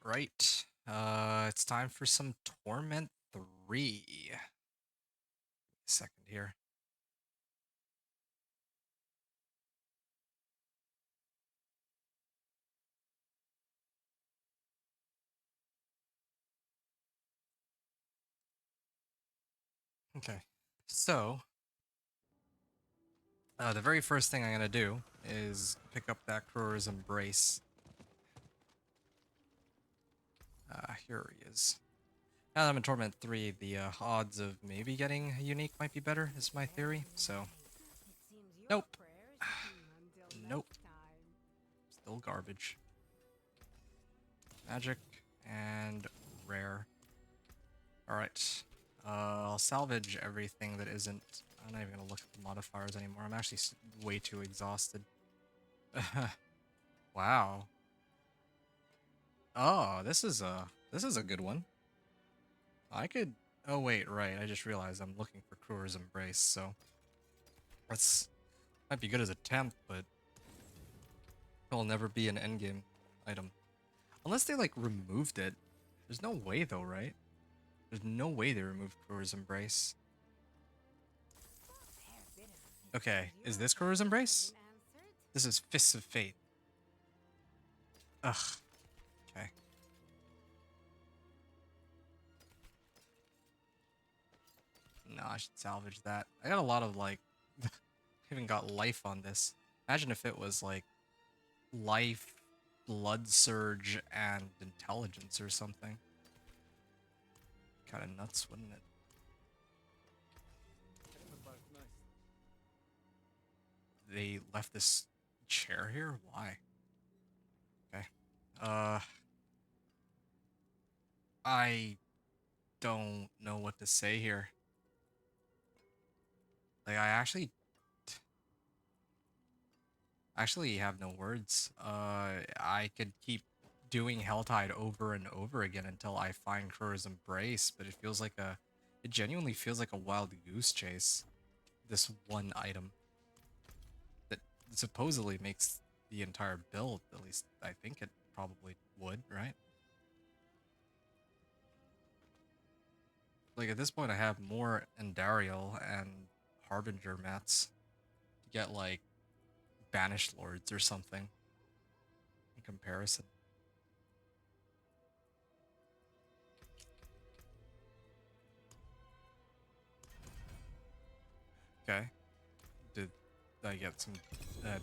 Right. It's time for some Torment 3. Second here. Okay. So, the very first thing I'm gonna do is pick up that Crow's Embrace. Here he is. Now that I'm in Torment 3, the odds of maybe getting a unique might be better, is my theory. So, nope. Nope. Still garbage. Magic and rare. Alright. I'll salvage everything that isn't... I'm not even gonna look at the modifiers anymore. I'm actually way too exhausted. Wow. Oh, this is a good one. I could... Oh wait, right. I just realized I'm looking for Crew's Embrace, so... That's... Might be good as a temp, but... It'll never be an endgame item. Unless they, like, removed it. There's no way, though, right? There's no way they removed Crew's Embrace. Okay, is this Crow's Embrace? This is Fists of Fate. Ugh. Okay. No, I should salvage that. I got a lot of, like... I even got life on this. Imagine if it was, like, life, blood surge, and intelligence or something. Kinda nuts, wouldn't it? They left this chair here? Why? Okay. I don't know what to say here. Like, I actually have no words. I could keep doing Helltide over and over again until I find Crow's Embrace, but it genuinely feels like a wild goose chase. This one item that supposedly makes the entire build, at least I think it probably would, right? Like at this point I have more Endariel and Harbinger mats to get like Banished Lords or something in comparison. Okay. Did I get some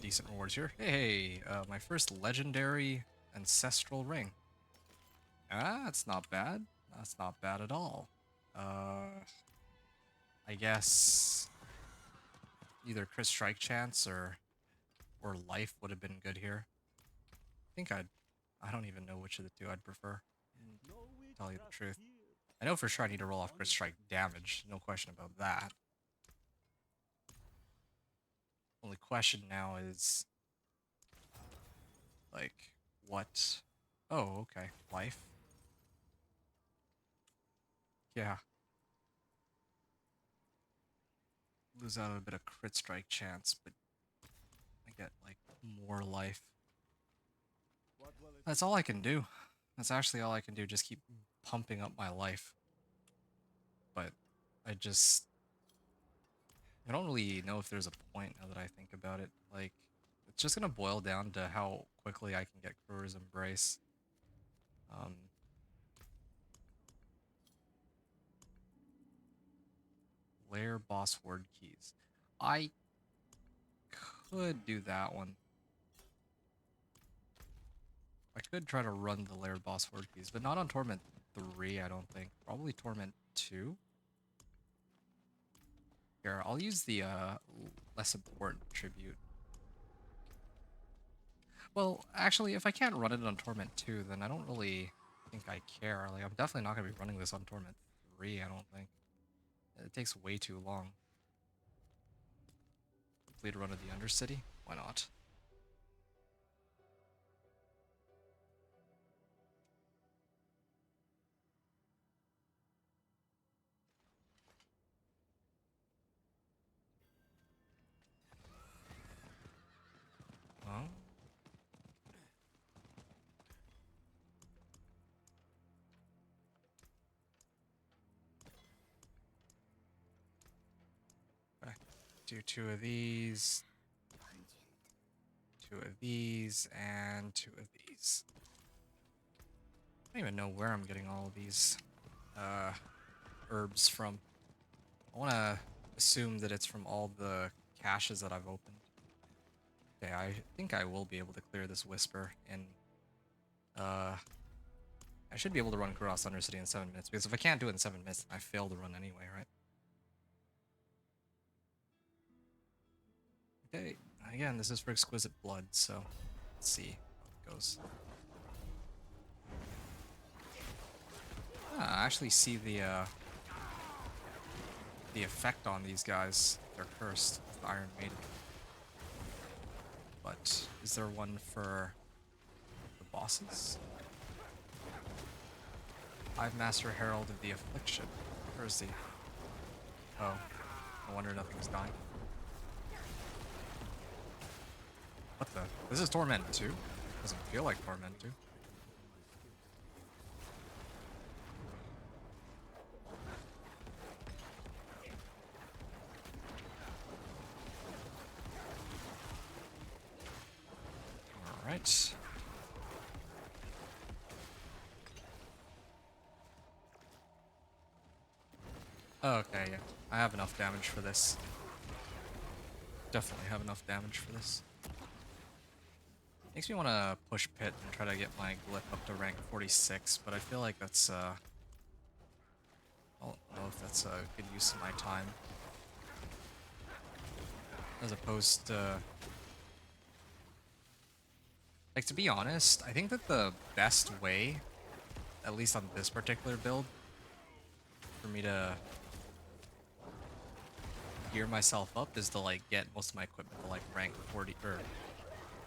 decent rewards here? Hey, my first legendary ancestral ring. Ah, that's not bad. That's not bad at all. I guess either Chris Strike Chance or life would have been good here. I think I don't even know which of the two I'd prefer. To tell you the truth. I know for sure I need to roll off Chris Strike damage. No question about that. Only question now is like what? Oh, okay. Life. Yeah. Lose out a bit of crit strike chance, but I get like more life. That's all I can do. That's actually all I can do. Just keep pumping up my life. But I just I don't really know if there's a point now that I think about it. Like it's just gonna boil down to how quickly I can get Crew's Embrace. Um, Lair boss word keys. I could do that one. I could try to run the Lair boss word keys, but not on Torment 3, I don't think. Probably Torment 2. Here, I'll use the less important tribute. Well, actually, if I can't run it on Torment 2, then I don't really think I care. Like, I'm definitely not going to be running this on Torment 3, I don't think. It takes way too long. Complete a run of the Undercity? Why not? Well, do 2 of these, 2 of these, and 2 of these. I don't even know where I'm getting all of these herbs from. I want to assume that it's from all the caches that I've opened. Okay, I think I will be able to clear this Whisper in... I should be able to run across Undercity in 7 minutes, because if I can't do it in 7 minutes, I fail to run anyway, right? Okay, again, this is for Exquisite Blood, so let's see how it goes. I actually see the effect on these guys. They're cursed with Iron Maiden. But is there one for the bosses? Hive Master Herald of the Affliction. Where is he? Oh, no wonder nothing's dying. What the? This is Torment 2? Doesn't feel like Torment 2. Alright. Okay, yeah. I have enough damage for this. Definitely have enough damage for this. Makes me want to push Pit and try to get my Glyph up to rank 46, but I feel like that's, I don't know if that's a good use of my time. As opposed to... Like, to be honest, I think that the best way, at least on this particular build, for me to gear myself up is to, like, get most of my equipment to, like, rank 40, or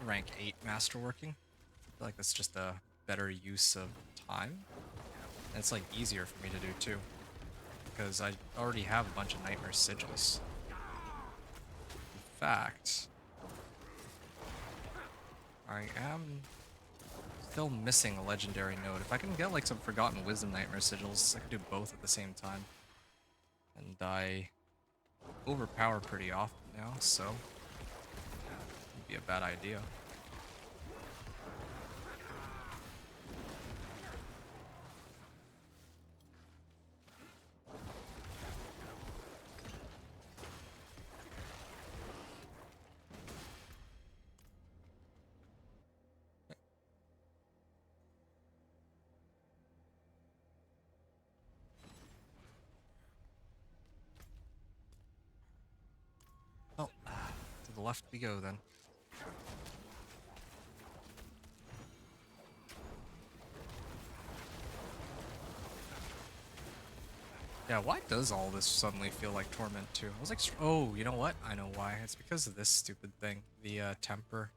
rank 8 masterworking. I feel like that's just a better use of time. And it's, like, easier for me to do, too. Because I already have a bunch of Nightmare Sigils. In fact... I am still missing a legendary node. If I can get like some Forgotten Wisdom Nightmare Sigils, I can do both at the same time. And I overpower pretty often now, so it'd be a bad idea. Oh, to the left we go then. Yeah, why does all this suddenly feel like Torment 2? I was like, oh, you know what? I know why. It's because of this stupid thing, the temper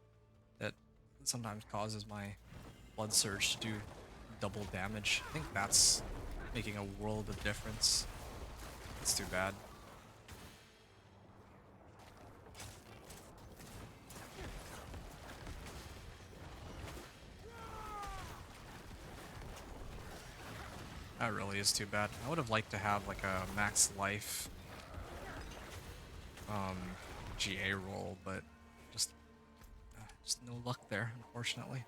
that sometimes causes my Blood Surge to do double damage. I think that's making a world of difference. It's too bad. That really is too bad. I would have liked to have like a max life GA roll, but just no luck there, unfortunately.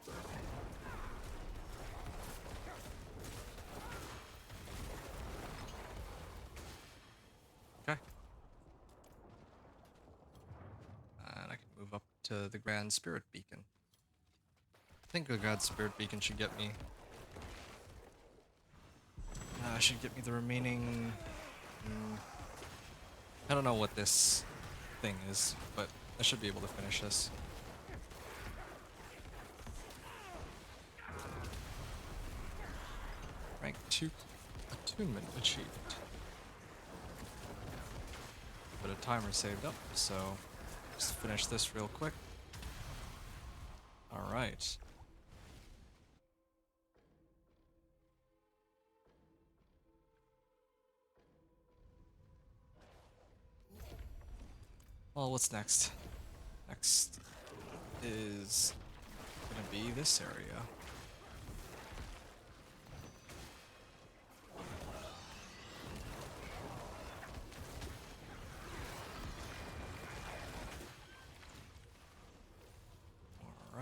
Okay. And I can move up to the Grand Spirit Beacon. I think the Grand Spirit Beacon should get me the remaining... I don't know what this thing is, but I should be able to finish this. Rank 2 attunement achieved. But a timer saved up, so just finish this real quick. Alright. Well, what's next? Next is gonna be this area.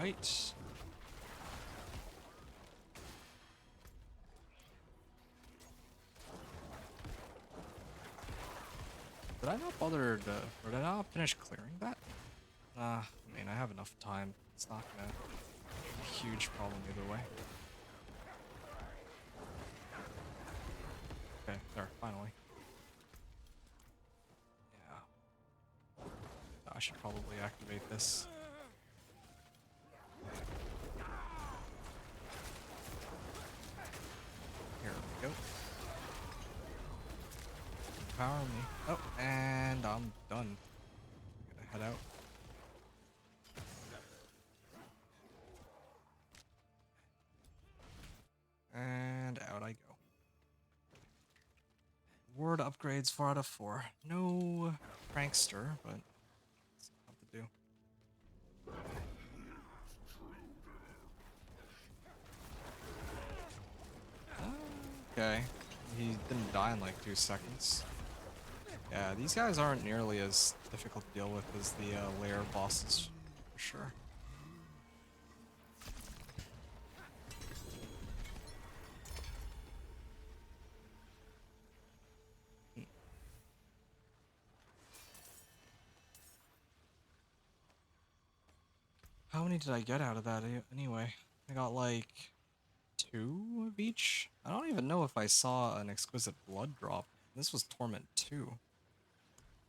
Fight. Did I not bother to, or did I not finish clearing that? I mean, I have enough time. It's not gonna be a huge problem either way. Okay, there, finally. Yeah. I should probably activate this. Here we go. Power me. Oh, and I'm done. Gonna head out. And out I go. Ward upgrades 4 out of 4. No prankster, but it's not to do. Okay. He didn't die in like 2 seconds. Yeah, these guys aren't nearly as difficult to deal with as the lair bosses, for sure. How many did I get out of that anyway? I got like 2 of each? I don't even know if I saw an exquisite blood drop. This was Torment 2.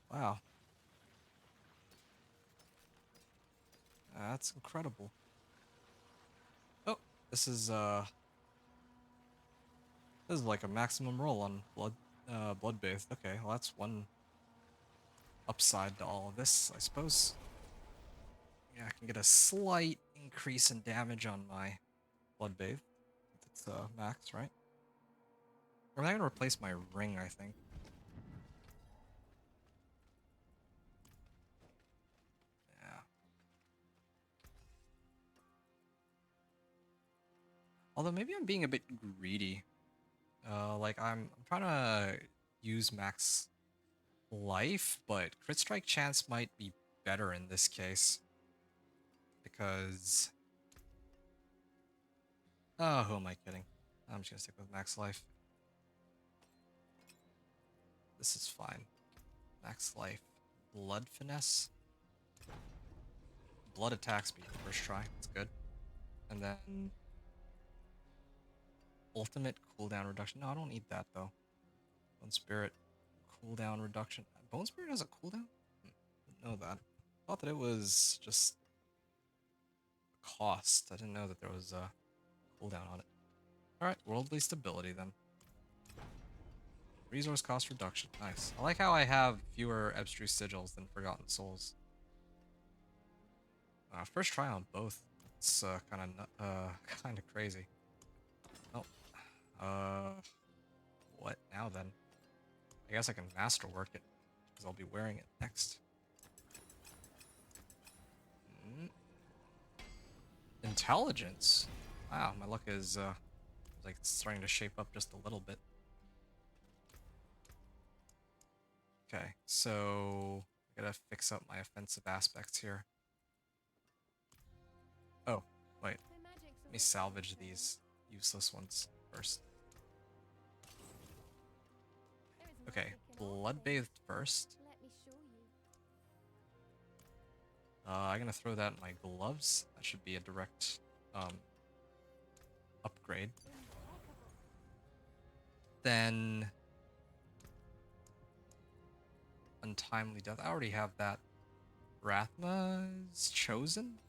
Wow. That's incredible. Oh, this is like a maximum roll on blood bathed. Okay, well that's one upside to all of this, I suppose. Yeah, I can get a slight increase in damage on my blood bathe. It's max, right? Or am I gonna replace my ring, I think. Yeah. Although maybe I'm being a bit greedy. Like I'm trying to use max life, but crit strike chance might be better in this case. Because... Oh, who am I kidding? I'm just gonna stick with max life. This is fine. Max life. Blood finesse. Blood attack speed first try. That's good. And then... Ultimate cooldown reduction. No, I don't need that though. Bone Spirit cooldown reduction. Bone Spirit has a cooldown? Didn't know that. Thought that it was just a cost. I didn't know that there was a cooldown on it. Alright, worldly stability then. Resource cost reduction. Nice. I like how I have fewer abstruse sigils than Forgotten Souls. First try on both. It's kind of crazy. Oh. What now then? I guess I can masterwork it because I'll be wearing it next. Intelligence. Wow, my luck is like it's starting to shape up just a little bit. Okay, so I gotta fix up my offensive aspects here. Oh, wait. Let me salvage these useless ones first. Okay, blood bathed first. I'm gonna throw that in my gloves. That should be a direct upgrade. Then untimely death. I already have that. Rathma's chosen.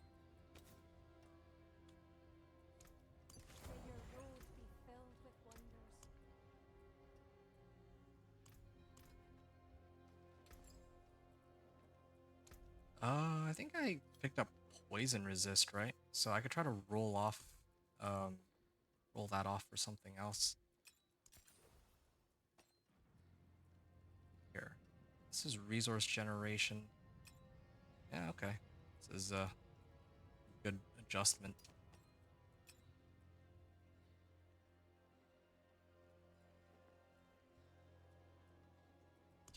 I think I picked up poison resist, right? So I could try to roll that off for something else. Here, this is resource generation. Yeah, okay. This is a good adjustment.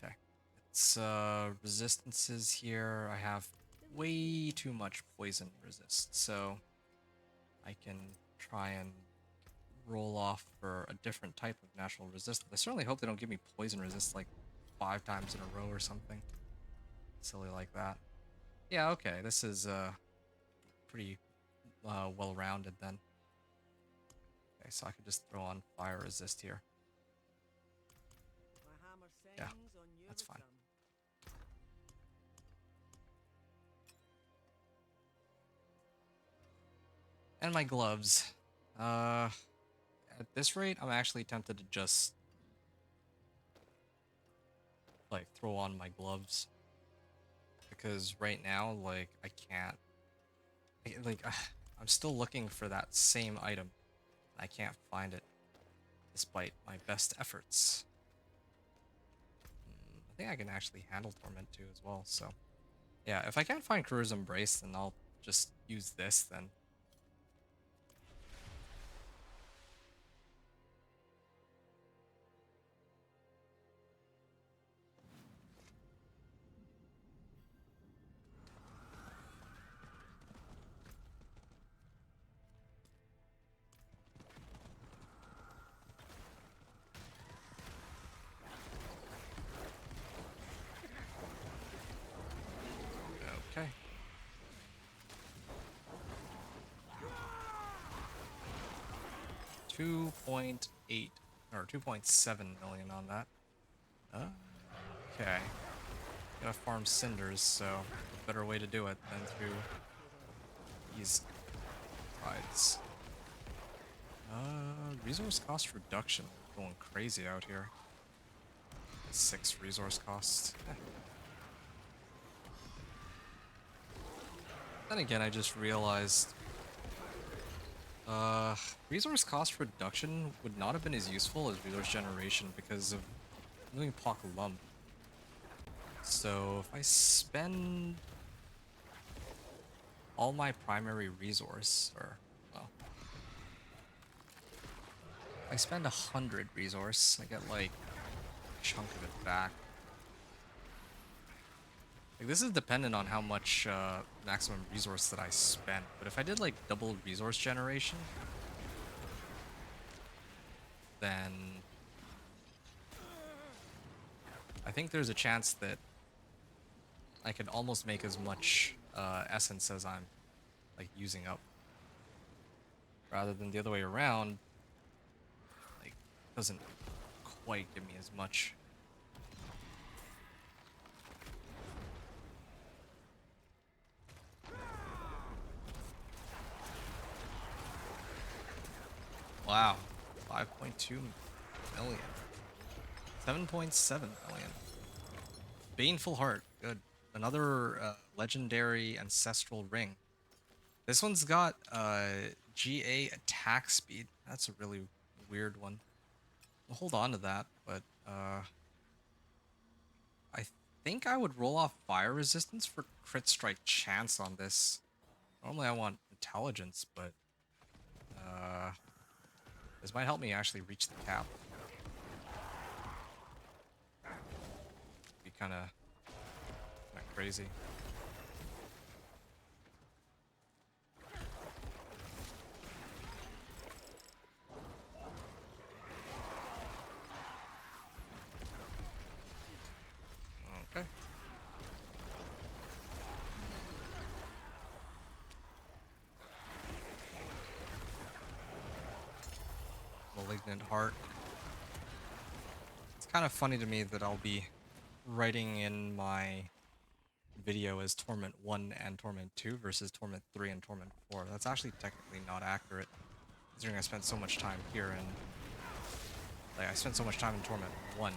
Okay, it's resistances here. I have way too much poison resist, so I can try and roll off for a different type of natural resistance. I certainly hope they don't give me poison resist like 5 times in a row or something silly like that. Yeah, okay, this is pretty well-rounded then. Okay, so I could just throw on fire resist here. Yeah, that's fine. And my gloves. At this rate, I'm actually tempted to just like throw on my gloves because right now, like, I can't. Like, I'm still looking for that same item. I can't find it despite my best efforts. I think I can actually handle Torment too as well, so yeah, if I can't find Crew's Embrace, then I'll just use this then. Okay. 2.8 or 2.7 million on that. Okay. Gotta farm cinders, so better way to do it than through these tides. Resource cost reduction. Going crazy out here. 6 resource cost. Then again, I just realized resource cost reduction would not have been as useful as resource generation because of doing Pock Lump. So if I spend all my primary resource, or well, if I spend 100 resource, I get like a chunk of it back. Like, this is dependent on how much maximum resource that I spent, but if I did like double resource generation, then I think there's a chance that I could almost make as much essence as I'm like using up, rather than the other way around. Like, doesn't quite give me as much. Wow, 5.2 million, 7.7 million. Baneful Heart, good. Another legendary ancestral ring. This one's got GA attack speed. That's a really weird one. We'll hold on to that, but I think I would roll off fire resistance for crit strike chance on this. Normally I want intelligence, but this might help me actually reach the cap. Be kind of crazy. Okay. Malignant Heart. It's kind of funny to me that I'll be writing in my video as Torment 1 and Torment 2 versus Torment 3 and Torment 4. That's actually technically not accurate, considering I spent so much time here, and like I spent so much time in Torment 1.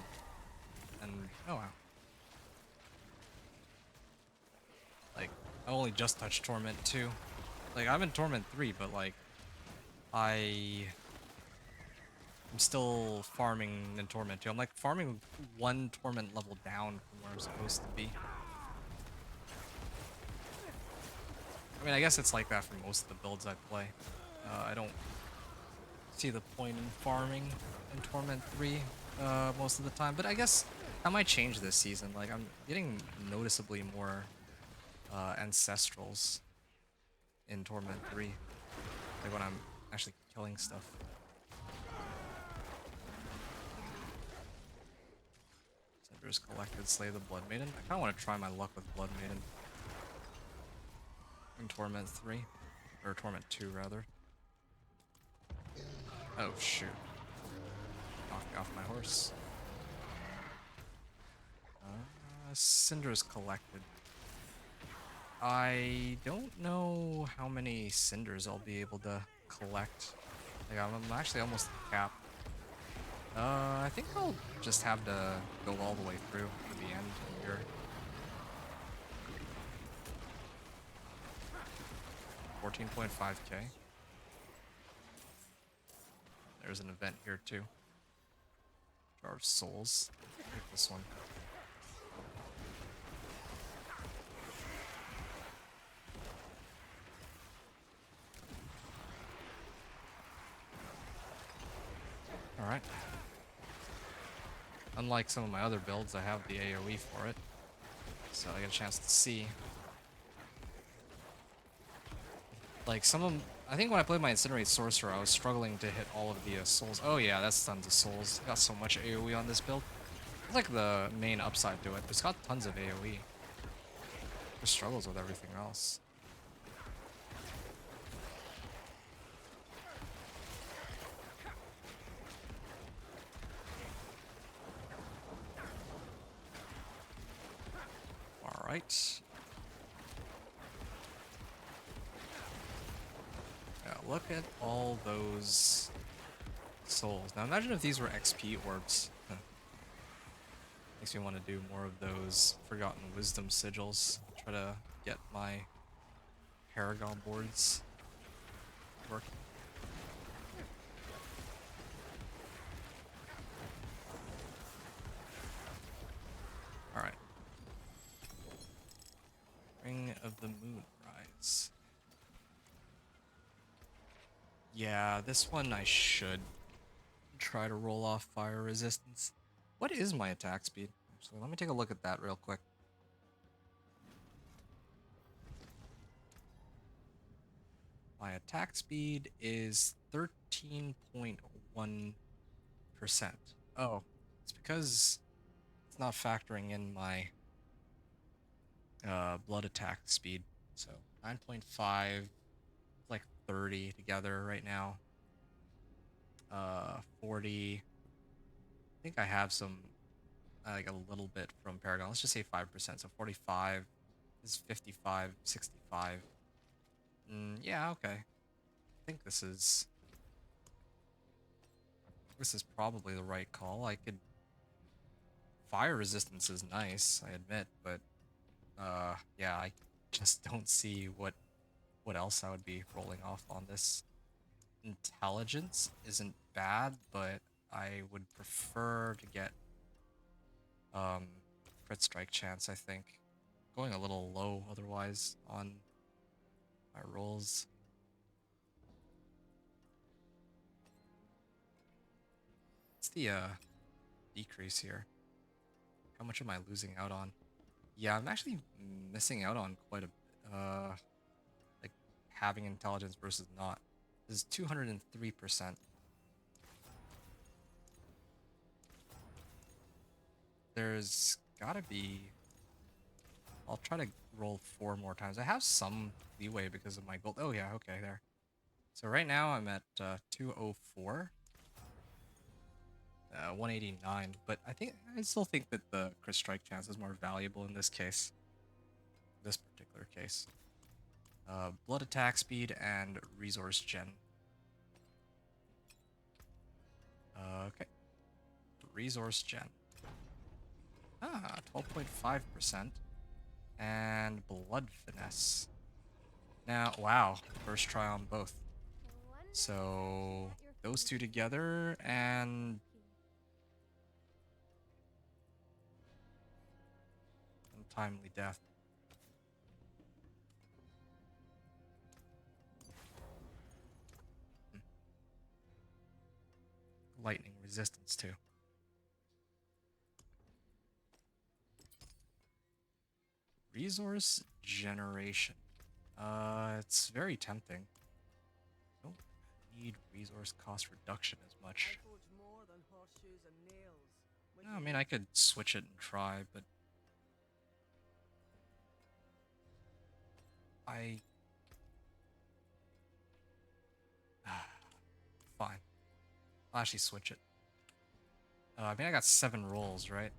And oh wow. Like, I only just touched Torment 2. Like, I'm in Torment 3, but like I'm still farming in Torment 2. I'm like farming 1 Torment level down from where I'm supposed to be. I mean, I guess it's like that for most of the builds I play. I don't see the point in farming in Torment 3 most of the time, but I guess that might change this season. Like, I'm getting noticeably more ancestrals in Torment 3. Like when I'm actually killing stuff. Cinders collected, slay the Blood Maiden. I kinda wanna try my luck with Blood Maiden. In Torment 3. Or Torment 2 rather. Oh shoot. Knocked me off my horse. Cinders collected. I don't know how many cinders I'll be able to collect. Like, I'm actually almost at cap. I think I'll just have to go all the way through to the end here. $14.5k. There's an event here too. Jar of Souls. Take this one. Alright. Unlike some of my other builds, I have the AoE for it. So I get a chance to see. Like some of them, I think when I played my Incinerate Sorcerer, I was struggling to hit all of the souls. Oh yeah, that's tons of souls. I got so much AoE on this build. It's like the main upside to it. It's got tons of AoE. Just struggles with everything else. Alright. Yeah, look at all those souls. Now imagine if these were XP orbs. Makes me want to do more of those Forgotten Wisdom sigils. Try to get my Paragon boards working. Alright. Ring of the Moonrise. Yeah, this one I should try to roll off fire resistance. What is my attack speed? Actually, let me take a look at that real quick. My attack speed is 13.1%. Oh, it's because it's not factoring in my blood attack speed. So 9.5, like 30 together right now. 40. I think I have some, like a little bit from Paragon. Let's just say 5%. So 45 is 55, 65. Yeah, okay. I think this is probably the right call. I could fire resistance is nice, I admit, but yeah, I just don't see what else I would be rolling off on this. Intelligence isn't bad, but I would prefer to get crit strike chance, I think. Going a little low otherwise on my rolls. What's the decrease here? How much am I losing out on? Yeah, I'm actually missing out on quite a like having intelligence versus not. This is 203%. There's gotta be... I'll try to roll 4 more times. I have some leeway because of my gold. Oh yeah, okay, there. So right now I'm at 204. 189, but I still think that the crit strike chance is more valuable in this case. This particular case. Blood attack speed and resource gen. Okay. Resource gen. 12.5%. And blood finesse. Now, wow, first try on both. So those two together and untimely death. Lightning resistance too. Resource regeneration. It's very tempting. Don't need resource cost reduction as much. I mean, I could switch it and try, but I... Fine. I'll actually switch it. I mean, I got 7 rolls, right?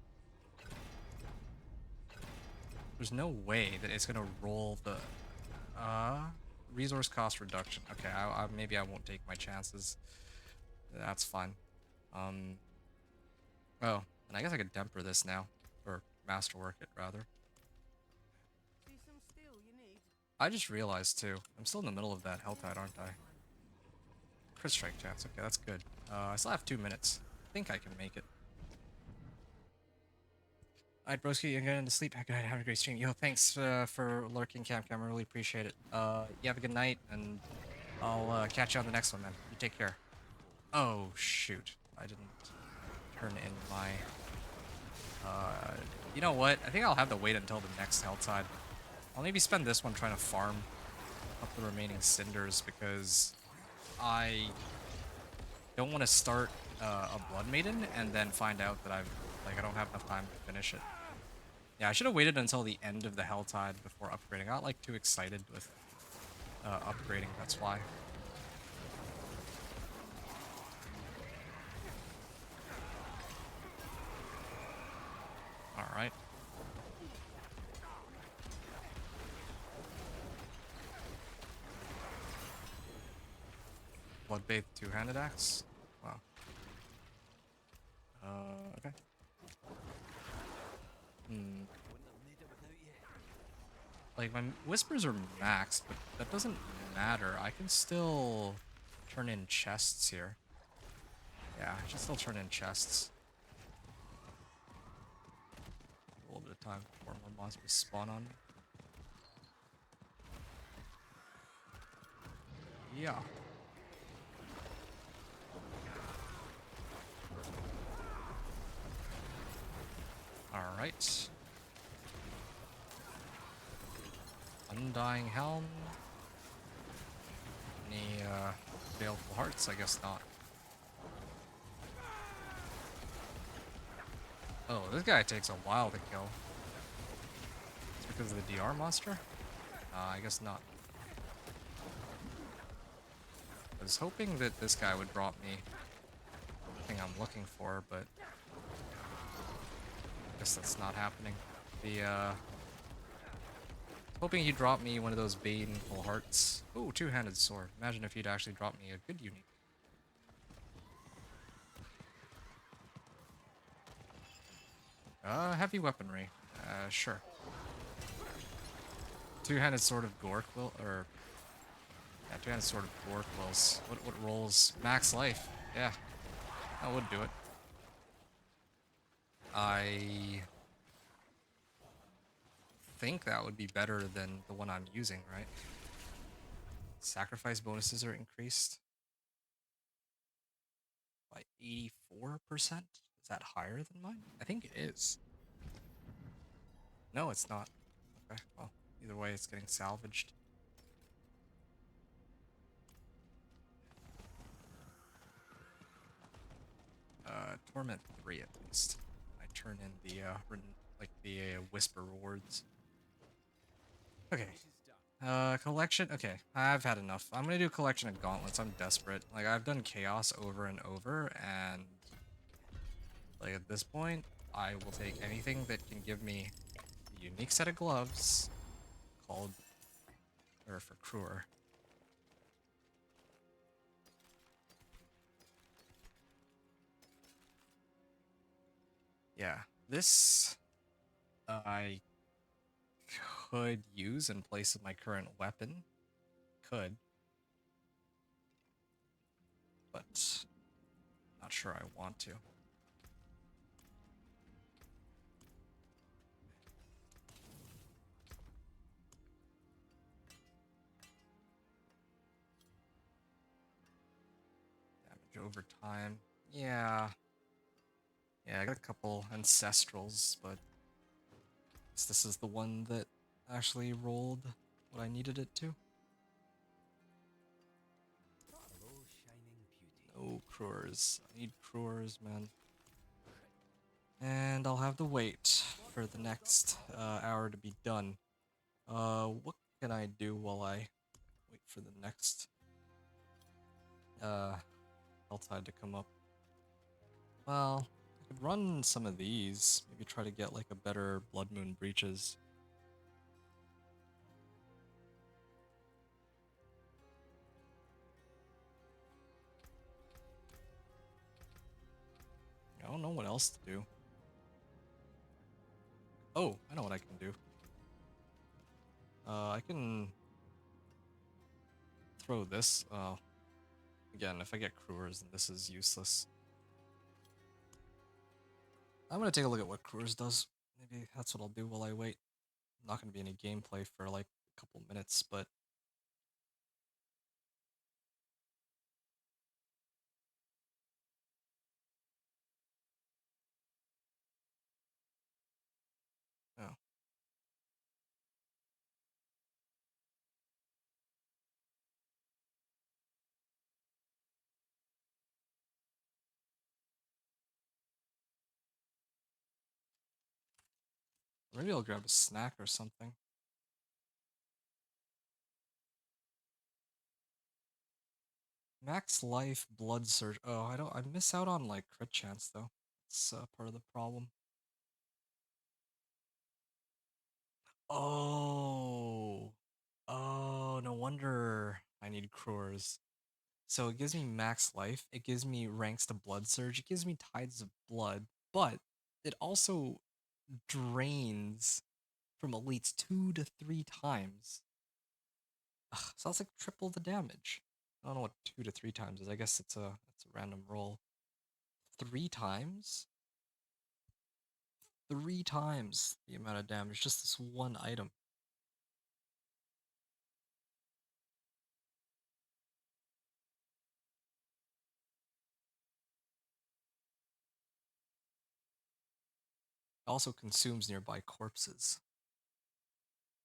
There's no way that it's gonna roll the... resource cost reduction. Okay, maybe I won't take my chances. That's fine. Oh, and I guess I could temper this now. Or masterwork it, rather. I just realized, too. I'm still in the middle of that Helltide, aren't I? Crit strike chance. Okay, that's good. I still have 2 minutes. I think I can make it. Alright, broski, I'm going to sleep. Good night. Have a great stream. Yo, thanks for lurking, Cam. I really appreciate it. You have a good night, and I'll catch you on the next one, man. You take care. Oh, shoot. I didn't turn in my... you know what? I think I'll have to wait until the next Helltide. I'll maybe spend this one trying to farm up the remaining cinders, because I don't want to start a Blood Maiden and then find out that I don't have enough time to finish it. Yeah, I should have waited until the end of the Helltide before upgrading. I got like too excited with upgrading, that's why. Alright. Bloodbathed two-handed axe? Wow. Okay. Like, my whispers are maxed, but that doesn't matter. I can still turn in chests here. Yeah, I should still turn in chests. A little bit of time before more monsters spawn on me. Yeah. Alright. Undying Helm. Any baleful hearts? I guess not. Oh, this guy takes a while to kill. It's because of the DR monster? I guess not. I was hoping that this guy would drop me the thing I'm looking for, but I guess that's not happening. Hoping he'd drop me one of those baneful hearts. Oh, two-handed sword. Imagine if he'd actually drop me a good unique. Heavy weaponry. Sure. Two-handed sword of Gorkwill, or... Yeah, two-handed sword of Gorkwills. What rolls? Max life. Yeah. That would do it. I think that would be better than the one I'm using, right? Sacrifice bonuses are increased by 84%? Is that higher than mine? I think it is. No, it's not. Okay, well, either way, it's getting salvaged. Torment 3 at least. I turn in the, whisper rewards. Okay. Collection? Okay, I've had enough. I'm gonna do collection of gauntlets. I'm desperate. Like, I've done chaos over and over, and... like, at this point, I will take anything that can give me a unique set of gloves called... or for Kruer. Yeah, this... I could use in place of my current weapon. Could. But not sure I want to. Damage over time. Yeah. Yeah, I got a couple ancestrals, but this is the one that actually rolled what I needed it to. No Crewers. I need Crewers, man. And I'll have to wait for the next hour to be done. What can I do while I wait for the next Helltide to come up? Well, I could run some of these. Maybe try to get like a better Blood Moon Breaches. I don't know what else to do. Oh, I know what I can do. I can throw this. Again, if I get Crewers, then this is useless. I'm gonna take a look at what Crewers does. Maybe that's what I'll do while I wait. I'm not gonna be any gameplay for like a couple minutes, but oh. Maybe I'll grab a snack or something. Max life, blood surge. Oh, I miss out on like crit chance though. It's part of the problem. Oh. Oh, no wonder I need Crewers. So it gives me max life, it gives me ranks to blood surge, it gives me tides of blood, but it also drains from elites 2 to 3 times. Ugh, so that's like triple the damage. I don't know what 2 to 3 times is. I guess it's a random roll. 3 times? 3 times the amount of damage, just this one item. It also consumes nearby corpses.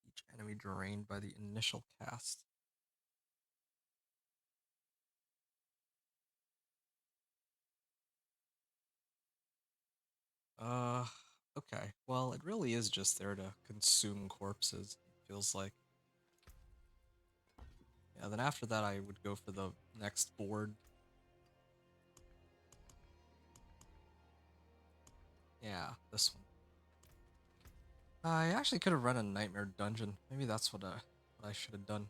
Each enemy drained by the initial cast. Uh, okay. Well, it really is just there to consume corpses, it feels like. Yeah, then after that I would go for the next board. Yeah, this one. I actually could have run a Nightmare Dungeon. Maybe that's what I should have done.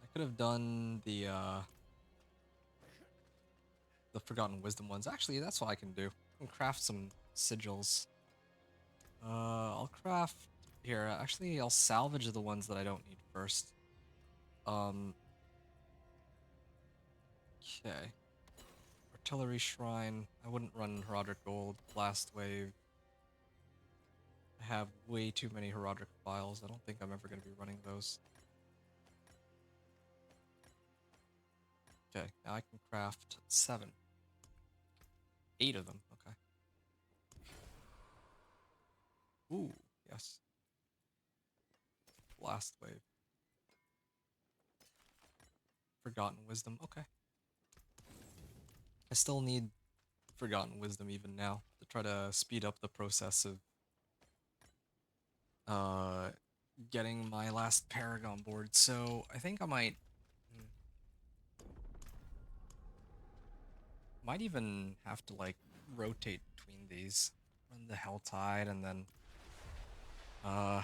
I could have done the Forgotten Wisdom ones. Actually, that's what I can do. I can craft some sigils. I'll craft here. Actually, I'll salvage the ones that I don't need first. Okay. Artillery Shrine. I wouldn't run Herodic Gold. Blast Wave. I have way too many Herodic Files. I don't think I'm ever going to be running those. Okay, now I can craft 7. 8 of them, okay. Ooh, yes. Blast Wave. Forgotten Wisdom, okay. I still need Forgotten Wisdom even now to try to speed up the process of uh, getting my last Paragon board. So I think I might even have to like rotate between these. Run the Helltide and then uh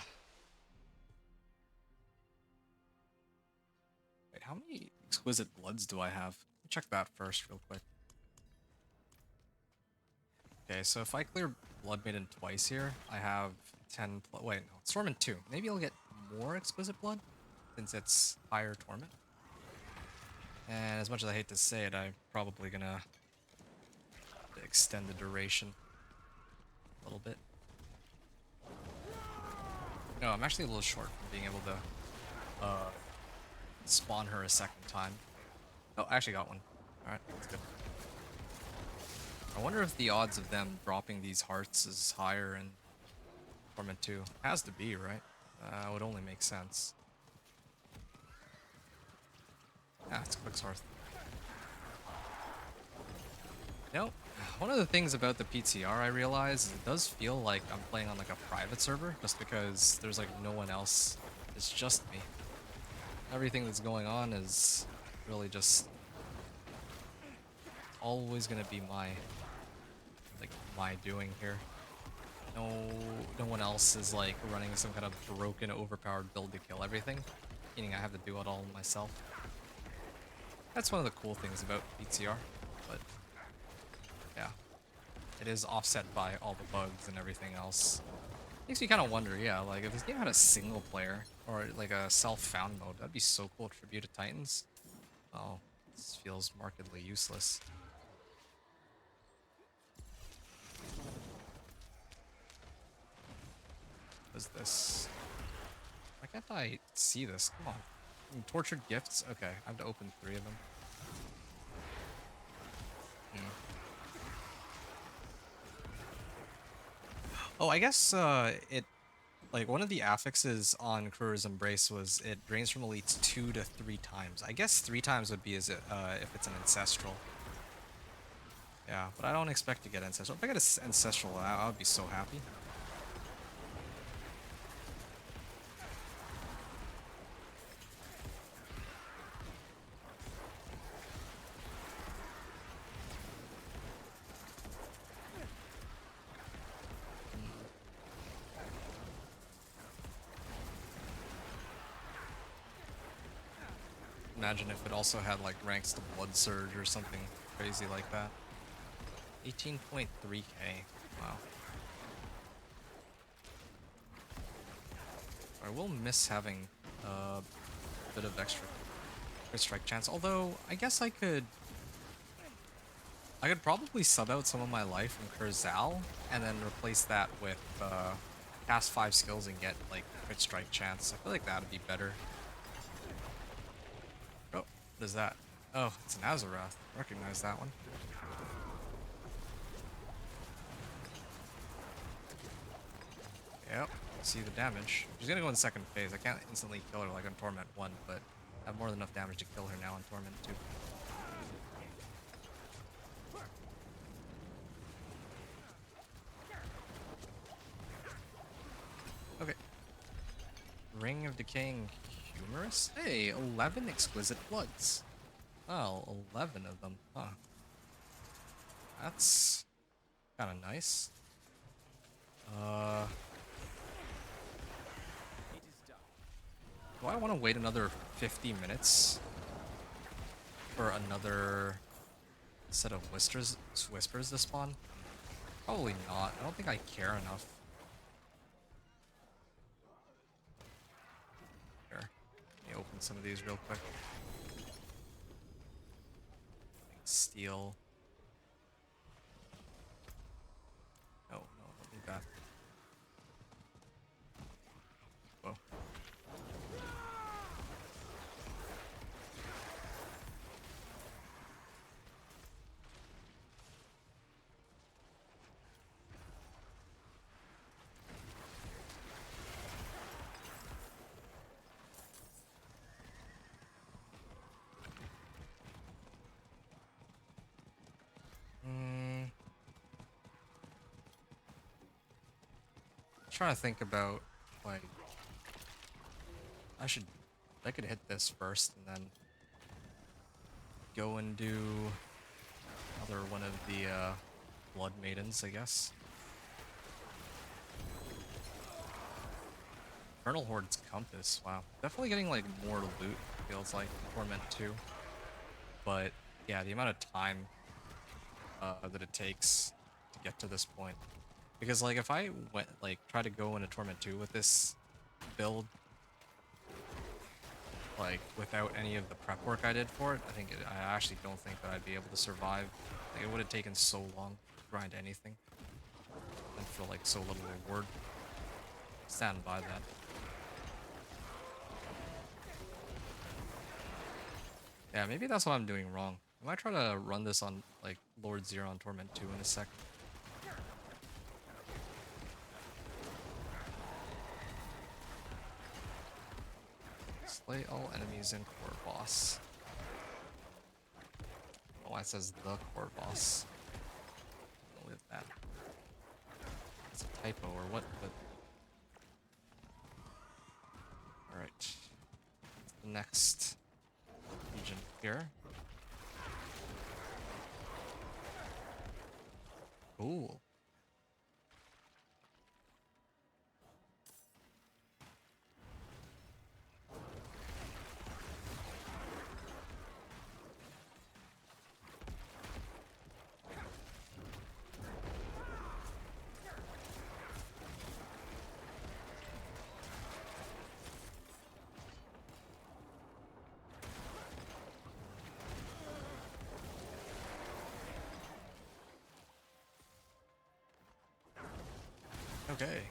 wait, how many Exquisite Bloods do I have? Let me check that first real quick. Okay, so if I clear Blood Maiden twice here, I have 10 wait, no, it's Torment 2. Maybe I'll get more Exquisite Blood since it's higher Torment. And as much as I hate to say it, I'm probably gonna extend the duration a little bit. No, I'm actually a little short from being able to spawn her a second time. Oh, I actually got one. Alright, that's good. I wonder if the odds of them dropping these hearts is higher in Torment 2. Has to be, right? Would only make sense. Ah, it's Quicksort. You know, one of the things about the PTR I realize is it does feel like I'm playing on like a private server just because there's like no one else. It's just me. Everything that's going on is really just always gonna be my doing here. No one else is like running some kind of broken, overpowered build to kill everything, meaning I have to do it all myself. That's one of the cool things about PTR, but yeah, it is offset by all the bugs and everything else. Makes me kind of wonder, yeah, like if this game had a single player or like a self-found mode, that'd be so cool. Tribute to Titans. Oh, this feels markedly useless. What is this? Why can't I see this? Come on. Tortured gifts? Okay, I have to open 3 of them. Hmm. Oh, I guess like one of the affixes on Kruger's Embrace was it drains from elites 2 to 3 times. I guess 3 times would be if it's an ancestral. Yeah, but I don't expect to get ancestral. If I get an ancestral, I would be so happy. Imagine if it also had like ranks to Blood Surge or something crazy like that. 18.3k. Wow. I will miss having a bit of extra crit strike chance. Although I guess I could probably sub out some of my life from Kurzal and then replace that with cast 5 skills and get like crit strike chance. I feel like that would be better. Oh, what is that? Oh, it's an Azeroth. Recognize that one. Yep, see the damage. She's gonna go in second phase. I can't instantly kill her like on Torment 1, but I have more than enough damage to kill her now on Torment 2. Okay. Ring of Decaying Humorous? Hey, 11 Exquisite Bloods. Oh, 11 of them. Huh. That's kind of nice. Do I want to wait another 50 minutes for another set of whispers to spawn? Probably not. I don't think I care enough. Here, let me open some of these real quick. Steel. No, don't need that. Whoa. Trying to think about like I could hit this first and then go and do another one of the Blood Maidens, I guess. Eternal Horde's Compass, wow. Definitely getting like more loot, feels like Torment 2. But yeah, the amount of time that it takes to get to this point. Because like if I went like try to go into Torment 2 with this build, like without any of the prep work I did for it, I actually don't think that I'd be able to survive. Like it would have taken so long to grind anything, and for like so little reward. Stand by that. Yeah, maybe that's what I'm doing wrong. I might try to run this on like Lord Zero on Torment 2 in a sec. Slay all enemies in core boss. Oh, it says the core boss. Look at that. It's a typo or what? But all right. The next region here. Cool. Okay.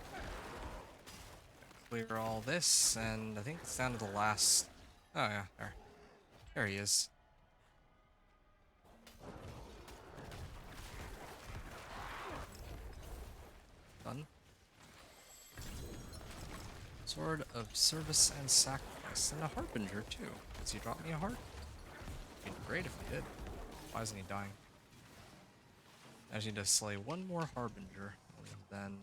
Clear all this, and I think it's down to the last. Oh yeah, there. There he is. Done. Sword of Service and Sacrifice, and a Harbinger too. Does he drop me a heart? It'd be great if he did. Why isn't he dying? I just need to slay one more Harbinger, and then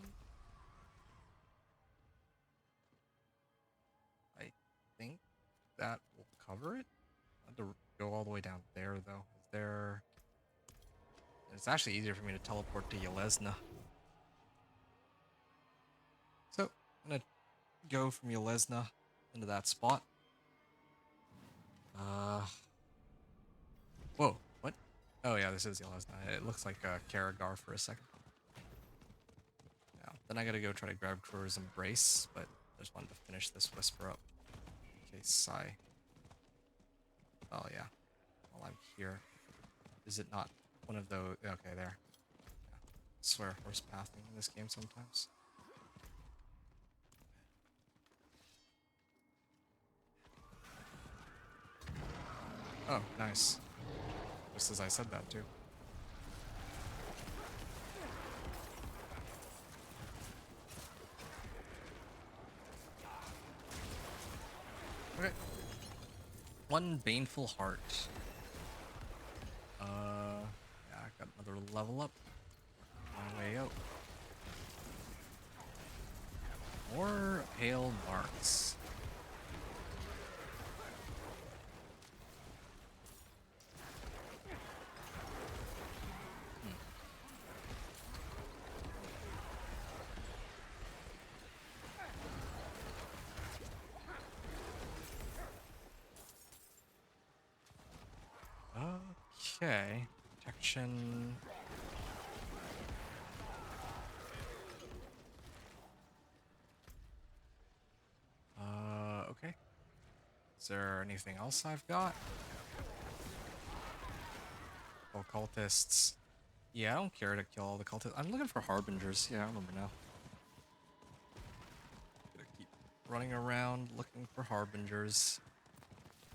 I think that will cover it. I have to go all the way down there though. Is there? It's actually easier for me to teleport to Yelesna. So I'm gonna go from Yelesna into that spot. Whoa, what? Oh yeah, this is Yelesna. It looks like Karagar for a second. Yeah, then I gotta go try to grab Crow's Embrace, but I just wanted to finish this Whisper up. Okay, Sigh. Oh yeah, while I'm here. Is it not one of those? Okay, there. Yeah. I swear, horse pathing in this game sometimes. Oh, nice. Just as I said that, too. Okay. One Baneful Heart. Yeah, I got another level up. On my way out. More Pale Marks. Okay. Protection. Okay. Is there anything else I've got? Oh, cultists. Yeah, I don't care to kill all the cultists. I'm looking for harbingers. Yeah, I remember now. Gonna keep running around looking for harbingers.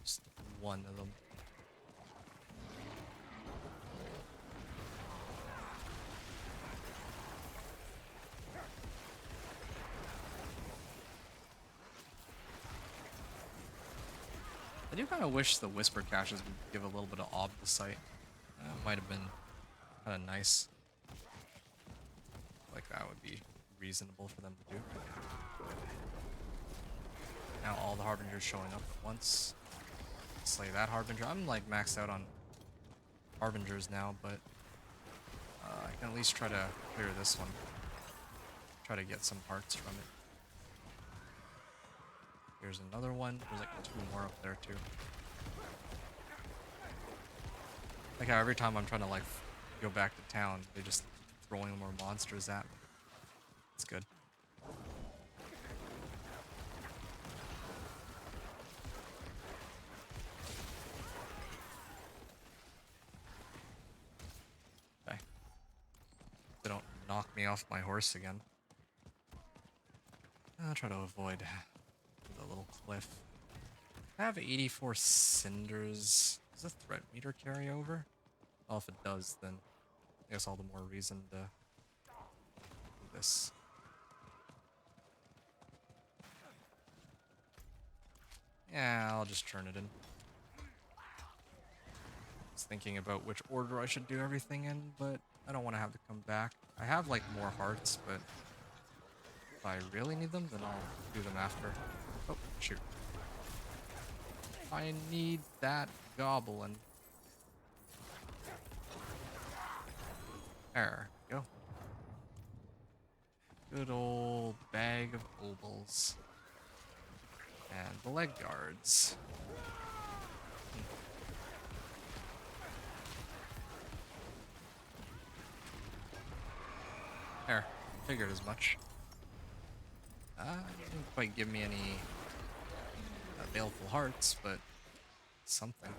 Just one of them. I do kind of wish the whisper caches would give a little bit of ob to sight. Might have been kind of nice. Like that would be reasonable for them to do. Now all the harbingers showing up at once. Slay that harbinger. I'm like maxed out on harbingers now, but I can at least try to clear this one. Try to get some parts from it. Here's another one. There's like 2 more up there too. Like how every time I'm trying to like go back to town, they just keep throwing more monsters at me. It's good. Okay. They don't knock me off my horse again. I'll try to avoid the little cliff. I have 84 cinders. Does the threat meter carry over? Well, if it does, then I guess all the more reason to do this. Yeah, I'll just turn it in. I was thinking about which order I should do everything in, but I don't want to have to come back. I have like more hearts, but if I really need them, then I'll do them after. Oh, shoot. I need that goblin. There we go. Good old bag of obols. And the leg guards. There, figured as much. Didn't quite give me any baleful hearts, but something.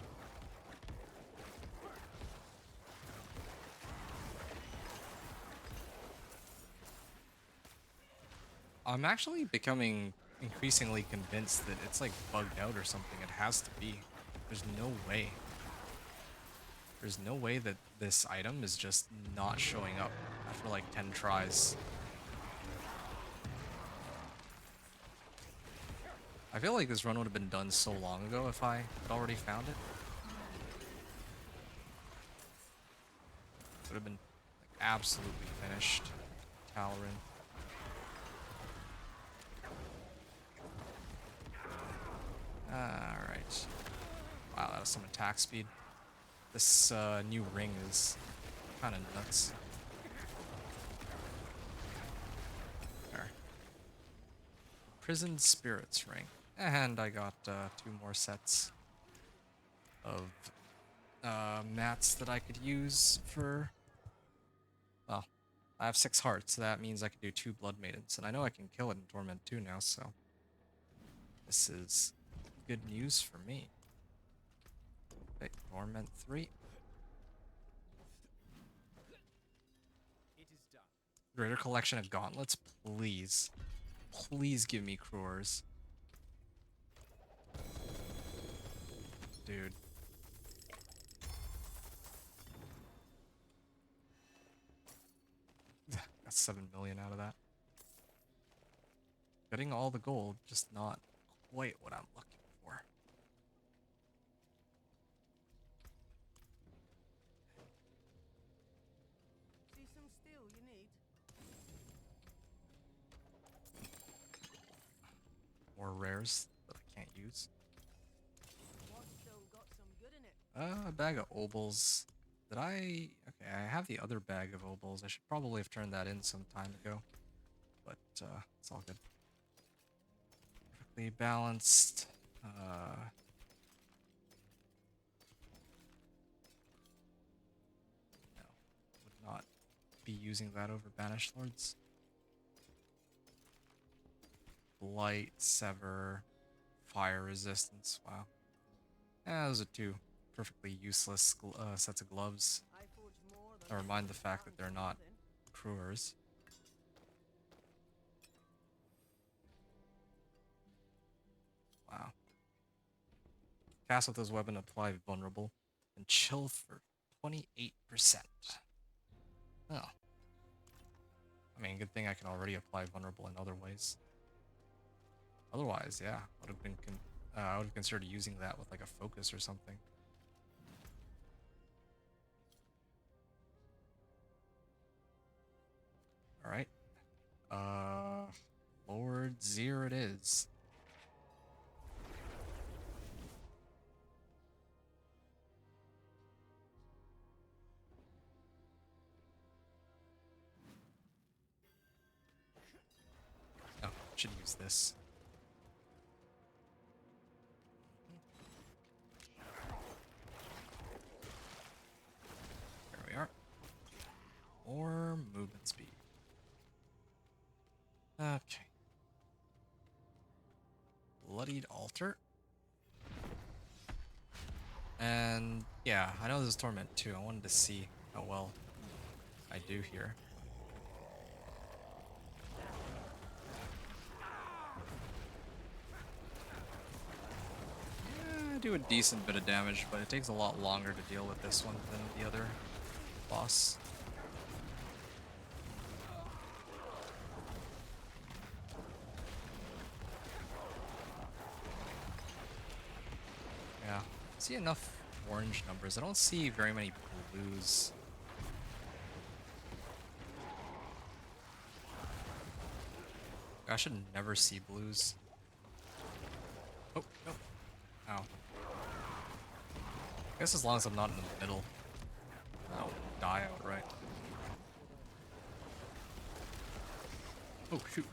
I'm actually becoming increasingly convinced that it's like bugged out or something. It has to be. There's no way. There's no way that this item is just not showing up after like 10 tries. I feel like this run would have been done so long ago if I had already found it. Would have been like absolutely finished. Talarin. Alright. Wow, that was some attack speed. This new ring is kind of nuts. There. Prison Spirits ring. And I got 2 more sets of mats that I could use for... Well, I have 6 hearts, so that means I can do 2 Blood Maidens. And I know I can kill it in Torment 2 now, so... This is good news for me. Okay, Torment 3. Greater collection of gauntlets, please. Please give me Crores. Dude. Got 7 million out of that. Getting all the gold, just not quite what I'm looking for. See some steel you need? More rares that I can't use. What's still got some good in it? A bag of obols. Did I... Okay, I have the other bag of obols. I should probably have turned that in some time ago. But, it's all good. Perfectly balanced. No. Would not be using that over Banished Lords. Blight, Sever, Fire Resistance. Wow. Yeah, those are 2 perfectly useless sets of gloves. I forge more than Never mind the fact that pounds they're of not nothing. Crewers. Wow. Cast with this weapon, apply vulnerable, and chill for 28%. Oh. I mean, good thing I can already apply vulnerable in other ways. Otherwise, yeah, I would have considered using that with like a focus or something. All right. Lord Zir it is. Oh, should use this. There we are. More movement speed. Okay. Bloodied Altar. And yeah, I know this is Torment too. I wanted to see how well I do here. Yeah, I do a decent bit of damage, but it takes a lot longer to deal with this one than the other boss. see enough orange numbers. I don't see very many blues. I should never see blues. Oh, no. Ow. I guess as long as I'm not in the middle, I'll die outright. Oh, shoot.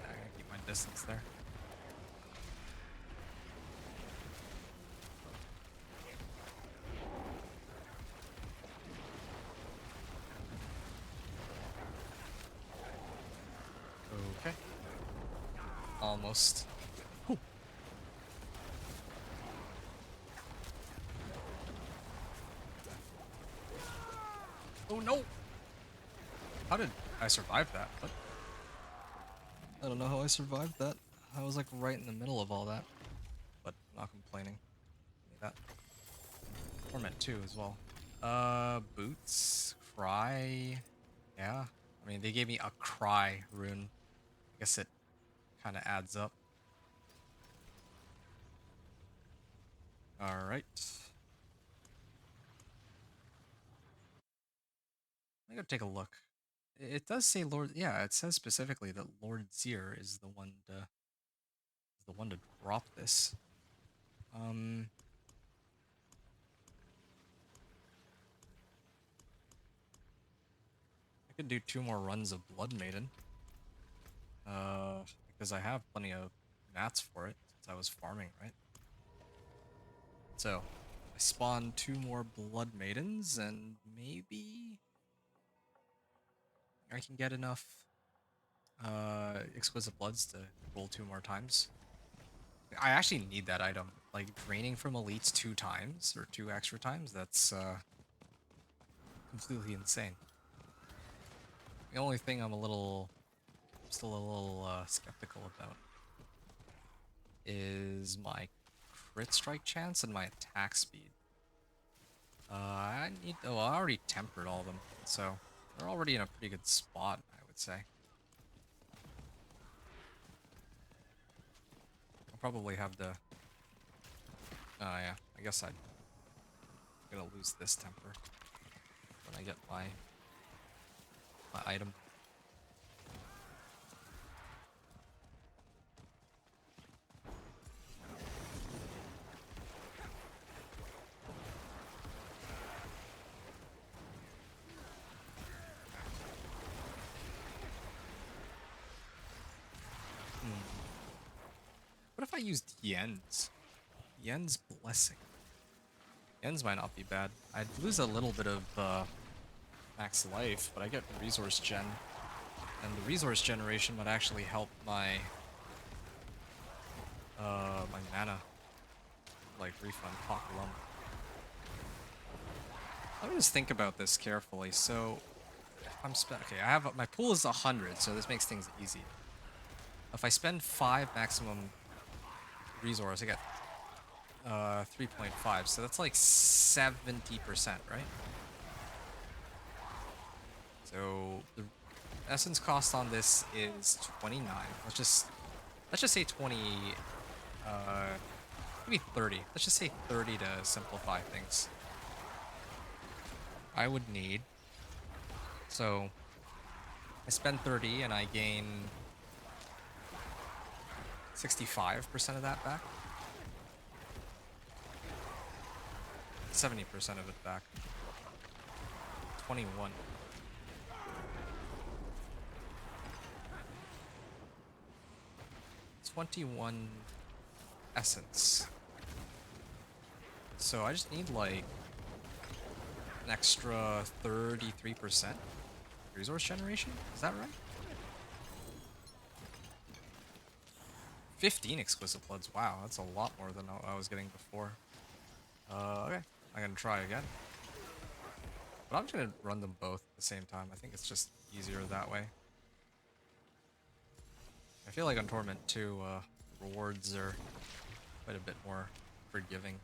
I gotta keep my distance there. Okay. Almost. Whew. Oh no! How did I survive that? What? I don't know how I survived that. I was like right in the middle of all that. But I'm not complaining. Give me that. Torment 2 as well. Boots. Cry. Yeah. I mean, they gave me a cry rune. I guess it kind of adds up. Alright. I'm gonna take a look. It does say Lord. Yeah, it says specifically that Lord Zir is the one to drop this. I could do 2 more runs of Blood Maiden. Because I have plenty of mats for it since I was farming, right? So, I spawn 2 more Blood Maidens, and maybe I can get enough Exquisite Bloods to roll 2 more times. I actually need that item. Like, draining from elites 2 times, or 2 extra times, that's completely insane. The only thing I'm still a little skeptical about is my crit strike chance and my attack speed. I already tempered all of them, so they're already in a pretty good spot, I would say. I'll probably have to. Yeah, I guess I'm gonna lose this temper when I get my item. What if I used Yen's? Yen's Blessing. Yen's might not be bad. I'd lose a little bit of max life, but I get resource gen. And the resource generation would actually help my my mana like refund Hawk Lump. Let me just think about this carefully. So if I'm okay, I have my pool is 100, so this makes things easy. If I spend 5 maximum resource, I get 3.5, so that's like 70%, right? So the essence cost on this is 29. Let's just say 20. Maybe 30. Let's just say 30 to simplify things. I would need. So I spend 30 and I gain 65% of that back. 70% of it back. 21. $21 essence. So I just need like an extra 33% resource generation. Is that right? 15 exquisite bloods. Wow, that's a lot more than I was getting before. Okay, I'm gonna try again. But I'm just gonna run them both at the same time. I think it's just easier that way. I feel like on Torment 2, rewards are quite a bit more forgiving.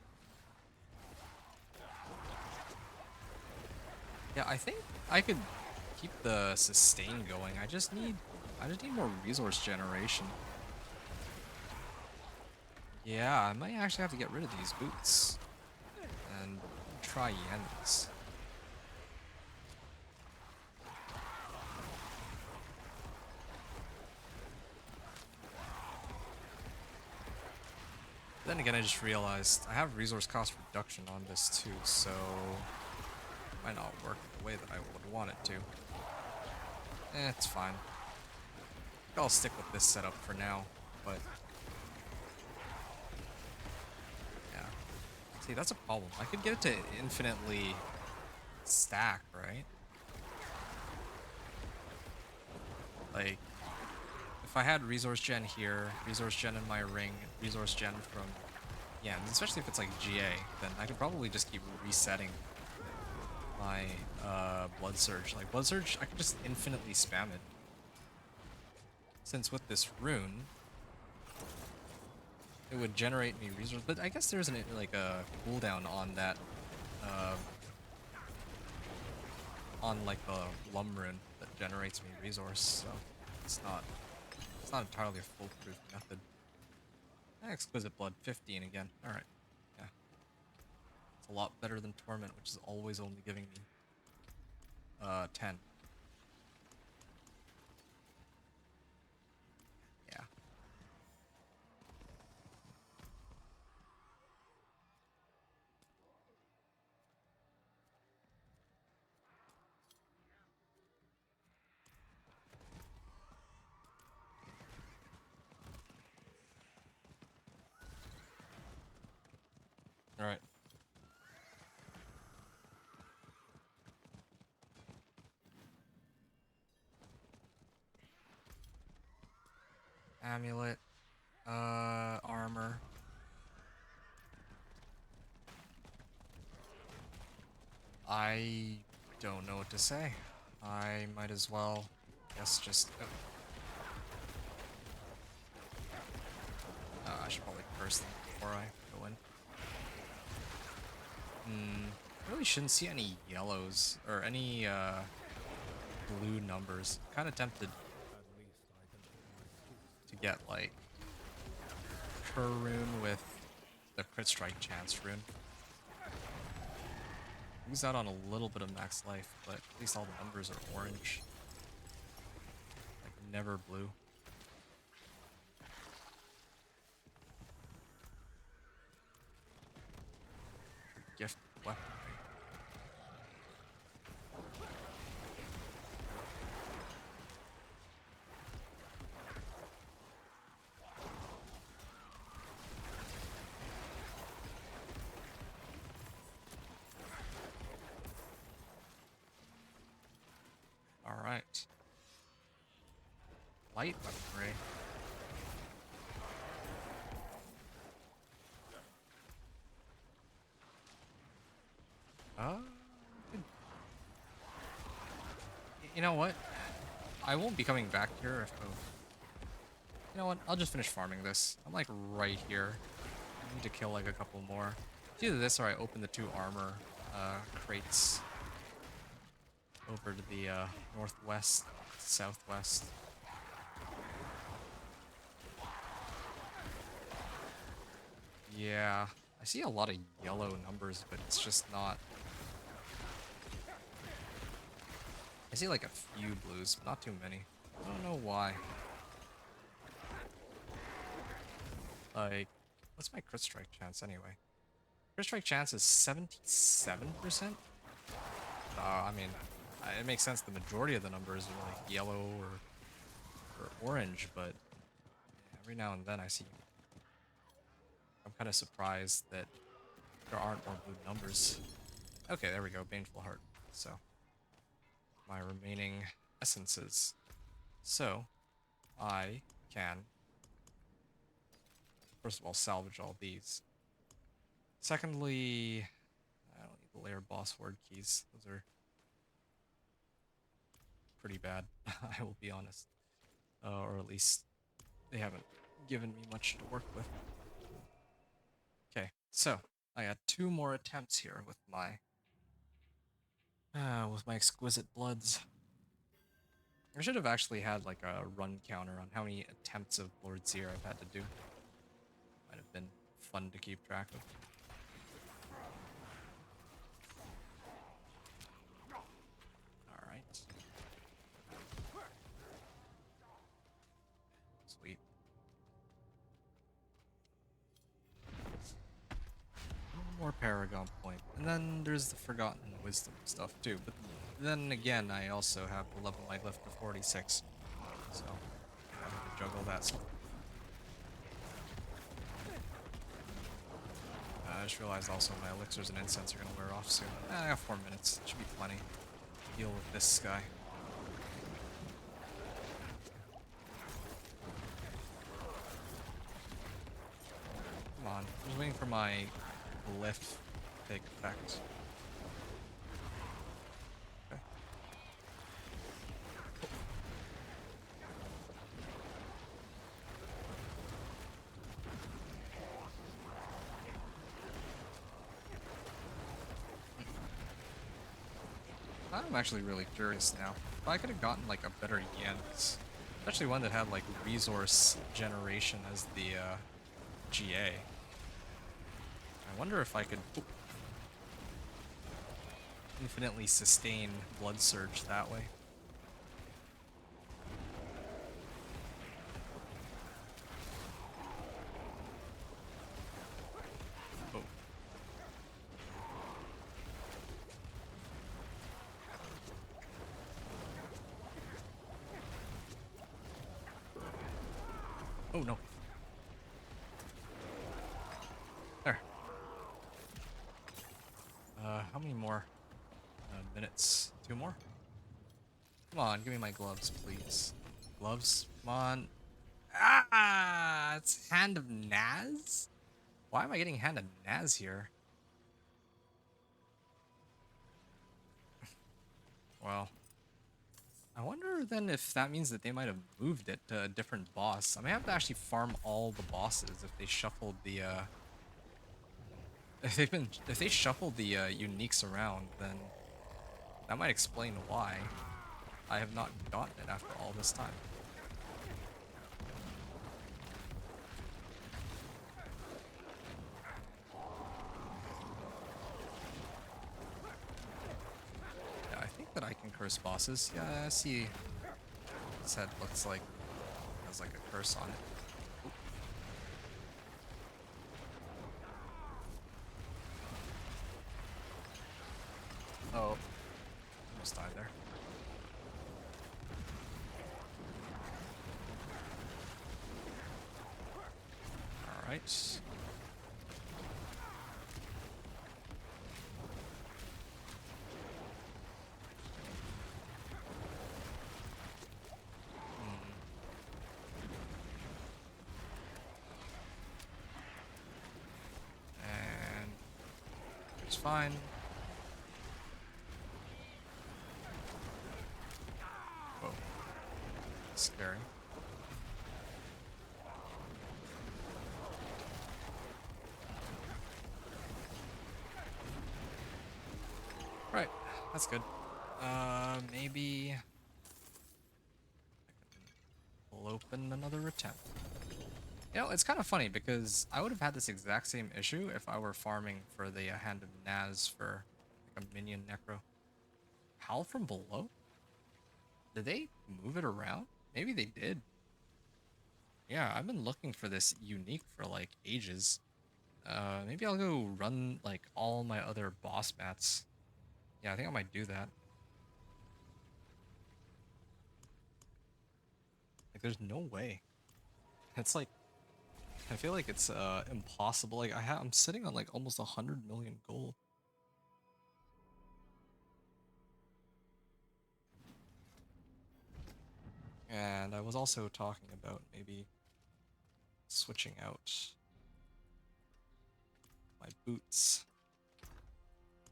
Yeah, I think I could keep the sustain going. I just need more resource generation. Yeah, I might actually have to get rid of these boots and try Yens. Then again, I just realized I have resource cost reduction on this too, so it might not work the way that I would want it to. It's fine. I'll stick with this setup for now, but yeah. See, that's a problem. I could get it to infinitely stack, right? Like, if I had resource gen here, resource gen in my ring, resource gen from, yeah, and especially if it's like GA, then I could probably just keep resetting my Blood Surge. Like, Blood Surge, I could just infinitely spam it. Since with this rune, it would generate me resource, but I guess there's like a cooldown on that, uh, on like the Lum rune that generates me resource, so it's not entirely a foolproof method. Exquisite Blood, 15 again. Alright. Yeah. It's a lot better than Torment, which is always only giving me 10. Yeah. Alright. Amulet. Armor. I don't know what to say. I might as well, guess just... I should probably curse them before I go in. I really shouldn't see any yellows, or any, blue numbers. Kinda tempted to get, like, Cur rune with the crit strike chance rune. Lose out on a little bit of max life, but at least all the numbers are orange. Like, never blue. Gift weaponry. Alright. Light weaponry. Uh, you know what? I won't be coming back here if... Oh. You know what? I'll just finish farming this. I'm like right here. I need to kill like a couple more. It's either this or I open the 2 armor crates over to the northwest, southwest. Yeah, I see a lot of yellow numbers, but it's just not... I see like a few blues, but not too many. I don't know why. Like, what's my crit strike chance anyway? Crit strike chance is 77%? I mean, it makes sense the majority of the numbers are like yellow or orange, but yeah, every now and then I see... I'm kind of surprised that there aren't more blue numbers. Okay, there we go, Baneful Heart. So, my remaining essences. So, I can, first of all, salvage all these. Secondly, I don't need the layer boss horde keys. Those are pretty bad, I will be honest. Or at least they haven't given me much to work with. Okay, so I got 2 more attempts here with my exquisite bloods. I should have actually had like a run counter on how many attempts of Lord Seer I've had to do. Might have been fun to keep track of. Alright. Sweet. One more Paragon point. And then there's the Forgotten Wisdom stuff too. But then again, I also have to level my lift to 46. So, I have to juggle that stuff. I just realized also my elixirs and incense are going to wear off soon. I got 4 minutes. Should be plenty. Deal with this guy. Come on. I'm just waiting for my lift to take effect. Okay. I'm actually really curious now. If I could have gotten like a better Yens, especially one that had like resource generation as the GA. I wonder if I could infinitely sustain Blood Surge that way. Oh. Oh no. There. How many more minutes? 2 more? Come on, give me my gloves, please. Gloves? Come on. Ah! It's Hand of Naz? Why am I getting Hand of Naz here? Well, I wonder then if that means that they might have moved it to a different boss. I may have to actually farm all the bosses if they shuffled the if they shuffled the uniques around, then that might explain why I have not gotten it after all this time. Yeah, I think that I can curse bosses. Yeah, I see. This head looks like it has like a curse on it. Oh, almost died there. All right. And it's fine. Whoa, scary. Right, that's good. Maybe we'll open another attempt. You know, it's kind of funny because I would have had this exact same issue if I were farming for the Hand of Naz for like a minion necro. Howl from below? Did they move it around? Maybe they did. Yeah, I've been looking for this unique for like ages. Maybe I'll go run like all my other boss mats. Yeah, I think I might do that. Like, there's no way. It's like, I feel like it's impossible. Like, I'm sitting on like almost 100 million gold. And I was also talking about maybe switching out my boots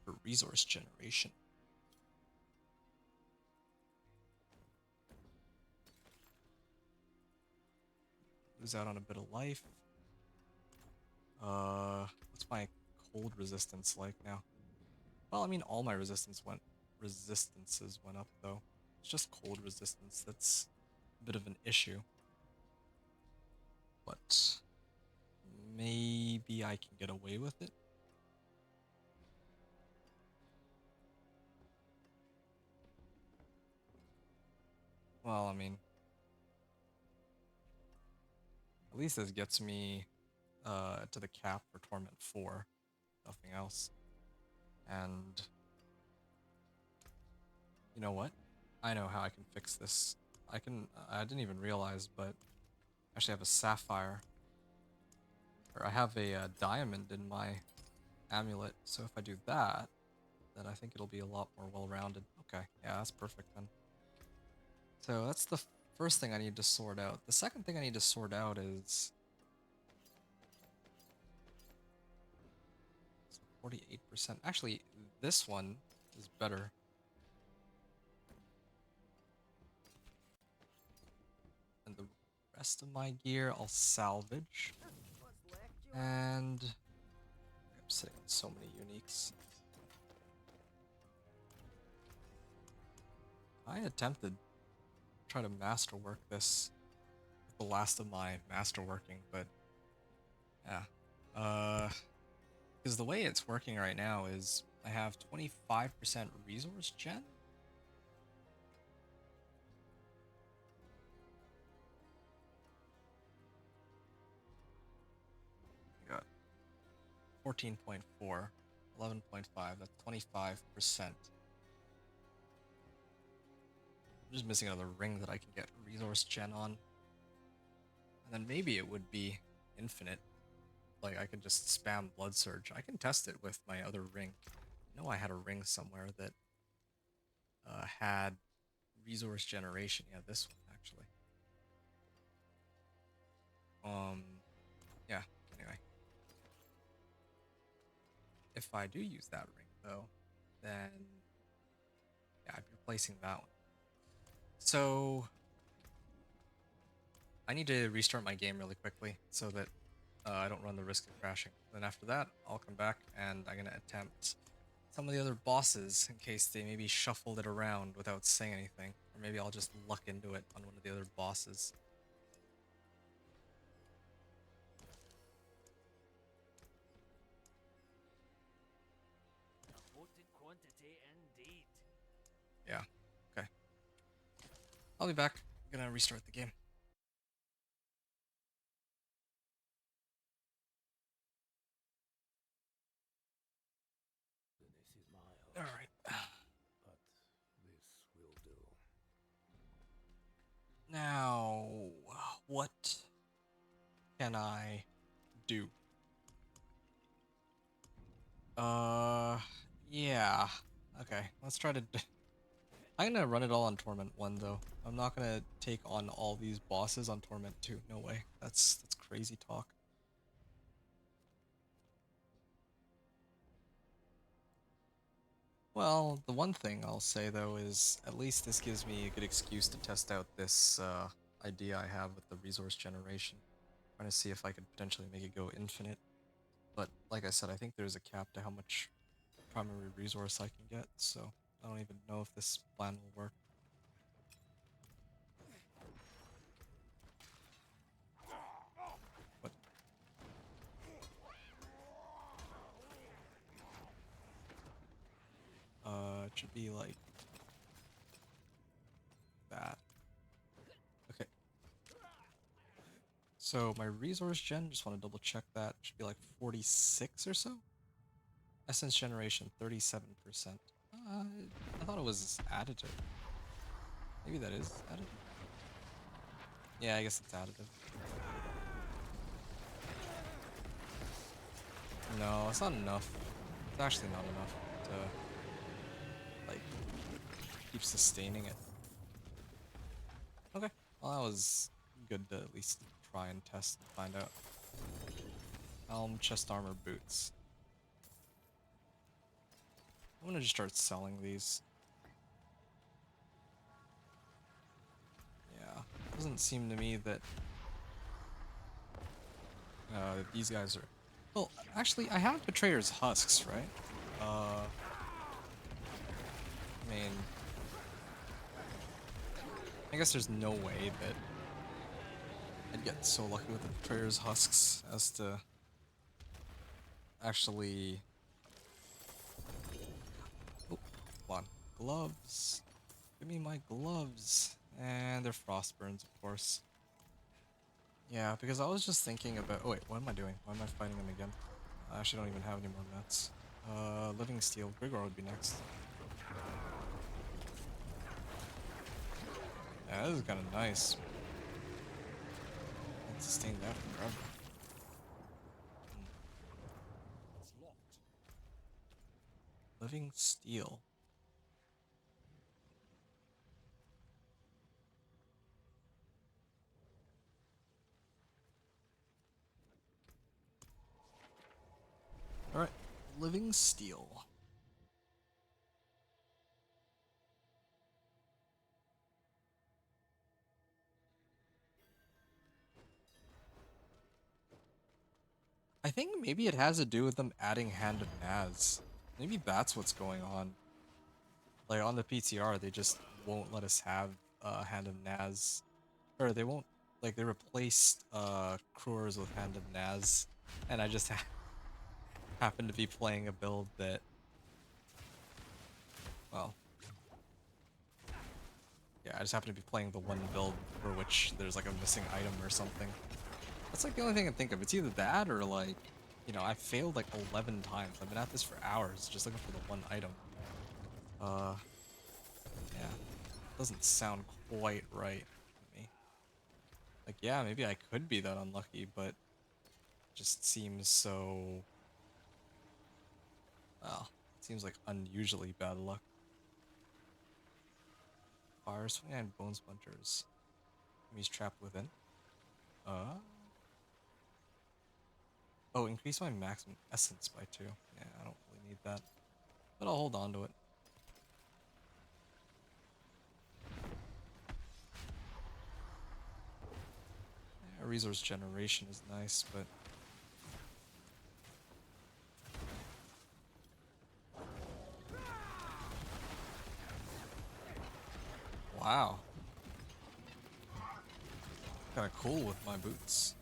for resource generation. Lose out on a bit of life. What's my cold resistance like now? Well, I mean, all my resistances went up though. It's just cold resistance that's a bit of an issue. But maybe I can get away with it. Well, I mean, at least this gets me to the cap for Torment 4. Nothing else. And you know what? I know how I can fix this. I didn't even realize, but I actually have a sapphire. Or I have a diamond in my amulet, so if I do that, then I think it'll be a lot more well-rounded. Okay, yeah, that's perfect then. So that's the first thing I need to sort out. The second thing I need to sort out is 48%. Actually, this one is better. And the rest of my gear I'll salvage. What's left, you And I'm sitting on so many uniques. I attempted to try to masterwork this with the last of my masterworking, but yeah. Because the way it's working right now is I have 25% resource gen. I got 14.4, 11.5, that's 25%. I'm just missing another ring that I can get resource gen on. And then maybe it would be infinite. Like I could just spam Blood Surge. I can test it with my other ring. I know I had a ring somewhere that had resource generation. Yeah, this one actually. Yeah, anyway. If I do use that ring though, then yeah, I'd be replacing that one. So I need to restart my game really quickly so that I don't run the risk of crashing. Then after that, I'll come back and I'm gonna attempt some of the other bosses in case they maybe shuffled it around without saying anything. Or maybe I'll just luck into it on one of the other bosses. A potent quantity indeed. Yeah, okay. I'll be back. I'm gonna restart the game. This is my home, Alright. but this will do. Now, what can I do? Yeah. Okay, let's try to... I'm gonna run it all on Torment 1, though. I'm not gonna take on all these bosses on Torment 2. No way. That's crazy talk. Well, the one thing I'll say, though, is at least this gives me a good excuse to test out this idea I have with the resource generation. Trying to see if I could potentially make it go infinite. But like I said, I think there's a cap to how much primary resource I can get, so I don't even know if this plan will work. But it should be like that. Okay. So my resource gen, just want to double check that, should be like 46 or so. Essence generation, 37%. I thought it was additive. Maybe that is additive. Yeah, I guess it's additive. No, it's not enough. It's actually not enough to, like, keep sustaining it. Okay, well that was good to at least try and test and find out. Helm, chest armor, boots. I'm gonna just start selling these. Yeah, doesn't seem to me that these guys are... Well, actually, I have Betrayer's Husks, right? I mean... I guess there's no way that I'd get so lucky with the Betrayer's Husks as to actually... Oh, hold on. Gloves. Give me my gloves. And they're Frostburns, of course. Yeah, because I was just thinking about... Oh wait, what am I doing? Why am I fighting them again? I actually don't even have any more mets. Living Steel. Grigor would be next. Yeah, this is kind of nice. Can't sustain that forever. Living Steel. Alright, Living Steel. I think maybe it has to do with them adding Hand of Naz. Maybe that's what's going on. Like on the PTR, they just won't let us have Hand of Naz. Or they won't, like they replaced Crewers with Hand of Naz. And I just happen to be playing a build that, well, yeah, I just happen to be playing the one build for which there's like a missing item or something. That's like the only thing I can think of. It's either that or like, you know, I failed like 11 times. I've been at this for hours just looking for the one item. Yeah, doesn't sound quite right to me. Like, yeah, maybe I could be that unlucky, but it just seems so, well, it seems like unusually bad luck. Fires, 29 Bone Splinters. He's trapped within. Oh, increase my maximum essence by 2. Yeah, I don't really need that, but I'll hold on to it. Yeah, resource generation is nice, but wow, kind of cool with my boots.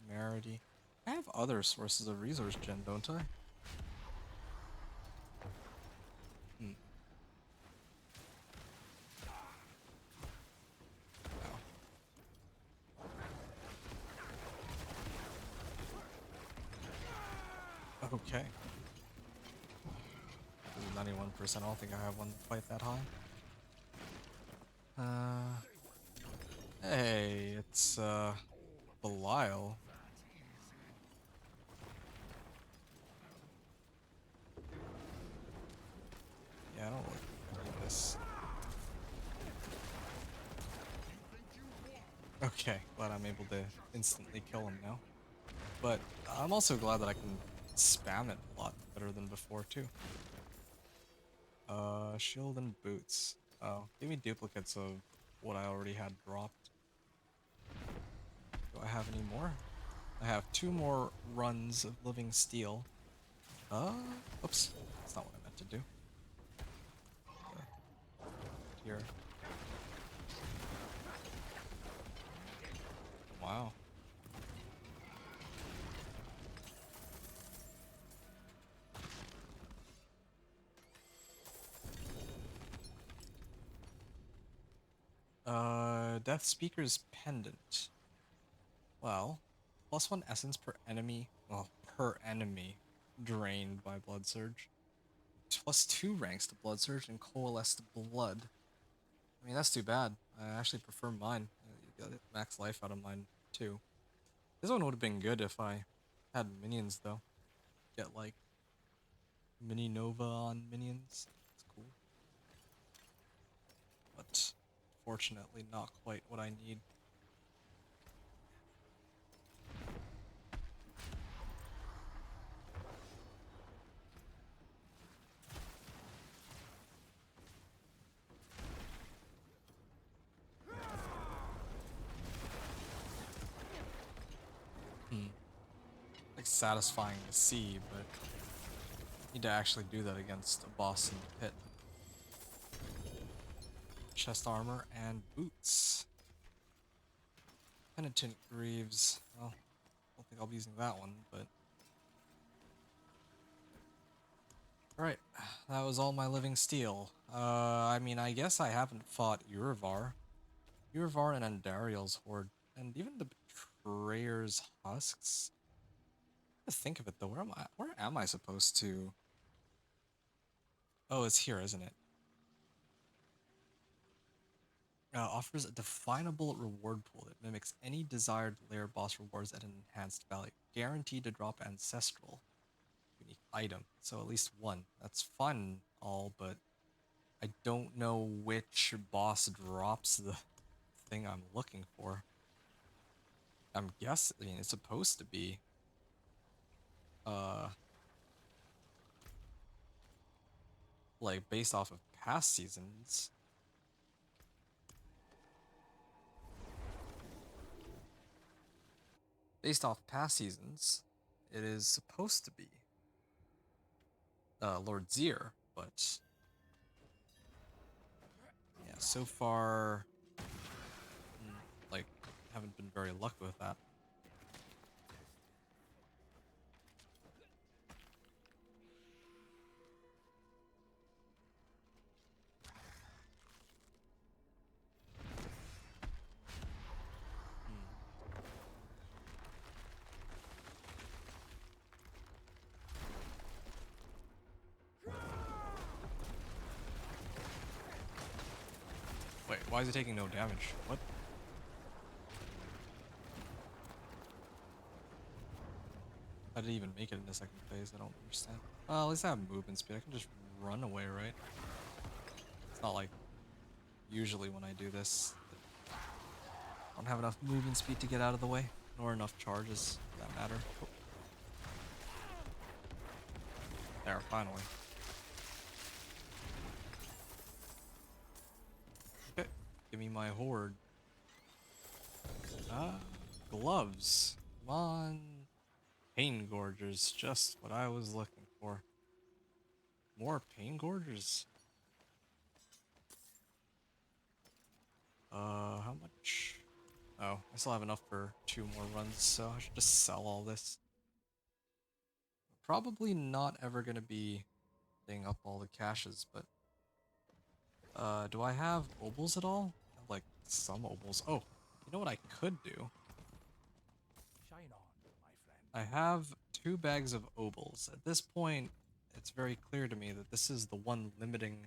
Temerity. I have other sources of resource gen, don't I? Hmm. Wow. Okay. 91%. I don't think I have one quite that high. Hey, it's Belial. Yeah, I don't really think I need this. Okay, glad I'm able to instantly kill him now. But I'm also glad that I can spam it a lot better than before too. Shield and boots. Oh, give me duplicates of what I already had dropped. Do I have any more? I have 2 more runs of Living Steel. Oops. That's not what I meant to do. Here. Wow. Death Speaker's Pendant. Well, +1 essence per enemy. Well, per enemy drained by Blood Surge. +2 ranks to Blood Surge and Coalesced Blood. I mean, that's too bad. I actually prefer mine. You got max life out of mine, too. This one would have been good if I had minions, though. Get, like, Mini Nova on minions. That's cool. But, fortunately, not quite what I need. Like satisfying to see, but need to actually do that against a boss in the pit. Chest armor and boots. Penitent Greaves. Well, I don't think I'll be using that one, but... Alright, that was all my living steel. I mean, I guess I haven't fought Urivar. Urivar and Andariel's Horde, and even the Betrayer's Husks. I think of it though, where am I supposed to? Oh, it's here, isn't it? Offers a definable reward pool that mimics any desired lair boss rewards at an enhanced value. Guaranteed to drop ancestral unique item. So at least one. That's fun, all, but I don't know which boss drops the thing I'm looking for. I'm guessing, I mean, it's supposed to be like based off of past seasons. Based off past seasons, it is supposed to be Lord Zier, but yeah, so far, like, haven't been very lucky with that. Wait, why is it taking no damage? What? How did it even make it in the second phase? I don't understand. Well, at least I have movement speed. I can just run away, right? It's not like usually when I do this, I don't have enough movement speed to get out of the way, nor enough charges for that matter. Oh. There, finally. Okay, give me my horde. Gloves. Come on. Pain Gorgers, just what I was looking for. More Pain Gorgers? How much? Oh, I still have enough for 2 more runs, so I should just sell all this. Probably not ever gonna be getting up all the caches, but... do I have obols at all? I have, like, some obols. Oh, you know what I could do? Shine on, my friend. I have 2 bags of obols. At this point, it's very clear to me that this is the one limiting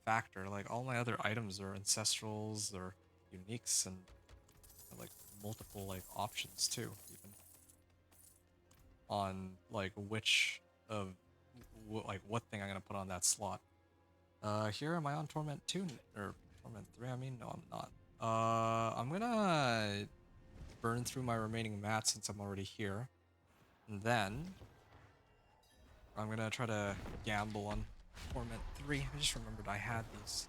factor. Like, all my other items are ancestrals or uniques and like multiple like options too, even on like which of like what thing I'm gonna put on that slot. Here, am I on Torment 2 or Torment 3? I mean, no, I'm not. I'm gonna burn through my remaining mats since I'm already here, and then I'm gonna try to gamble on Torment 3. I just remembered I had these.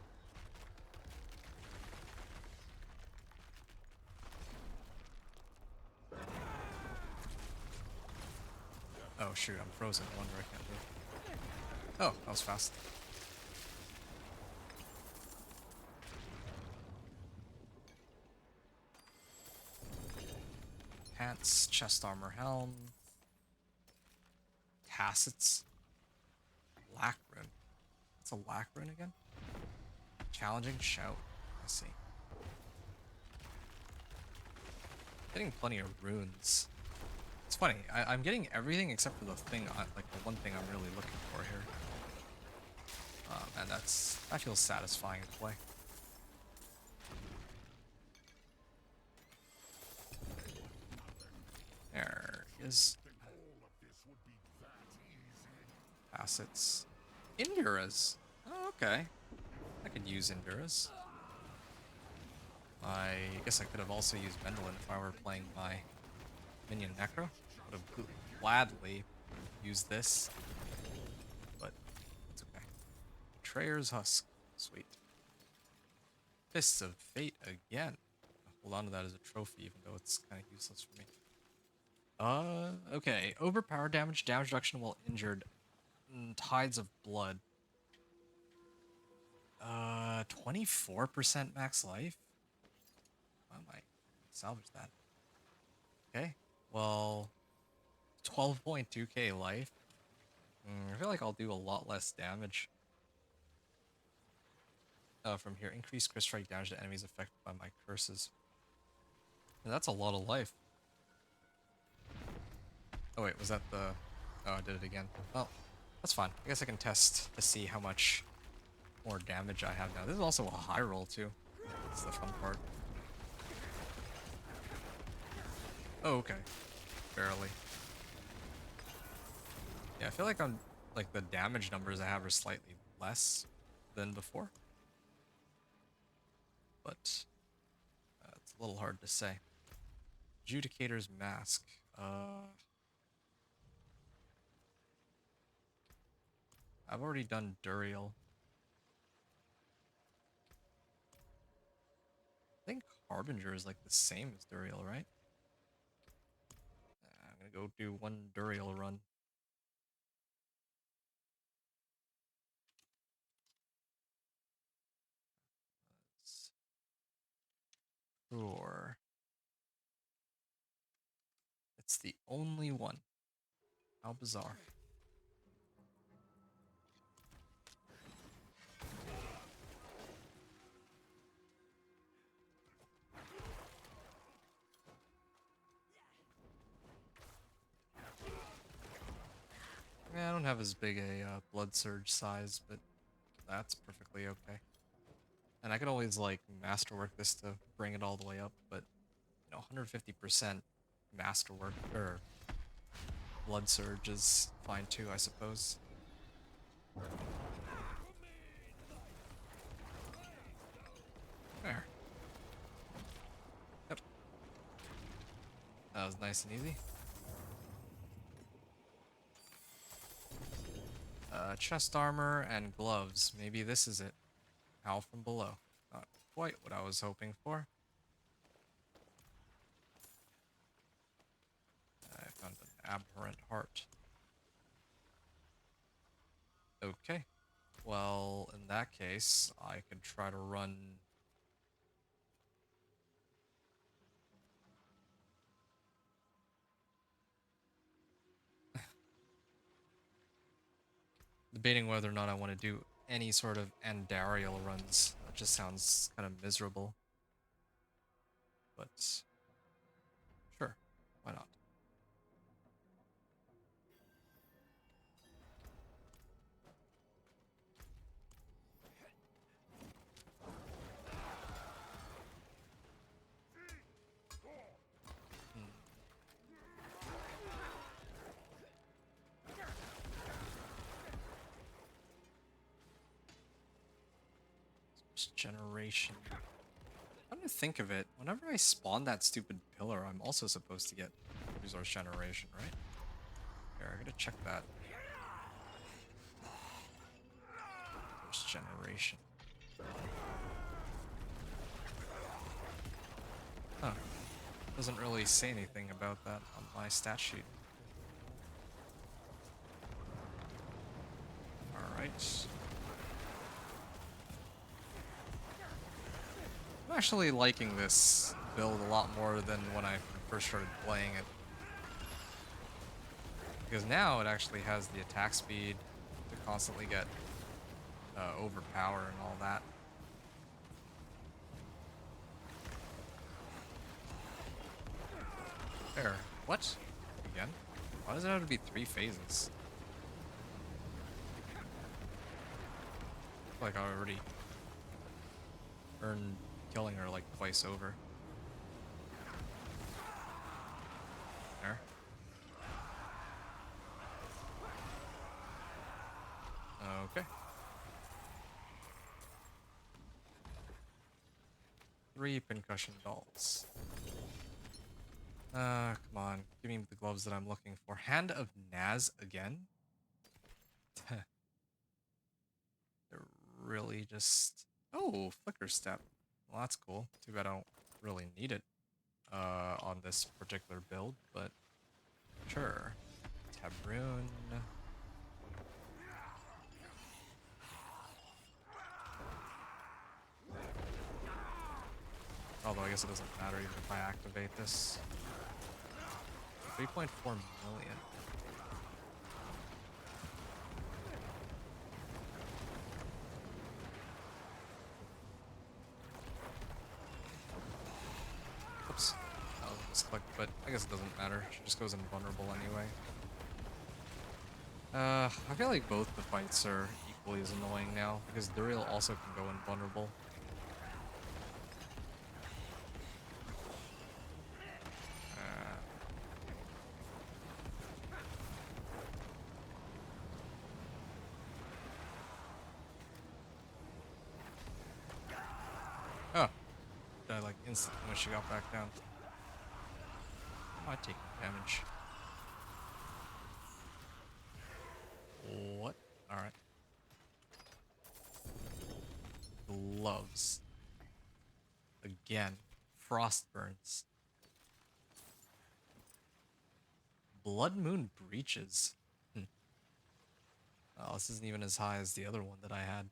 Oh shoot, I'm frozen. No wonder I can't do it. Oh, that was fast. Pants, chest armor, helm. Tassets. Lack rune. What's a lack rune again? Challenging shout. I see. Getting plenty of runes. It's funny, I'm getting everything except for the thing, like the one thing I'm really looking for here. And that feels satisfying to play. There is assets. Induras. Oh, okay. I could use Induras. I guess I could have also used Mendelin if I were playing my minion Necro. Would have gladly used this, but it's okay. Betrayer's Husk. Sweet. Fists of Fate again. Hold on to that as a trophy, even though it's kind of useless for me. Okay. Overpowered damage, damage reduction while injured. Tides of blood. 24% max life? I might salvage that. Okay. Well, 12.2k life. I feel like I'll do a lot less damage. From here, increase crit strike damage to enemies affected by my curses. And that's a lot of life. Oh wait, was that the... Oh, I did it again. Well, that's fine. I guess I can test to see how much more damage I have now. This is also a high roll too. That's the fun part. Oh, okay. Barely. Yeah, I feel like I'm... Like, the damage numbers I have are slightly less than before. But... it's a little hard to say. Judicator's Mask. I've already done Duriel. I think Harbinger is like the same as Duriel, right? I'm gonna go do one Duriel run. Sure. It's the only one. How bizarre. Yeah, I don't have as big a blood surge size, but that's perfectly okay. And I could always like masterwork this to bring it all the way up, but you know, 150% masterwork or blood surge is fine too, I suppose. There. Yep. That was nice and easy. Chest armor and gloves. Maybe this is it. Howl from below. Not quite what I was hoping for. I found an abhorrent heart. Okay. Well, in that case, I could try to run... Debating whether or not I want to do any sort of Andariel runs. That just sounds kind of miserable. But sure, why not? Hmm. First generation. Come to think of it, whenever I spawn that stupid pillar, I'm also supposed to get resource generation, right? Here, I gotta check that. First generation. Huh. Doesn't really say anything about that on my stat sheet. Alright. I'm actually liking this build a lot more than when I first started playing it. Because now it actually has the attack speed to constantly get overpower and all that. There. What? Again? Why does it have to be 3 phases? Like I already earned killing her like twice over. There. Okay. 3 pincushion dolls. Come on. Give me the gloves that I'm looking for. Hand of Naz again? They're really just... Oh, Flicker Step. Well, that's cool. Too bad I don't really need it on this particular build, but Sure. Tabroon. Although I guess it doesn't matter even if I activate this. 3.4 million. Oops. That was a misclick, but I guess it doesn't matter. She just goes invulnerable anyway. I feel like both the fights are equally as annoying now, because Duriel also can go invulnerable. Oh, died like instantly when she got back down. Oh, I take damage. What? Alright. Gloves. Again. Frost burns. Blood Moon breaches. Oh, this isn't even as high as the other one that I had.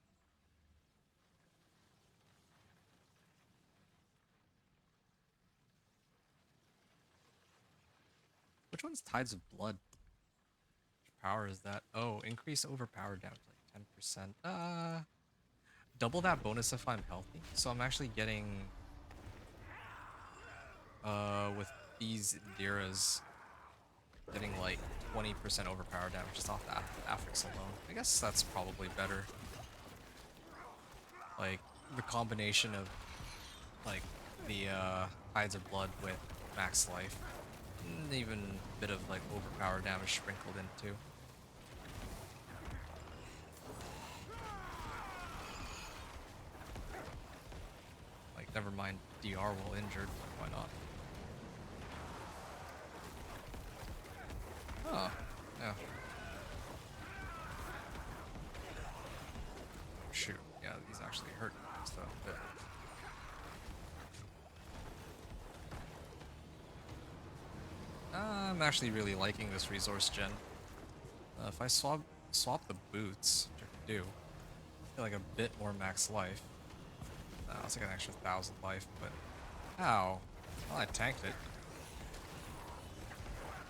Which one's Tides of Blood? Which power is that? Oh, increase overpower damage like 10%. Double that bonus if I'm healthy. So I'm actually getting with these Indiras getting like 20% overpower damage just off the affix alone. I guess that's probably better. Like the combination of like the Tides of Blood with max life. And even a bit of like overpower damage sprinkled in too. Like never mind DR while injured, why not? Oh, yeah. Shoot, yeah, these actually hurt stuff a bit. I'm actually really liking this resource gen. If I swap the boots, which I can do, I feel like a bit more max life. It's like an extra 1,000 life, but ow. Well, I tanked it.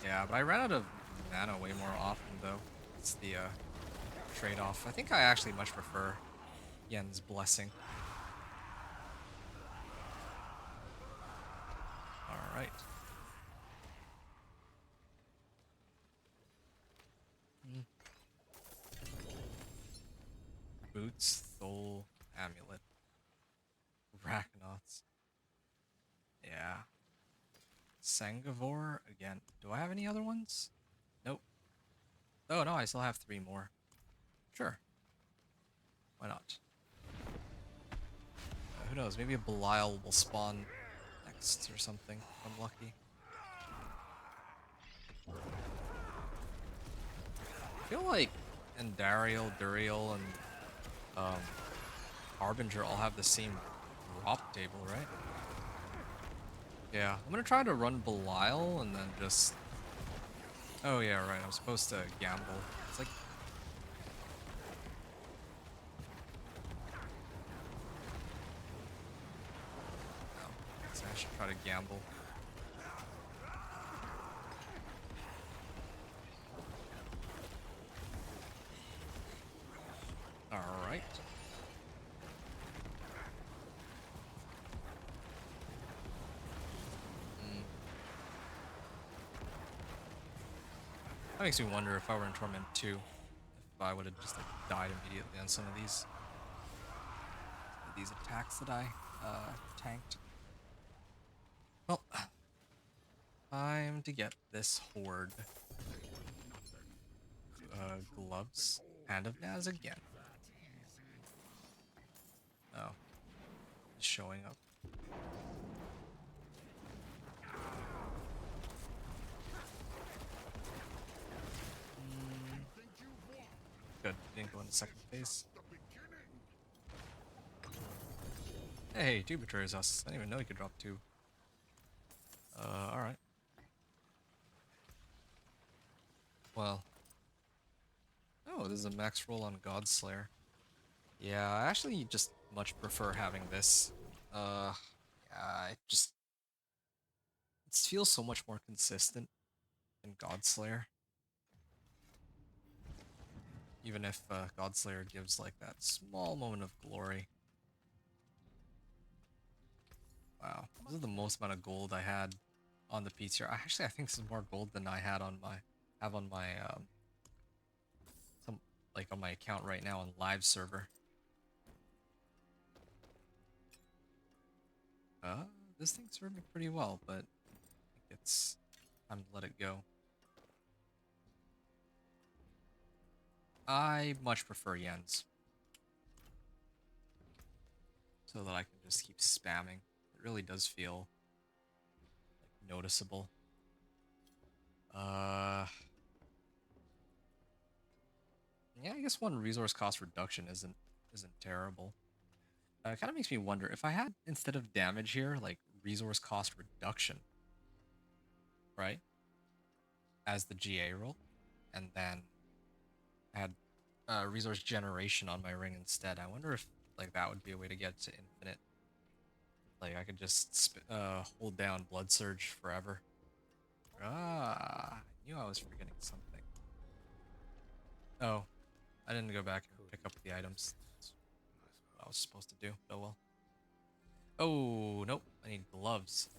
Yeah, but I ran out of mana way more often though. It's the trade-off. I think I actually much prefer Yen's Blessing. Alright. Boots, Thole, Amulet. Rachnots. Yeah. Sangavor again. Do I have any other ones? Nope. Oh no, I still have 3 more. Sure. Why not? Who knows? Maybe a Belial will spawn next or something. If I'm lucky. I feel like Andariel, Duriel, and Harbinger all have the same drop table, right? Yeah, I'm gonna try to run Belial and then just... Oh yeah, right, I'm supposed to gamble. It's like... Oh, so I should try to gamble. Alright. That makes me wonder if I were in Torment 2, if I would have just like died immediately on some of these attacks that I tanked. Well, time to get this horde. Gloves. Hand of Naz again. Oh. It's showing up. Good. Didn't go into second phase. Hey, 2 betrays us. I didn't even know he could drop 2. Alright. Well, oh, this is a max roll on Godslayer. Yeah, I actually just much prefer having this. Uh, yeah, it feels so much more consistent than Godslayer. Even if Godslayer gives like that small moment of glory. Wow, this is the most amount of gold I had on the PTR. Actually, I think this is more gold than I had on my some like on my account right now on live server. Uh, this thing served me pretty well, but I think it's time to let it go. I much prefer yens, so that I can just keep spamming. It really does feel like noticeable. Uh, yeah, I guess one resource cost reduction isn't terrible. It kind of makes me wonder if I had instead of damage here, like resource cost reduction, right, as the GA roll, and then I had resource generation on my ring instead. I wonder if like that would be a way to get to infinite. Like I could just hold down Blood Surge forever. Ah, I knew I was forgetting something. Oh, I didn't go back and pick up the items. That's what I was supposed to do. Oh well. Oh, nope. I need gloves.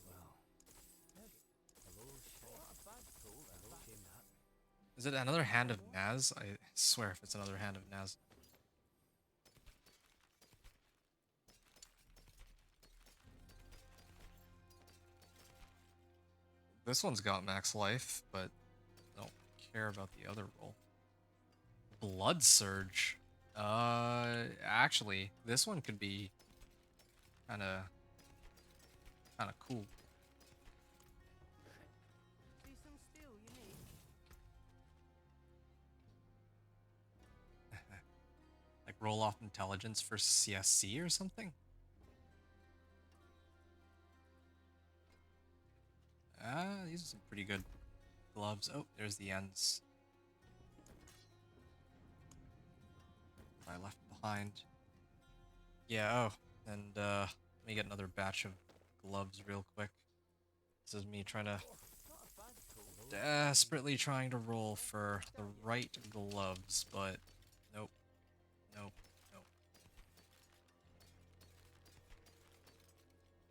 Is it another hand of Naz? I swear if it's another hand of Naz. This one's got max life, but I don't care about the other roll. Blood Surge. Actually, this one could be kind of cool. See some steel you need. Like roll off intelligence for CSC or something. These are some pretty good gloves. Oh, there's the ends I left behind. Yeah, oh, and let me get another batch of gloves real quick. This is me trying to desperately trying to roll for the right gloves, but nope, nope, nope.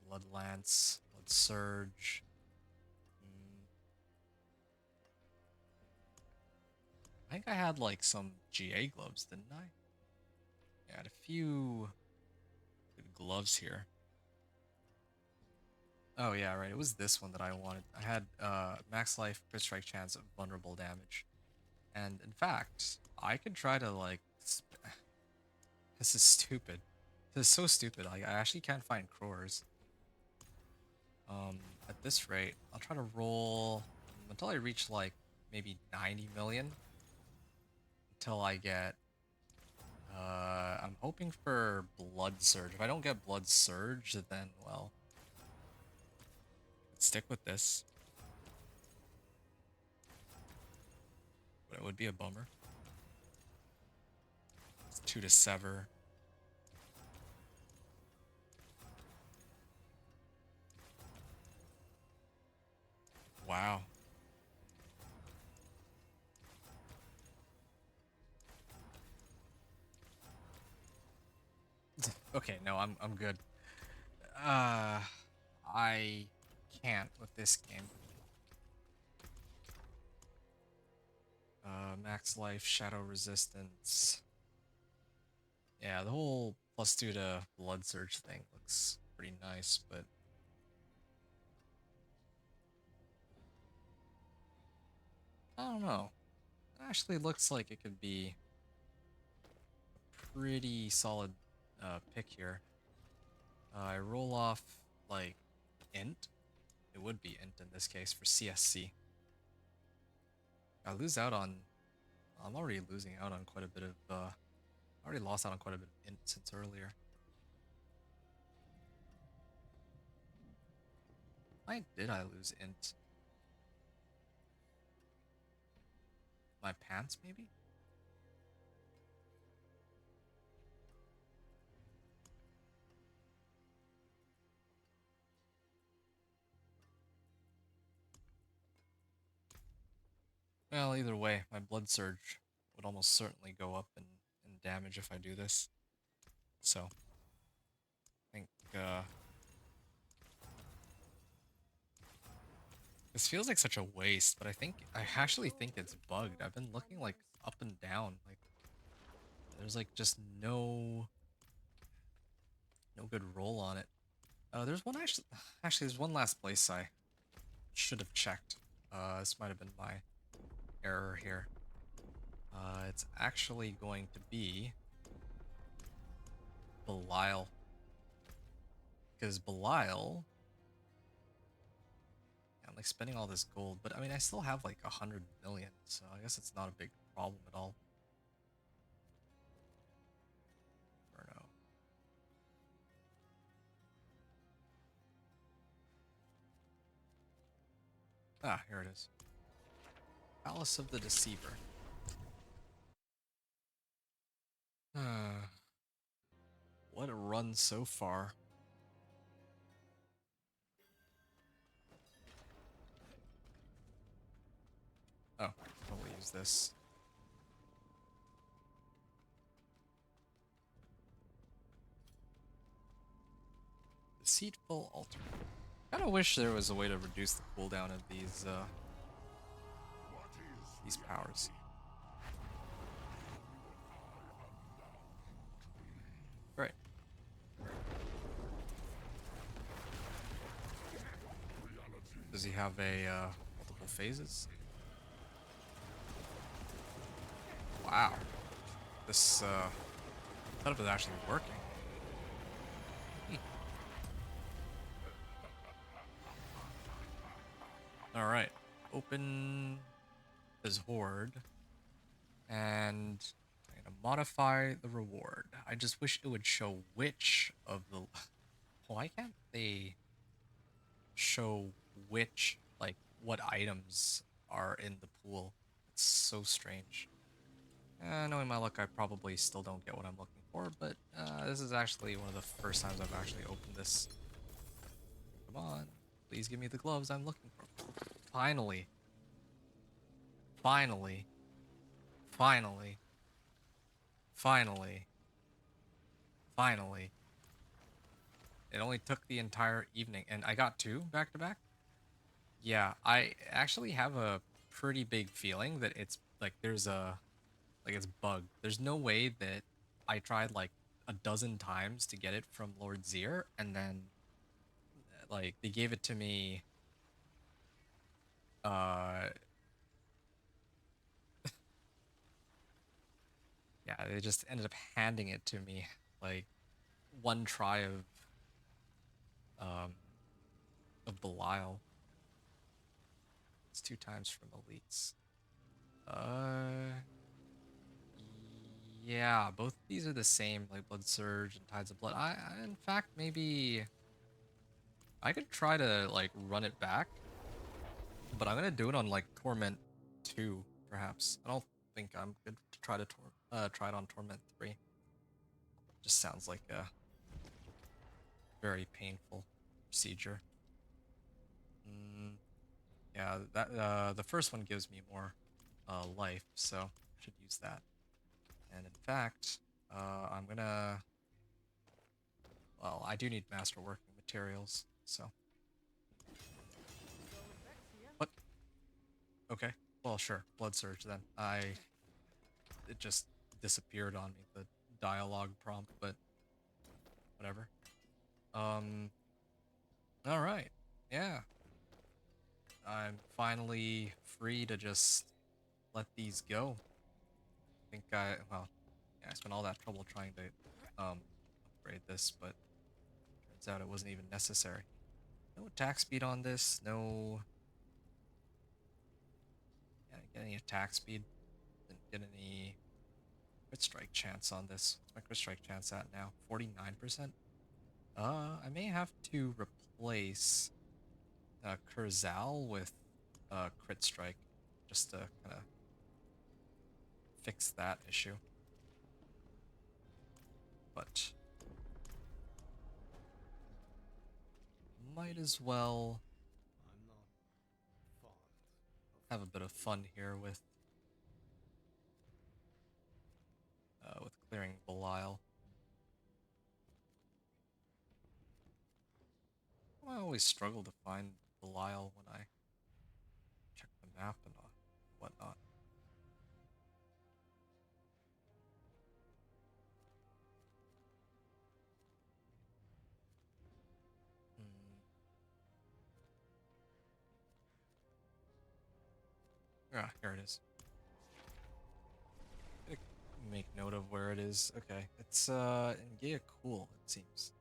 Blood Lance, Blood Surge. I think I had like some GA gloves, didn't I? Yeah, I had a few good gloves here. Oh yeah, right. It was this one that I wanted. I had max life, crit strike chance of vulnerable damage. And in fact, I could try to like this is stupid. This is so stupid. Like I actually can't find crores. At this rate, I'll try to roll until I reach like maybe 90 million until I get I'm hoping for Blood Surge. If I don't get Blood Surge, then well, stick with this. But it would be a bummer. It's 2 to sever. Wow. Okay, no, I'm good. I can't with this game. Max life, shadow resistance. Yeah, the whole +2 to Blood Surge thing looks pretty nice, but I don't know. It actually looks like it could be a pretty solid pick here. I roll off like int. It would be int in this case for CSC. I lose out on. I'm already losing out on quite a bit of. I already lost out on quite a bit of int since earlier. Why did I lose int? my pants, maybe? Well, either way, my blood surge would almost certainly go up in damage if I do this. So, I think, this feels like such a waste, but I actually think it's bugged. I've been looking, like, up and down, like, there's, like, just no good roll on it. There's one actually, there's one last place I should have checked. This might have been my error here. It's actually going to be Belial. Because Belial, I'm like spending all this gold, but I mean, I still have like 100 million, so I guess it's not a big problem at all. Or no. Ah, here it is. Palace of the Deceiver. What a run so far. Oh, I'll probably use this. Deceitful Altar. Kind of wish there was a way to reduce the cooldown of these powers. Right. Does he have a multiple phases? Wow. This setup is actually working. All right. Open this horde, and I'm gonna modify the reward. I just wish it would show which of the. Why can't they show which, like, what items are in the pool? It's so strange. Knowing my luck, I probably still don't get what I'm looking for, but this is actually one of the first times I've actually opened this. Come on, please give me the gloves I'm looking for. Finally. Finally. Finally. Finally. Finally. It only took the entire evening, and I got two back to back. Yeah, I actually have a pretty big feeling that it's like it's bugged. There's no way that I tried like a dozen times to get it from Lord Zir, and then like they gave it to me. Uh, yeah, they just ended up handing it to me like one try um of Belial. It's two times from elites. Uh, yeah, both these are the same, like Blood Surge and Tides of Blood. In fact, maybe I could try to like run it back, but I'm gonna do it on like Torment 2, perhaps. I don't think I'm good to try to try it on Torment 3. Just sounds like a very painful procedure. Mm, yeah, that the first one gives me more life, so I should use that. And in fact, I'm gonna. Well, I do need masterworking materials, so. What? Okay. Well, sure. Blood Surge then. It just disappeared on me, the dialogue prompt, but whatever. Um. All right. Yeah. I'm finally free to just let these go. Well, yeah, I spent all that trouble trying to upgrade this, but turns out it wasn't even necessary. No attack speed on this. No. Yeah, I didn't get any attack speed. Didn't get any crit strike chance on this. What's my crit strike chance at now? 49%? I may have to replace Kurzal with crit strike just to kind of fix that issue. But might as well have a bit of fun here with clearing Belial. I always struggle to find Belial when I check the map and whatnot. Hmm. Ah, here it is. Gotta make note of where it is. Okay, it's in Gaia Cool, it seems.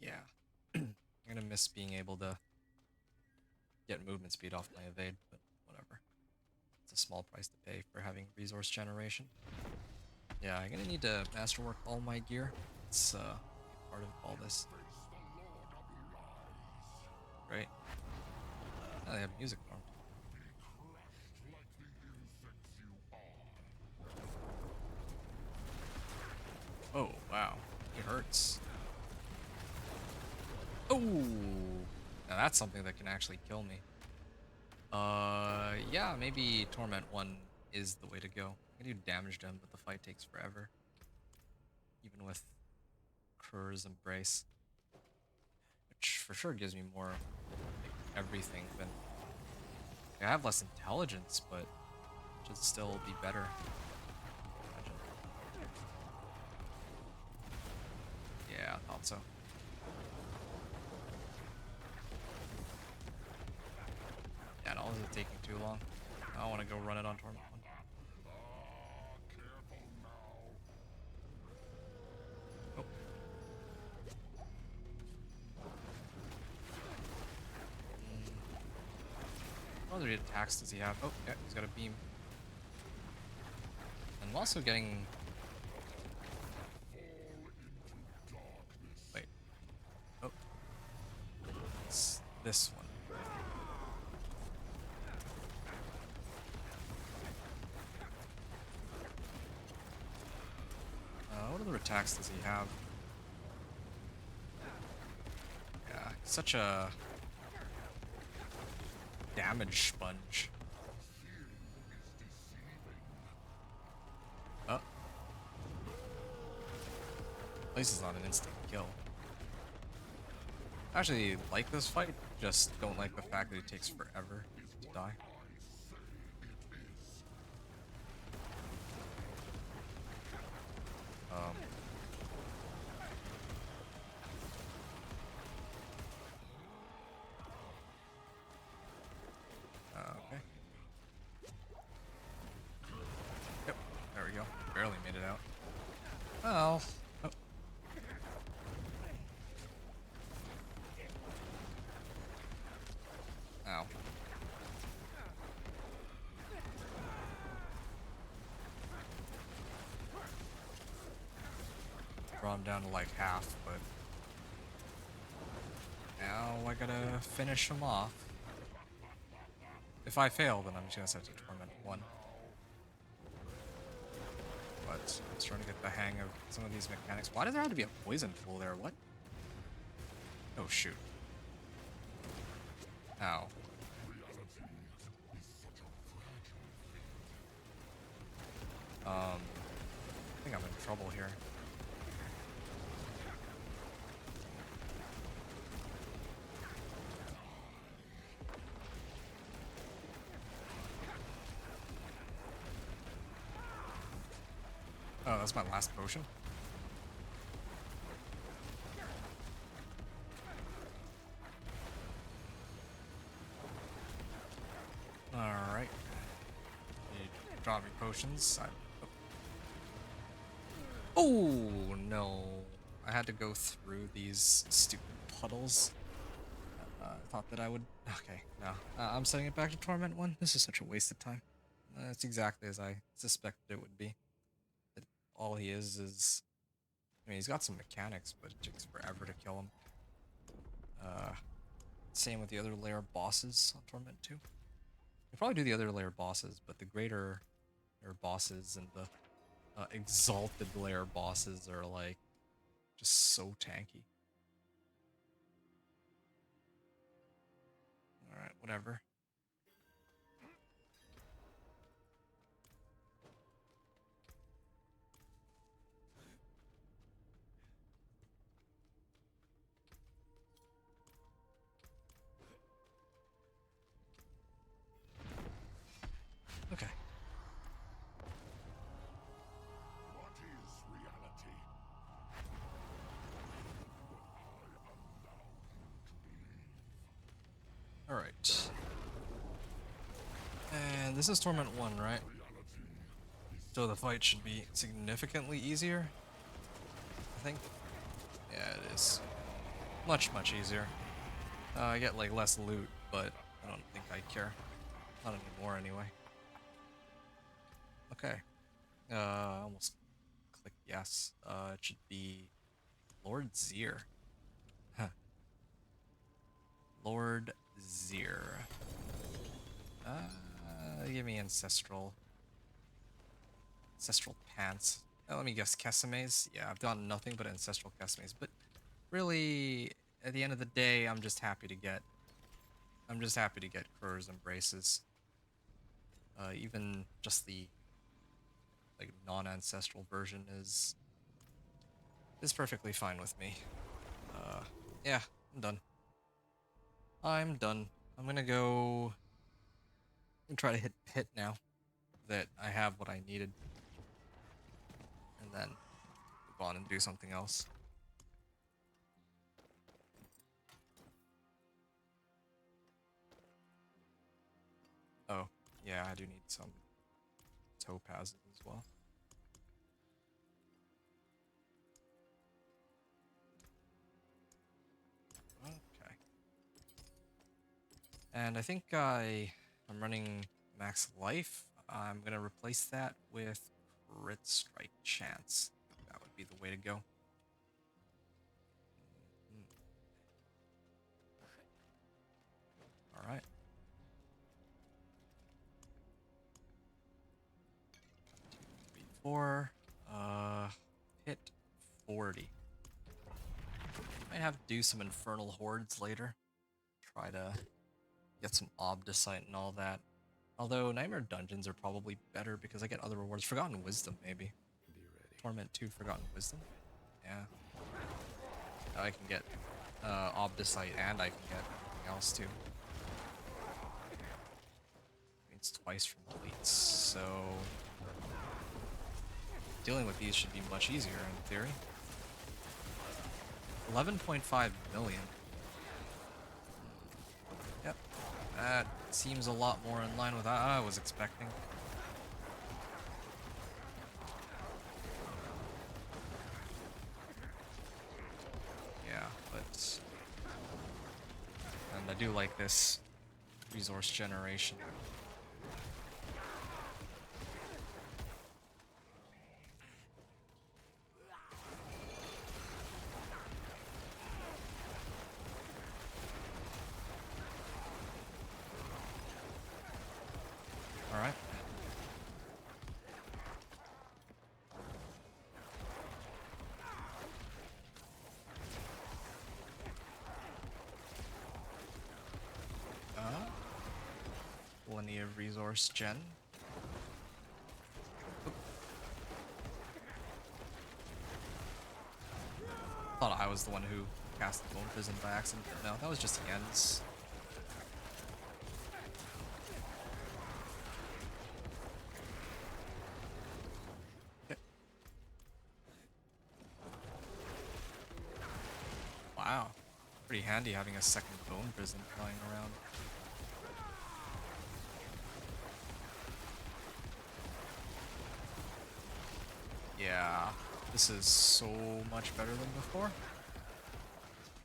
Yeah. I'm gonna miss being able to get movement speed off my evade, but whatever. It's a small price to pay for having resource generation. Yeah, I'm gonna need to masterwork all my gear. It's part of all this. Great. Oh, they have music formed. Oh, wow. It hurts. Oh! Now that's something that can actually kill me. Yeah, maybe Torment 1 is the way to go. I can do damage to him, but the fight takes forever. Even with Kerr's Embrace. Which for sure gives me more like, everything, but I have less intelligence, but it should still be better. Imagine. Yeah, I thought so. Yeah, no, this is taking too long. I don't want to go run it on Torment 1. Oh. What other attacks does he have? Oh, yeah, he's got a beam. And I'm also getting... Wait. Oh. It's this one. What other attacks does he have? Yeah, such a damage sponge. Oh. At least it's not an instant kill. I actually like this fight, just don't like the fact that it takes forever to die. Okay. Yep, there we go. Barely made it out. Well, oh. Ow. Draw him down to like half, but now I gotta finish him off. If I fail, then I'm just gonna set to Torment 1. But I'm starting to get the hang of some of these mechanics. Why does there have to be a poison pool there? What? Oh, shoot. Ow. I think I'm in trouble here. Oh, that's my last potion? Alright. Draw me potions. Oh, no. I had to go through these stupid puddles. I thought that I would... Okay, no. I'm setting it back to Torment 1. This is such a waste of time. That's exactly as I suspected it would be. That all he is I mean, he's got some mechanics, but it takes forever to kill him. Same with the other layer bosses on Torment 2. You probably do the other layer bosses, but the greater layer bosses and the exalted layer bosses are like just so tanky. Alright, whatever. Okay. What is reality? Alright. And this is Torment 1, right? So the fight should be significantly easier, I think. Yeah, it is. Much, much easier. I get like less loot, but I don't think I care. Not anymore anyway. Okay. Almost click yes. It should be Lord Zir. Huh. Lord Zir. Give me ancestral pants. Let me guess, Kesemes? Yeah, I've gotten nothing but ancestral Kesemes, but really, at the end of the day, I'm just happy to get Kur's Embraces. Even just the like non-ancestral version is perfectly fine with me. Yeah, I'm done. I'm done. I'm gonna go and try to hit pit now that I have what I needed, and then move on and do something else. Oh, yeah, I do need some topazes as well. Okay. And I think I'm running max life. I'm gonna replace that with crit strike chance. That would be the way to go. All right. Four. Hit 40. Might have to do some infernal hordes later. Try to get some obdicite and all that. Although Nightmare Dungeons are probably better because I get other rewards. Forgotten Wisdom, maybe. Torment 2, Forgotten Wisdom. Yeah. Now I can get obdicite and I can get anything else too. It's twice from elites, so dealing with these should be much easier in theory. 11.5 million. Yep. That seems a lot more in line with what I was expecting. Yeah, but... And I do like this resource generation. Alright. Linear resource gen. Oop. Thought I was the one who cast the Bone Prison by accident. No, that was just the ends. Okay. Wow. Pretty handy having a second Bone Prison flying around. Yeah, this is so much better than before,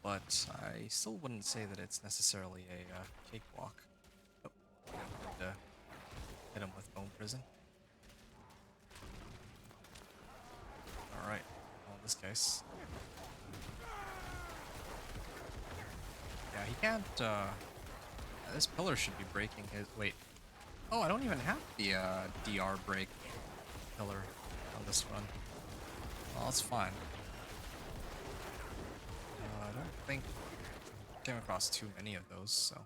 but I still wouldn't say that it's necessarily a cakewalk. Oh, yeah, I had to hit him with Bone Prison. Alright, well in this case. nice. Yeah, he can't, this pillar should be breaking his, wait. Oh, I don't even have the, DR break pillar on this run. Well, that's fine. I don't think I came across too many of those, so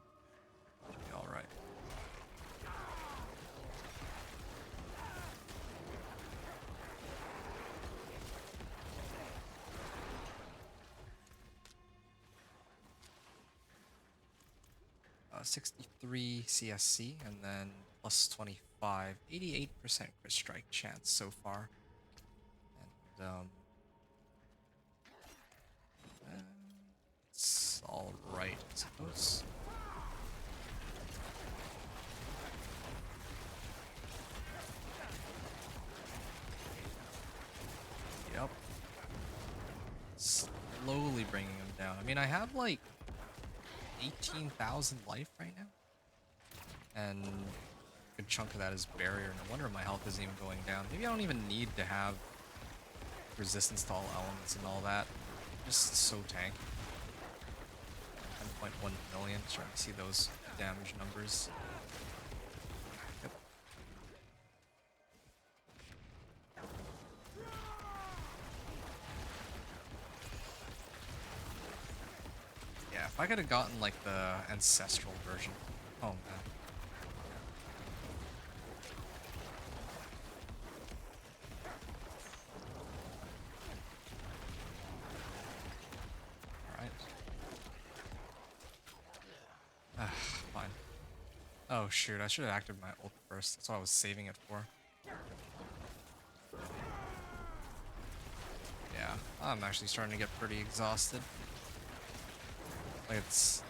should be alright. 63 CSC, and then plus 25, 88% crit strike chance so far. And, it's alright, I suppose. Yep. Slowly bringing him down. I mean, I have like 18,000 life right now. And a good chunk of that is barrier. No wonder my health isn't even going down. Maybe I don't even need to have resistance to all elements and all that. Just so tanky. 10.1 million. Starting to see those damage numbers. Yep. Yeah, if I could have gotten like the ancestral version. Oh man. Fine. Oh shoot, I should have activated my ult first. That's what I was saving it for. Yeah, I'm actually starting to get pretty exhausted. Like it's...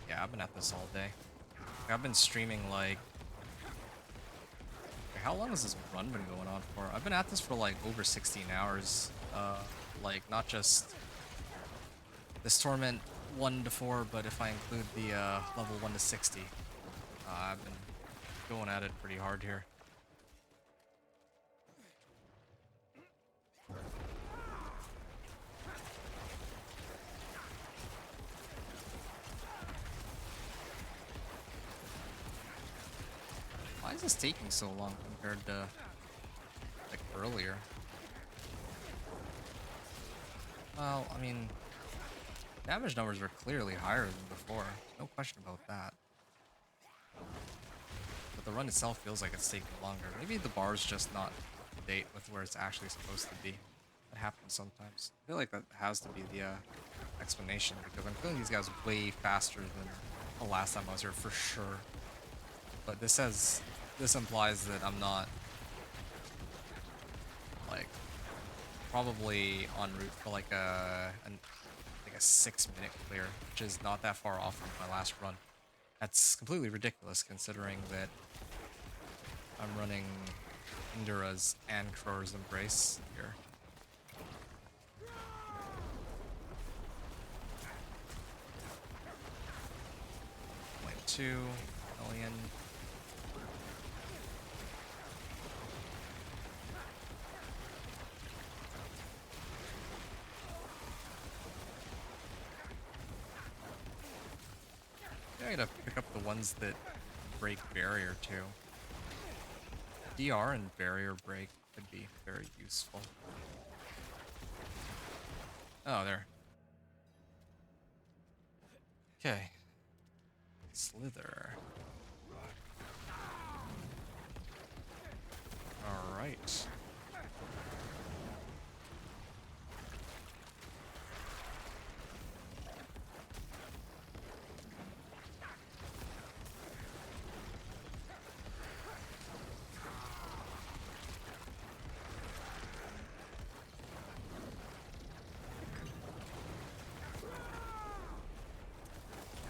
Yeah, I've been at this all day. Like, I've been streaming like... How long has this run been going on for? I've been at this for like over 16 hours. Like not just this Torment 1 to 4, but if I include the level 1 to 60. I've been going at it pretty hard here. Why is this taking so long compared to like earlier? Well, I mean, damage numbers were clearly higher than before. No question about that. But the run itself feels like it's taking longer. Maybe the bar's just not up to date with where it's actually supposed to be. That happens sometimes. I feel like that has to be the explanation, because I'm feeling these guys way faster than the last time I was here for sure. But this implies that I'm not like probably en route for like a 6-minute clear, which is not that far off from my last run. That's completely ridiculous considering that I'm running Indura's and Crow's Embrace here. $2 million. I gotta pick up the ones that break barrier too. DR and barrier break could be very useful. Oh, there. Okay. Slither. Alright.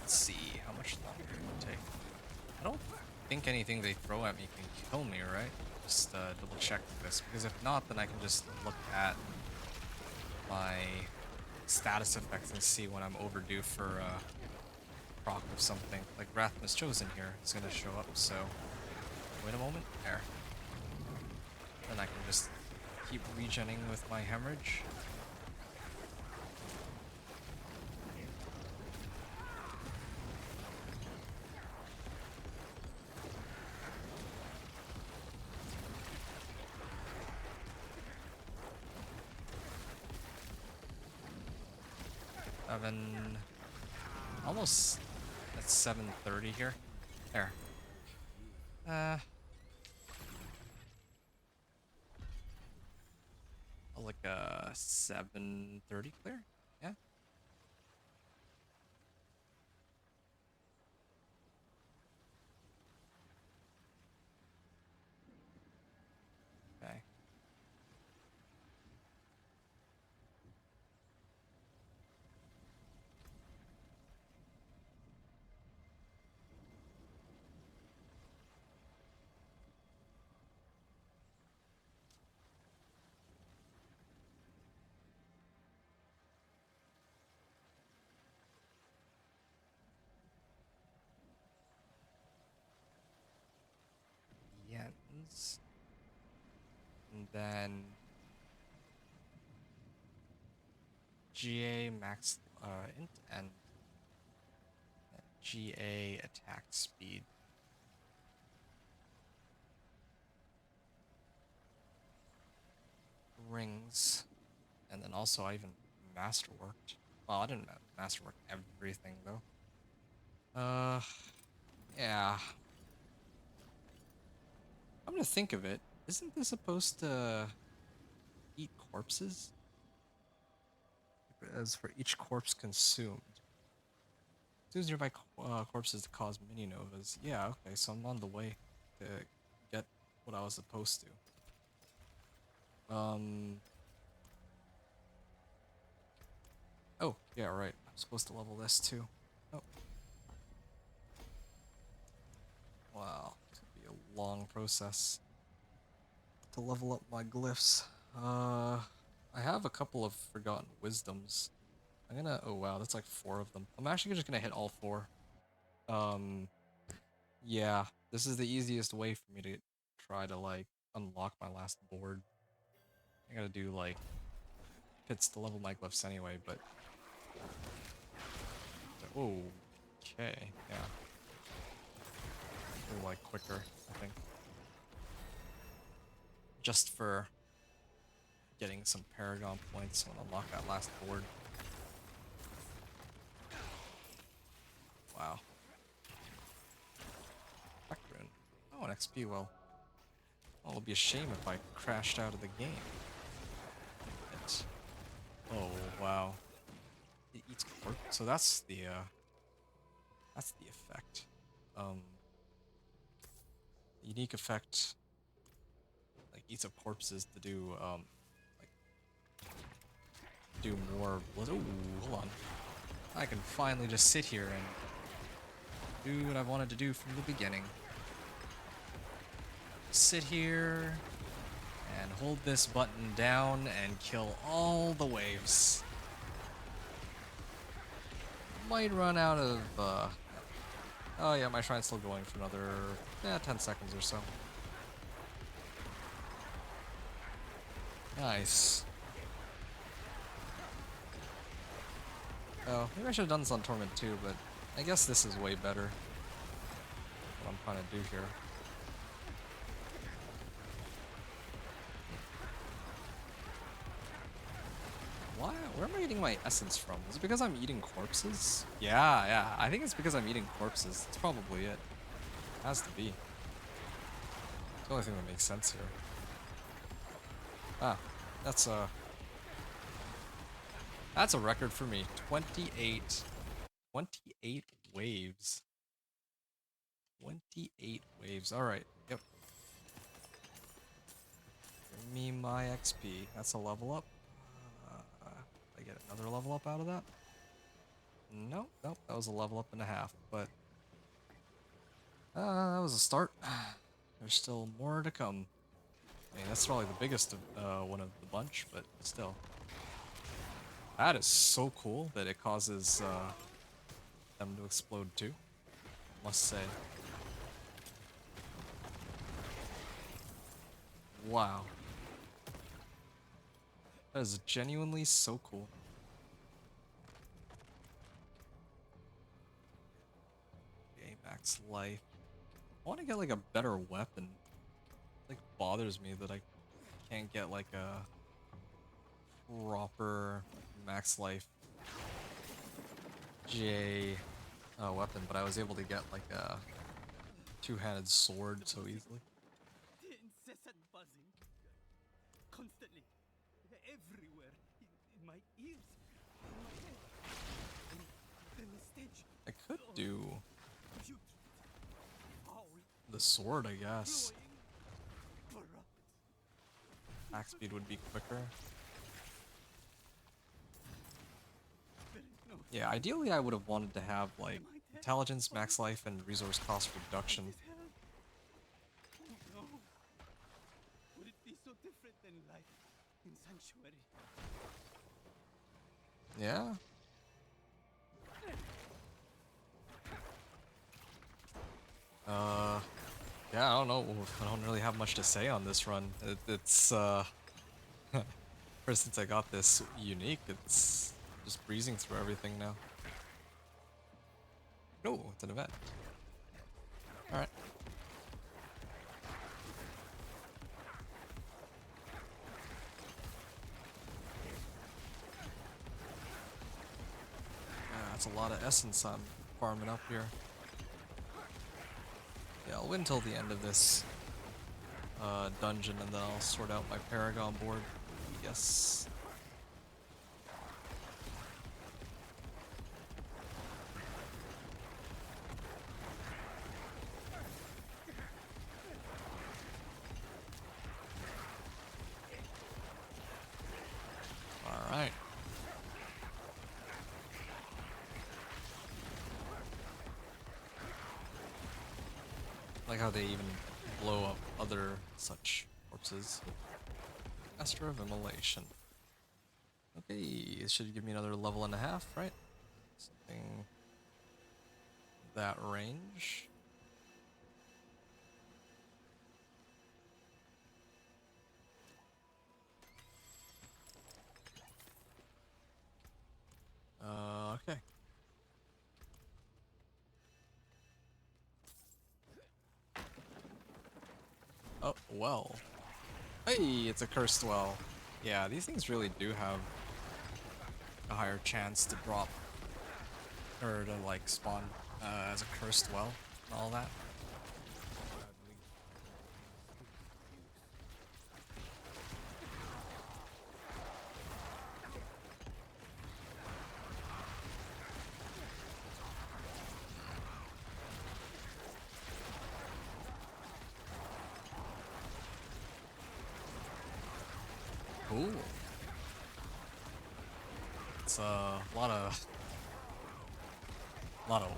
Let's see, how much longer it will take. I don't think anything they throw at me can kill me, right? Just double check this, because if not, then I can just look at my status effects and see when I'm overdue for proc of something. Like Wrathmas Chosen here is going to show up, so wait a moment, there. Then I can just keep regenning with my hemorrhage. 7, almost at 7:30 here. There. Like a 7:30 clear. Yeah. Okay. Yens. And then GA max int and GA attack speed. Rings. And then also I even masterworked. Well, I didn't masterwork everything though. Yeah. I'm gonna think of it. Isn't this supposed to eat corpses? As for each corpse consumed. Consumes nearby corpses to cause mini novas. Yeah, okay, so I'm on the way to get what I was supposed to. Oh, yeah, right. I'm supposed to level this too. Oh. Wow, it's gonna be a long process to level up my glyphs. I have a couple of forgotten wisdoms. I'm gonna, oh wow, that's like 4 of them. I'm actually just gonna hit all 4. Yeah, this is the easiest way for me to try to like unlock my last board. I gotta do like pits to level my glyphs anyway, but oh, okay, yeah, or like quicker, I think, just for getting some Paragon points and unlock that last board. Wow. Back rune. Oh, an XP well. Oh, it'll be a shame if I crashed out of the game. It's... Oh, wow. It eats corpse. So that's the effect. The unique effect like eats up corpses to do like do more blood. Ooh, hold on. I can finally just sit here and do what I've wanted to do from the beginning. Sit here and hold this button down and kill all the waves. Might run out of oh yeah, my shrine's still going for another 10 seconds or so. Nice. Oh, maybe I should have done this on Torment too, but I guess this is way better. What I'm trying to do here. Why? Where am I getting my essence from? Is it because I'm eating corpses? Yeah, I think it's because I'm eating corpses. That's probably it. It has to be. It's the only thing that makes sense here. Ah, that's a record for me. 28 waves. 28 waves. Alright, yep. Give me my XP. That's a level up. I get another level up out of that? Nope, that was a level up and a half, but that was a start. There's still more to come. I mean, that's probably the biggest of, one of the bunch, but still. That is so cool that it causes them to explode too, must say. Wow. That is genuinely so cool. Okay, max life. I want to get like a better weapon. It like bothers me that I can't get like a proper max life GA weapon, but I was able to get like a two-handed sword so easily. The incessant buzzing. Constantly. Everywhere. In my ears. In my head. And then the stench. I could do Putrid. Foul. the sword, I guess. Cloying. Corrupt. Attack speed would be quicker. There is no Yeah, ideally I would have wanted to have like Am I dead? intelligence, max life, and resource cost reduction. This hell. No. Would it be so different than life in Sanctuary? Yeah. Yeah, I don't know. I don't really have much to say on this run. It's ever since I got this unique, it's just breezing through everything now. No, it's an event. Alright. Yeah, that's a lot of essence I'm farming up here. Yeah, I'll win till the end of this dungeon, and then I'll sort out my Paragon board. Yes. Alright. Like how they even blow up other such corpses. Master of Immolation. Okay, it should give me another level and a half, right? Something that range. Okay. Oh, well. Hey, it's a cursed well. Yeah, these things really do have a higher chance to drop, or to like spawn as a cursed well and all that. Ooh. It's a lot of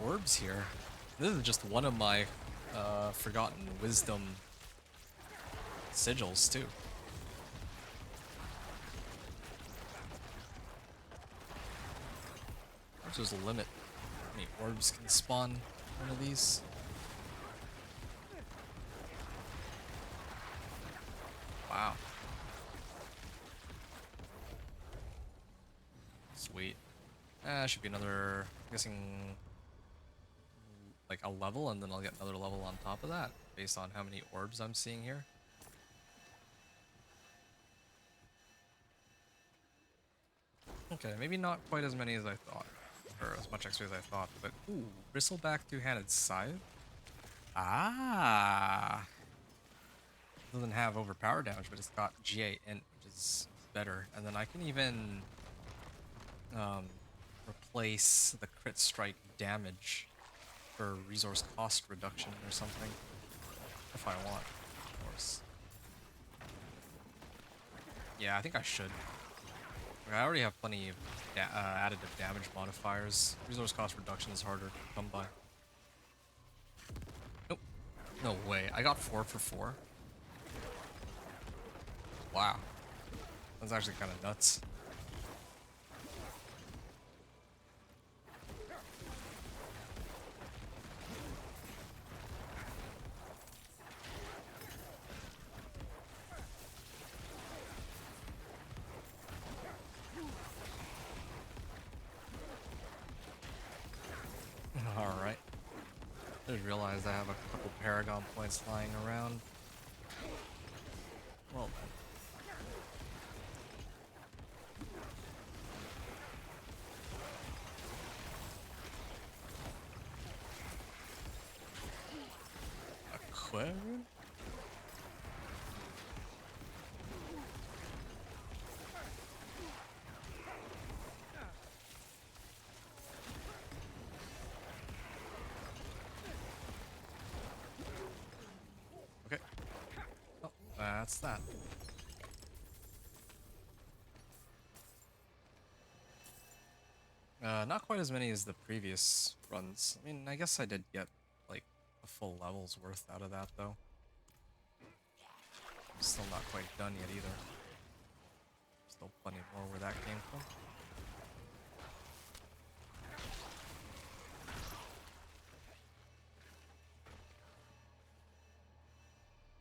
orbs here. This is just one of my forgotten wisdom sigils too. There's a limit how many orbs can spawn one of these. Wow. Sweet. Should be another, I'm guessing, like a level, and then I'll get another level on top of that, based on how many orbs I'm seeing here. Okay, maybe not quite as many as I thought, or as much XP as I thought, but ooh, bristleback two-handed scythe. Ah, doesn't have overpower damage, but it's got GA int, which is better, and then I can even replace the crit strike damage for resource cost reduction or something, if I want, of course. Yeah, I think I should. I already have plenty of additive damage modifiers. Resource cost reduction is harder to come by. Nope. No way. I got 4 for 4. Wow. That's actually kind of nuts. Alright. I just realized I have a couple Paragon points lying around. Well then. What? Okay. Oh, that's that. Not quite as many as the previous runs. I mean, I guess I did get, like, a full level's worth out of that, though. Still not quite done yet, either. Still plenty more where that came from.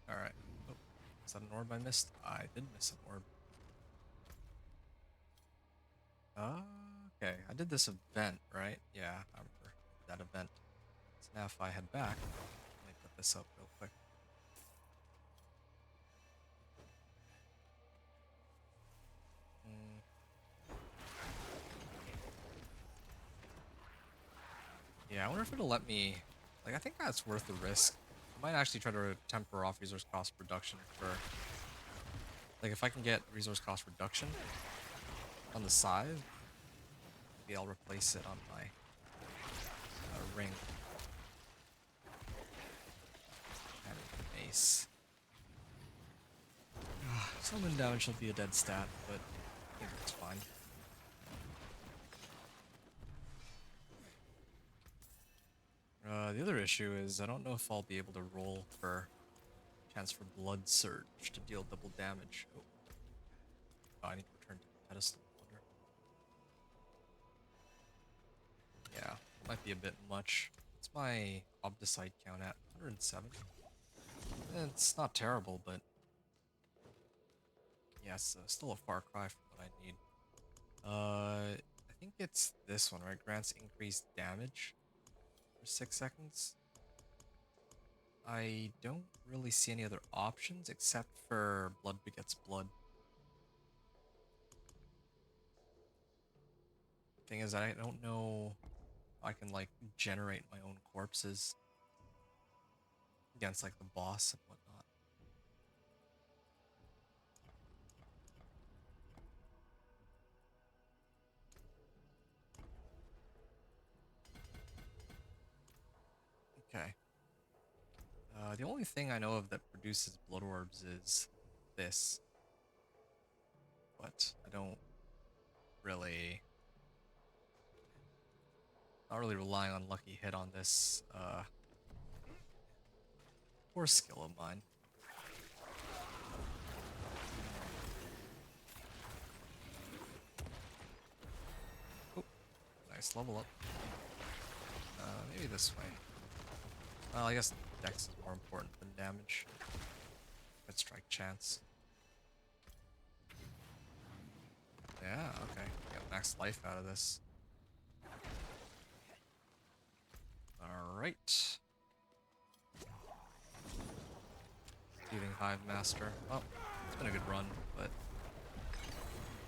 Alright. Oh, is that an orb I missed? I did miss an orb. Okay, I did this event, right? Yeah, I remember that event. So now if I head back, let me put this up real quick. Yeah, I wonder if it'll let me... Like, I think that's worth the risk. I might actually try to temper off resource cost reduction for... Like, if I can get resource cost reduction on the side, maybe I'll replace it on my ring. And mace. Summon damage will be a dead stat, but I think it's fine. The other issue is I don't know if I'll be able to roll for chance for Blood Surge to deal double damage. Oh, I need to return to the pedestal. Wonder. Yeah, might be a bit much. What's my Obdicite count at? 107. It's not terrible, but yeah, it's still a far cry from what I need. I think it's this one, right? Grants increased damage for 6 seconds. I don't really see any other options except for blood begets blood. Thing is, I don't know if I can like generate my own corpses against like the boss and whatnot. Okay. The only thing I know of that produces blood orbs is this, but I don't really, not really relying on lucky hit on this poor skill of mine. Oh, nice level up. Maybe this way. Well, I guess dex is more important than damage. Good strike chance. Yeah, okay. Got max life out of this. Alright. Thieving Hive Master. Well, it's been a good run, but...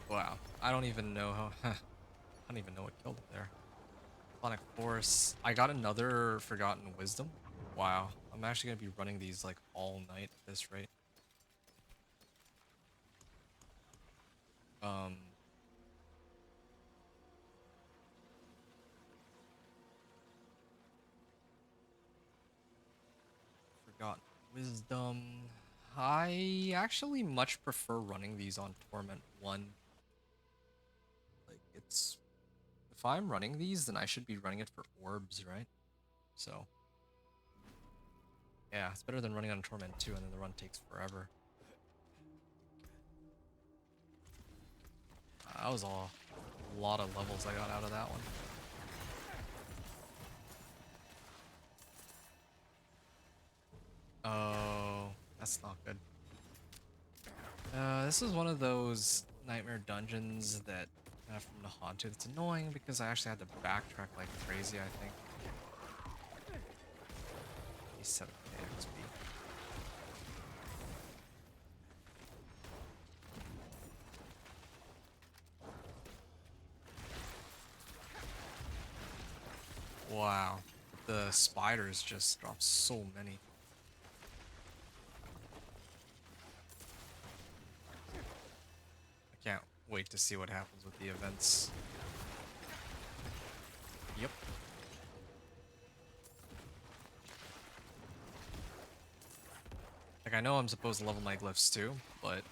Wow. I don't even know how... I don't even know what killed it there. Sonic Force. I got another Forgotten Wisdom. Wow. I'm actually going to be running these like all night at this rate. Forgotten Wisdom. I actually much prefer running these on Torment 1. Like, it's... If I'm running these, then I should be running it for orbs, right? So... Yeah, it's better than running on Torment 2 and then the run takes forever. That was a lot of levels I got out of that one. Oh, that's not good. This is one of those nightmare dungeons that from the Haunted. It's annoying because I actually had to backtrack like crazy, I think. 7k XP. Wow. The spiders just dropped so many. Can't wait to see what happens with the events. Yep. Like, I know I'm supposed to level my glyphs too, but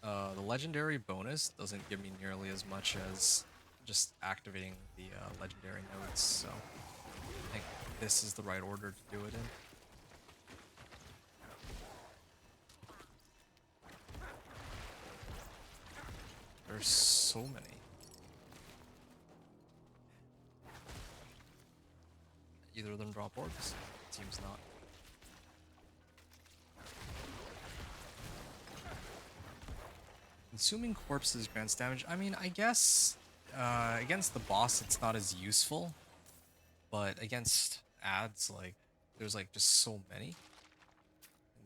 the legendary bonus doesn't give me nearly as much as just activating the legendary nodes, so I think this is the right order to do it in. There's so many. Either of them drop orbs? Seems not. Consuming corpses grants damage. I mean, I guess against the boss it's not as useful, but against ads, like, there's like just so many.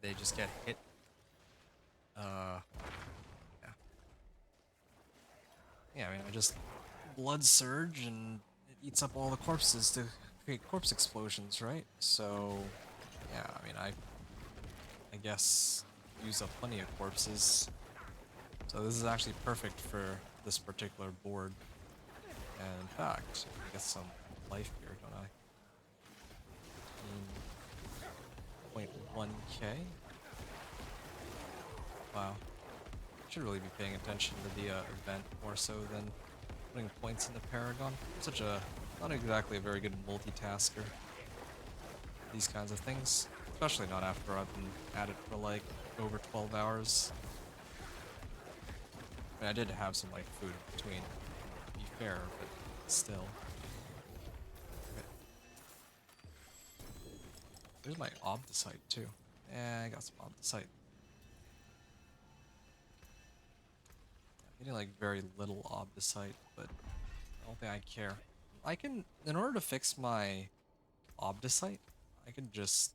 They just get hit. Yeah. Yeah, I mean, I just Blood Surge and it eats up all the corpses to create corpse explosions, right? So, yeah, I mean, I guess use up plenty of corpses. So this is actually perfect for this particular board. And in fact, I get some life here, don't I? 0.1k. Wow. Should really be paying attention to the event more so than putting points in the Paragon. I'm such a not exactly a very good multitasker. These kinds of things, especially not after I've been at it for like over 12 hours. I mean, I did have some like food in between, to be fair, but still. Okay. There's my Obdicite too. Yeah, I got some Obdicite. I'm getting like very little Obdicite, but I don't think I care. I can, in order to fix my Obdicite, I can just,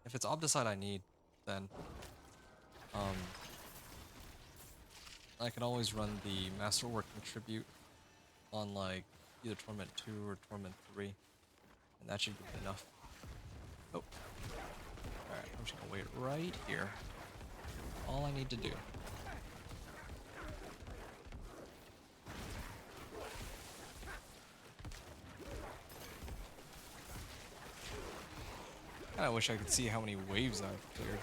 if it's Obdicite I need, then I can always run the Masterworking Tribute on like either Torment 2 or Torment 3, and that should be enough. Oh, alright, I'm just gonna wait right here. All I need to do. I wish I could see how many waves I've cleared.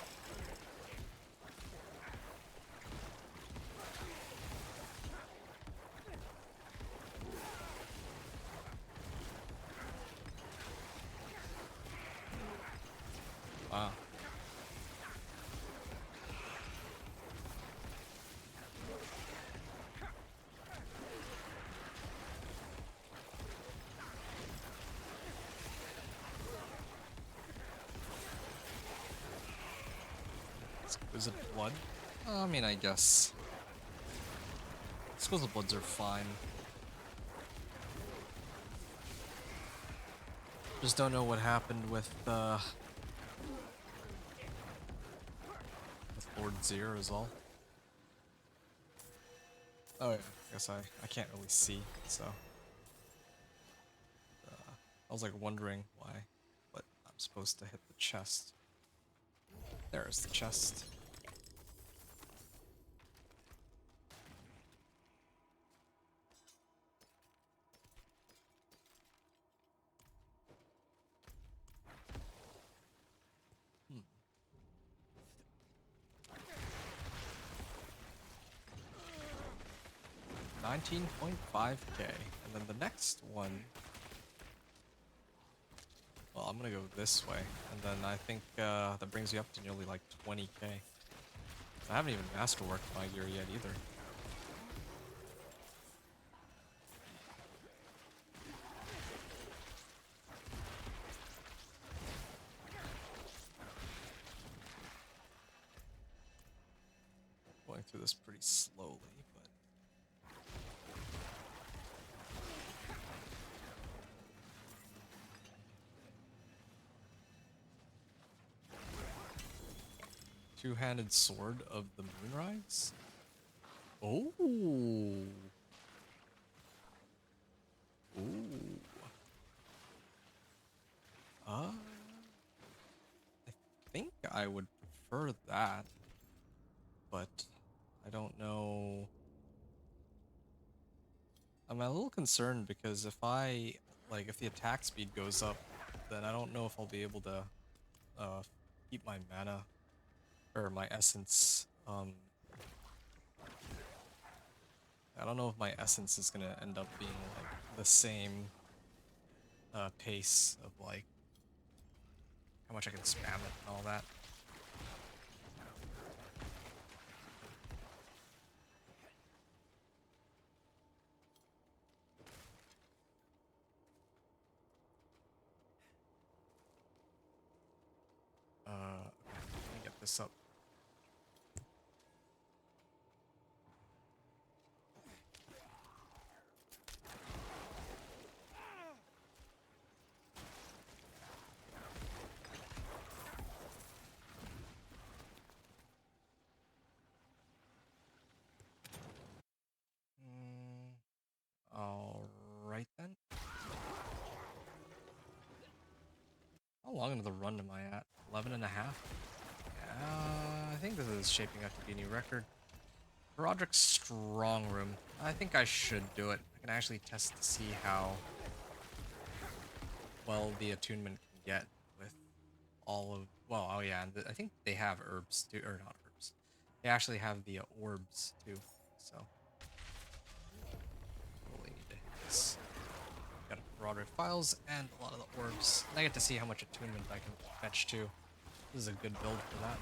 Wow. Is it blood? I mean, I guess. Explosive bloods are fine. Just don't know what happened with Lord Zir is all. Oh yeah, I guess I can't really see, so I was like wondering why, but I'm supposed to hit the chest. There's the chest. Hmm. 19.5k, and then the next one. Well, I'm gonna go this way, and then I think that brings you up to nearly like 20k. I haven't even masterworked my gear yet either. Going through this pretty slowly, but two-handed sword of the Moonrise? Oh. Ooh. I think I would prefer that, but I don't know. I'm a little concerned because if the attack speed goes up, then I don't know if I'll be able to uh, keep my mana or my essence. I don't know if my essence is gonna end up being like the same pace of like how much I can spam it and all that. Okay, let me get this up. All right then. How long into the run am I at? 11 and a half? I think this is shaping up to be a new record. Roderick's Strong Room. I think I should do it. I can actually test to see how well the attunement can get with all of... Well, oh yeah, and I think they have herbs too, or not herbs. They actually have the orbs too, so... Totally need to hit this. Got Roderick Files and a lot of the orbs. And I get to see how much attunement I can fetch too. This is a good build for that.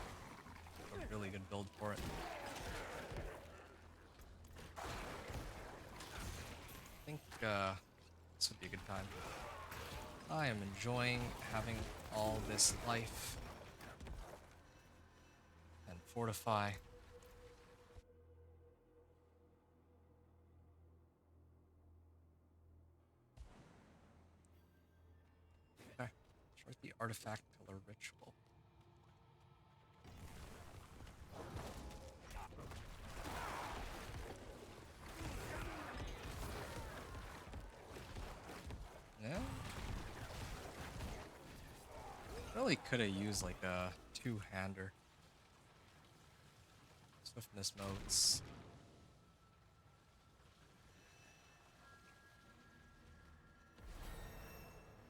A really good build for it. I think this would be a good time. I am enjoying having all this life and fortify. Okay, start the artifact pillar ritual. Yeah. Really could have used like a two-hander. Swiftness modes.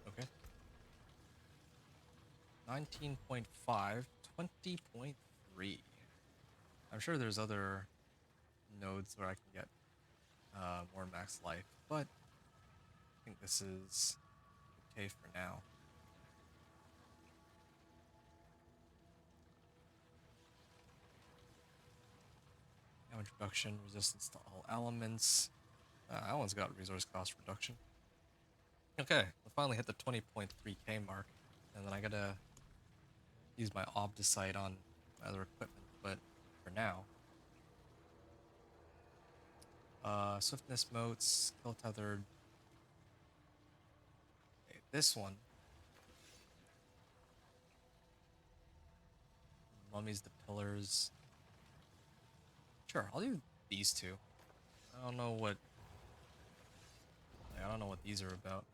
Okay. 19.5, 20.3. I'm sure there's other nodes where I can get more max life, but I think this is okay for now. Damage reduction, resistance to all elements. That one's got resource cost reduction. Okay, I finally hit the 20.3k mark, and then I gotta use my Obdicite on my other equipment, but for now. Swiftness motes, kill tethered. Okay, this one. Mummies the pillars. Sure, I'll do these two. I don't know what these are about.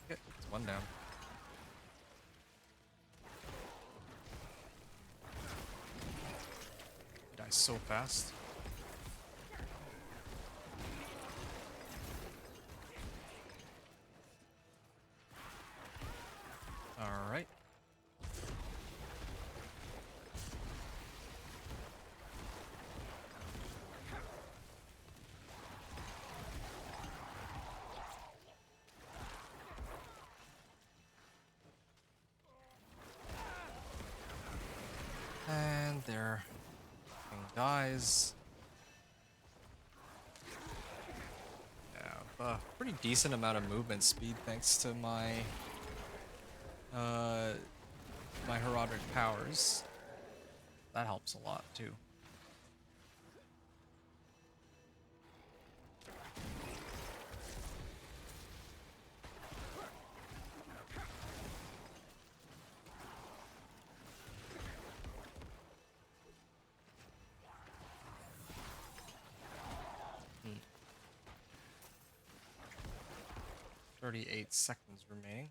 Okay, it's one down. He dies so fast. Alright. And their thing dies. Yeah, pretty decent amount of movement speed thanks to my my herodic powers. That helps a lot too. Hmm. 38 seconds remaining.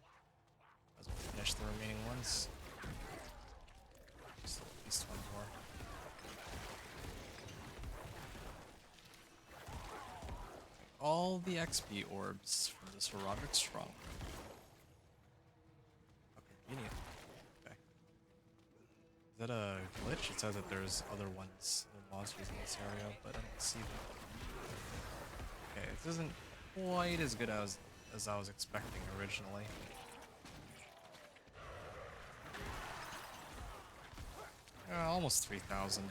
finish the remaining ones. Just at least one more. All the XP orbs from the Sir Roderick Strong. How convenient. Okay. Is that a glitch? It says that there's other ones, other monsters in this area, but I don't see them. Okay, this isn't quite as good as I was expecting originally. Almost 3,000.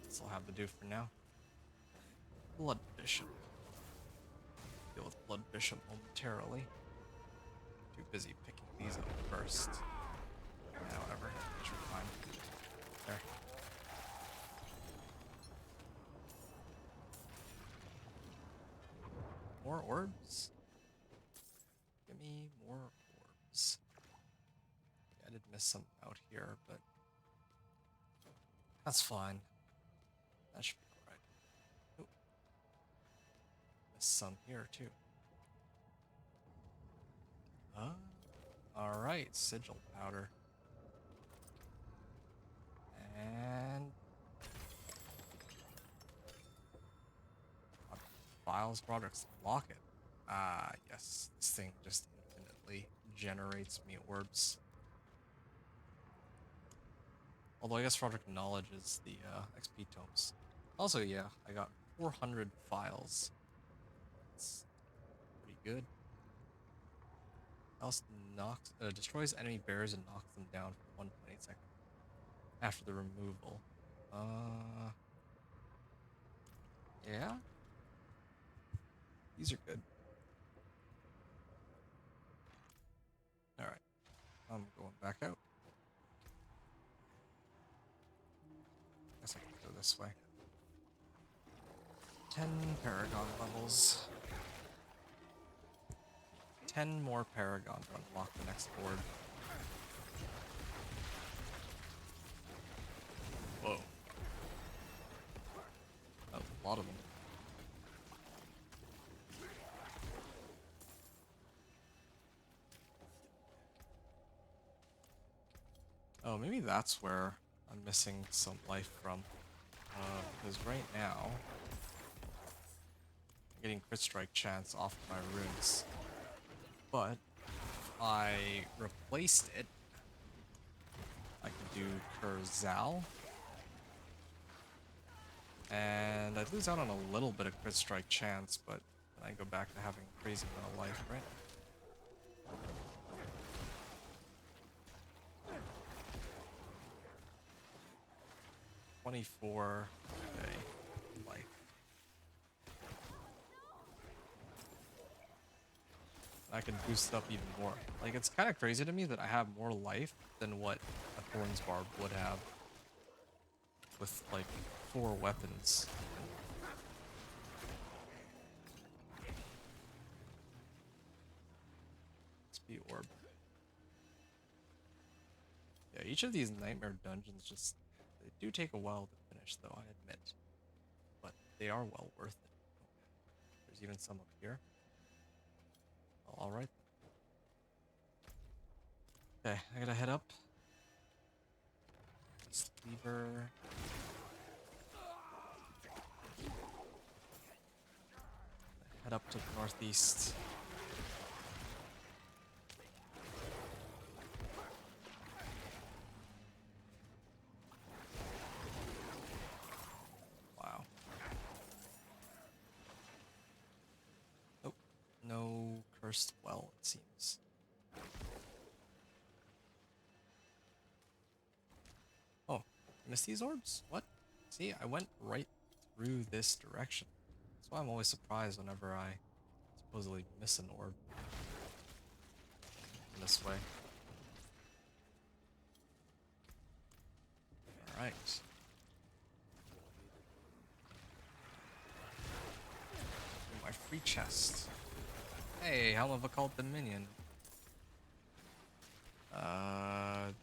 That's all I have to do for now. Blood Bishop. Deal with Blood Bishop momentarily. Too busy picking these up first. Yeah, whatever. Should be fine. There. More orbs? Give me more orbs. Yeah, I did miss some out here, but that's fine. That should be alright. Oh. Missed some here too. Alright, sigil powder. And files, products, locket. Ah, yes. This thing just infinitely generates me orbs. Although I guess Roderick Knowledge is the XP tomes. Also, yeah, I got 400 files. That's pretty good. Else knocks, destroys enemy bears and knocks them down for 120 seconds after the removal. Yeah. These are good. Alright. I'm going back out. Guess I can go this way. 10 Paragon levels. 10 more Paragon to unlock the next board. Whoa. Oh, a lot of them. Oh, maybe that's where I'm missing some life from. Because right now, I'm getting crit strike chance off of my runes. But if I replaced it, I could do Kurzal. And I'd lose out on a little bit of crit strike chance, but then I go back to having a crazy amount of life, right? $24 life. I can boost it up even more. Like, it's kind of crazy to me that I have more life than what a Thorns Barb would have with, like, 4 weapons. XP orb. Yeah, each of these nightmare dungeons just, they do take a while to finish, though, I admit. But they are well worth it. There's even some up here. Well, alright. Okay, I gotta head up. This lever. Head up to the northeast. Wow. Oh, no cursed well, it seems. Oh, missed these orbs? What? See, I went right through this direction. That's why I'm always surprised whenever I supposedly miss an orb this way. Alright. My free chest. Hey, Helm of Occult Dominion.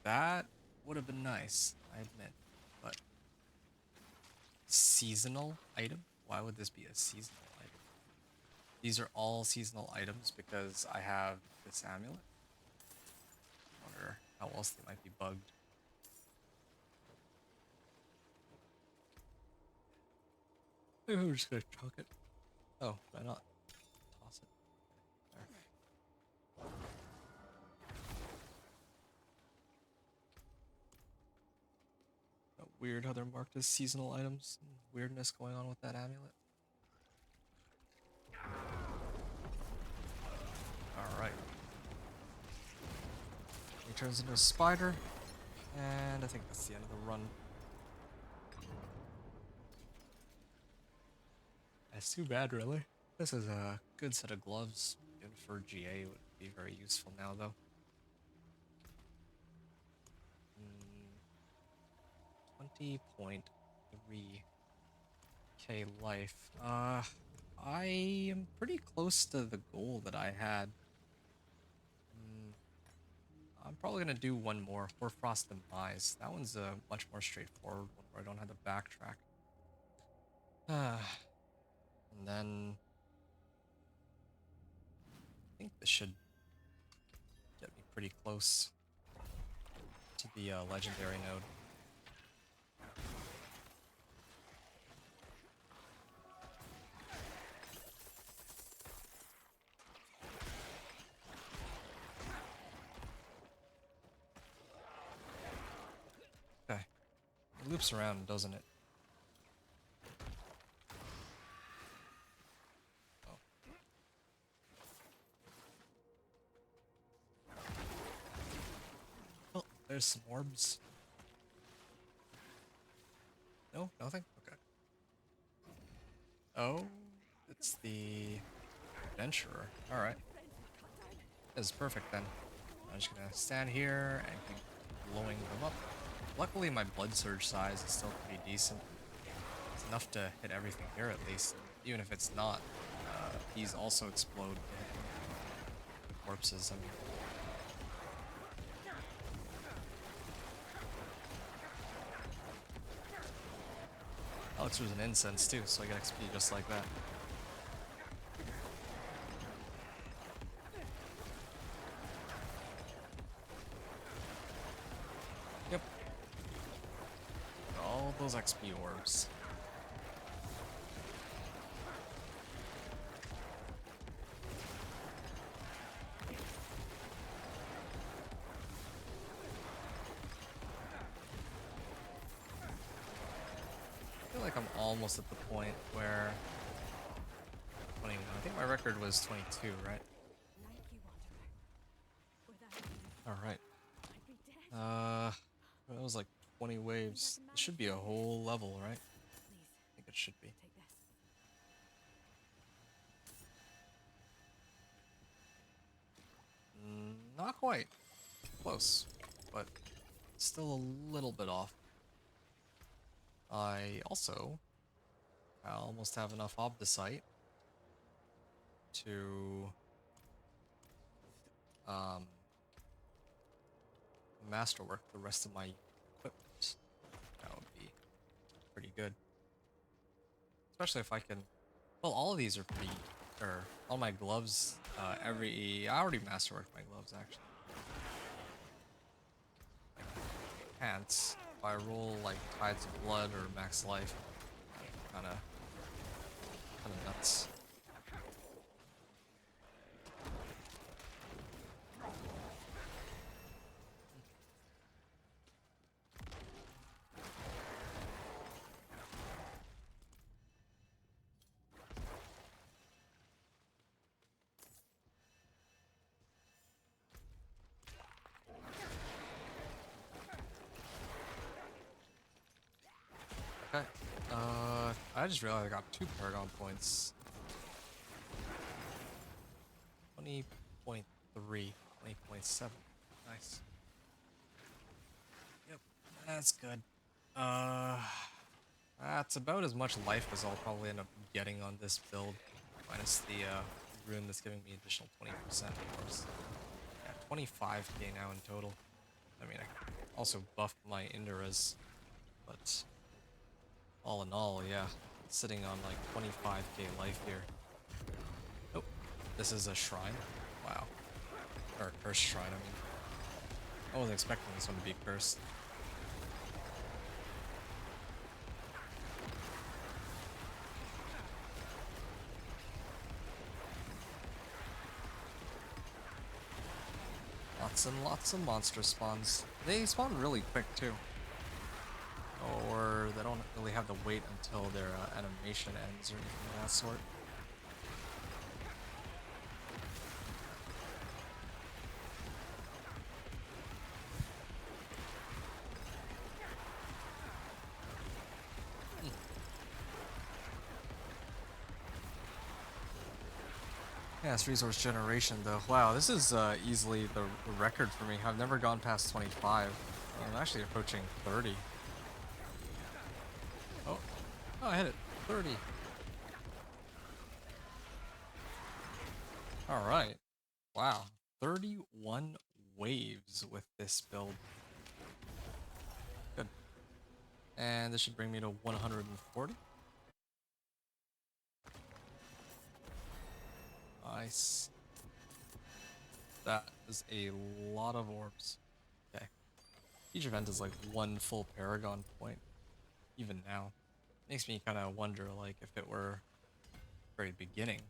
That would have been nice, I admit. But seasonal item? Why would this be a seasonal item? these are all seasonal items because I have this amulet. Wonder how else they might be bugged. Maybe we're just gonna chuck it. Oh, why not? Toss it. There. Weird how they're marked as seasonal items. Weirdness going on with that amulet. Alright. He turns into a spider. And I think that's the end of the run. That's too bad, really. This is a good set of gloves. Even for GA would be very useful now, though. 20.3k life. I am pretty close to the goal that I had. I'm probably gonna do one more, Hoarfrost Demise. That one's a much more straightforward one where I don't have to backtrack. And then I think this should get me pretty close to the legendary node. Okay, it loops around, doesn't it? Oh. Oh, there's some orbs. No, nothing? Okay. Oh, it's the adventurer. Alright. This is perfect then. I'm just gonna stand here and keep blowing them up. Luckily my blood surge size is still pretty decent. It's enough to hit everything here at least. Even if it's not, these also explode to hit the corpses. I mean, Alex was an incense too, so I get XP just like that. Yep. All those XP orbs. I feel like I'm almost at the point where 21. I think my record was 22, right? Alright. That was like 20 waves. It should be a whole level, right? I think it should be. Not quite. Close. But still a little bit off. I almost have enough Obdicite to masterwork the rest of my equipment. That would be pretty good. Especially if I can, well, all of these are pretty, or all my gloves, I already masterworked my gloves actually. Like, pants, if I roll like Tides of Blood or Max Life, kinda nuts. Okay. I just realized I got 2 Paragon points. 20.3, 20.7. Nice. Yep, that's good. That's about as much life as I'll probably end up getting on this build. Minus the rune that's giving me additional 20%, of course. Yeah, 25k now in total. I mean, I also buffed my Indras, but all in all, yeah, sitting on like 25k life here. Oh, This is a shrine? Wow. Or a cursed shrine, I mean. I wasn't expecting this one to be cursed. Lots and lots of monster spawns. They spawn really quick too. Or they don't really have to wait until their animation ends or anything of that sort. Yeah, it's resource generation though. Wow, this is easily the record for me. I've never gone past 25. I'm actually approaching 30. Oh, oh, I hit it. 30. All right. Wow. 31 waves with this build. Good. And this should bring me to 140. Nice. That is a lot of orbs. Okay. Each event is like one full Paragon point. Even now. Makes me kind of wonder, like, if it were very beginning.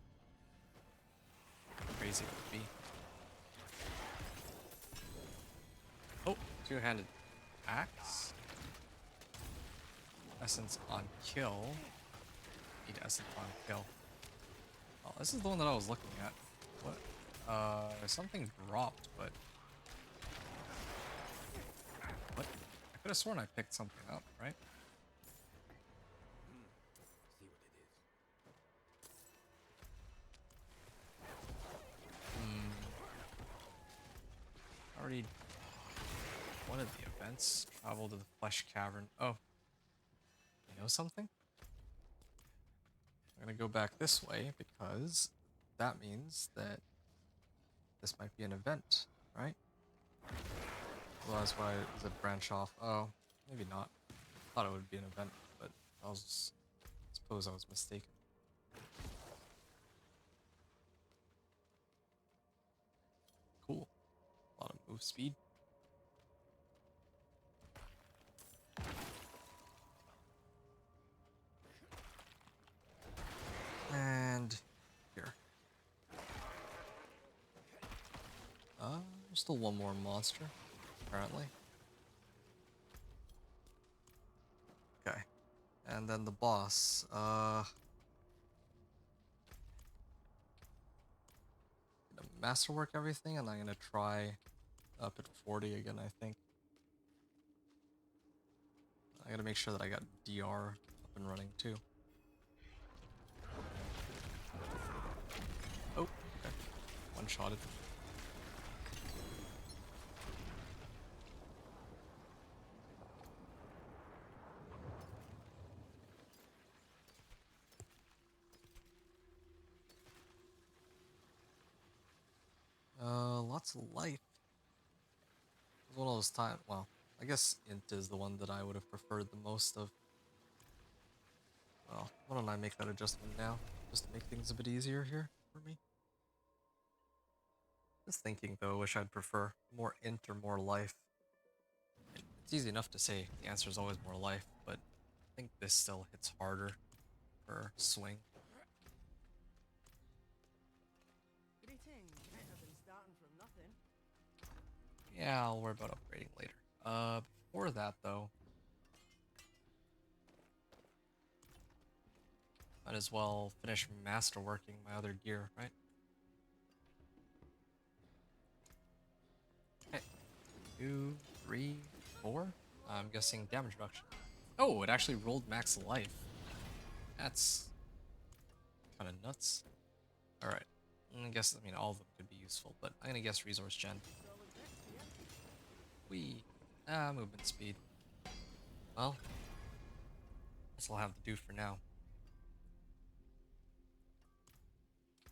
How crazy it would be. Oh, two-handed axe. Essence on kill. Need essence on kill. Oh, this is the one that I was looking at. What? Something dropped, but what? I could have sworn I picked something up, right? See what it is. Already one of the events. Travel to the flesh cavern. Oh, you know something? I'm gonna go back this way because that means that this might be an event, right? Otherwise, why does it branch off? Oh, maybe not. Thought it would be an event, but suppose I was mistaken. Cool. A lot of move speed. And here. Still one more monster, apparently. Okay. And then the boss. Gonna masterwork everything, and I'm gonna try up at 40 again, I think. I gotta make sure that I got DR up and running too. Oh, okay. One-shotted. Lots of life. It's one of those times. Well, I guess Int is the one that I would have preferred the most of. Well, why don't I make that adjustment now, just to make things a bit easier here for me. Just thinking though, wish I'd prefer more Int or more life. It's easy enough to say the answer is always more life, but I think this still hits harder for swing. Greetings. Might have been starting from nothing. Yeah, I'll worry about upgrading later. Before that though, might as well finish masterworking my other gear, right? Okay, 2, 3, 4. I'm guessing damage reduction. Oh, it actually rolled max life. That's kind of nuts. All right, I guess all of them could be useful, but I'm gonna guess resource gen. Solid bits here. Movement speed. Well, that's all I have to do for now.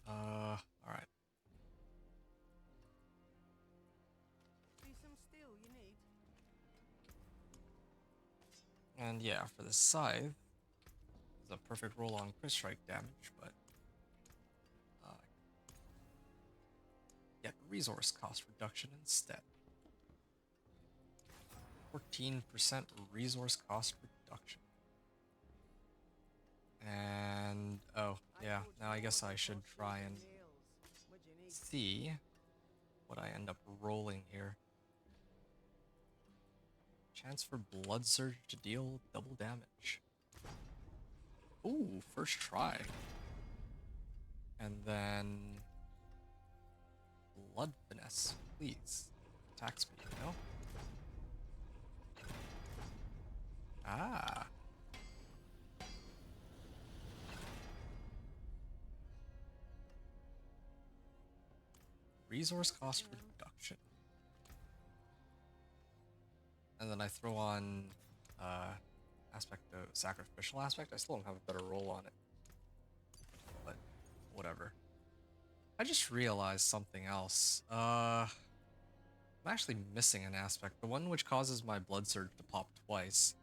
All right. See some steel you need. And yeah, for the scythe, it's a perfect roll on crit strike damage, but get resource cost reduction instead. 14% resource cost reduction. And oh yeah, now I guess I should try and see what I end up rolling here. Chance for Blood Surge to deal double damage. Ooh, first try. And then Blood Finesse, please. Attack speed, no? Ah. Resource cost reduction. And then I throw on aspect of sacrificial aspect. I still don't have a better roll on it. But whatever. I just realized something else. I'm actually missing an aspect. The one which causes my blood surge to pop twice.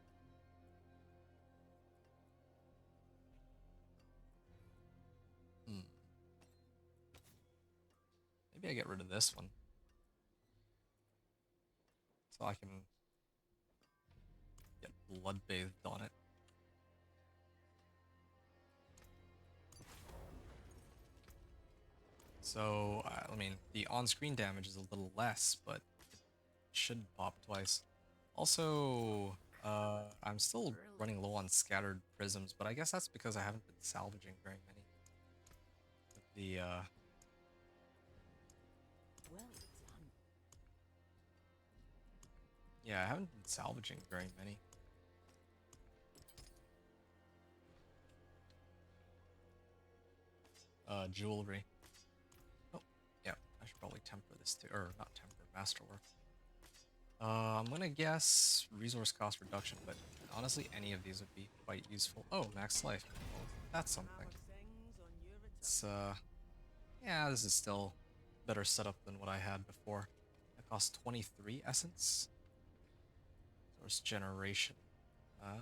Maybe I get rid of this one. So I can get blood bathed on it. So, I mean, the on-screen damage is a little less, but it should pop twice. Also, I'm still running low on scattered prisms, but I guess that's because I haven't been salvaging very many. The, Well done. yeah, I haven't been salvaging very many. Jewelry. Oh, yeah, I should probably temper this too, or not temper, masterwork. I'm gonna guess resource cost reduction, but honestly, any of these would be quite useful. Oh, max life. Well, that's something. It's, yeah, this is still better setup than what I had before. It costs 23 essence. Source generation. I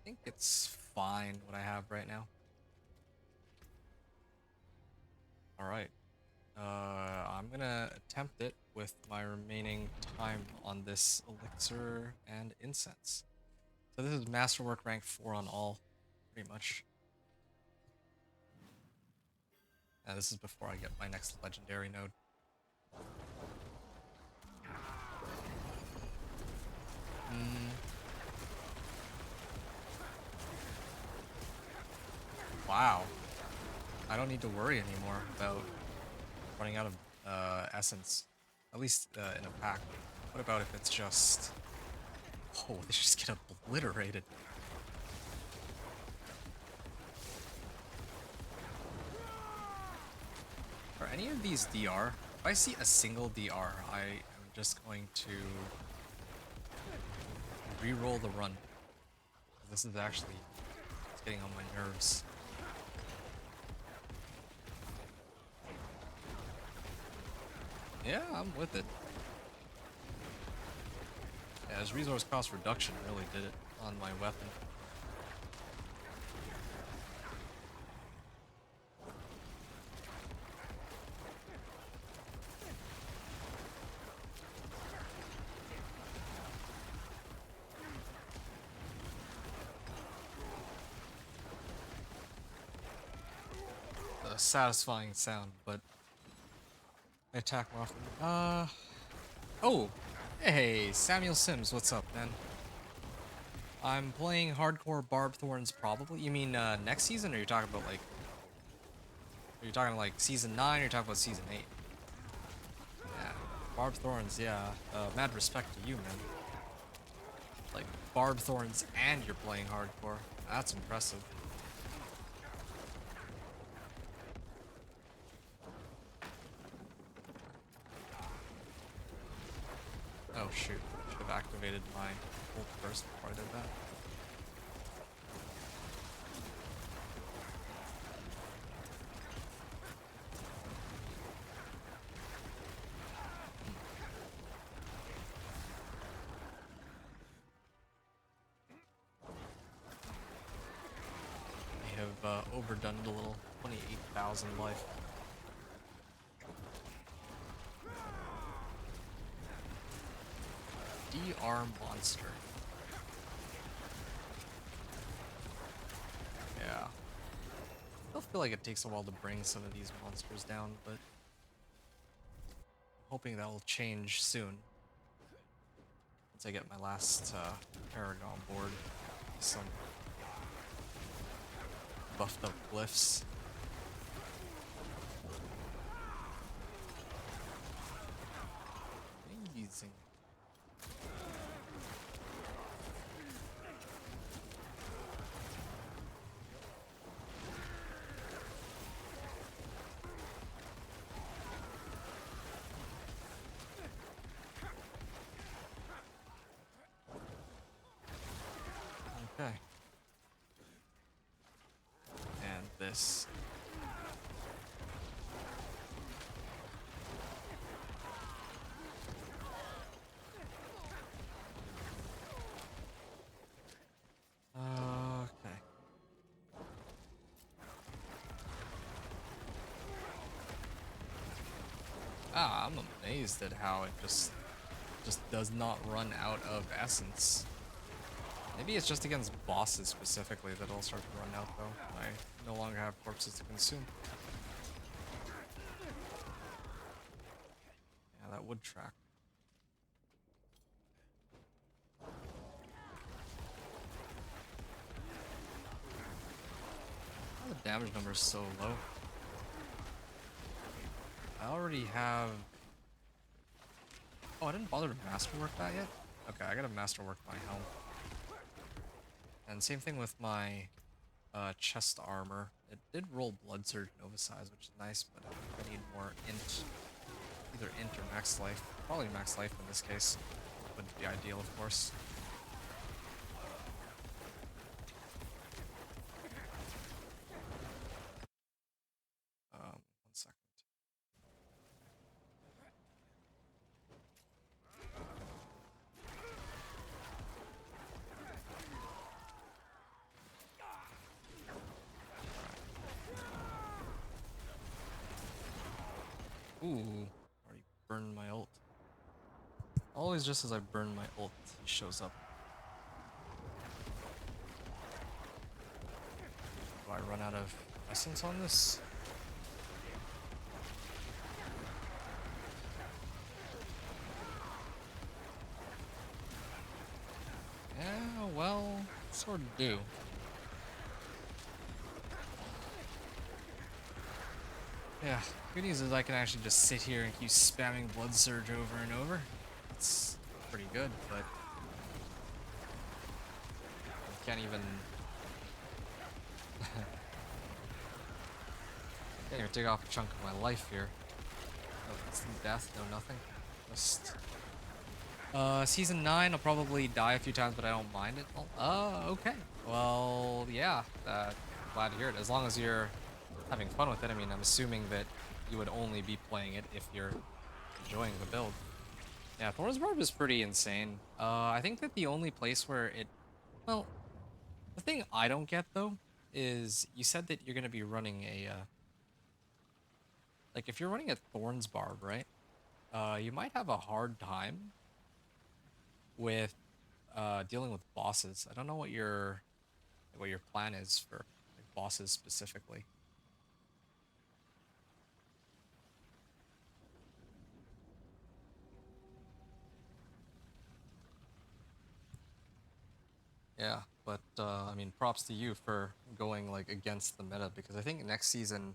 think it's fine what I have right now. Alright. I'm gonna attempt it with my remaining time on this elixir and incense. So this is masterwork rank 4 on all, pretty much. And this is before I get my next legendary node. Wow. I don't need to worry anymore about running out of essence. At least in a pack. What about if it's just... Oh, they just get obliterated. Are any of these DR? If I see a single DR, I am just going to re-roll the run. This is actually it's getting on my nerves. Yeah, I'm with it. Yeah, his resource cost reduction really did it on my weapon. A satisfying sound, but I attack more often. Oh! Hey, Samuel Sims, what's up, man? I'm playing hardcore Barb Thorns probably. You mean next season, or you're talking about like... Are you talking like season 9, or you're talking about season 8? Yeah, Barb Thorns, yeah. Mad respect to you, man. Like, Barb Thorns and you're playing hardcore. That's impressive. Oh shoot, should have activated my ult first before I did that. I have overdone it a little. 28,000 life. DR monster. Yeah. I feel like it takes a while to bring some of these monsters down, but I'm hoping that will change soon. Once I get my last Paragon board. Some buffed up glyphs. Amazing. Okay. And this. Okay. Ah, I'm amazed at how it just does not run out of essence. Maybe it's just against bosses specifically that it'll start to run out though. I no longer have corpses to consume. Yeah, that would track. Why are the damage numbers so low? I already have... Oh, I didn't bother to masterwork that yet? Okay, I gotta masterwork my helm. And same thing with my chest armor. It did roll Blood Surge Nova size, which is nice, but I think I need more int. Either int or max life. Probably max life in this case. Would be ideal, of course. One second. Ooh, already burned my ult. Always just as I burn my ult, he shows up. Do I run out of essence on this? Yeah, well, sort of do. Yeah, good news is I can actually just sit here and keep spamming Blood Surge over and over. It's pretty good, but I can't even... can't even take off a chunk of my life here. No instant death, no nothing. Just... Season 9, I'll probably die a few times, but I don't mind it. Okay. Well, yeah, glad to hear it. As long as you're having fun with it. I mean, I'm assuming that you would only be playing it if you're enjoying the build. Yeah, Thorn's Barb is pretty insane. I think that the only place where it... Well, the thing I don't get, though, is you said that you're going to be running a... like, if you're running a Thorn's Barb, right? You might have a hard time with dealing with bosses. I don't know what your plan is for like bosses specifically. Yeah, but I mean, props to you for going like against the meta because I think next season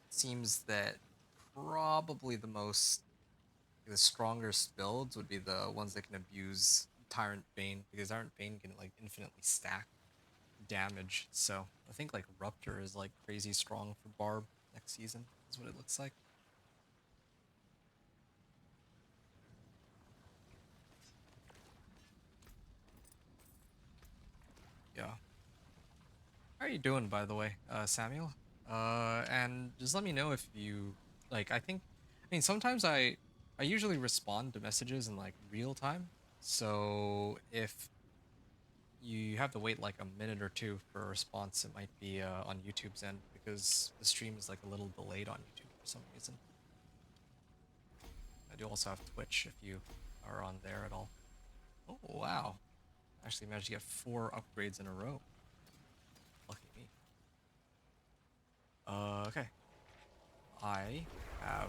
seems that probably the strongest builds would be the ones that can abuse Tyrant Bane because Tyrant Bane can like infinitely stack damage. So I think like Rupture is like crazy strong for Barb next season is what it looks like. Yeah. How are you doing, by the way, Samuel? And just let me know if you like. I mean, sometimes I usually respond to messages in like real time. So if you have to wait like a minute or two for a response, it might be on YouTube's end because the stream is like a little delayed on YouTube for some reason. I do also have Twitch if you are on there at all. Oh, wow. Actually managed to get 4 upgrades in a row. Lucky me. Okay. I have...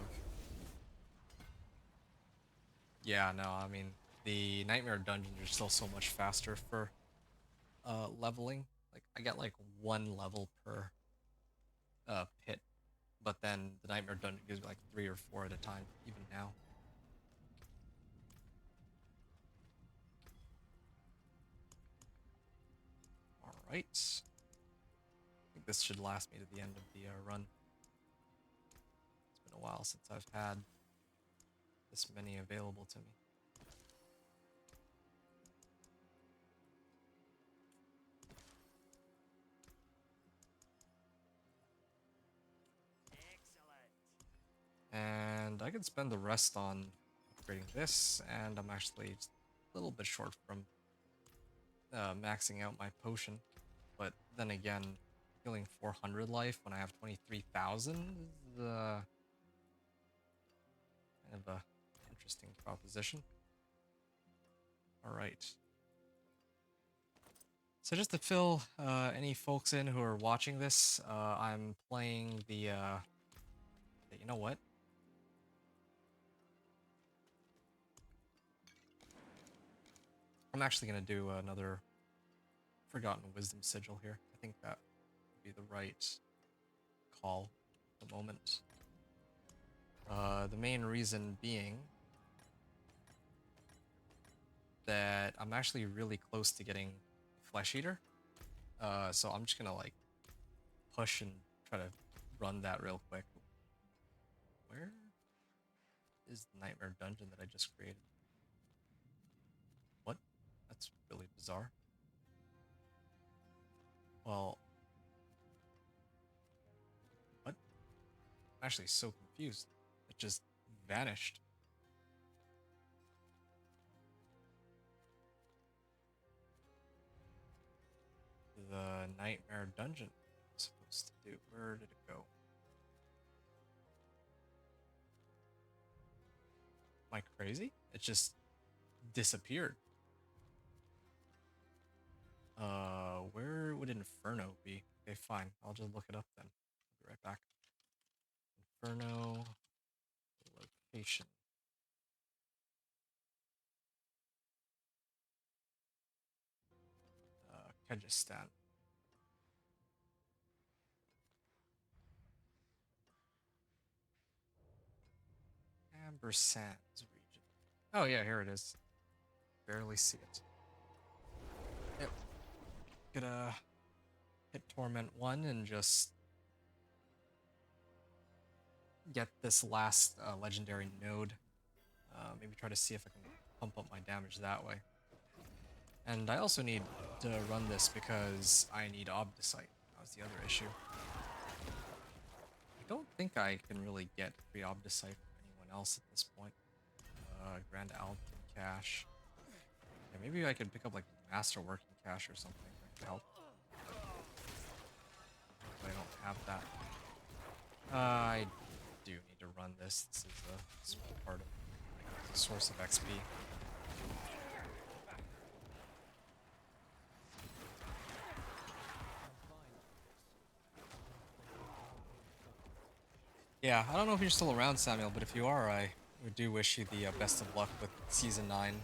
Yeah, no, I mean, the Nightmare Dungeons are still so much faster for leveling. Like, I get like 1 level per pit, but then the Nightmare Dungeon gives me like 3 or 4 at a time, even now. Alright. I think this should last me to the end of the run. It's been a while since I've had this many available to me. And I could spend the rest on upgrading this, and I'm actually just a little bit short from maxing out my potion. But then again, healing 400 life when I have 23,000 is kind of a interesting proposition. Alright. So just to fill any folks in who are watching this, I'm playing the... you know what? I'm actually going to do another Forgotten Wisdom Sigil here. I think that would be the right call at the moment. The main reason being that I'm actually really close to getting Flesh Eater. So I'm just going to like push and try to run that real quick. Where is the Nightmare Dungeon that I just created? What? That's really bizarre. Well, what? I'm actually so confused. It just vanished. The Nightmare Dungeon I'm supposed to do. Where did it go? Am I crazy? It just disappeared. Where would Inferno be? Okay, fine. I'll just look it up then. I'll be right back. Inferno location. Kyrgyzstan. Amber Sands region. Oh yeah, here it is. Barely see it. Yep. Gonna hit Torment 1 and just get this last legendary node. Maybe try to see if I can pump up my damage that way. And I also need to run this because I need Obdicite. That was the other issue. I don't think I can really get free Obdicite from anyone else at this point. Grand Alpine Cache. Yeah, maybe I could pick up like Master Working Cache or something that could help. But I don't have that. I do need to run this. This is a small part of the source of XP. Yeah, I don't know if you're still around, Samuel, but if you are, I do wish you the best of luck with Season 9.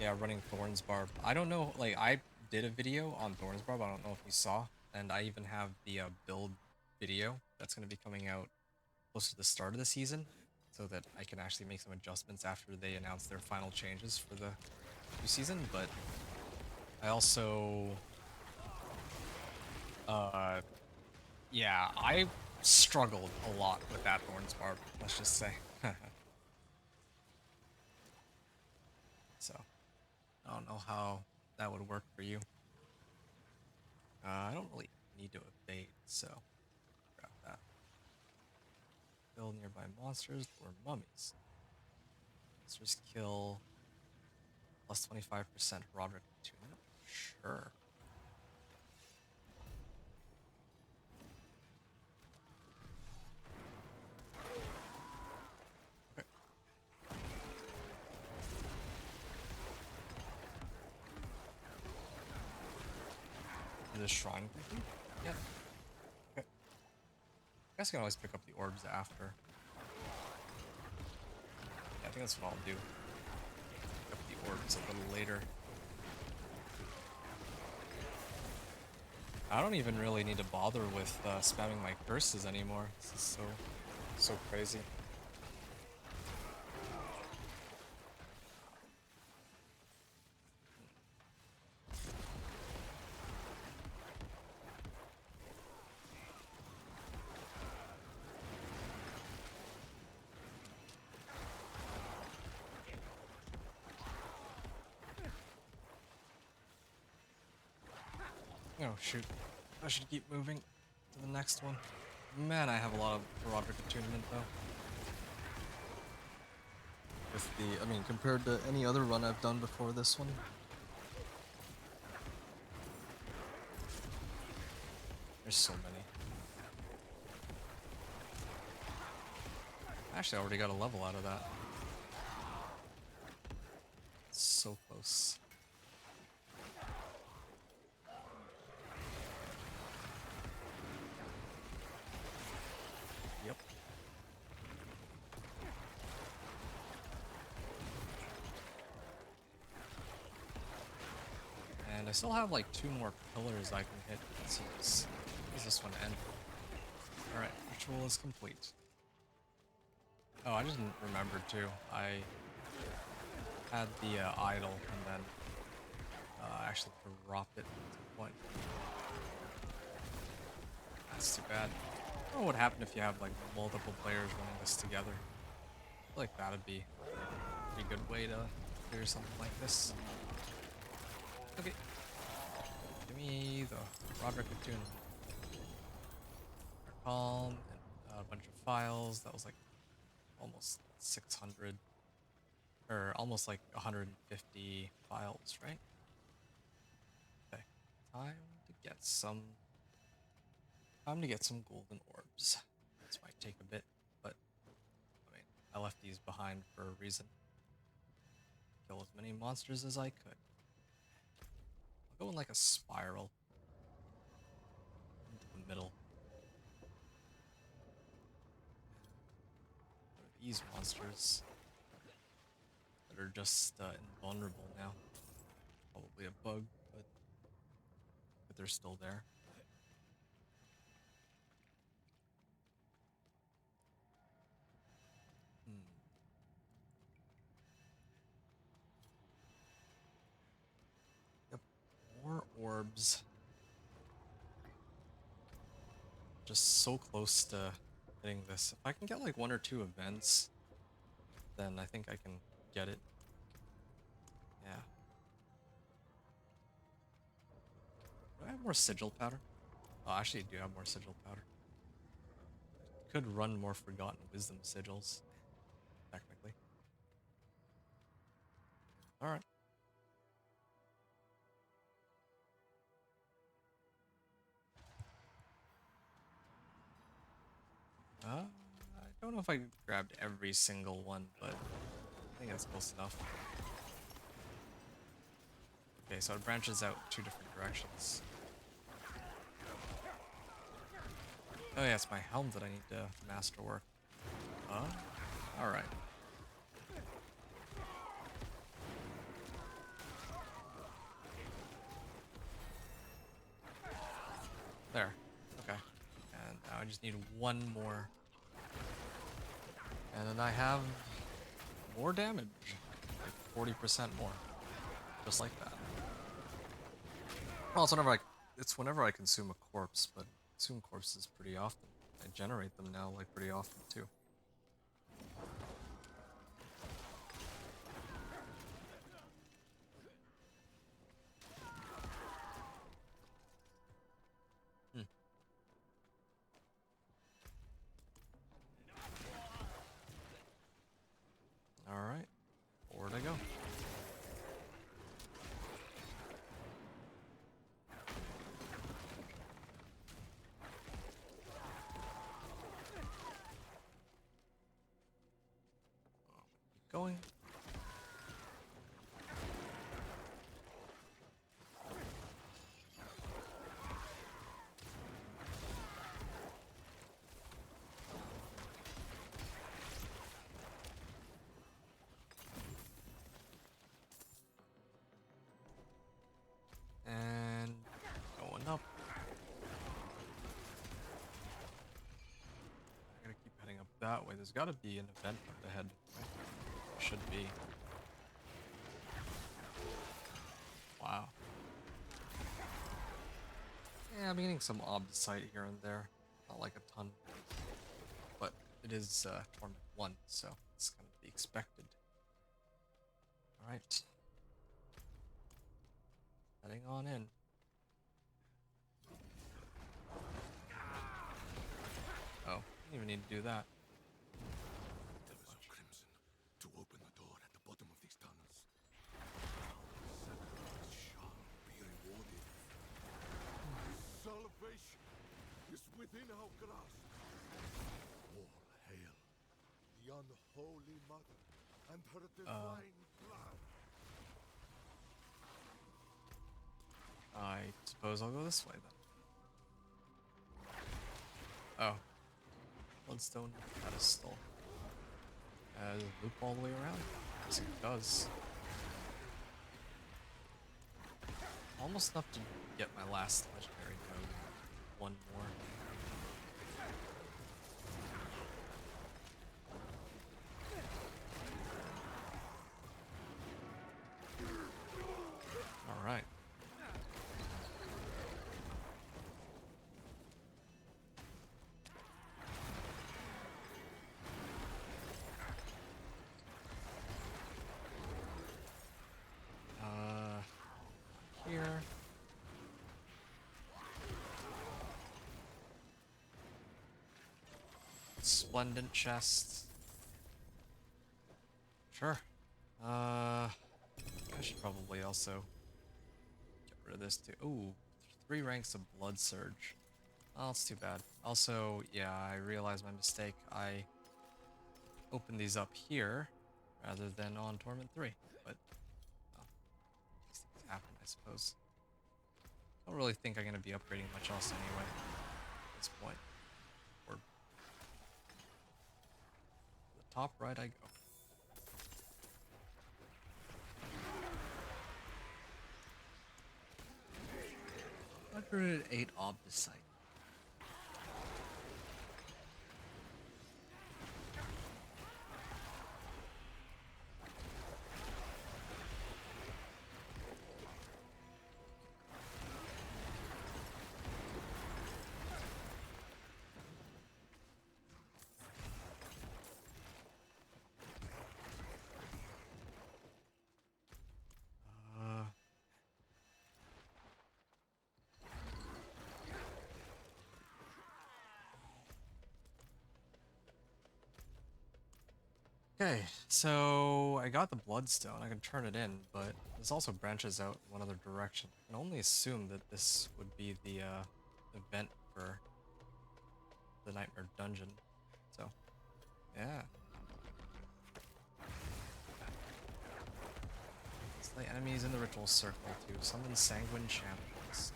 Yeah, running Thorns Barb. I don't know, like, I did a video on Thorns Barb, I don't know if you saw, and I even have the build video that's going to be coming out close to the start of the season, so that I can actually make some adjustments after they announce their final changes for the new season, but I also... yeah, I struggled a lot with that Thorns Barb, let's just say. So, I don't know how that would work for you. I don't really need to evade, so grab that. Kill nearby monsters or mummies. Monsters kill plus 25% Roderick Tuna. Sure. Okay. this shrine complete yet? Okay. I guess I can always pick up the orbs after. Yeah, I think that's what I'll do. Pick up the orbs a little later. I don't even really need to bother with spamming my curses anymore. This is so crazy. Oh shoot, I should keep moving to the next one. Man, I have a lot of Roderick attunement though. With the, I mean, compared to any other run I've done before this one. There's so many. Actually, I already got a level out of that. So close. Yep. And I still have like 2 more pillars I can hit. So does this one end? Alright, ritual is complete. Oh, I just remembered too. I had the idol and then actually dropped it at some point. That's too bad. I don't know what happened if you have like multiple players running this together. I feel like that'd be a pretty good way to clear something like this. Okay. Give me the Roderick attunement. Calm and a bunch of files. That was like almost 600 or almost like 150 files, right? Okay. Time to get some golden orbs. This might take a bit, but I mean, I left these behind for a reason. Kill as many monsters as I could. I'll go in like a spiral into the middle. What are these monsters that are just invulnerable now? Probably a bug, but they're still there. Yep, more orbs. Just so close to hitting this. If I can get like 1 or 2 events, then I think I can get it. Yeah. Do I have more sigil powder? Oh, actually, I do have more sigil powder. Could run more Forgotten Wisdom sigils, technically. Alright. I don't know if I grabbed every single one, but I think that's close enough. Okay, so it branches out 2 different directions. Oh yeah, it's my helm that I need to masterwork. Alright. There. Okay. And now I just need 1 more. And then I have more damage. Like 40% more. Just like that. Well, it's whenever I consume a corpse, but I consume corpses pretty often. I generate them now like pretty often too. Alright, forward I go. that way. There's got to be an event up ahead. Right? Should be. Wow. Yeah, I'm getting some obdicite here and there. Not like a ton. But it is Torment 1, so it's kind of to be expected. Alright. Heading on in. Oh, didn't even need to do that. Pillars of crimson to open the door at the bottom of these tunnels. Sacrifice shall be rewarded. Salvation is within our grasp. All hail the unholy mother and her divine blood. I suppose I'll go this way then. Oh. Bloodstone pedestal. Does it loop all the way around? Yes, it does. Almost enough to get my last legendary node. One more. Alright. Here. Splendent chest. Sure. I should probably also get rid of this too. Ooh, 3 ranks of Blood Surge. Oh, that's too bad. Also, yeah, I realized my mistake. I opened these up here rather than on Torment 3. But, well, these things happen, I suppose. Don't really think I'm going to be upgrading much else anyway at this point. Or the top right I go. 108 obdicite. Okay, so I got the Bloodstone. I can turn it in, but this also branches out in one other direction. I can only assume that this would be the event for the Nightmare Dungeon. So, yeah. Slay enemies in the ritual circle to summon sanguine champions.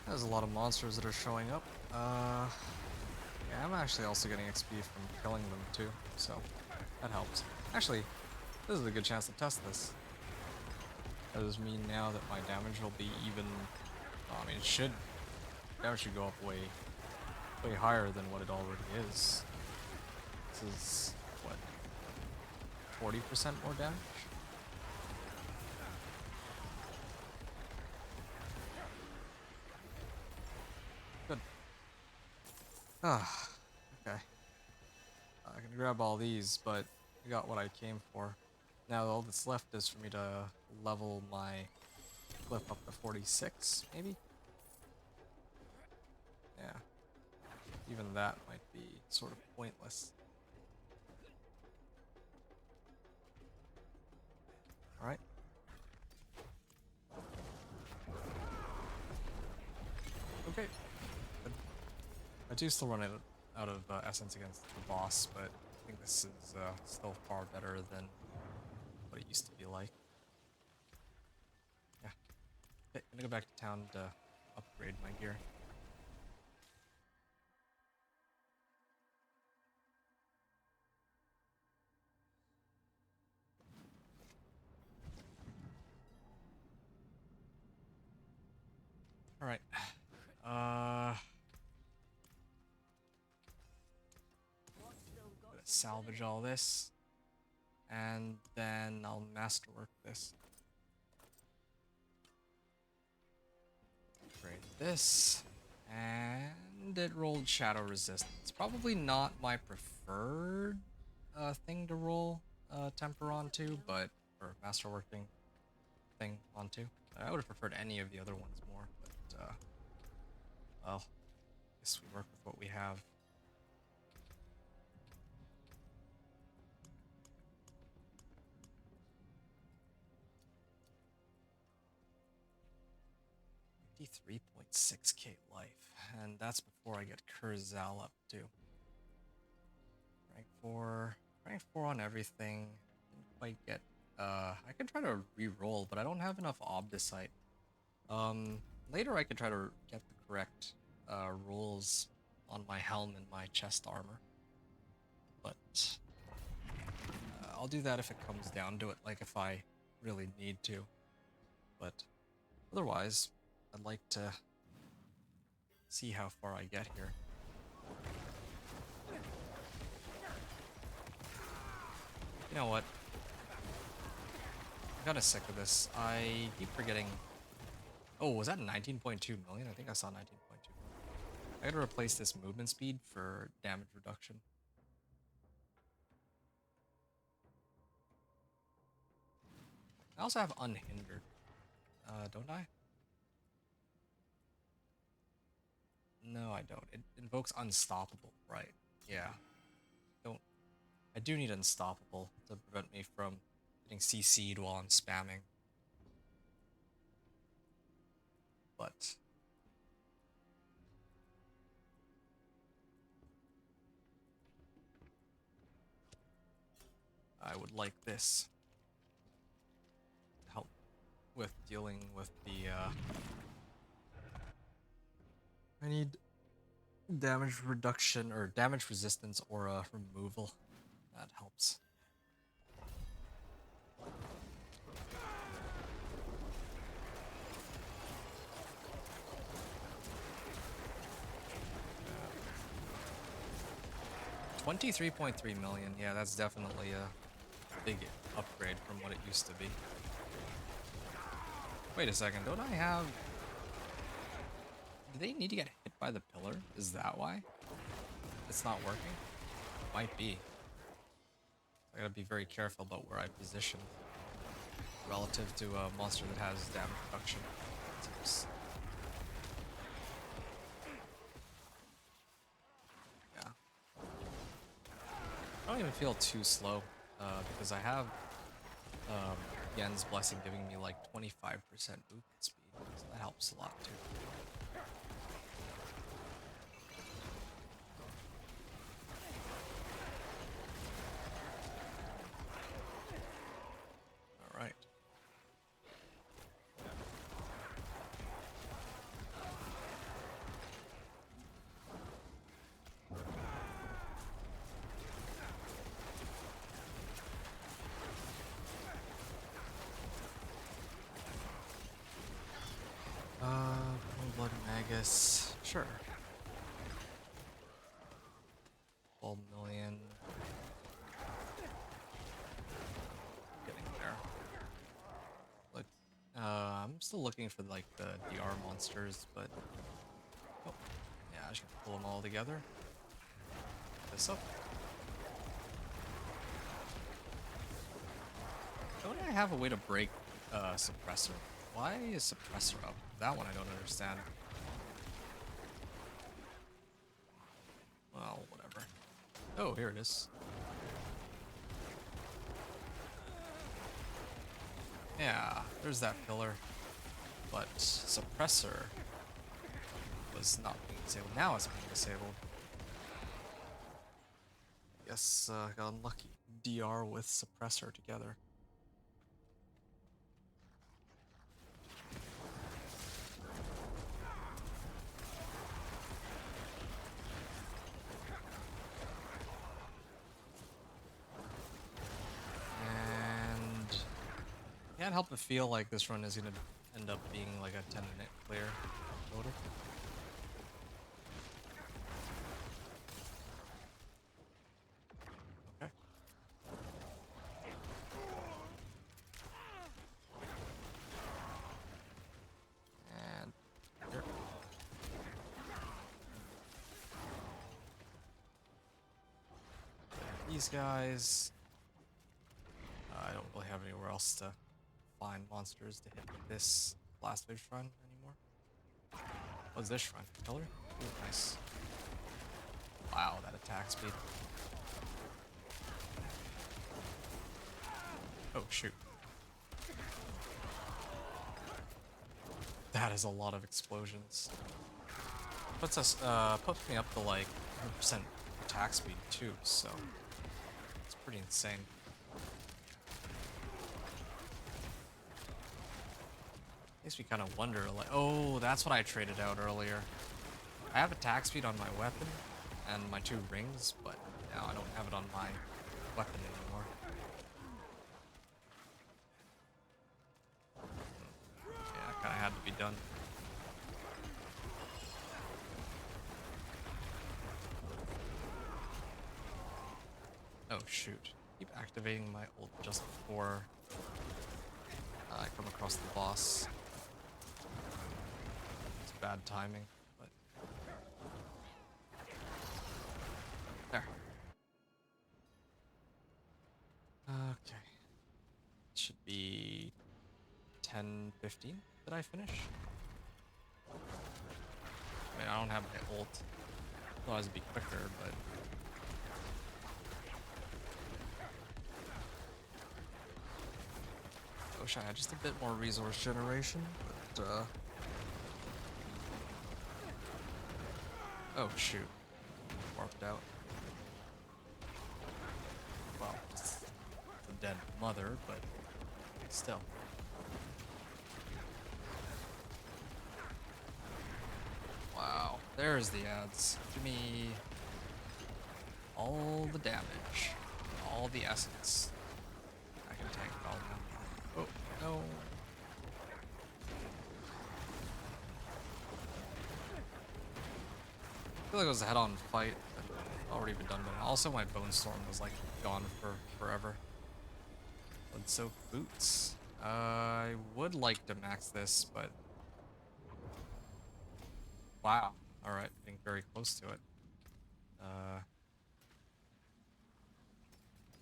There's a lot of monsters that are showing up. Yeah, I'm actually also getting XP from killing them too, so that helps. Actually, this is a good chance to test this. That does mean now that my damage will be even. I mean, damage should go up way higher than what it already is. This is what, 40% more damage? Good. Ah, okay. I can grab all these, but I got what I came for. Now all that's left is for me to level my clip up to 46, maybe? Yeah. Even that might be sort of pointless. Alright. Okay. Good. I do still run out of essence against the boss, but I think this is still far better than what it used to be like. Okay, gonna go back to town to upgrade my gear. All right. What's still got Gonna some good in salvage it? all this, and then I'll masterwork this. Upgrade this, and it rolled shadow resistance. Probably not my preferred thing to roll temper onto, but or masterworking thing onto. I would have preferred any of the other ones more, but well, I guess we work with what we have. $53.6k life, and that's before I get Kurzal up too. Rank 4 on everything. Didn't quite get. I can try to re-roll, but I don't have enough Obdicite. Later I can try to get the correct rolls on my helm and my chest armor, but I'll do that if it comes down to it, like if I really need to. But otherwise, I'd like to see how far I get here. You know what? I'm kind of sick of this. I keep forgetting. Oh, was that 19.2 million? I think I saw 19.2 million. I gotta replace this movement speed for damage reduction. I also have unhindered, don't I? No, I don't. It invokes unstoppable, right? Yeah. Don't. I do need unstoppable to prevent me from getting CC'd while I'm spamming. But I would like this to help with dealing with the I need damage reduction or damage resistance aura removal. That helps. $23.3 million. Yeah, that's definitely a big upgrade from what it used to be. Wait a second, don't I have... Do they need to get hit by the pillar? Is that why? It's not working? Might be. I gotta be very careful about where I position relative to a monster that has damage reduction. Seems... Yeah. I don't even feel too slow because I have Yen's Blessing giving me like 25% movement speed, so that helps a lot too. Alright. Blood Magus. Sure. 12 million. Getting there. Look, I'm still looking for like the DR monsters, but oh, yeah, I just gotta pull them all together. This up. Don't I have a way to break suppressor? Why is suppressor up? That one I don't understand. Well, whatever. Oh, here it is. Yeah, there's that pillar. But suppressor was not being disabled. Now it's being disabled. Guess got unlucky. DR with suppressor together. Can't help but feel like this run is gonna end up being like a 10-minute clear total. Okay. And here. These guys. I don't really have anywhere else to find monsters to hit with this Blast Wave Shrine anymore. What's this shrine? Pillar? Ooh, nice. Wow, that attack speed. Oh, shoot. That is a lot of explosions. Puts me up to like 100% attack speed too, so it's pretty insane. Makes me kind of wonder, like, oh, that's what I traded out earlier. I have attack speed on my weapon and my 2 rings, but now I don't have it on my weapon anymore. Yeah, it kind of had to be done. Oh shoot. Keep activating my ult just before I come across the boss. It's bad timing, but... There. Okay. It should be 10:15. Did I finish? I mean, I don't have my ult. Otherwise it'd be quicker, but... I wish I had just a bit more resource generation, but oh shoot. Warped out. Well, it's a dead mother, but still. Wow, there's the ads. Give me all the damage, all the essence. I can tank it all now. Oh, no. I feel like it was a head-on fight, but already been done by now. Also, my Bone Storm was like gone for forever. Blood Soaked Boots. I would like to max this, but wow. All right, getting very close to it.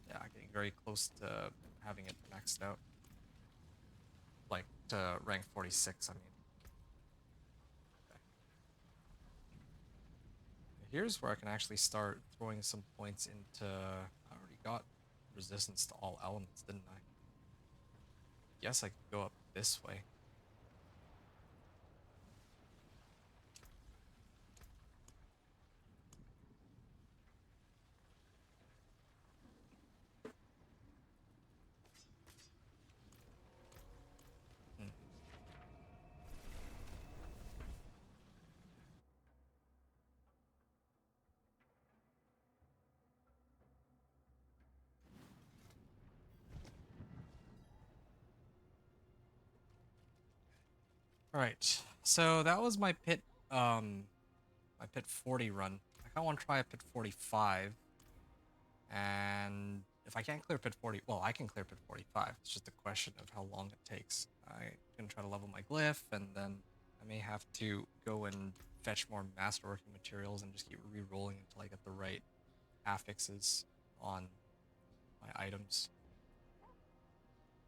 Yeah, getting very close to having it maxed out. Like to rank 46, I mean. Okay. Here's where I can actually start throwing some points into... I already got resistance to all elements, didn't I? Guess I could go up this way. Hmm. All right, so that was my pit 40 run. I kind of want to try a pit 45, and if I can't clear pit 40, well, I can clear pit 45. It's just a question of how long it takes. I'm gonna try to level my glyph, and then I may have to go and fetch more masterworking materials and just keep re-rolling until I get the right affixes on my items.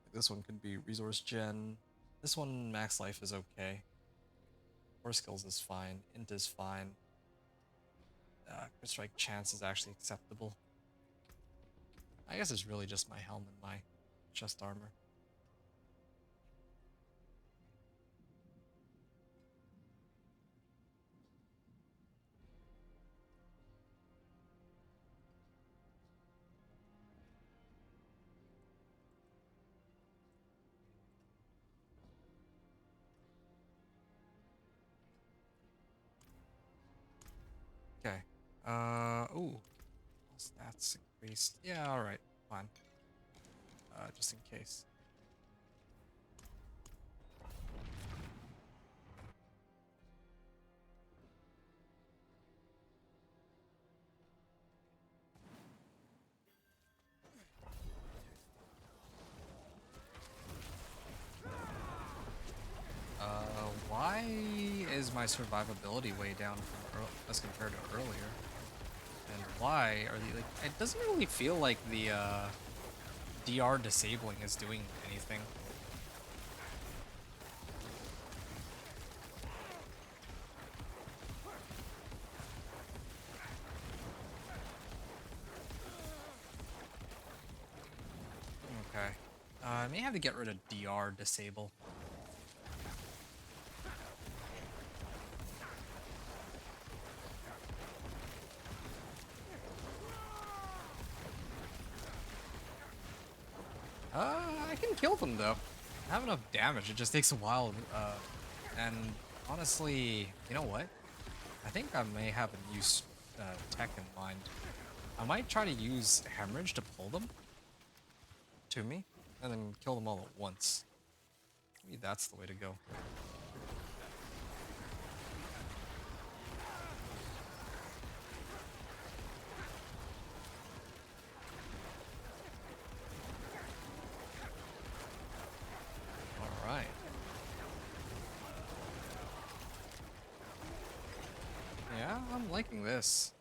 Like this one could be resource gen. This one, max life is okay. Core skills is fine. Int is fine. Crit strike chance is actually acceptable. I guess it's really just my helm and my chest armor. Okay. Ooh. Stats increased. Yeah, alright. Fine. Just in case. my survivability way down from as compared to earlier. And why are they like? It doesn't really feel like the DR disabling is doing anything. Okay. I may have to get rid of DR disable. I can kill them though. I have enough damage. It just takes a while. And honestly, you know what? I think I may have a new tech in mind. I might try to use Hemorrhage to pull them to me, and then kill them all at once. Maybe that's the way to go. Alright. Yeah, I'm liking this.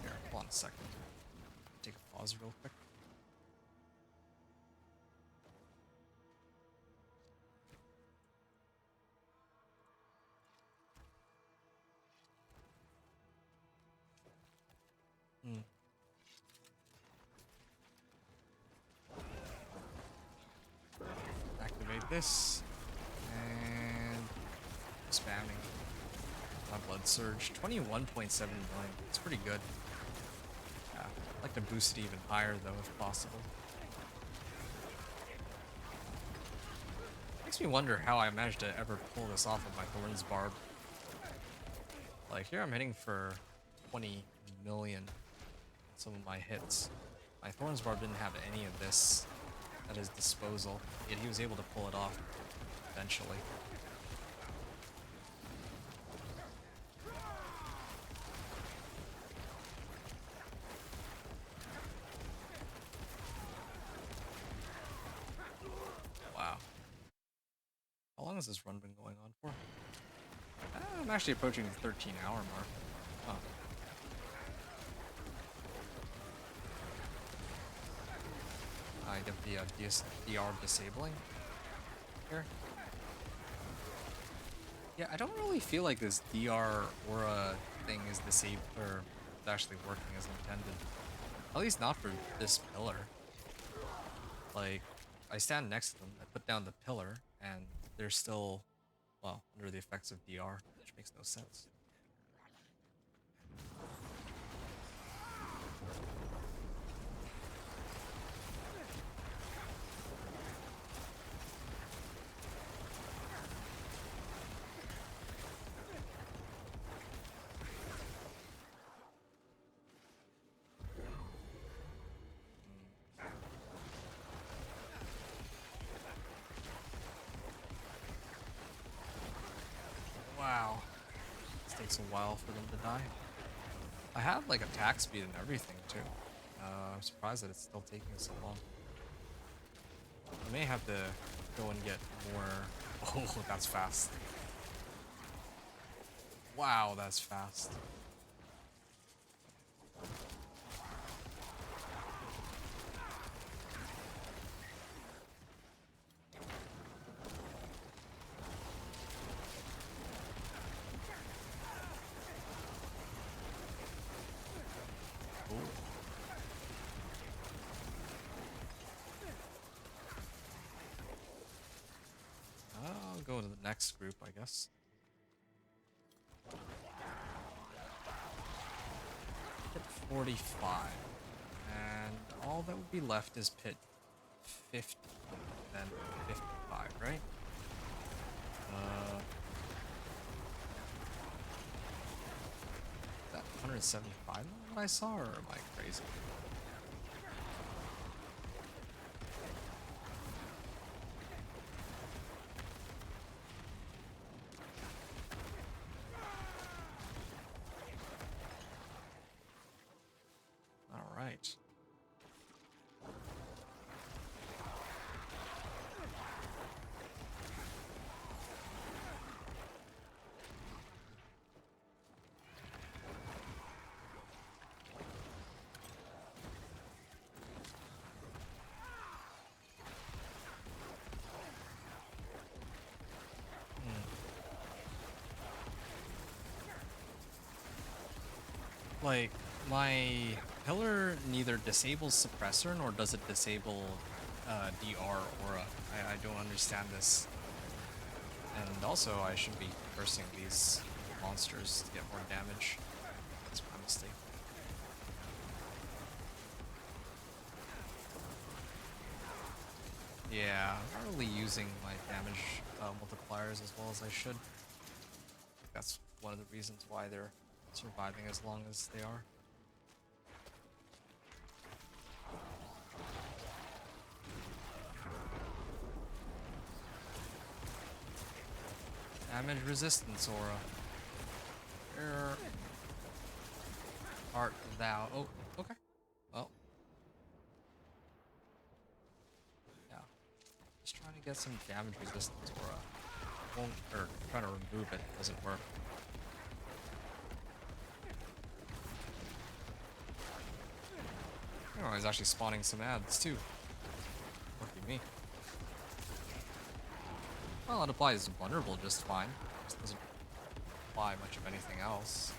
Here, hold on a second. Take a pause real quick. Activate this. And spamming my Blood Surge. 21.7 million. It's pretty good. Yeah, I'd like to boost it even higher though if possible. Makes me wonder how I managed to ever pull this off with my Thorns Barb. Like here I'm hitting for 20 million on some of my hits. My Thorns Barb didn't have any of this at his disposal, yet he was able to pull it off eventually. Wow. How long has this run been going on for? I'm actually approaching the 13-hour mark. Huh. I get the DR disabling here. Yeah, I don't really feel like this DR aura thing is disabled or actually working as intended. At least not for this pillar. Like, I stand next to them, I put down the pillar, and they're still, well, under the effects of DR, which makes no sense. Wow. This takes a while for them to die. I have like attack speed and everything too. I'm surprised that it's still taking so long. I may have to go and get more. Oh, that's fast. Wow, that's fast. I'll go to the next group, I guess. Pit 45. And all that would be left is pit 50, then 55, right? Is that 175 what I saw, or am I crazy? Alright. Like, my pillar neither disables suppressor nor does it disable DR aura. I don't understand this. And also, I should be cursing these monsters to get more damage. That's my mistake. Yeah, I'm not really using my damage multipliers as well as I should. That's one of the reasons why they're surviving as long as they are. Damage resistance aura. Where art thou? Oh, okay. Well, yeah. Just trying to get some damage resistance aura. Won't, or trying to remove it doesn't work. Oh, he's actually spawning some ads too. Lucky me. Well, it applies vulnerable just fine. Just doesn't apply much of anything else.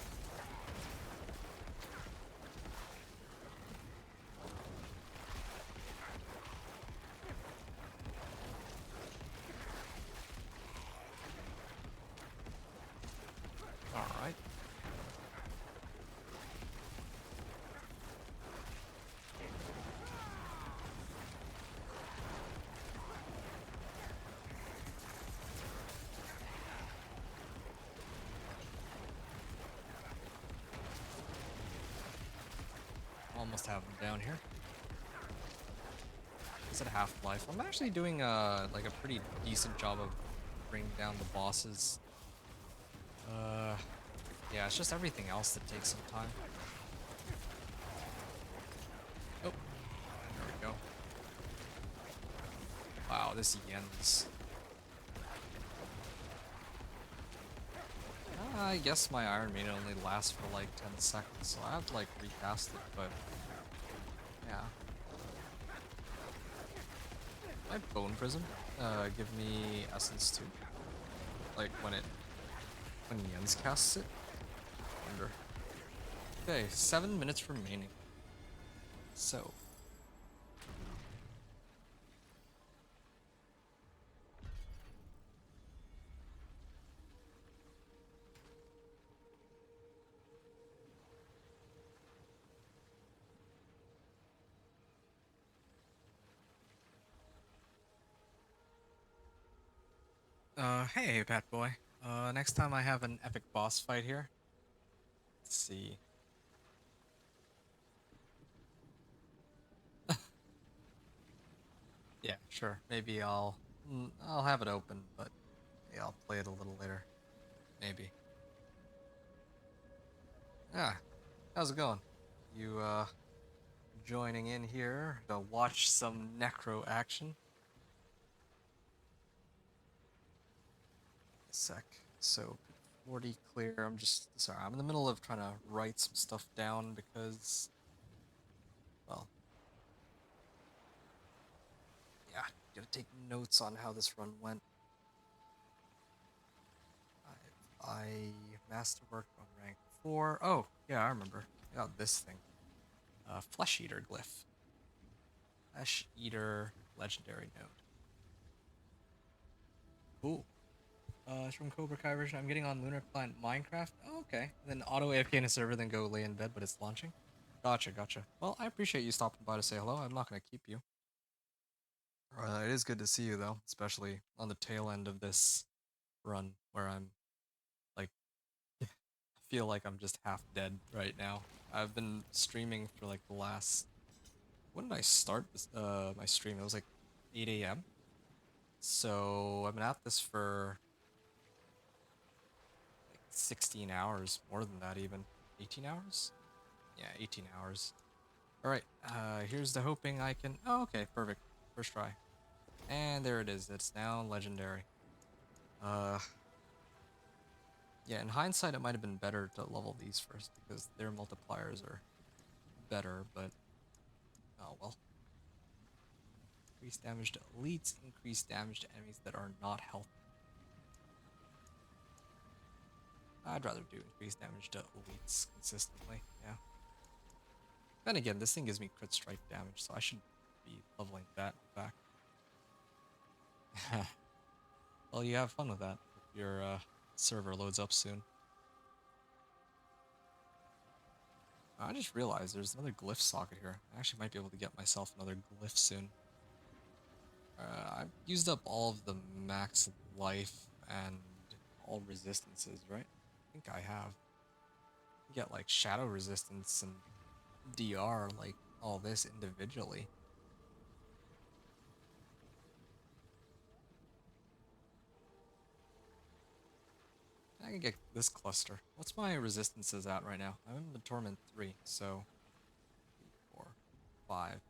Alright. Almost have them down here. Is it half-life? I'm actually doing like a pretty decent job of bringing down the bosses. Yeah, it's just everything else that takes some time. Oh, there we go. Wow, this Yen's. I guess my Iron Maiden only lasts for like 10 seconds, so I have to like recast it, but yeah. My Bone Prism give me essence too. Like when Yen's casts it. Wonder. Okay, 7 minutes remaining. So. Hey, Pat Boy. Next time I have an epic boss fight here. Let's see. Yeah, sure. Maybe I'll have it open, but yeah, I'll play it a little later. Maybe. Yeah. How's it going? You joining in here to watch some necro action? A sec. So 40 clear. I'm just sorry. I'm in the middle of trying to write some stuff down because, well, yeah, gotta take notes on how this run went. I masterwork on rank 4. Oh, yeah, I remember. I got this thing. Flesh Eater glyph. Flesh Eater legendary node. Cool. It's from Cobra Kai version. I'm getting on Lunar Client Minecraft. Oh, okay. Then auto AFK in a server, then go lay in bed, but it's launching. Gotcha, gotcha. Well, I appreciate you stopping by to say hello. I'm not going to keep you. It is good to see you, though, especially on the tail end of this run where I'm, like, I feel like I'm just half dead right now. I've been streaming for, like, the last... When did I start this, my stream? It was, like, 8 a.m. So, I've been at this for 16 hours, more than that even. 18 hours? Yeah, 18 hours. Alright, here's the hoping I can... Oh, okay, perfect. First try. And there it is. It's now legendary. Yeah, in hindsight, it might have been better to level these first because their multipliers are better, but... Oh, well. Increased damage to elites, increased damage to enemies that are not healthy. I'd rather do increased damage to elites consistently, yeah. Then again, this thing gives me crit strike damage, so I should be leveling that, in fact. Well, you have fun with that if your server loads up soon. I just realized there's another glyph socket here. I actually might be able to get myself another glyph soon. I've used up all of the max life and all resistances, right? I think I have. You get like shadow resistance and DR, like all this individually. I can get this cluster. What's my resistances at right now? I'm in the Torment 3, so 4, 5.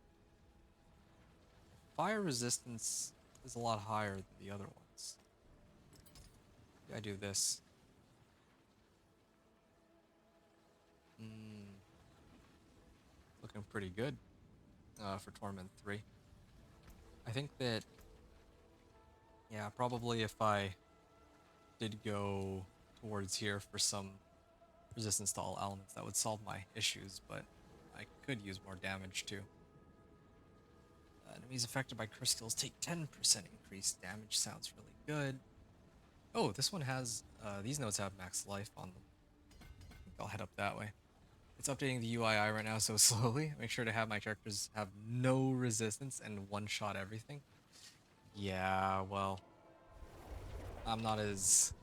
Fire resistance is a lot higher than the other ones. I do this. Looking pretty good for Torment 3. I think that, yeah, probably if I did go towards here for some resistance to all elements, that would solve my issues, but I could use more damage too. Enemies affected by curse skills take 10% increased damage. Sounds really good. Oh, this one has, these nodes have max life on them. I think I'll head up that way. It's updating the UII right now so slowly. Make sure to have my characters have no resistance and one-shot everything. Yeah, well, I'm not as...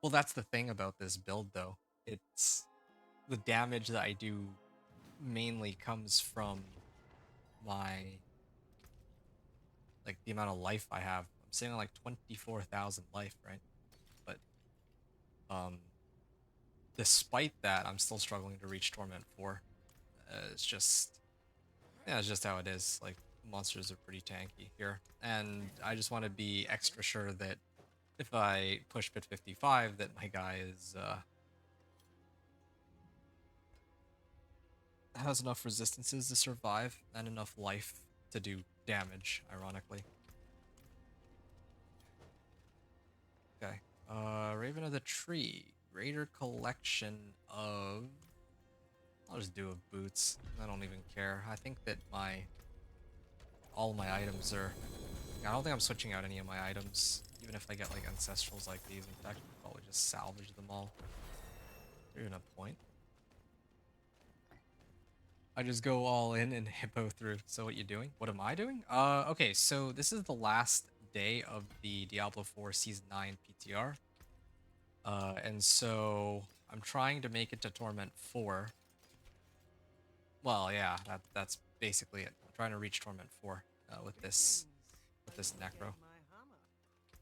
Well, that's the thing about this build, though. It's... The damage that I do mainly comes from my... Like, the amount of life I have. I'm sitting on, like, 24,000 life, right? But, despite that, I'm still struggling to reach Torment 4. It's just... Yeah, it's just how it is. Like, monsters are pretty tanky here. And I just want to be extra sure that if I push bit 55, that my guy is, has enough resistances to survive and enough life to do damage, ironically. Okay. Raven of the Tree. Greater collection of... I'll just do a boots. I don't even care. I think that all my items are... I don't think I'm switching out any of my items. Even if I get like ancestrals like these, in fact, I'll probably just salvage them all. Is there even a point? I just go all in and hippo through. So what you doing? What am I doing? Okay, so this is the last day of the Diablo 4 Season 9 PTR. And so I'm trying to make it to Torment 4. Well, yeah, that's basically it. I'm trying to reach Torment 4 with this Necro.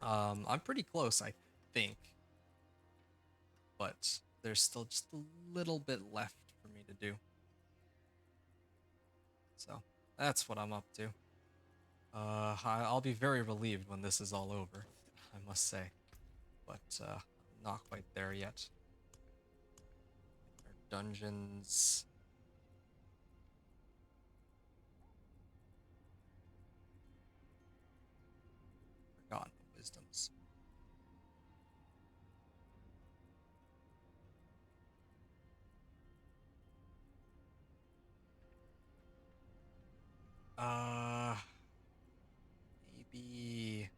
I'm pretty close, I think. But there's still just a little bit left for me to do. So that's what I'm up to. I'll be very relieved when this is all over, I must say. But not quite there yet. Our dungeons. Forgotten wisdoms. Maybe...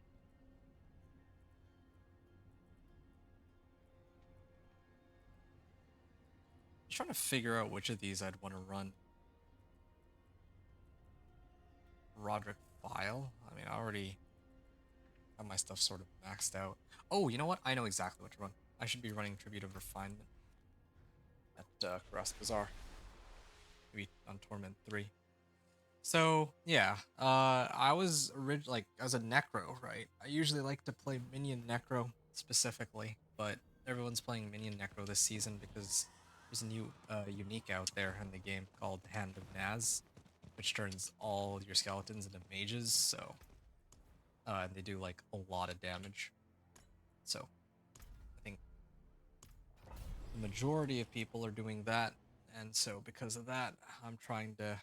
I'm trying to figure out which of these I'd want to run. Roderick File? I mean, I already have my stuff sort of maxed out. Oh, you know what? I know exactly what to run. I should be running Tribute of Refinement at Karas Bazaar. Maybe on Torment 3. So, yeah, I was like, as a Necro, right? I usually like to play Minion Necro specifically, but everyone's playing Minion Necro this season because there's a new unique out there in the game called Hand of Naz, which turns all your skeletons into mages, so... and they do, like, a lot of damage. So, I think the majority of people are doing that, and so because of that, I'm trying to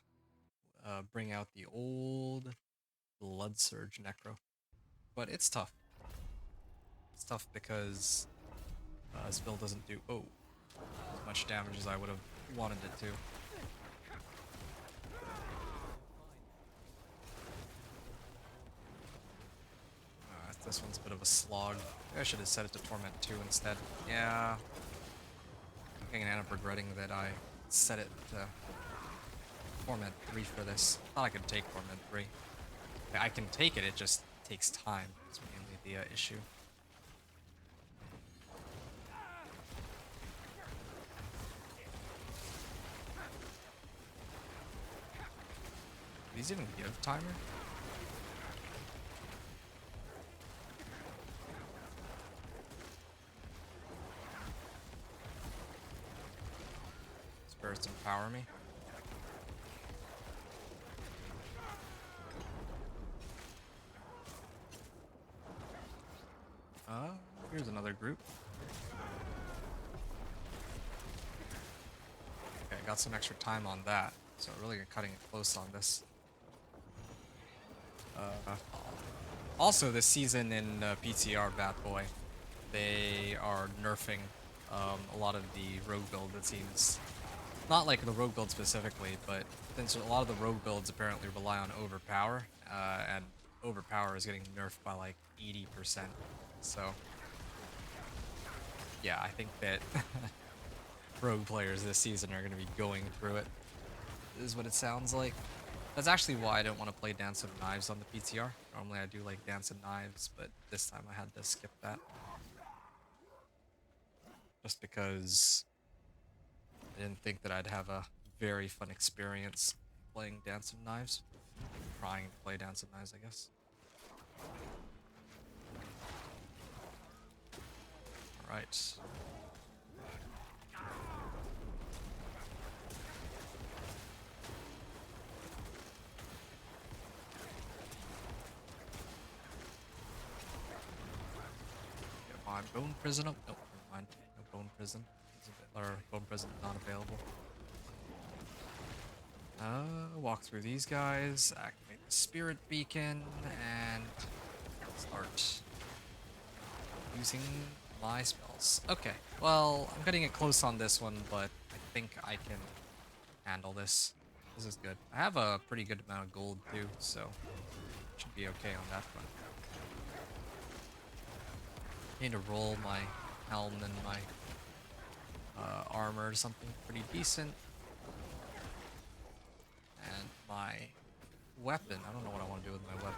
bring out the old Blood Surge Necro. But it's tough. It's tough because This build doesn't do as much damage as I would have wanted it to. This one's a bit of a slog. Maybe I should have set it to Torment 2 instead. Yeah. I'm gonna end up regretting that I set it to Torment 3 for this. Thought I could take Torment 3. I can take it, it just takes time. That's mainly the issue. Do these even give timer? Spirits empower me. Here's another group. Okay, got some extra time on that, so really cutting it close on this. Also, this season in PTR Bat Boy, they are nerfing a lot of the rogue build, it seems. Not like the rogue build specifically, but since a lot of the rogue builds apparently rely on overpower, and overpower is getting nerfed by like 80%. So, yeah, I think that rogue players this season are going to be going through it, is what it sounds like. That's actually why I don't want to play Dance of Knives on the PTR. Normally I do like Dance of Knives, but this time I had to skip that. Just because I didn't think that I'd have a very fun experience playing Dance of Knives. Trying to play Dance of Knives, I guess. Alright. Get my bone prison up. Nope, never mind. No bone prison. Or bone prison not available. Walk through these guys, activate the spirit beacon, and start using my spells. Okay, well, I'm getting it close on this one, but I think I can handle this. This is good. I have a pretty good amount of gold too, so should be okay on that front. Need to roll my helm and my armor or something pretty decent. And my weapon, I don't know what I want to do with my weapon.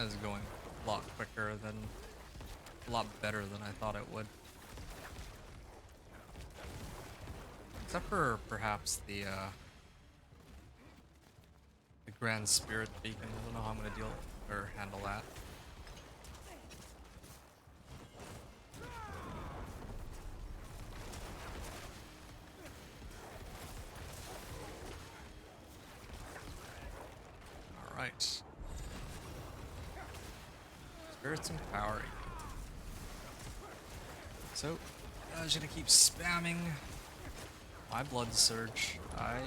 It's going a lot quicker than, a lot better than I thought it would. Except for perhaps the Grand Spirit Beacon. I don't know how I'm gonna deal or handle that. All right. Spirits empowering. So, I'm just gonna keep spamming my Blood Surge. I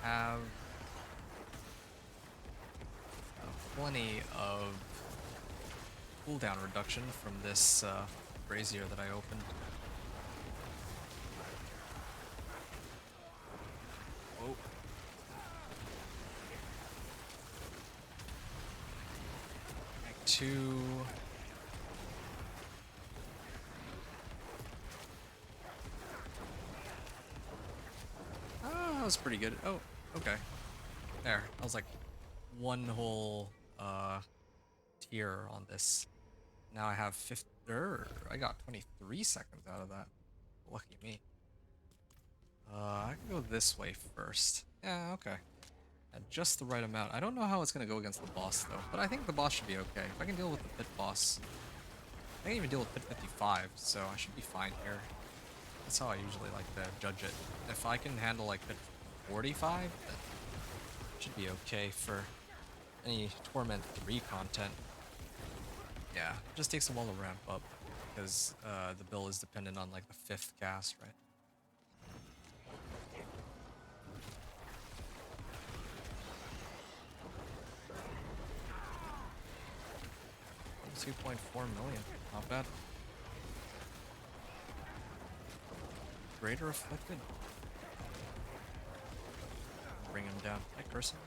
have plenty of cooldown reduction from this brazier that I opened. Oh. Like 2. That was pretty good. Oh, okay. There. I was like one whole tier on this. Now I have 50. I got 23 seconds out of that. Lucky me. I can go this way first. Yeah, okay. At just the right amount. I don't know how it's gonna go against the boss though, but I think the boss should be okay. If I can deal with the pit boss, I can even deal with pit 55, so I should be fine here. That's how I usually like to judge it. If I can handle like pit 45, then it should be okay for any Torment 3 content, yeah, it just takes a while to ramp up because the bill is dependent on like the 5th cast, right? 2.4 million, not bad. Greater Afflicted. Bring him down. I curse him.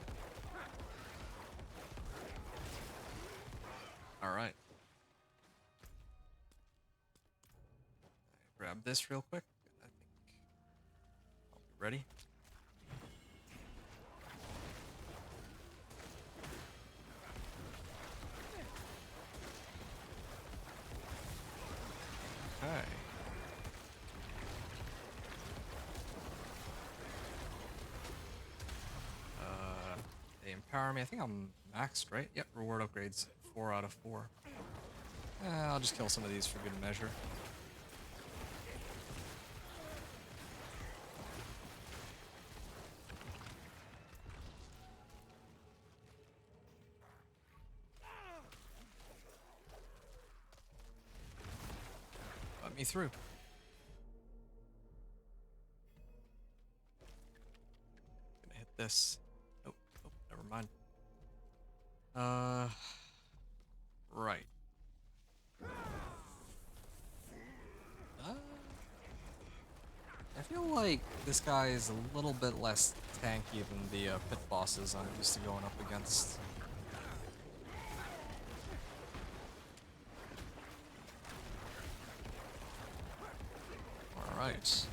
Alright. Grab this real quick. I think I'll be ready. Okay. They empower me. I think I'm maxed, right? Yep, reward upgrades. 4 out of 4. I'll just kill some of these for good measure. Let me through. Gonna hit this. Oh, never mind. Right. I feel like this guy is a little bit less tanky than the pit bosses I'm used to going up against. Alright.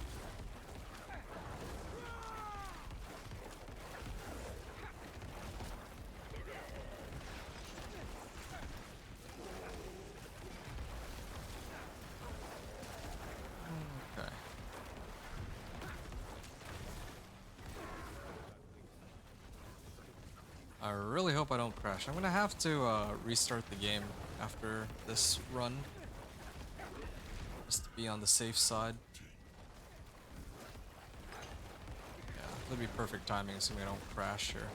Okay. I really hope I don't crash. I'm gonna have to restart the game after this run, just to be on the safe side. Yeah, it'll be perfect timing so we don't crash here.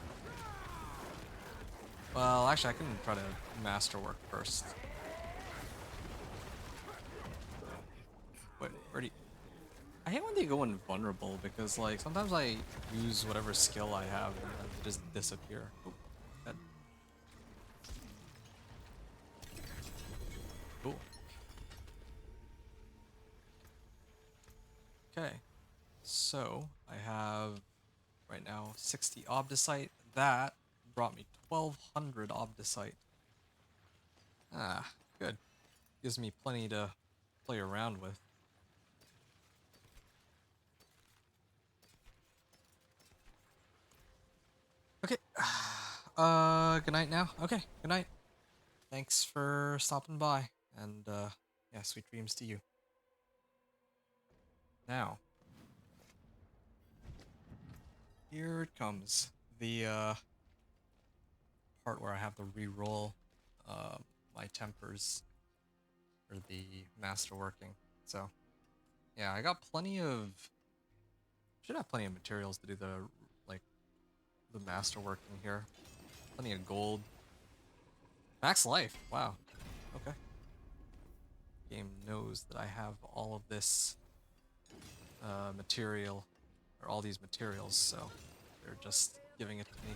Well, actually, I can try to masterwork first. Wait, where do you... I hate when they go invulnerable because, like, sometimes I use whatever skill I have and then they just disappear. Ooh, dead. Cool. Okay, so I have right now 60 Obdicite. That brought me 1200 Obdicite. Ah, good. Gives me plenty to play around with. Okay. Good night now. Okay, good night. Thanks for stopping by, and yeah, sweet dreams to you. Now, here it comes. The part where I have to re-roll my tempers for the masterworking. So, yeah, I got plenty of... Should have plenty of materials to do the, like, the masterworking here. Plenty of gold. Max life, wow. Okay. Game knows that I have all of this material, or all these materials, so they're just giving it to me.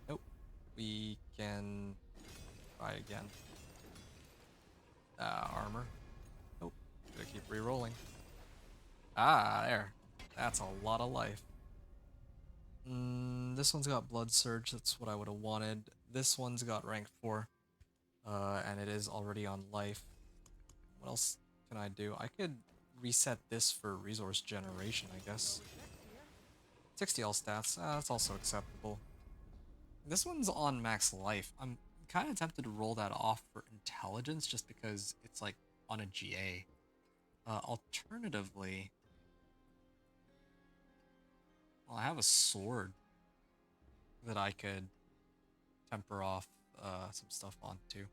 Nope. We can try again. Armor. Nope. Gotta keep re-rolling. Ah, there. That's a lot of life. This one's got Blood Surge, that's what I would have wanted. This one's got rank 4, and it is already on life. What else can I do? I could reset this for resource generation, I guess. 60 all stats, that's also acceptable. This one's on max life. I'm kind of tempted to roll that off for intelligence just because it's like on a GA. Alternatively, well, I have a sword that I could temper off some stuff on too,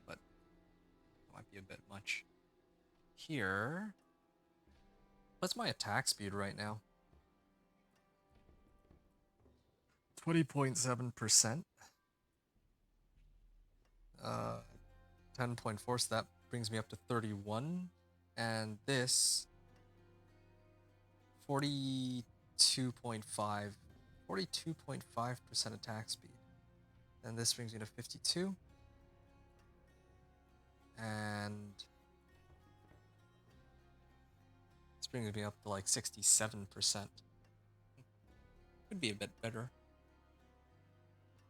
but that might be a bit much. Here, what's my attack speed right now? 20.7%. 10.4, so that brings me up to 31. And this 42.5, 42.5% attack speed. And this brings me to 52. And this brings me up to like 67%. Could be a bit better,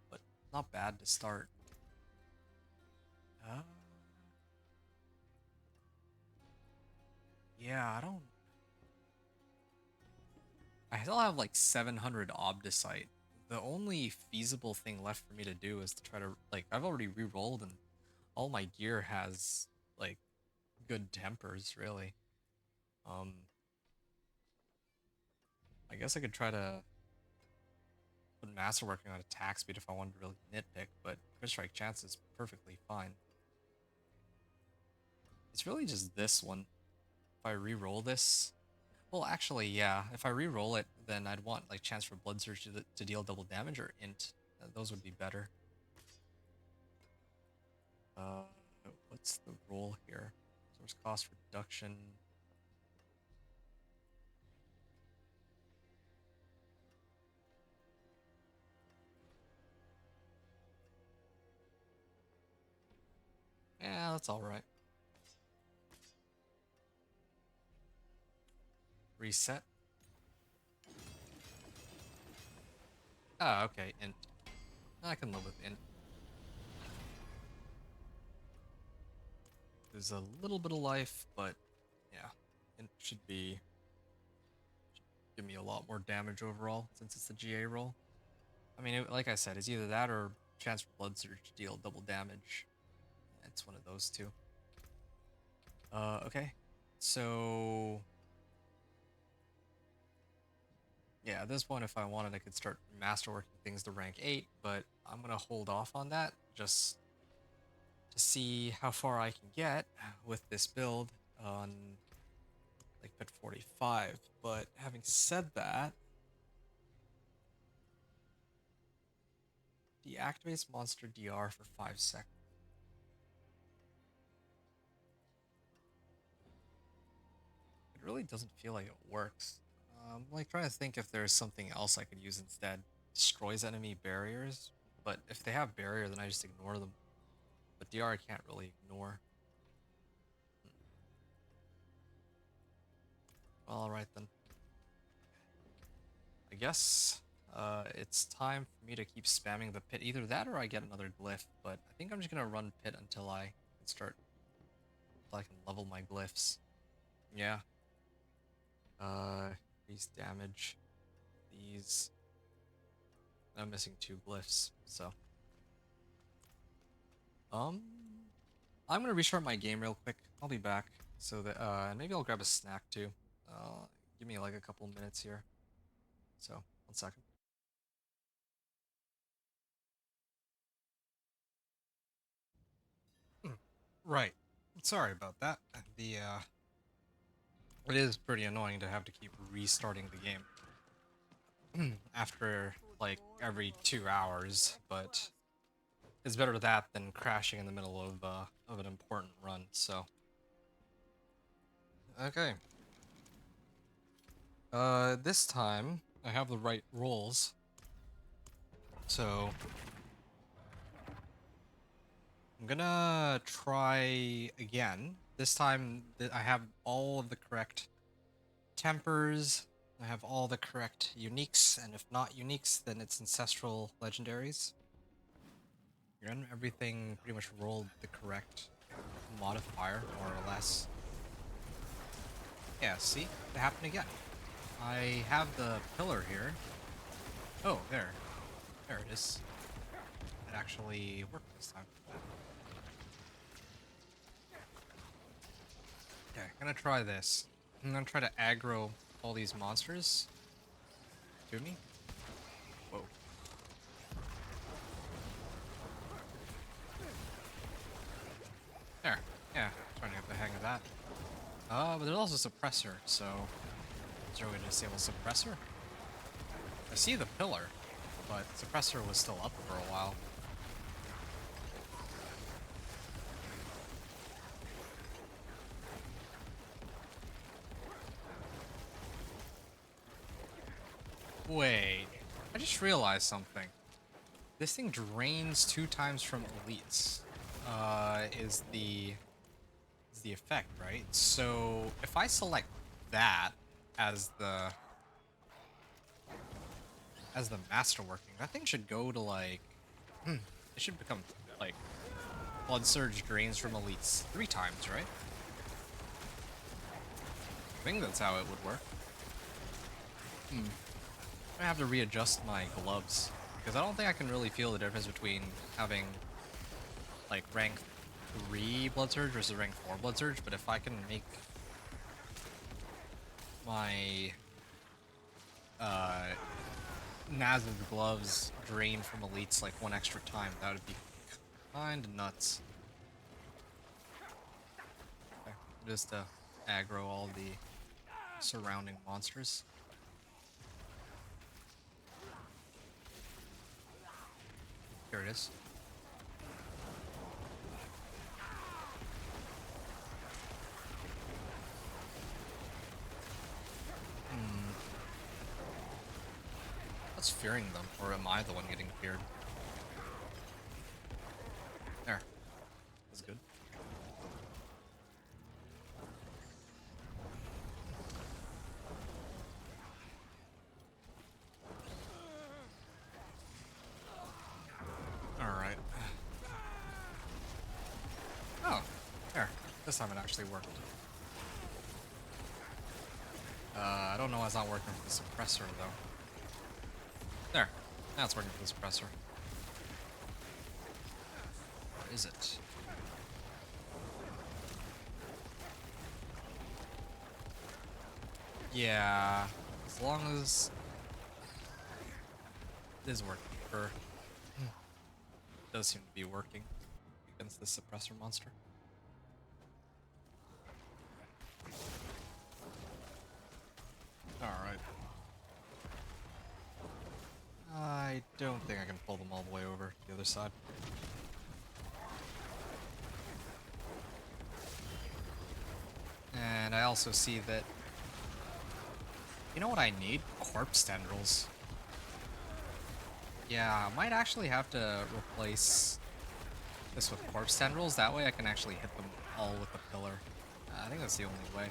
but not bad to start. Yeah, I still have like 700 Obdicite. The only feasible thing left for me to do is to try to, like, I've already re-rolled and all my gear has like good tempers, really. I guess I could try to put Masterworking on attack speed if I wanted to really nitpick, but Crit Strike chance is perfectly fine. It's really just this one. If I re-roll this, well, actually, yeah. If I re-roll it, then I'd want like chance for Blood Surge to deal double damage or int. Those would be better. What's the roll here? Source cost reduction. Yeah, that's all right. Reset. Ah, okay, int. I can live with int. There's a little bit of life, but yeah, int should give me a lot more damage overall since it's the GA roll. I mean, like I said, it's either that or chance for Blood Surge to deal double damage. It's one of those two. Okay. So yeah, at this point, if I wanted, I could start masterworking things to rank 8, but I'm gonna hold off on that just to see how far I can get with this build on like pit 45. But having said that, deactivates monster DR for 5 seconds. It really doesn't feel like it works. I'm like trying to think if there's something else I could use instead. Destroys enemy barriers, but if they have barrier, then I just ignore them. But DR I can't really ignore. Well, alright then. I guess it's time for me to keep spamming the pit. Either that or I get another glyph, but I think I'm just gonna run pit until I can level my glyphs. Yeah. Increase damage. These. I'm missing 2 glyphs, so. I'm gonna restart my game real quick. I'll be back. So that and maybe I'll grab a snack too. Give me like a couple minutes here. So, 1 second. Right. Sorry about that. It is pretty annoying to have to keep restarting the game after like every 2 hours, but it's better that than crashing in the middle of an important run. So, okay. This time I have the right rolls. So I'm gonna try again. This time I have all of the correct tempers. I have all the correct uniques, and if not uniques, then it's ancestral legendaries. Again, everything pretty much rolled the correct modifier, more or less. Yeah, see? It happened again. I have the pillar here. Oh, there. There it is. It actually worked this time. Okay, I'm gonna try this. I'm gonna try to aggro all these monsters to me. Whoa. There. Yeah, trying to get the hang of that. But there's also suppressor, so is there a way to disable suppressor? I see the pillar, but suppressor was still up for a while. Wait, I just realized something. This thing drains 2 times from elites. Is the effect, right? So if I select that as the master working, that thing should go to like it should become like Blood Surge drains from elites 3 times, right? I think that's how it would work. I have to readjust my gloves because I don't think I can really feel the difference between having like rank 3 Blood Surge versus rank 4 Blood Surge, but if I can make my Naz's gloves drain from elites like 1 extra time, that would be kinda nuts. Okay, just to aggro all the surrounding monsters. Here it is. What's fearing them? Or am I the one getting feared? There. That's good. Alright. Oh, there. This time it actually worked. I don't know why it's not working for the suppressor, though. There. Now it's working for the suppressor. Or is it? Yeah. As long as it is working for... It does seem to be working against the suppressor monster. Alright. I don't think I can pull them all the way over to the other side. And I also see that... You know what I need? Corpse tendrils. Yeah, I might actually have to replace this with corpse tendrils. That way I can actually hit them all with the pillar. I think that's the only way.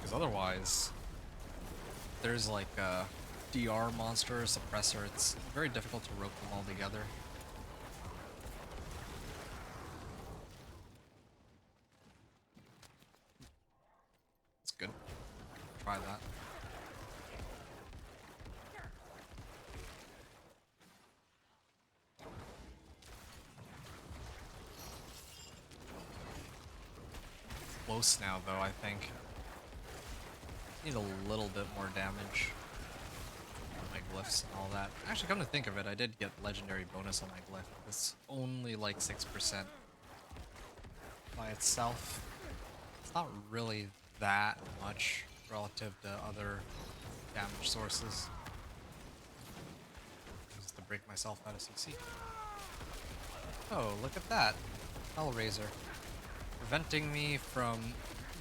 Because otherwise, there's like a DR monster, a suppressor. It's very difficult to rope them all together. It's good. Try that. Close now, though, I think. Need a little bit more damage. My glyphs and all that. Actually, come to think of it, I did get legendary bonus on my glyph. It's only like 6% by itself. It's not really that much relative to other damage sources. Just to break myself out of CC. Oh, look at that. Hellraiser. Preventing me from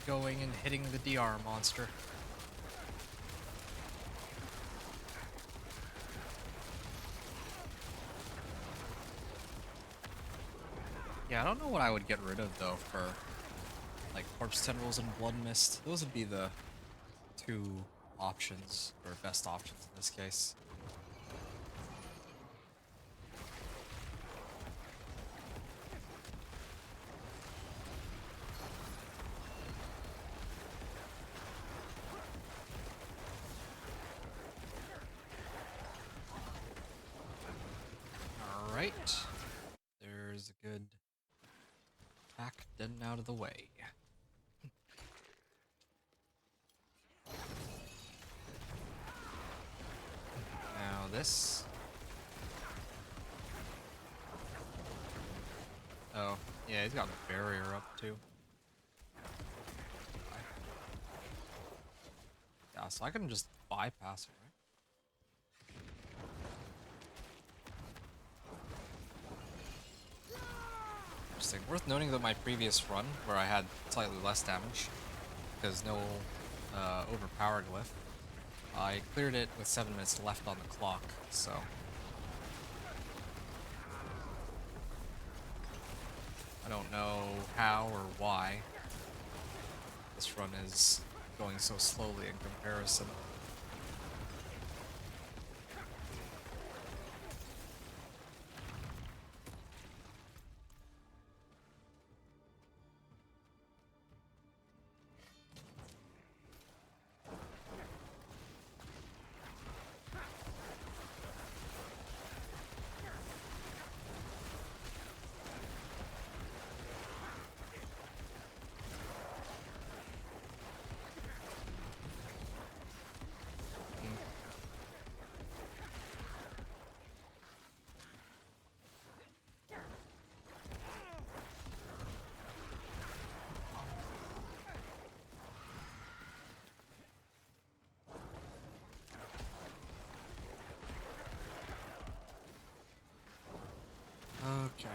going and hitting the DR monster. Yeah, I don't know what I would get rid of though for like corpse tendrils and blood mist. Those would be the 2 options, or best options in this case. Alright. There's a good attack done out of the way. Now this. Oh, yeah, he's got a barrier up too. Yeah, so I can just bypass it, right? interesting. Worth noting that my previous run, where I had slightly less damage, because no overpower glyph, I cleared it with 7 minutes left on the clock, so... I don't know how or why this run is going so slowly in comparison. Okay.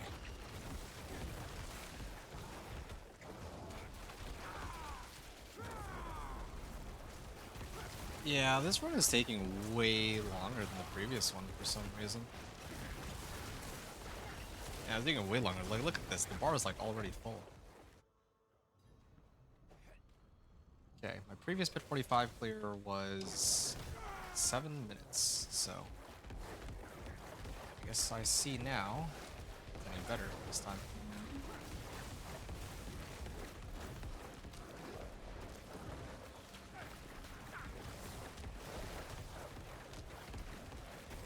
Yeah, this run is taking way longer than the previous one for some reason. Yeah, it's taking way longer. Like, look at this. The bar is like already full. Okay, my previous Pit 45 clear was 7 minutes, so I guess I see now it's any better this time.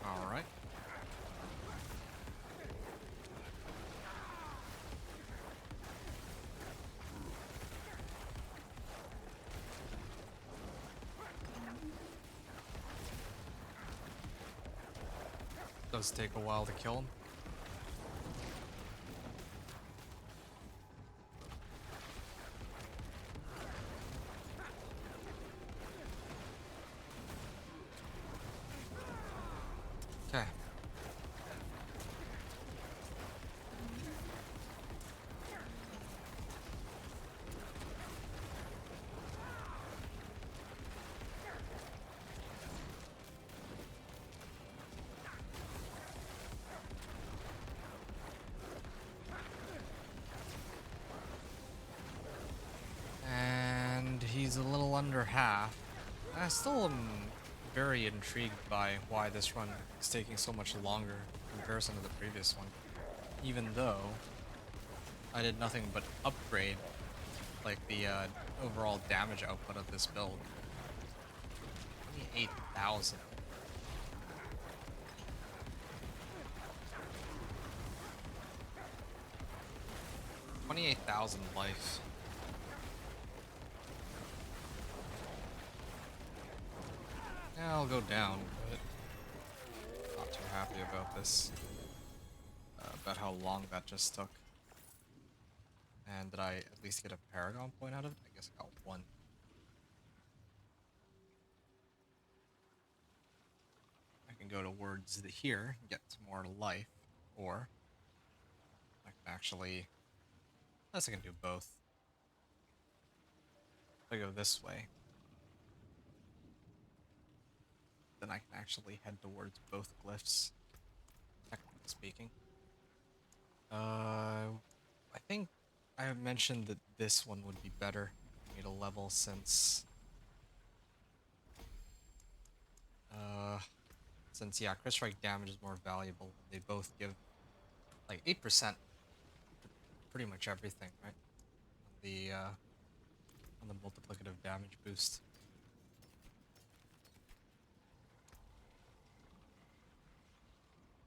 Alright. Does take a while to kill him. Okay. And he's a little under half. I still am very intrigued by why this run is taking so much longer in comparison to the previous one. Even though I did nothing but upgrade like the overall damage output of this build. 28,000. $28,000 life. Yeah, I'll go down, but not too happy about this. About how long that just took. And did I at least get a Paragon point out of it? I guess I got one. I can go towards here and get some more life, or I can actually... Unless I can do both. If I go this way, then I can actually head towards both glyphs, technically speaking. I think I have mentioned that this one would be better for me to level yeah, crit strike damage is more valuable. They both give like 8% to pretty much everything, right? On the multiplicative damage boost.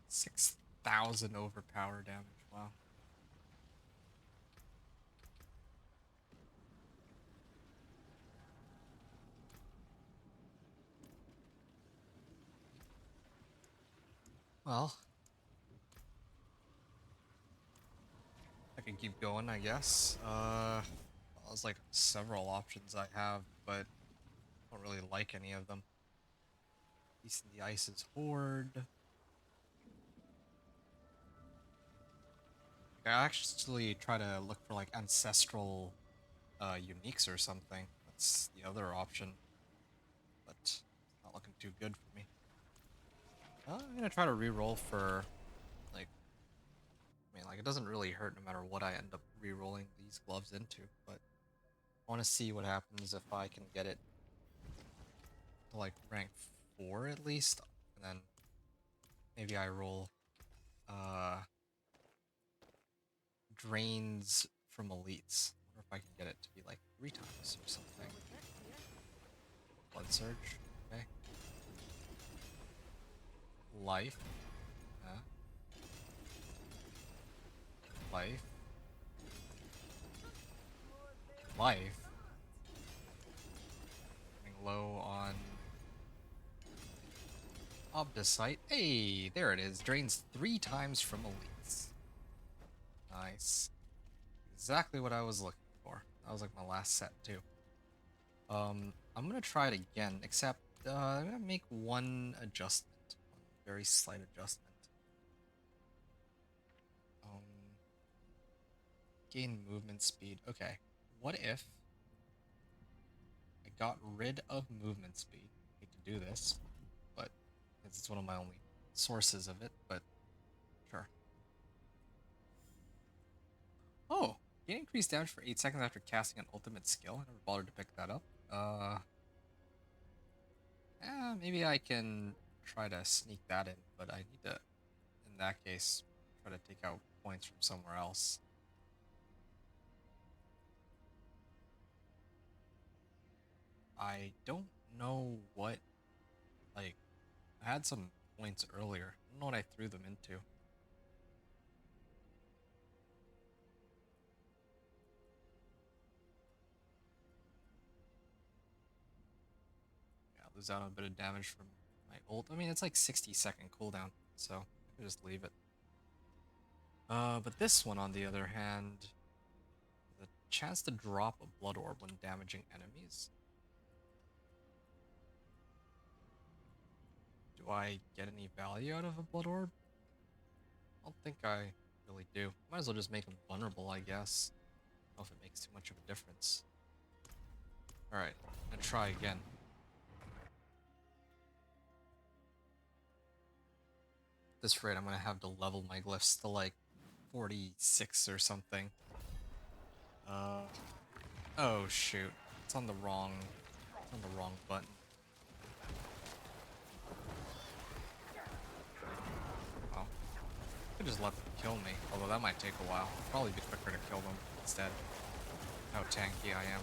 6,000 overpower damage. Wow. Well, I can keep going, I guess. There's like several options I have, but I don't really like any of them. Beast in the Ice's Horde. I actually try to look for like ancestral uniques or something. That's the other option, but it's not looking too good for me. I'm gonna try to re-roll for like, I mean, like it doesn't really hurt no matter what I end up re-rolling these gloves into, but I want to see what happens if I can get it to like rank 4 at least, and then maybe I roll drains from elites. I wonder if I can get it to be like 3 times or something. Blood Surge, okay. Life, life, life. Running low on Obdicite. Hey, there it is. Drains 3 times from elites. Nice. Exactly what I was looking for. That was like my last set too. I'm gonna try it again, except I'm gonna make one adjustment, one very slight adjustment. Gain movement speed. Okay, what if I got rid of movement speed? I hate to do this, but it's one of my only sources of it. But sure. Oh, gain increased damage for 8 seconds after casting an ultimate skill. I never bothered to pick that up. Maybe I can try to sneak that in, but I need to, in that case, try to take out points from somewhere else. I don't know what, like, I had some points earlier. I don't know what I threw them into. Yeah, lose out on a bit of damage from my ult. I mean, it's like 60-second cooldown, so I could just leave it. But this one, on the other hand, the chance to drop a blood orb when damaging enemies. Do I get any value out of a blood orb? I don't think I really do. Might as well just make them vulnerable, I guess. I don't know if it makes too much of a difference. Alright, I'm gonna try again. At this rate, I'm gonna have to level my glyphs to like 46 or something. Oh shoot. It's on the wrong button. Oh. I could just let them kill me, although that might take a while. It'll probably be quicker to kill them instead. How tanky I am.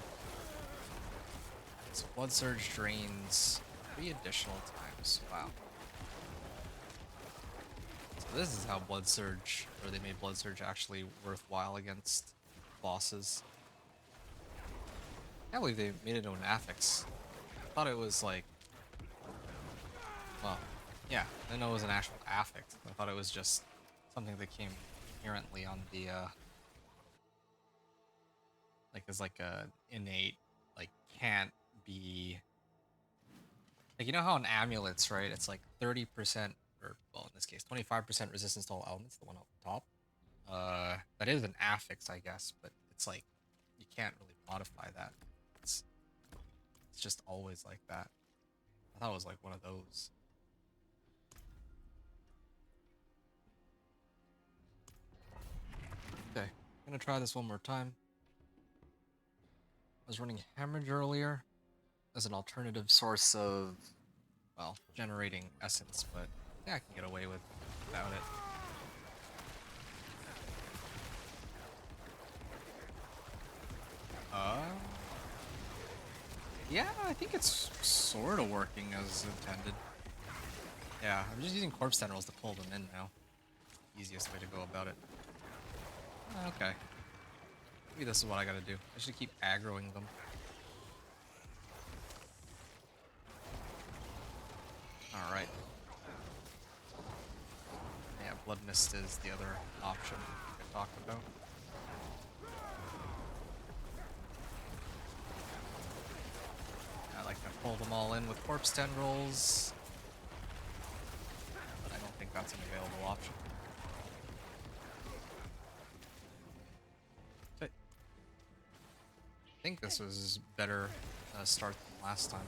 So Blood Surge drains 3 additional times. Wow. So this is how Blood Surge, or they made Blood Surge actually worthwhile against bosses. I can't believe they made it into an affix. I thought it was like, well, yeah, I didn't know it was an actual affix. I thought it was just something that came inherently on the, like as like a innate, like can't be, like, you know how in amulets, right, it's like 30%, or well, in this case, 25% resistance to all elements, the one up top. That is an affix, I guess, but it's like, you can't really modify that. It's just always like that. I thought it was like one of those. Okay, I'm gonna try this one more time. I was running Hemorrhage earlier as an alternative source of, well, generating essence, but yeah, I can get away without it. Yeah, I think it's sort of working as intended. Yeah, I'm just using corpse tendrils to pull them in now. Easiest way to go about it. Okay. Maybe this is what I gotta do. I should keep aggroing them. Alright. Yeah, Blood Mist is the other option I talked about. I like to pull them all in with corpse tendrils, but I don't think that's an available option. think this was better start than last time.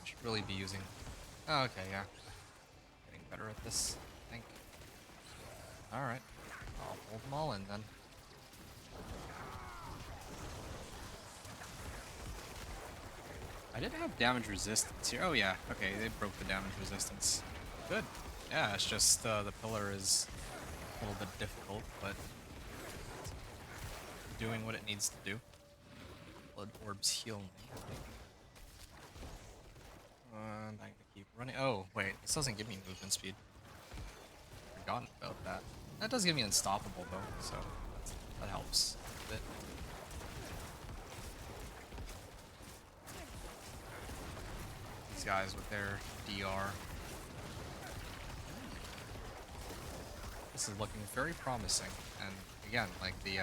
Should really be using. Oh, okay, yeah. Getting better at this, I think. Alright. I'll hold them all in then. I did have damage resistance here. Oh yeah, okay, they broke the damage resistance. Good. Yeah, it's just the pillar is a little bit difficult, but doing what it needs to do. Blood orbs heal me, I think. I'm gonna keep running. Oh, wait, this doesn't give me movement speed. Forgotten about that. That does give me unstoppable though, so that helps a bit. These guys with their DR. This is looking very promising, and again, like the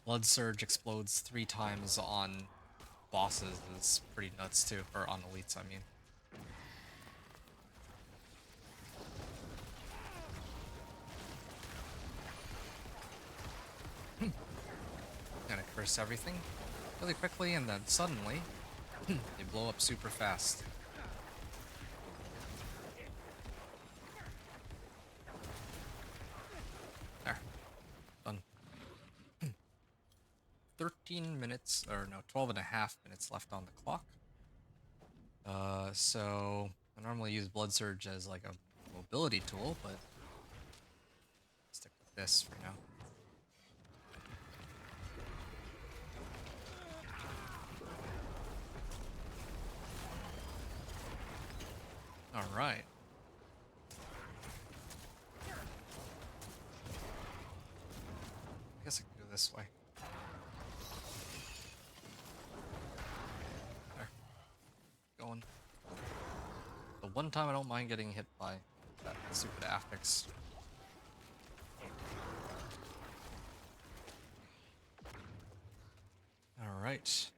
Blood Surge explodes 3 times on bosses is pretty nuts too, or on elites, I mean. Gonna curse everything really quickly, and then suddenly they blow up super fast. There. Done. 13 minutes, or no, 12 and a half minutes left on the clock. So I normally use Blood Surge as like a mobility tool, but stick with this for now. All right. I guess I can go this way. There. Going. The one time I don't mind getting hit by that stupid affix. All right.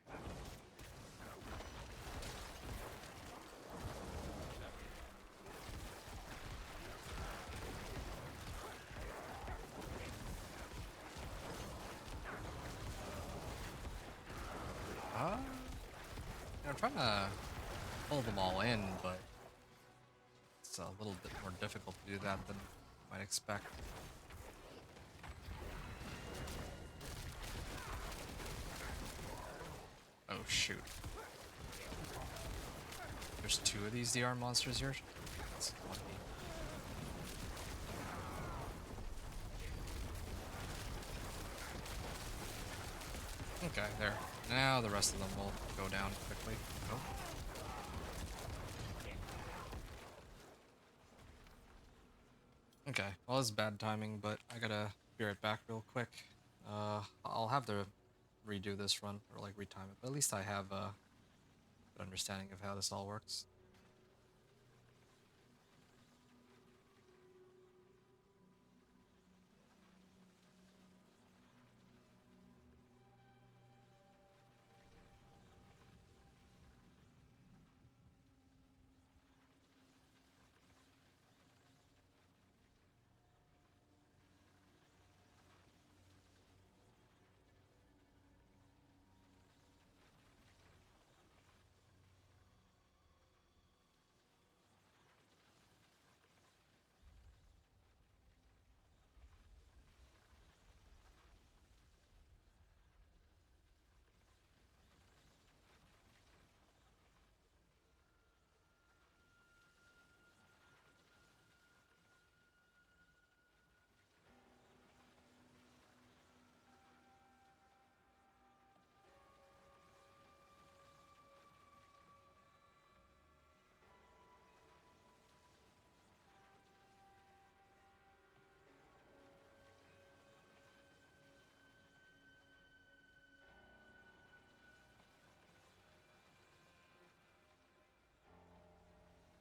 I'm trying to pull them all in, but it's a little bit more difficult to do that than you might expect. Oh shoot. There's 2 of these DR monsters here? That's lucky. Okay, there. Now the rest of them will go down quickly. Oh. Okay, well, it's bad timing, but I gotta be right back real quick. I'll have to redo this run, or like retime it, but at least I have a good understanding of how this all works.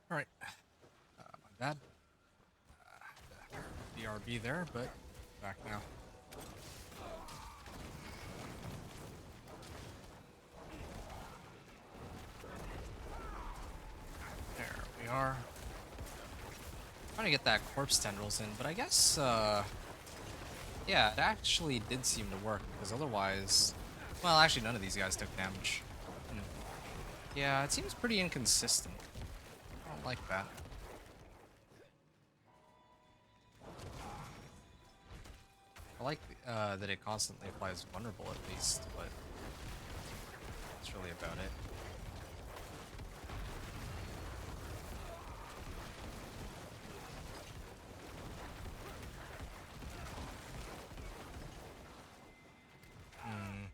Alright. My bad. BRB there, but back now. There we are. Trying to get that corpse tendrils in, but I guess Yeah, it actually did seem to work because otherwise, well, actually none of these guys took damage. Hmm. Yeah, it seems pretty inconsistent. I don't like that. I like that it constantly applies vulnerable at least, but that's really about it. Hmm.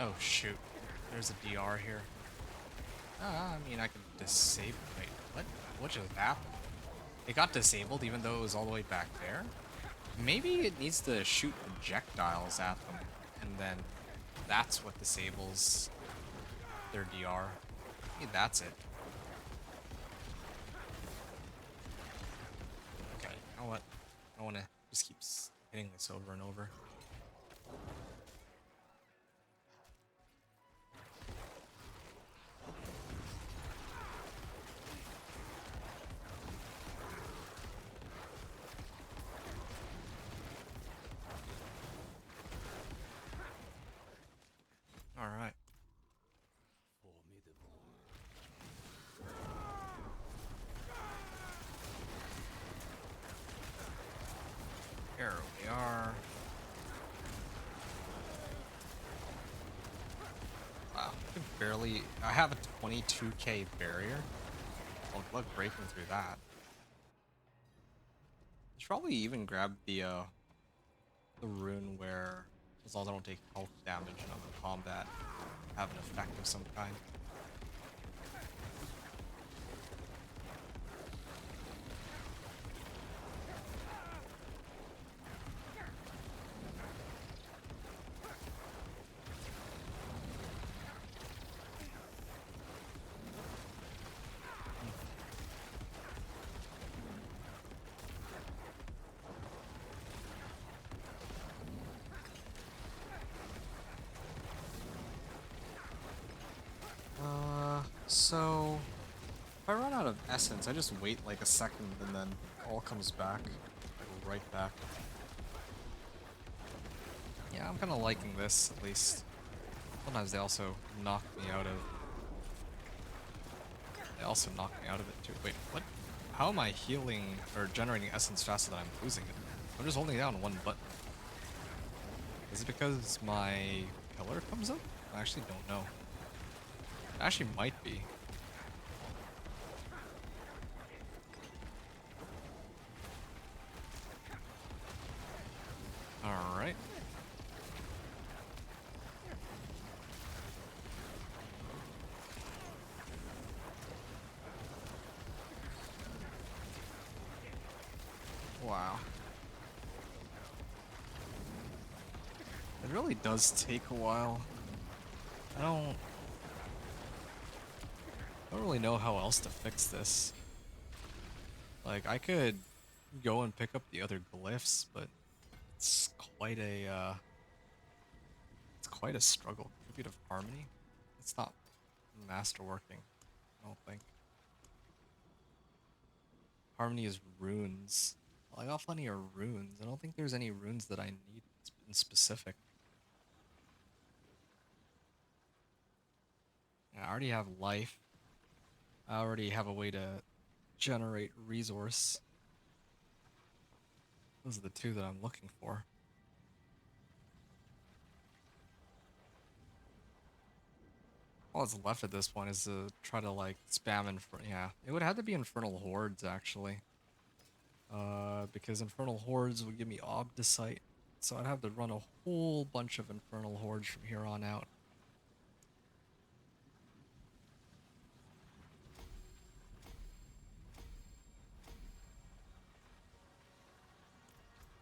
Oh shoot, there's a DR here. I mean, I can disable. Wait, what? What just happened? It got disabled even though it was all the way back there? Maybe it needs to shoot projectiles at them, and then that's what disables their DR. Maybe that's it. Okay, you know what? I want to just keep hitting this over and over. All right. Formidable. Here we are. Wow, I can barely. I have a 22k barrier. Oh, luck breaking through that. I should probably even grab the rune where, as long as I don't take health damage and I'm in combat, have an effect of some kind. So if I run out of essence, I just wait like a second and then all comes back. Go right back. Yeah, I'm kind of liking this at least. Sometimes they also knock me out of. They also knock me out of it too. Wait, what? How am I healing or generating essence faster than I'm losing it? I'm just holding down one button. Is it because my pillar comes up? I actually don't know. It actually might be. Alright. Wow. It really does take a while. I don't really know how else to fix this. Like, I could go and pick up the other glyphs, but it's quite a, it's quite a struggle. Tribute of Harmony? It's not masterworking, I don't think. Harmony is runes. Well, I got plenty of runes. I don't think there's any runes that I need in specific. Yeah, I already have life. I already have a way to generate resource. Those are the two that I'm looking for. All that's left at this point is to try to like spam yeah, it would have to be Infernal Hordes actually. Because Infernal Hordes would give me Obdicite. So I'd have to run a whole bunch of Infernal Hordes from here on out.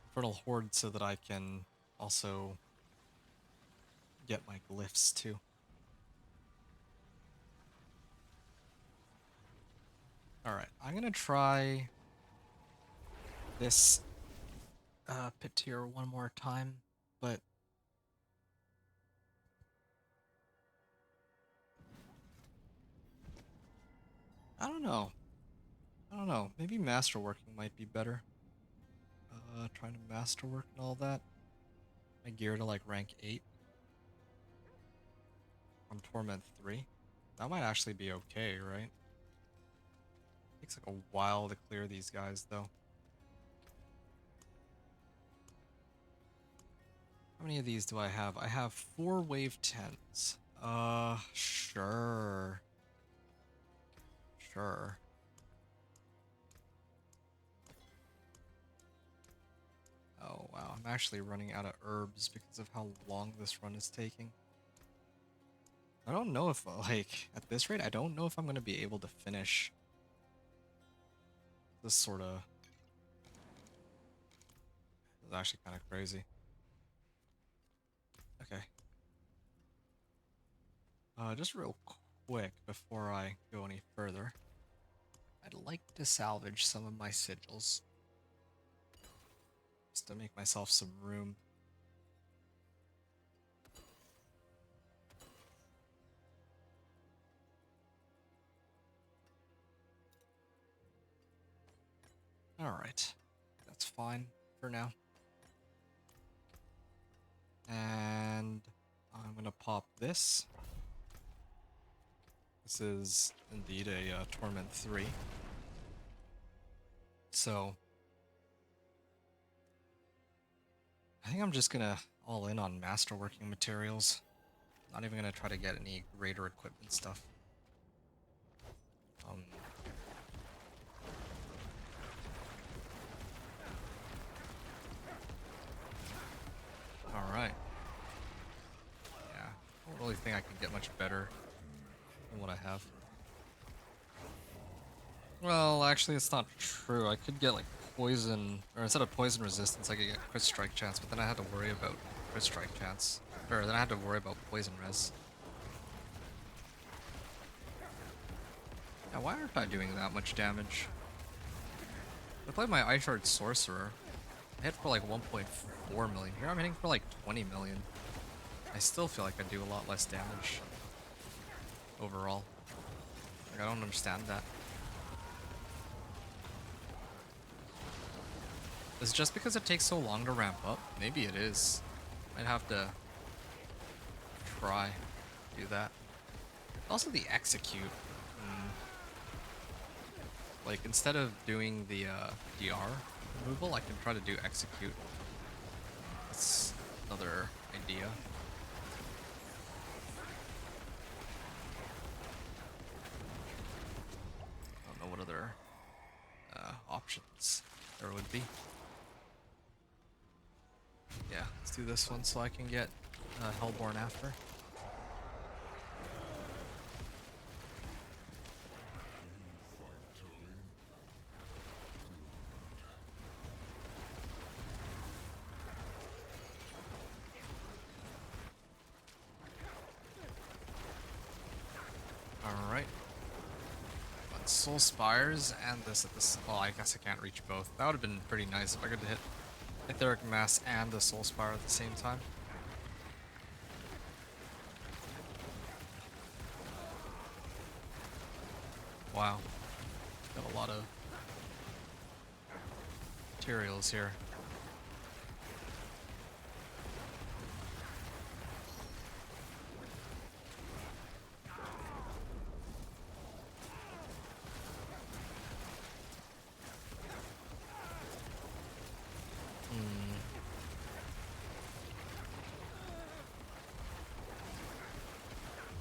Infernal Hordes so that I can also get my glyphs too. Alright, I'm gonna try this pit tier one more time. But I don't know. I don't know. Maybe masterworking might be better. Trying to masterwork and all that. My gear to like rank 8 on Torment 3. That might actually be okay, right? Takes like a while to clear these guys though. How many of these do I have? I have 4 wave 10s. Sure. Sure. Oh wow, I'm actually running out of herbs because of how long this run is taking. I don't know if, like, at this rate, I don't know if I'm gonna be able to finish this sort of... It's actually kind of crazy. Okay. Just real quick before I go any further, I'd like to salvage some of my sigils. Just to make myself some room. Alright. That's fine for now. And I'm gonna pop this. This is indeed a Torment 3. So I think I'm just gonna all in on masterworking materials. Not even gonna try to get any greater equipment stuff. Alright. Yeah, I don't really think I can get much better than what I have. Well, actually, it's not true. I could get like poison, or instead of poison resistance, I could get crit strike chance, but then I had to worry about crit strike chance. Or then I had to worry about poison res. Now, why aren't I doing that much damage? I played my Ice Shard Sorcerer. I hit for like 1.4 million. Here I'm hitting for like 20 million. I still feel like I do a lot less damage overall. Like, I don't understand that. Is it just because it takes so long to ramp up? Maybe it is. Might have to try to do that. Also the execute. Like, instead of doing the DR removal, I can try to do execute. That's another idea. I don't know what other options there would be. Yeah, let's do this one so I can get Hellborn after. Alright. Soul Spires and this at this. Well, I guess I can't reach both. That would have been pretty nice if I could hit Etheric Mass and the Soul Spire at the same time. Wow. Got a lot of materials here.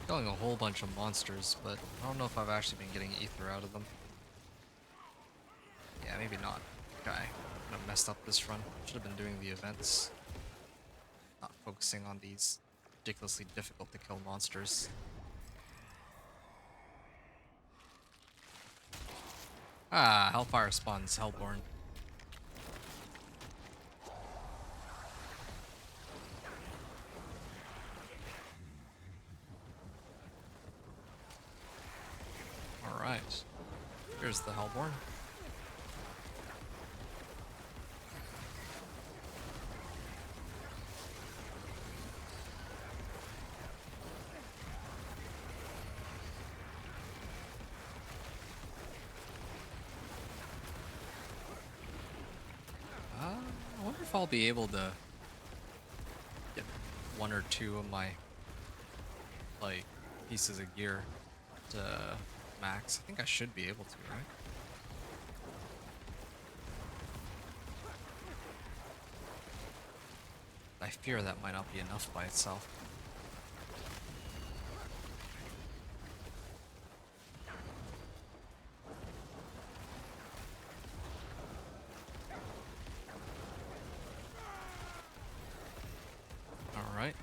Killing a whole bunch of monsters, but I don't know if I've actually been getting ether out of them. Yeah, maybe not. Okay, I kind of messed up this run. Should have been doing the events. Not focusing on these ridiculously difficult to kill monsters. Ah, Hellfire spawns Hellborn. Alright. Here's the Hellborn. if I'll be able to get one or two of my like pieces of gear to max. I think I should be able to, right? I fear that might not be enough by itself. Alright.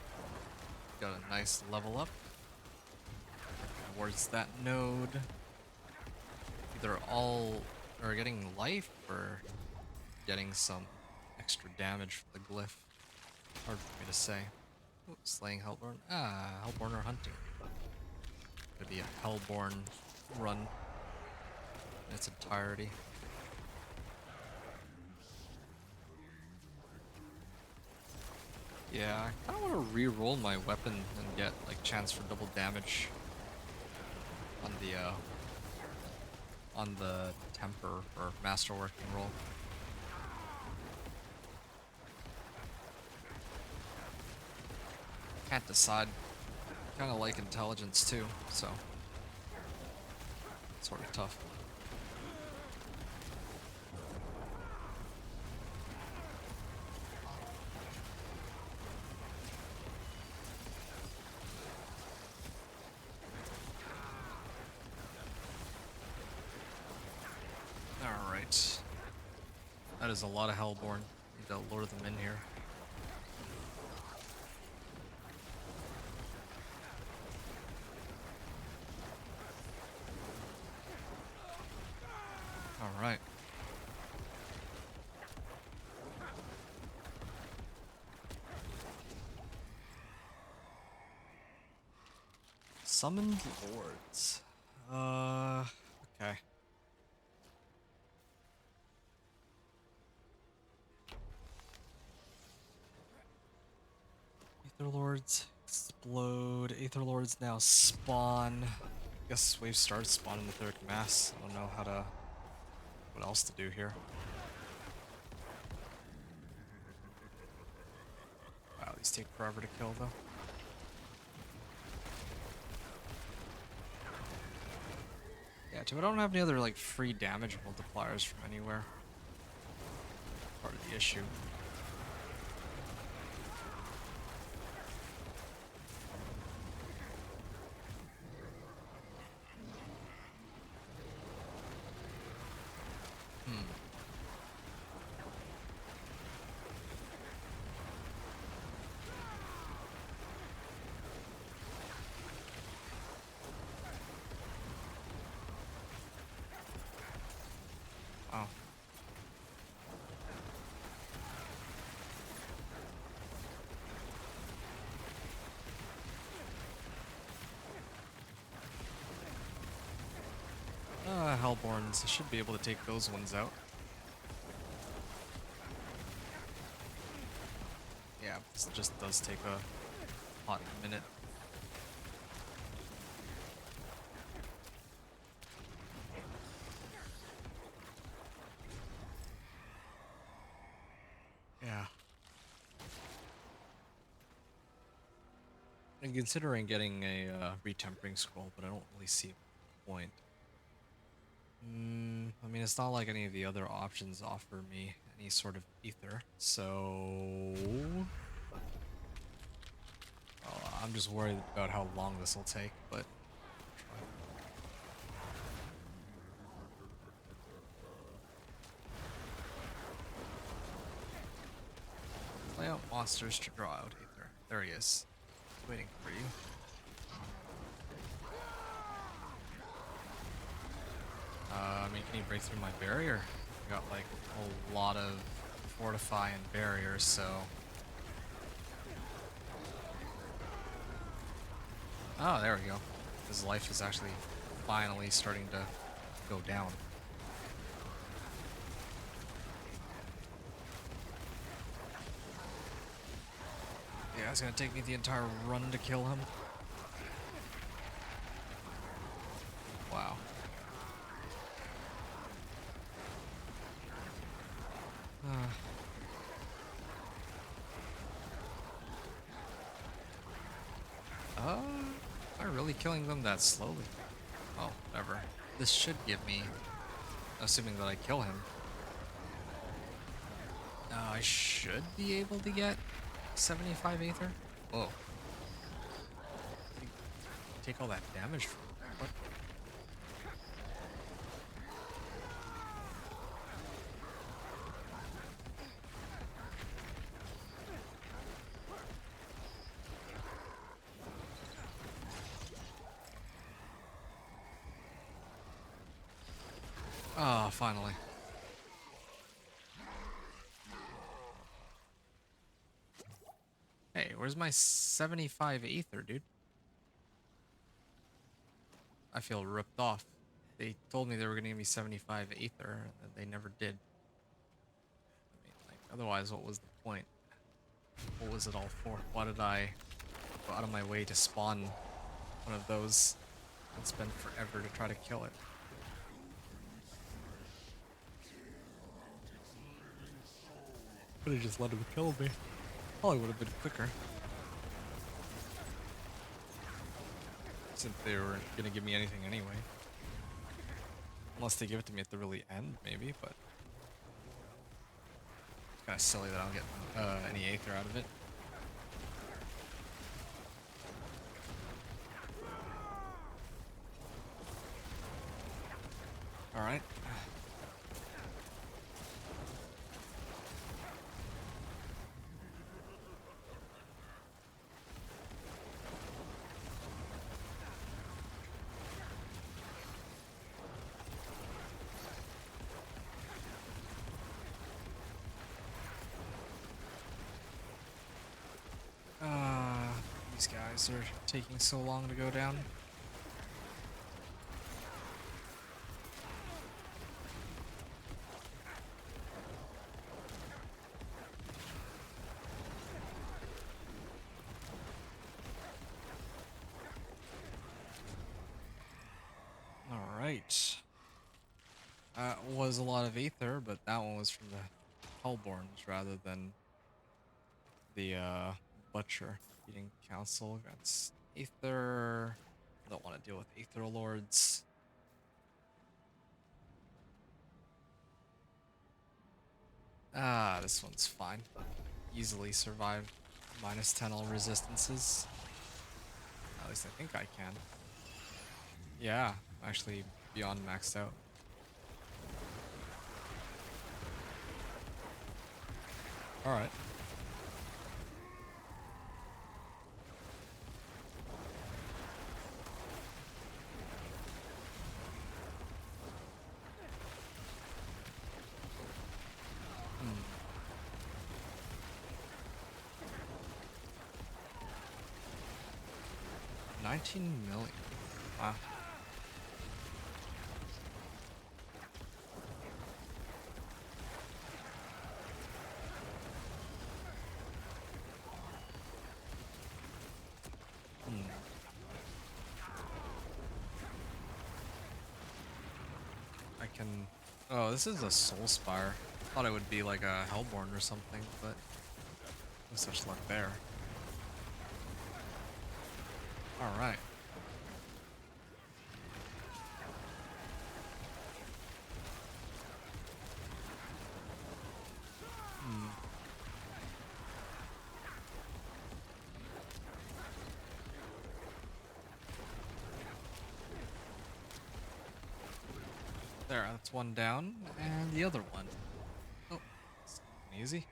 Got a nice level up. Towards that node. Either all or getting life or getting some extra damage from the glyph. Hard for me to say. Ooh, slaying Hellborn. Hellborn or hunting. Could be a Hellborn run in its entirety. Yeah, I kind of want to re-roll my weapon and get like chance for double damage on the temper or masterworking roll. Can't decide. Kind of like intelligence too, so sort of tough. All right, that is a lot of Hellborn. Need to lure them in here. Alright. Summoned lords. Okay. Aether lords explode. Aether lords now spawn. I guess we've started spawning the third mass. I don't know what else to do here. Wow, these take forever to kill though. Yeah, too, I don't have any other like free damage multipliers from anywhere. Part of the issue. Oh. Hellborns. I should be able to take those ones out. Yeah, this just does take a hot minute. Yeah. I'm considering getting a retempering scroll, but I don't really see a point. I mean, it's not like any of the other options offer me any sort of ether, so... Well, I'm just worried about how long this will take, but... Play out monsters to draw out ether. There he is. Waiting for you. I mean, can he break through my barrier? I got like a lot of fortify and barriers, so... Oh, there we go. His life is actually finally starting to go down. Yeah, it's gonna take me the entire run to kill him. Wow. really killing them that slowly? Oh, whatever. This should give me, assuming that I kill him, I should be able to get 75 Aether? Whoa. Take all that damage from what? Ah, finally. Hey, where's my 75 Aether, dude? I feel ripped off. They told me they were gonna give me 75 Aether, and they never did. I mean, like, otherwise, what was the point? What was it all for? Why did I go out of my way to spawn one of those and spend forever to try to kill it? Could have just let him kill me. Probably would have been quicker. Since they were gonna give me anything anyway. Unless they give it to me at the really end, maybe, but it's kind of silly that I don't get any Aether out of it. Alright. These guys are taking so long to go down. Alright. That was a lot of Aether, but that one was from the Hellborns rather than the Butcher. Beating Council against Aether. Don't want to deal with Aether Lords. Ah, this one's fine. Easily survive minus 10 all resistances. At least I think I can. Yeah, actually beyond maxed out. Alright. Hmm. 19 million. Wow. I can... Oh, this is a Soul Spire. Thought it would be like a Hellborn or something, but no such luck there. Alright. There, that's one down, and the other one. Oh, it's easy.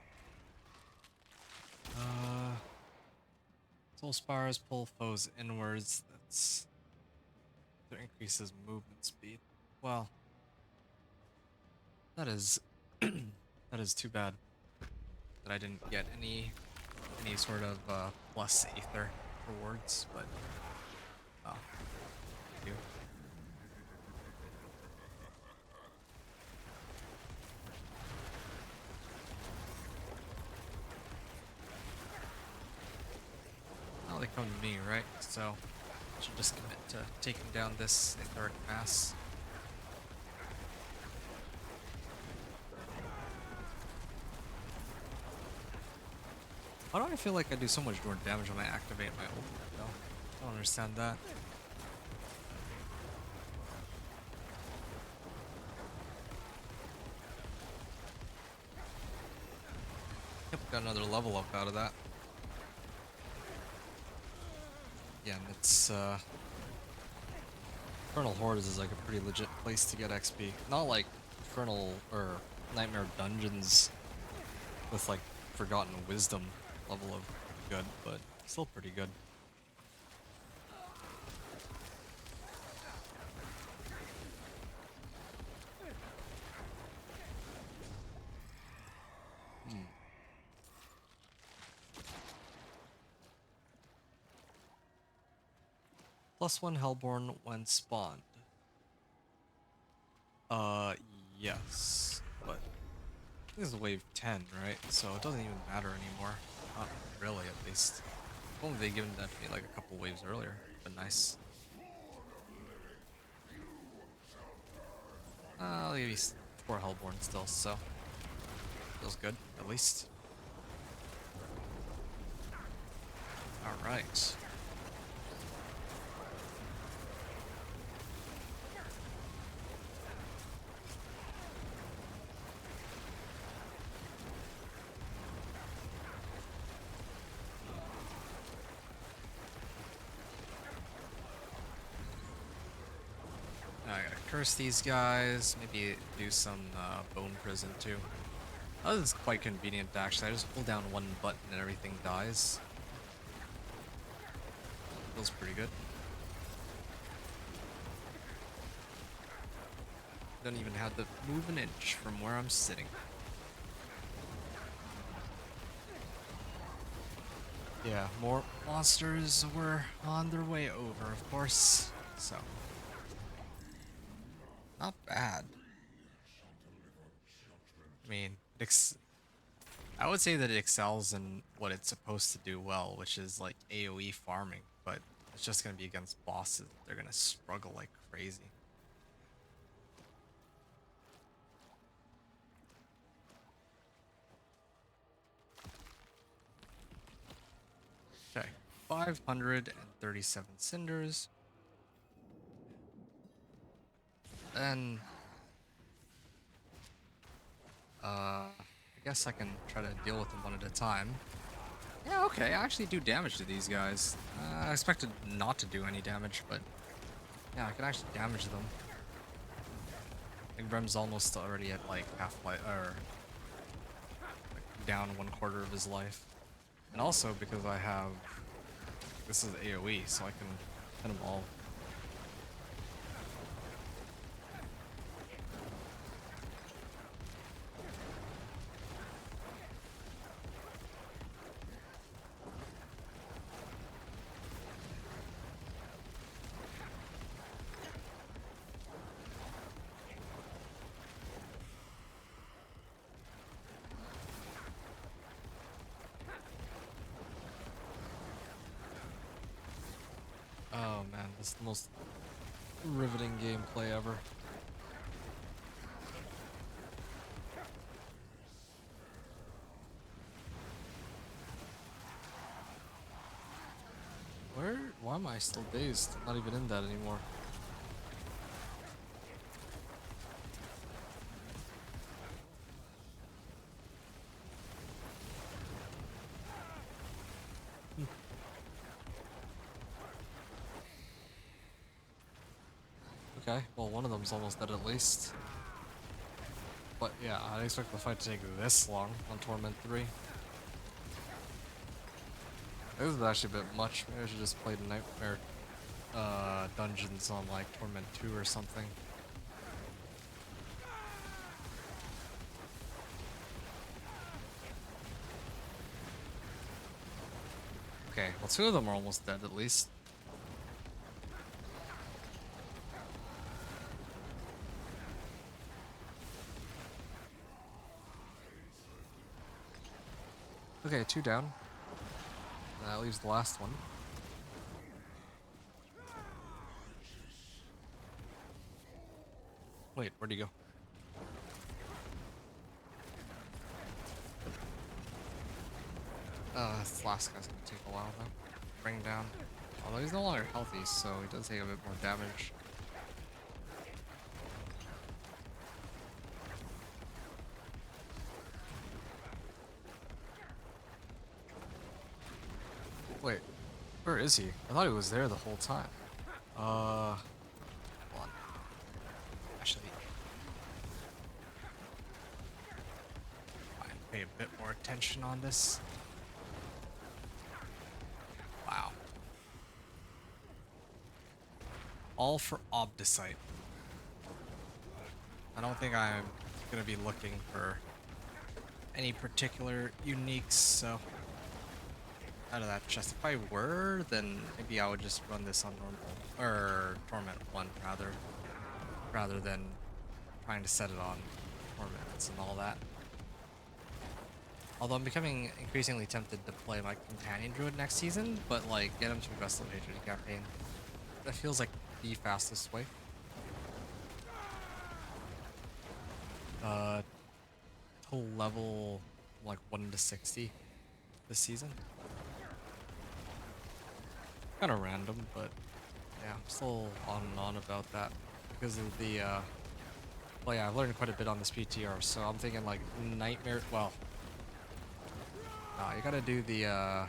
Soul Spires pull foes inwards. That increases movement speed. Well, that is that is too bad that I didn't get any sort of plus Aether rewards, but oh, thank you. Well, they come to me, right? So I should just commit to taking down this Aetheric Mass. Why do I feel like I do so much more damage when I activate my ultimate, though? I don't understand that. Yep, got another level up out of that. Yeah, and it's Infernal Hordes is like a pretty legit place to get XP. Not like Infernal or Nightmare Dungeons with like Forgotten Wisdom level of good, but still pretty good. Hmm. +1 Hellborn when spawned. Uh, yes, but this is wave 10, right? So it doesn't even matter anymore. Not really, at least. If only they given that to me like a couple waves earlier. But nice. Maybe 4 Hellborn still, so feels good, at least. Alright. Now I gotta curse these guys, maybe do some bone prison too. Oh, this is quite convenient actually. I just pull down one button and everything dies. Feels pretty good. Don't even have to move an inch from where I'm sitting. Yeah, more monsters were on their way over, of course. So, not bad. I mean, I would say that it excels in what it's supposed to do well, which is like AoE farming, but it's just gonna be against bosses. They're gonna struggle like crazy. Okay, 537 cinders. Then, I guess I can try to deal with them one at a time. Yeah, okay, I actually do damage to these guys. I expected not to do any damage, but yeah, I can actually damage them. I think Brem's almost already at like half-life, or like down 1/4 of his life. And also because I have, this is AoE, so I can hit them all. Oh man, this is the most riveting gameplay ever. Why am I still dazed? I'm not even in that anymore. Okay, well one of them's almost dead at least. But yeah, I expect the fight to take this long on Torment 3. This is actually a bit much. Maybe I should just play the Nightmare dungeons on like Torment 2 or something. Okay, well 2 of them are almost dead at least. Okay, 2 down. That leaves the last one. Wait, where'd he go? This last guy's gonna take a while though. Bring him down. Although he's no longer healthy, so he does take a bit more damage. Wait, where is he? I thought he was there the whole time. Hold on. Actually, I pay a bit more attention on this. Wow. All for Obdicite. I don't think I'm gonna be looking for any particular uniques, so out of that chest. If I were, then maybe I would just run this on normal or Torment 1 rather than trying to set it on Torments and all that. Although I'm becoming increasingly tempted to play my companion druid next season, but like get him to Vessel of Hatred campaign. That feels like the fastest way. Total level like 1 to 60 this season. Kind of random, but yeah, I'm still on and on about that because of the well, yeah, I've learned quite a bit on this PTR, so I'm thinking like Nightmare. Well, you gotta do the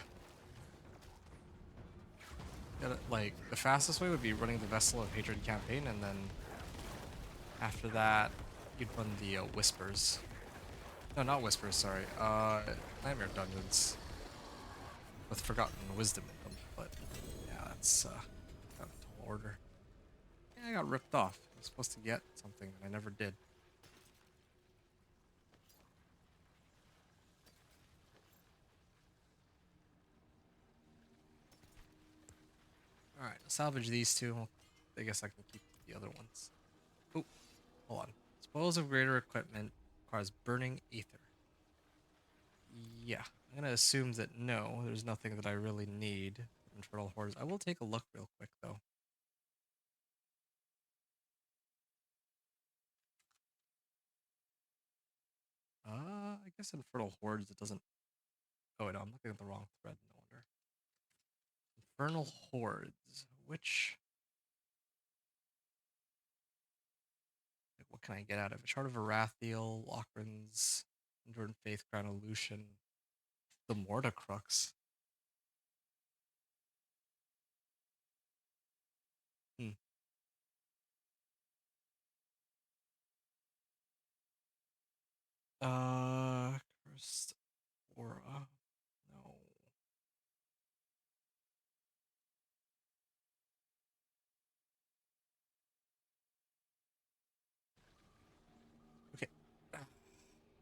like the fastest way would be running the Vessel of Hatred campaign, and then after that you'd run the Whispers. No, not Whispers. Sorry, Nightmare Dungeons with Forgotten Wisdom in them. But yeah, that's kind of a tall order. Yeah, I got ripped off. I was supposed to get something that I never did. Alright, I'll salvage these two. I guess I can keep the other ones. Oh, hold on. Spoils of greater equipment requires burning ether. Yeah, I'm gonna assume that no, there's nothing that I really need. Infernal Hordes. I will take a look real quick though. I guess Infernal Hordes it doesn't. Oh wait, no, I'm looking at the wrong thread. No wonder. Infernal Hordes. Which? Like, what can I get out of it? Shard of Arathiel, Lochran's, Enduring Faith, Crown of Lucian, the Mordecrux. Hmm. Cursed Aura. No. Okay.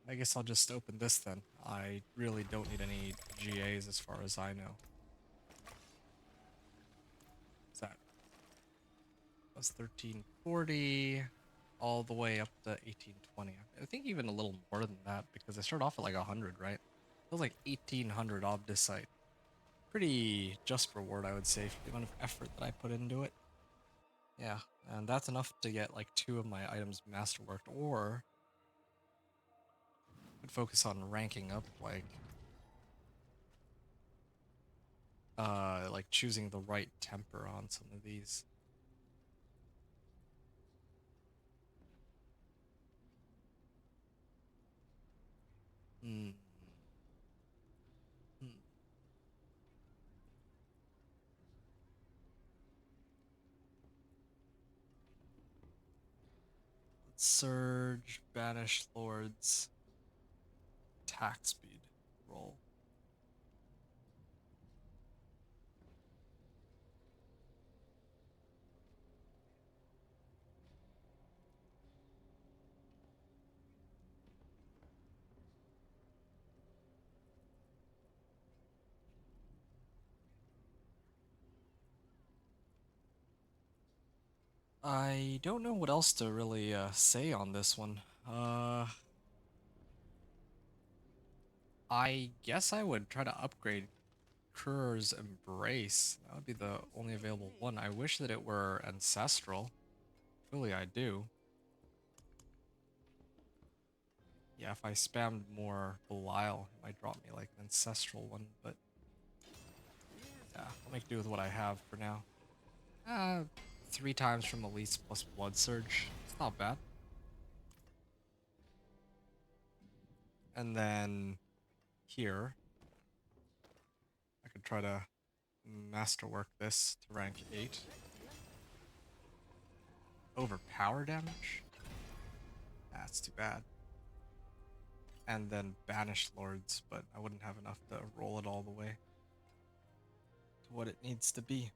I guess I'll just open this then. I really don't need any GAs as far as I know. What's that? That's 1340 all the way up to 1820. I think even a little more than that because I started off at like 100, right? It was like 1800 Obdicite. Pretty just reward, I would say, for the amount of effort that I put into it. Yeah, and that's enough to get like 2 of my items masterworked, or I could focus on ranking up like choosing the right temper on some of these. Hmm. Hmm. Let's surge, banish lords, attack speed, roll. I don't know what else to really say on this one. I guess I would try to upgrade Kur's Embrace. That would be the only available one. I wish that it were Ancestral. Truly, I do. Yeah, if I spammed more Belial, it might drop me like an Ancestral one, but yeah, I'll make do with what I have for now. 3 times from Elise plus Blood Surge. It's not bad. And then here, I could try to masterwork this to rank 8. Overpower damage? That's too bad. And then banish lords, but I wouldn't have enough to roll it all the way to what it needs to be.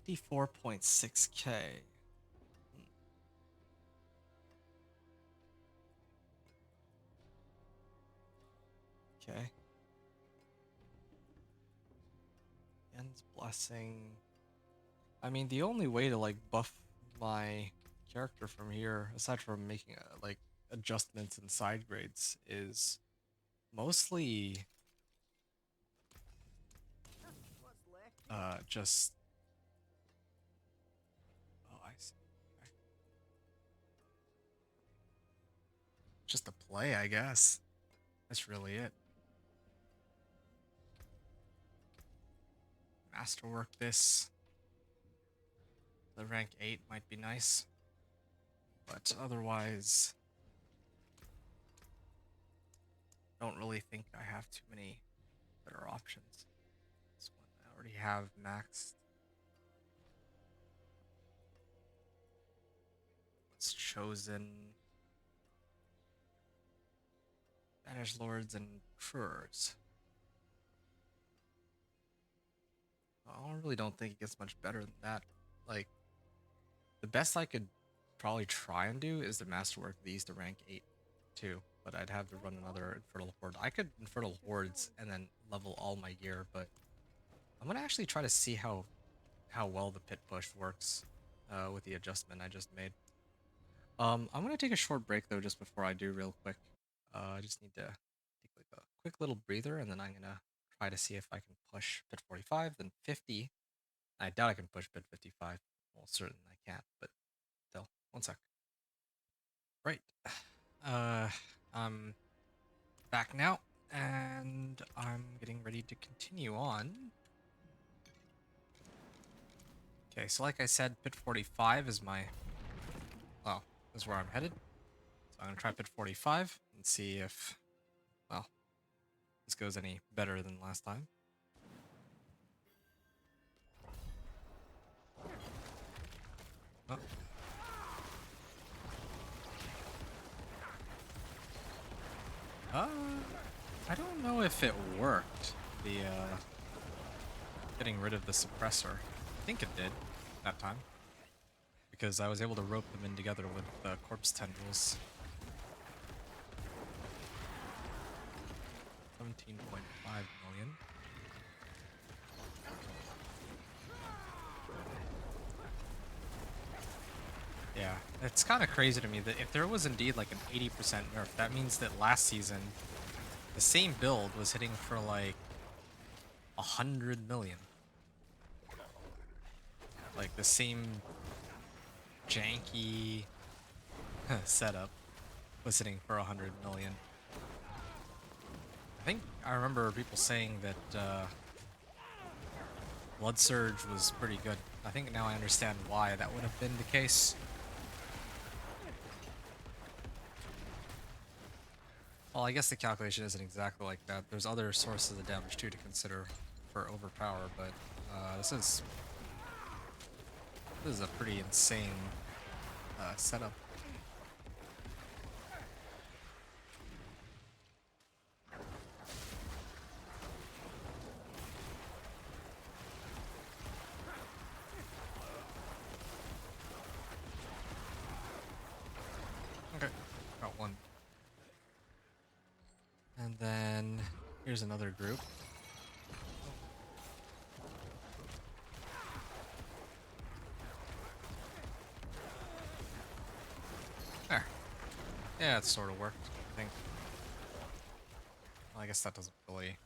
$24.6K. Okay. End's Blessing. I mean, the only way to like buff my character from here, aside from making like adjustments and side grades, is mostly What's left? just. Oh, I see. Okay. Just a play, I guess. That's really it. Masterwork this. The rank 8 might be nice. But otherwise, don't really think I have too many better options. This one I already have maxed. What's chosen? Banish Lords and Furs. I really don't think it gets much better than that. Like, the best I could probably try and do is to masterwork these to rank 8 too, but I'd have to run another Infernal Horde. I could Infernal Hordes and then level all my gear, but I'm gonna actually try to see how well the pit push works with the adjustment I just made. I'm gonna take a short break though just before I do real quick. I just need to take like a quick little breather, and then I'm gonna try to see if I can push pit 45, then 50. I doubt I can push pit 55. Well, certain I can't, but still. One sec. Right. Uh, I'm back now, and I'm getting ready to continue on. Okay, so like I said, pit 45 is my, well, is where I'm headed. So I'm gonna try pit 45 and see if, well, this goes any better than last time. Oh. I don't know if it worked, the, getting rid of the suppressor. I think it did that time, because I was able to rope them in together with corpse tendrils. 17.5 million. Yeah, it's kind of crazy to me that if there was indeed like an 80% nerf, that means that last season the same build was hitting for like 100 million. Like the same janky setup was hitting for 100 million. I think I remember people saying that Blood Surge was pretty good. I think now I understand why that would have been the case. Well, I guess the calculation isn't exactly like that. There's other sources of damage too to consider for overpower, but this is a pretty insane setup. Okay, got one. And then here's another group. There. Yeah, it sort of worked, I think. Well, I guess that doesn't really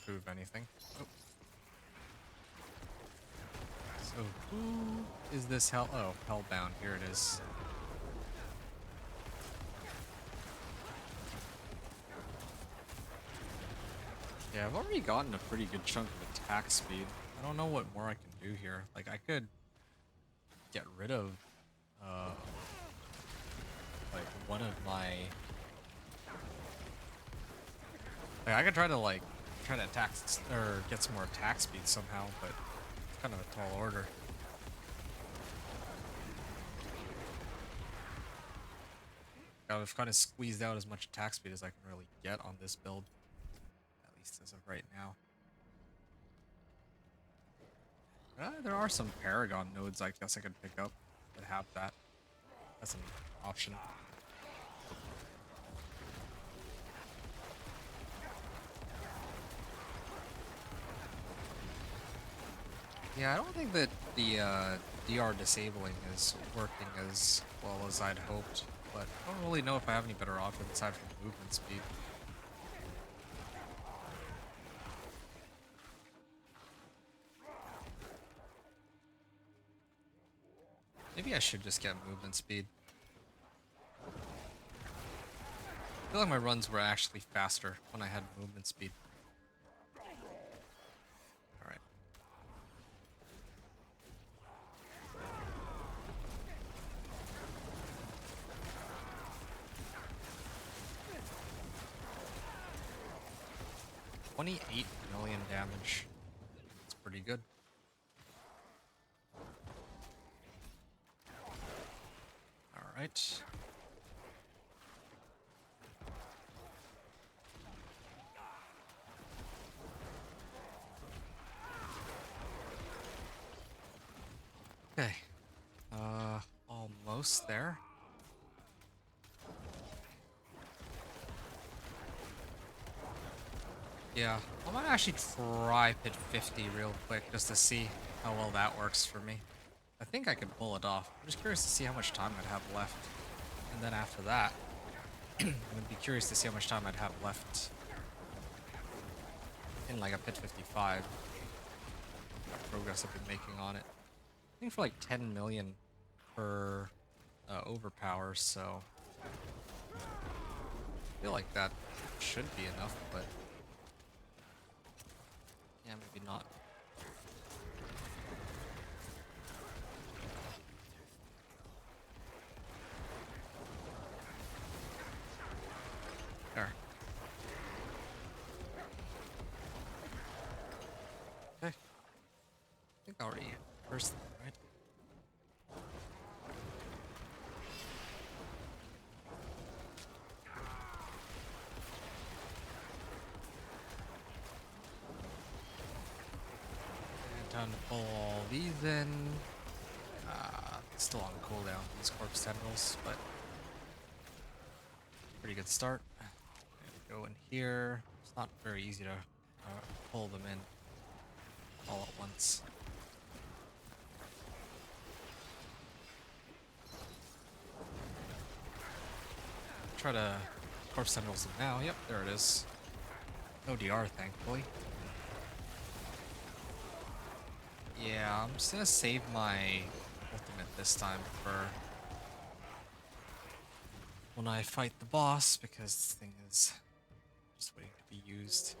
prove anything. Oh. So who is this hell? Oh, Hellbound. Here it is. Yeah, I've already gotten a pretty good chunk of attack speed. I don't know what more I can do here. Like, I could get rid of uh like one of my like I could try to attack or get some more attack speed somehow, but it's kind of a tall order. I've kind of squeezed out as much attack speed as I can really get on this build, at least as of right now. There are some Paragon nodes I guess I could pick up that have that. That's an option. Yeah, I don't think that the DR disabling is working as well as I'd hoped, but I don't really know if I have any better options aside from movement speed. Maybe I should just get movement speed. I feel like my runs were actually faster when I had movement speed. Alright. $28 million damage. That's pretty good. Alright. Okay. Almost there. Yeah, I might actually try pit 50 real quick just to see how well that works for me. I think I could pull it off. I'm just curious to see how much time I'd have left. And then after that, I'm gonna be curious to see how much time I'd have left in like a pit 55. What progress I've been making on it. I think for like 10 million per overpower, so I feel like that should be enough, but yeah, maybe not. There. Okay. I think I already first, right? And time to pull all these in. Still on cooldown, these corpse tendrils, but pretty good start. Go in here. It's not very easy to pull them in all at once. Try to corpse tendrils them now. Yep, there it is. No DR, thankfully. Yeah, I'm just gonna save my ultimate this time for when I fight the boss, because this thing is just waiting to be used.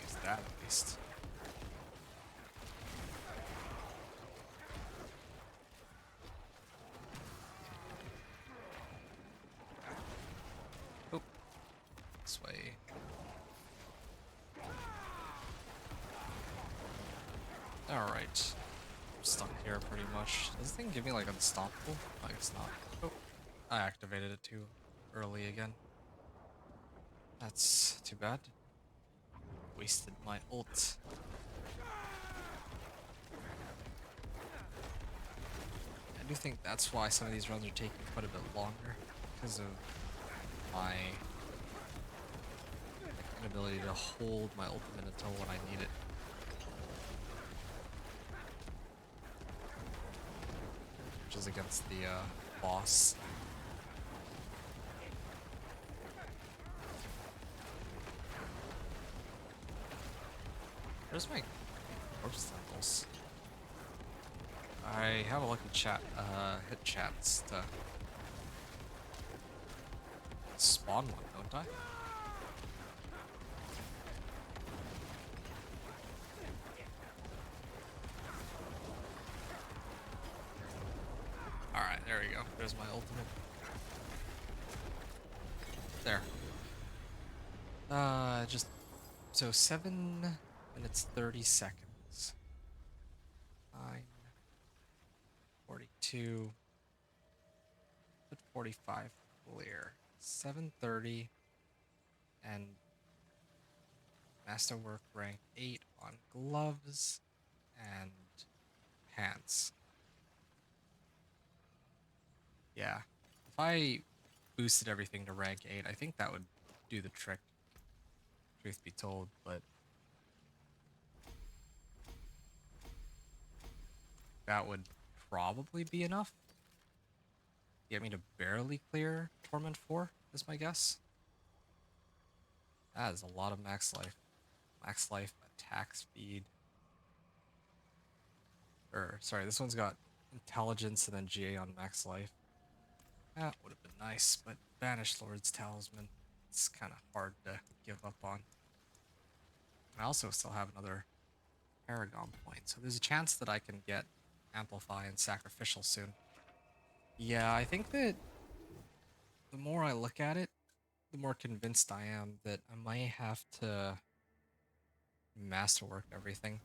Use that at least. Oh, this way. Alright. I'm stuck here pretty much. Does this thing give me like unstoppable? Like it's not. Oh, I activated it too early again. That's too bad. Wasted my ult. I do think that's why some of these runs are taking quite a bit longer, because of my inability to hold my ultimate until when I need it. Which is against the boss. Where's my corpse tendrils? I have a lucky hit chats to spawn one, don't I? There we go. There's my ultimate. There. Just so 7 minutes 30 seconds. 9:42. Put 45 clear. 7:30 and masterwork rank 8 on gloves and pants. Yeah. If I boosted everything to rank 8, I think that would do the trick, truth be told, but that would probably be enough to get me to barely clear Torment 4, is my guess. That is a lot of max life. Max life, attack speed. Or, sorry, this one's got intelligence and then GA on max life. That would have been nice, but Banished Lord's Talisman, it's kind of hard to give up on. I also still have another Paragon point, so there's a chance that I can get Amplify and Sacrificial soon. Yeah, I think that the more I look at it, the more convinced I am that I might have to masterwork everything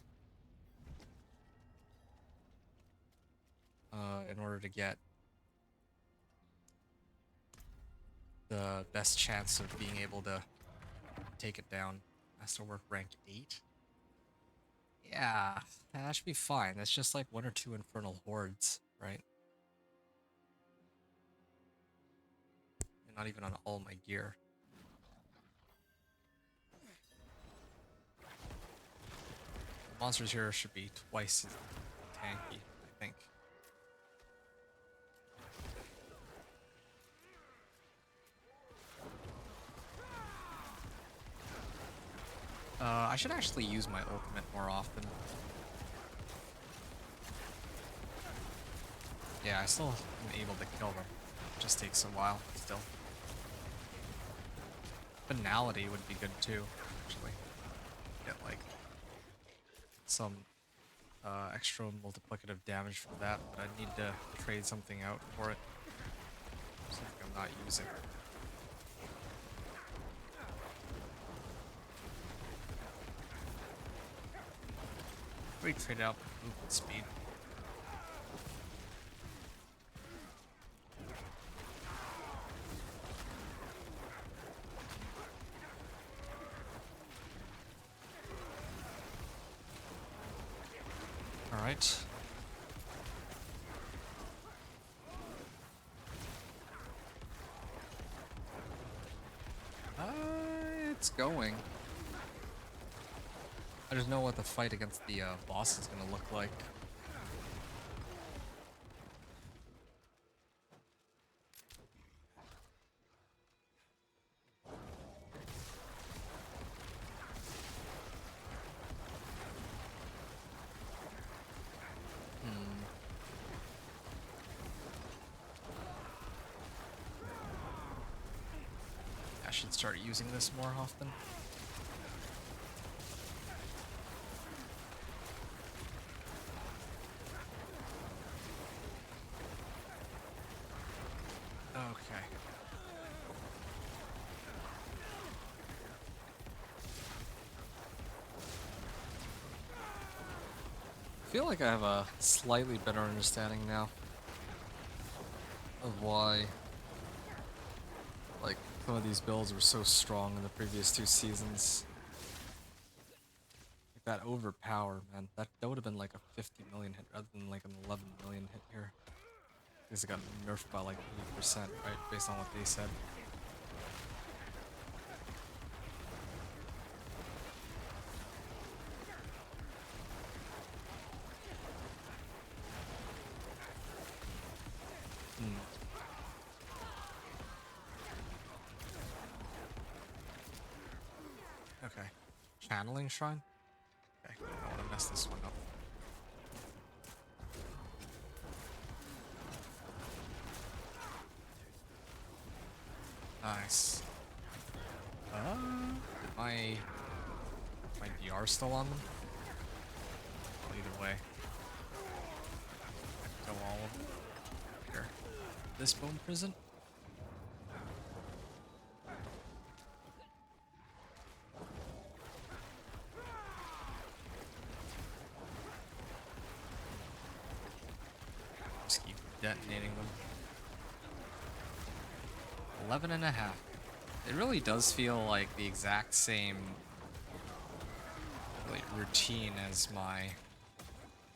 in order to get the best chance of being able to take it down. Masterwork rank 8. Yeah, that should be fine. That's just like 1 or 2 Infernal Hordes, right? And not even on all my gear. The monsters here should be twice as tanky, I think. I should actually use my ultimate more often. Yeah, I still am able to kill them. It just takes a while, still. Finality would be good too, actually. Get like some extra multiplicative damage from that, but I need to trade something out for it. Something I'm not using. We trade out movement speed. All right. It's going. I just know what the fight against the boss is gonna look like. I should start using this more often. Okay. I feel like I have a slightly better understanding now of why, like, some of these builds were so strong in the previous 2 seasons. Like that overpower, man, that would have been like a 50 million hit rather than like an 11 million hit here. Because it got nerfed by like 80%, right? Based on what they said. Okay. Channeling Shrine? Okay, I don't want to mess this one up. Nice. My DR still on them? Well, either way. I can kill all of them. Here. this bone prison. Just keep detonating them. 11 and a half. It really does feel like the exact same routine as my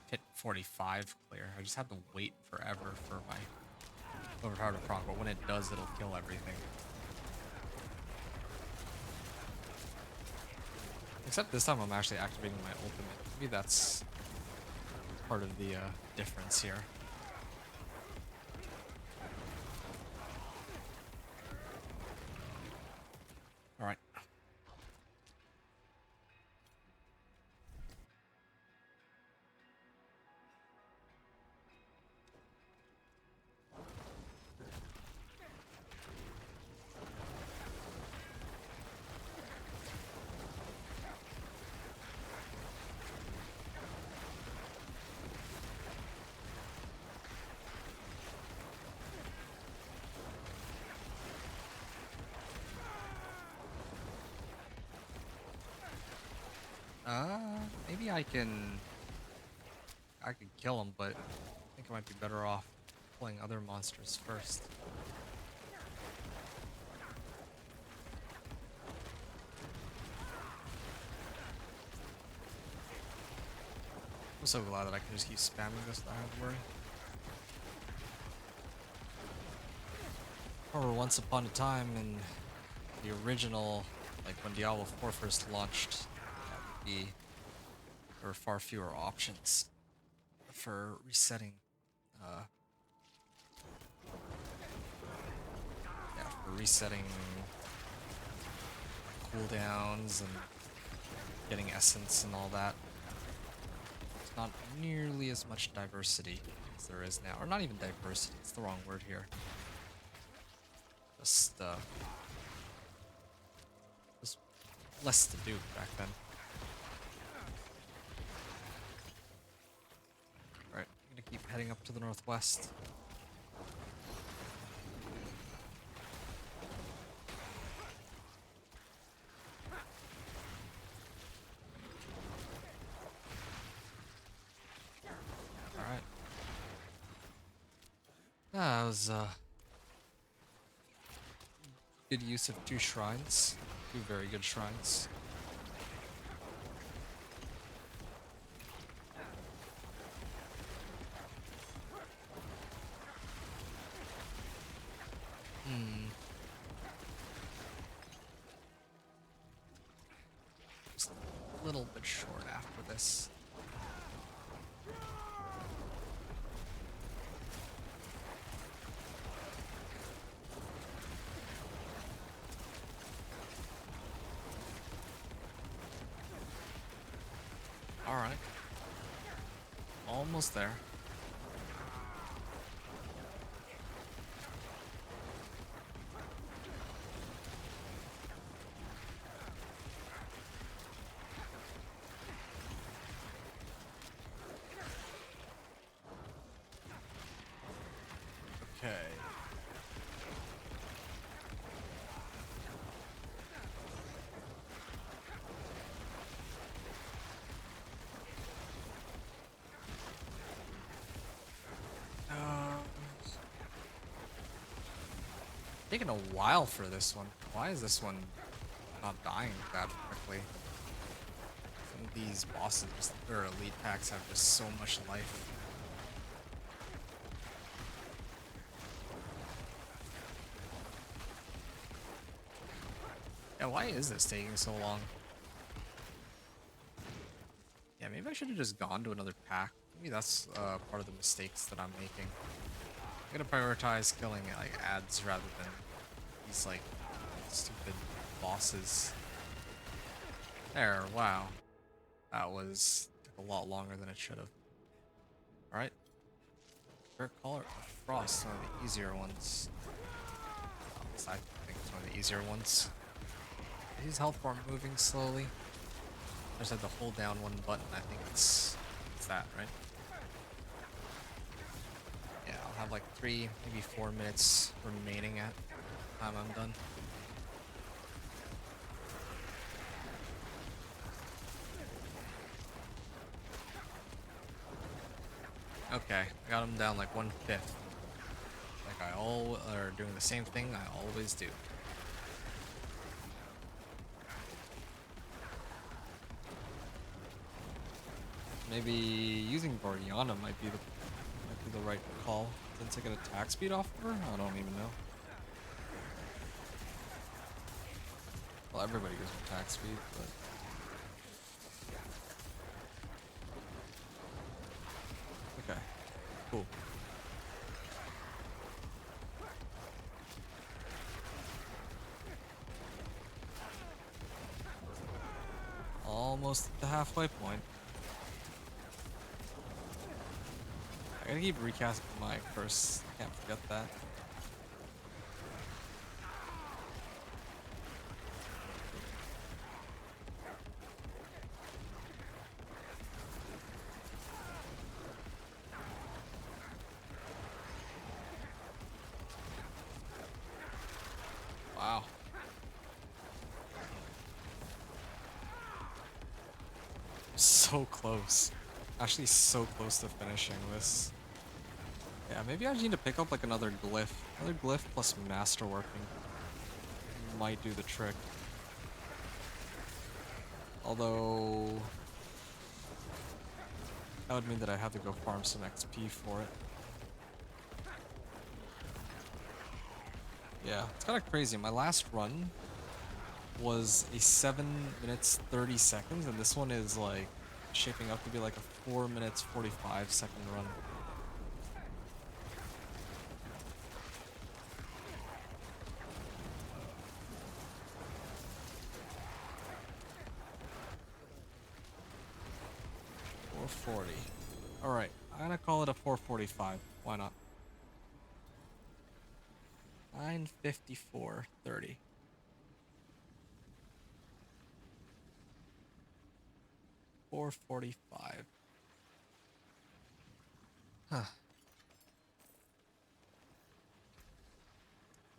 hit 45 clear. I just have to wait forever for my overpower to proc, but when it does, it'll kill everything. Except this time I'm actually activating my ultimate. Maybe that's part of the difference here. Alright. Maybe I can kill him, but I think I might be better off pulling other monsters first. I'm so glad that I can just keep spamming this without having to worry. Remember once upon a time in the original, like when Diablo 4 first launched, there were far fewer options for resetting. For resetting cooldowns and getting essence and all that. There's not nearly as much diversity as there is now, or not even diversity. It's the wrong word here. Just less to do back then. Alright, I'm gonna keep heading up to the northwest. Alright. That was good use of 2 shrines. 2 very good shrines. Just a little bit short after this. Alright. Almost there. Okay. Taking a while for this one. Why is this one not dying that quickly? Some of these bosses, or elite packs, have just so much life. Yeah, why is this taking so long? Yeah, maybe I should have just gone to another pack. Maybe that's part of the mistakes that I'm making. I'm gonna prioritize killing like ads rather than these like stupid bosses. There, wow. That took a lot longer than it should have. Alright. Spirit Caller Frost, one of the easier ones. At least I think it's one of the easier ones. His health bar moving slowly. I just had to hold down one button. I think it's that, right? Yeah, I'll have like 3, maybe 4 minutes remaining at the time I'm done. Okay, I got him down like 1/5. Like I all are doing the same thing I always do. Maybe using Guardiana might be the right call since I get attack speed off of her. I don't even know. Well, everybody goes attack speed, but okay, cool. Almost at the halfway point. I gotta keep recasting my curse. Can't forget that. Wow. So close. Actually so close to finishing this. Yeah, maybe I just need to pick up like another glyph. Another glyph plus masterworking might do the trick. Although that would mean that I have to go farm some XP for it. Yeah, it's kind of crazy. My last run was a 7 minutes 30 seconds, and this one is like shaping up to be like a 4 minutes 45-second run. $440. All right, I'm gonna call it a 445. Why not? 954.30. $445. Huh.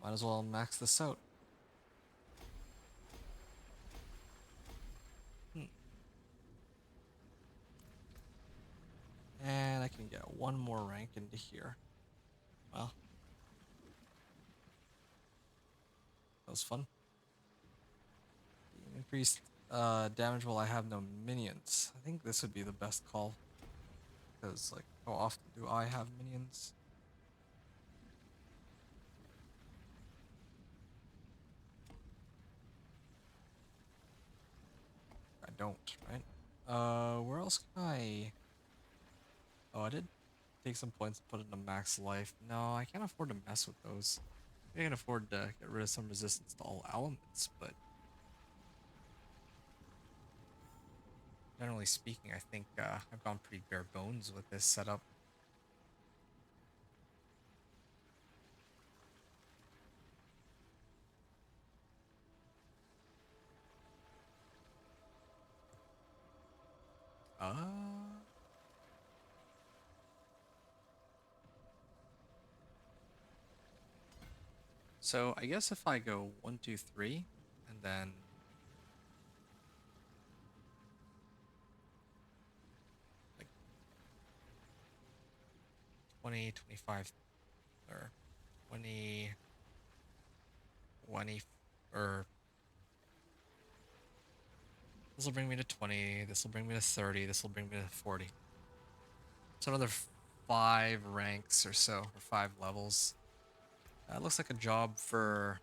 Might as well max this out. And I can get one more rank into here. Well, that was fun. Increased damage while I have no minions. I think this would be the best call. Because, like, how often do I have minions? I don't, right? Where else can I... Oh, I did take some points and put into max life. No, I can't afford to mess with those. I can afford to get rid of some resistance to all elements, but generally speaking, I think I've gone pretty bare bones with this setup. So I guess if I go 1, 2, 3, and then like 20, 25, or 20, 20, or this will bring me to 20, this will bring me to 30, this will bring me to 40. So another 5 ranks or so, or 5 levels. That looks like a job for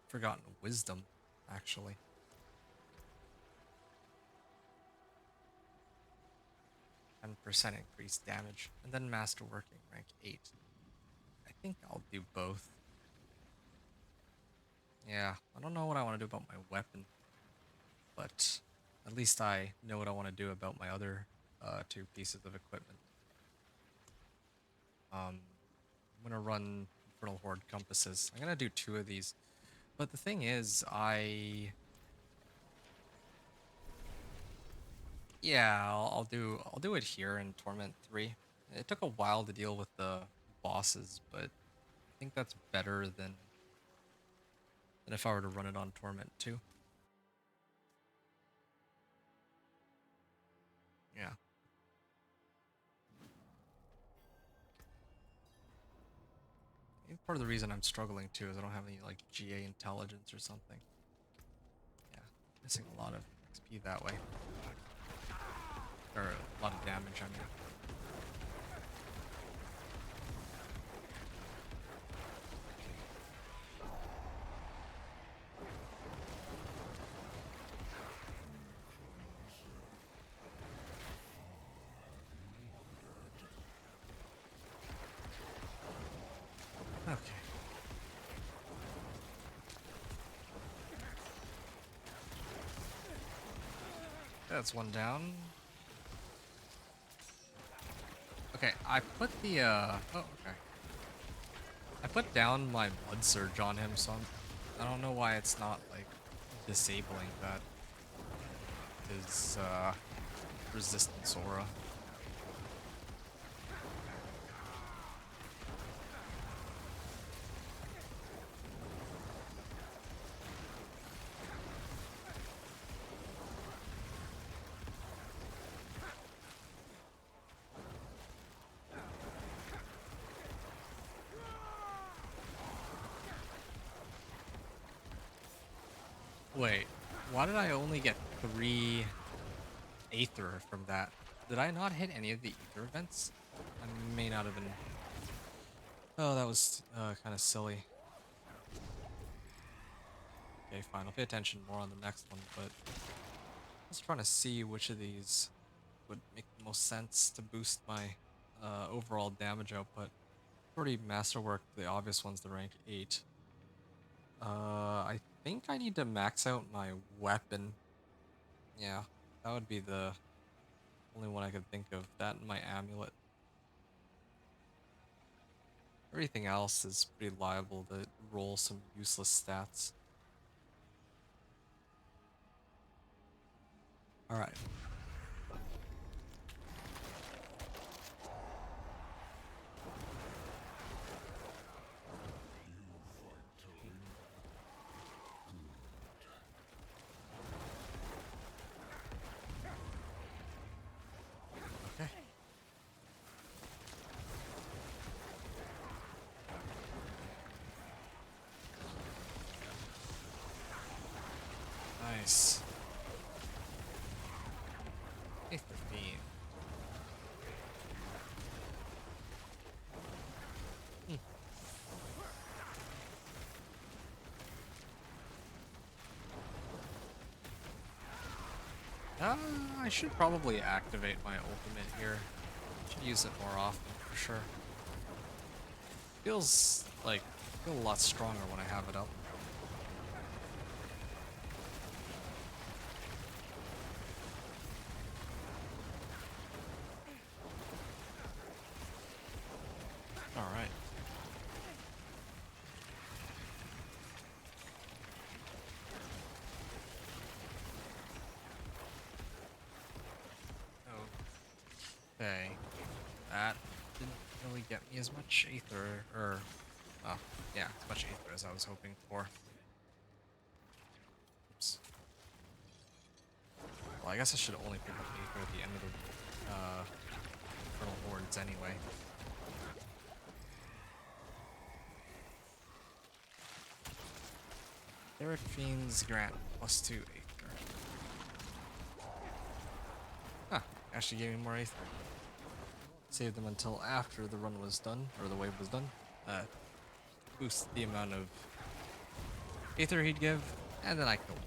Forgotten Wisdom, actually. 10% increased damage, and then Masterworking, rank 8. I think I'll do both. Yeah, I don't know what I want to do about my weapon, but at least I know what I want to do about my other 2 pieces of equipment. I'm gonna run Infernal Horde compasses. I'm gonna do 2 of these, but the thing is, yeah, I'll do it here in Torment 3. It took a while to deal with the bosses, but I think that's better than if I were to run it on Torment too. Yeah. I think part of the reason I'm struggling too is I don't have any like GA intelligence or something. Yeah, missing a lot of XP that way. Or a lot of damage, I mean. Okay. That's one down. Okay, I put the oh, okay. I put down my Blood Surge on him, so I don't know why it's not like disabling that his resistance aura. Wait, why did I only get 3 Aether from that? Did I not hit any of the Aether events? I may not have been. Oh, that was kind of silly. Okay, fine. I'll pay attention more on the next one, but I was trying to see which of these would make the most sense to boost my overall damage output. Already masterworked the obvious ones, the rank 8. I think I need to max out my weapon. Yeah, that would be the only one I could think of. That and my amulet. Everything else is pretty liable to roll some useless stats. Alright. Okay. Nice. Hey, 15. Hmm. I should probably activate my ultimate here. Should use it more often for sure. Feels like I feel a lot stronger when I have it up. All right. Okay. That didn't really get me as much Aether, or, well, yeah, as much Aether as I was hoping for. Oops. Well, I guess I should only pick up Aether at the end of the, Infernal Hordes anyway. Derek Fiends grant +2 Aether. Huh, actually gave me more Aether. Saved them until after the run was done, or the wave was done. Boost the amount of Aether he'd give, and then I killed him.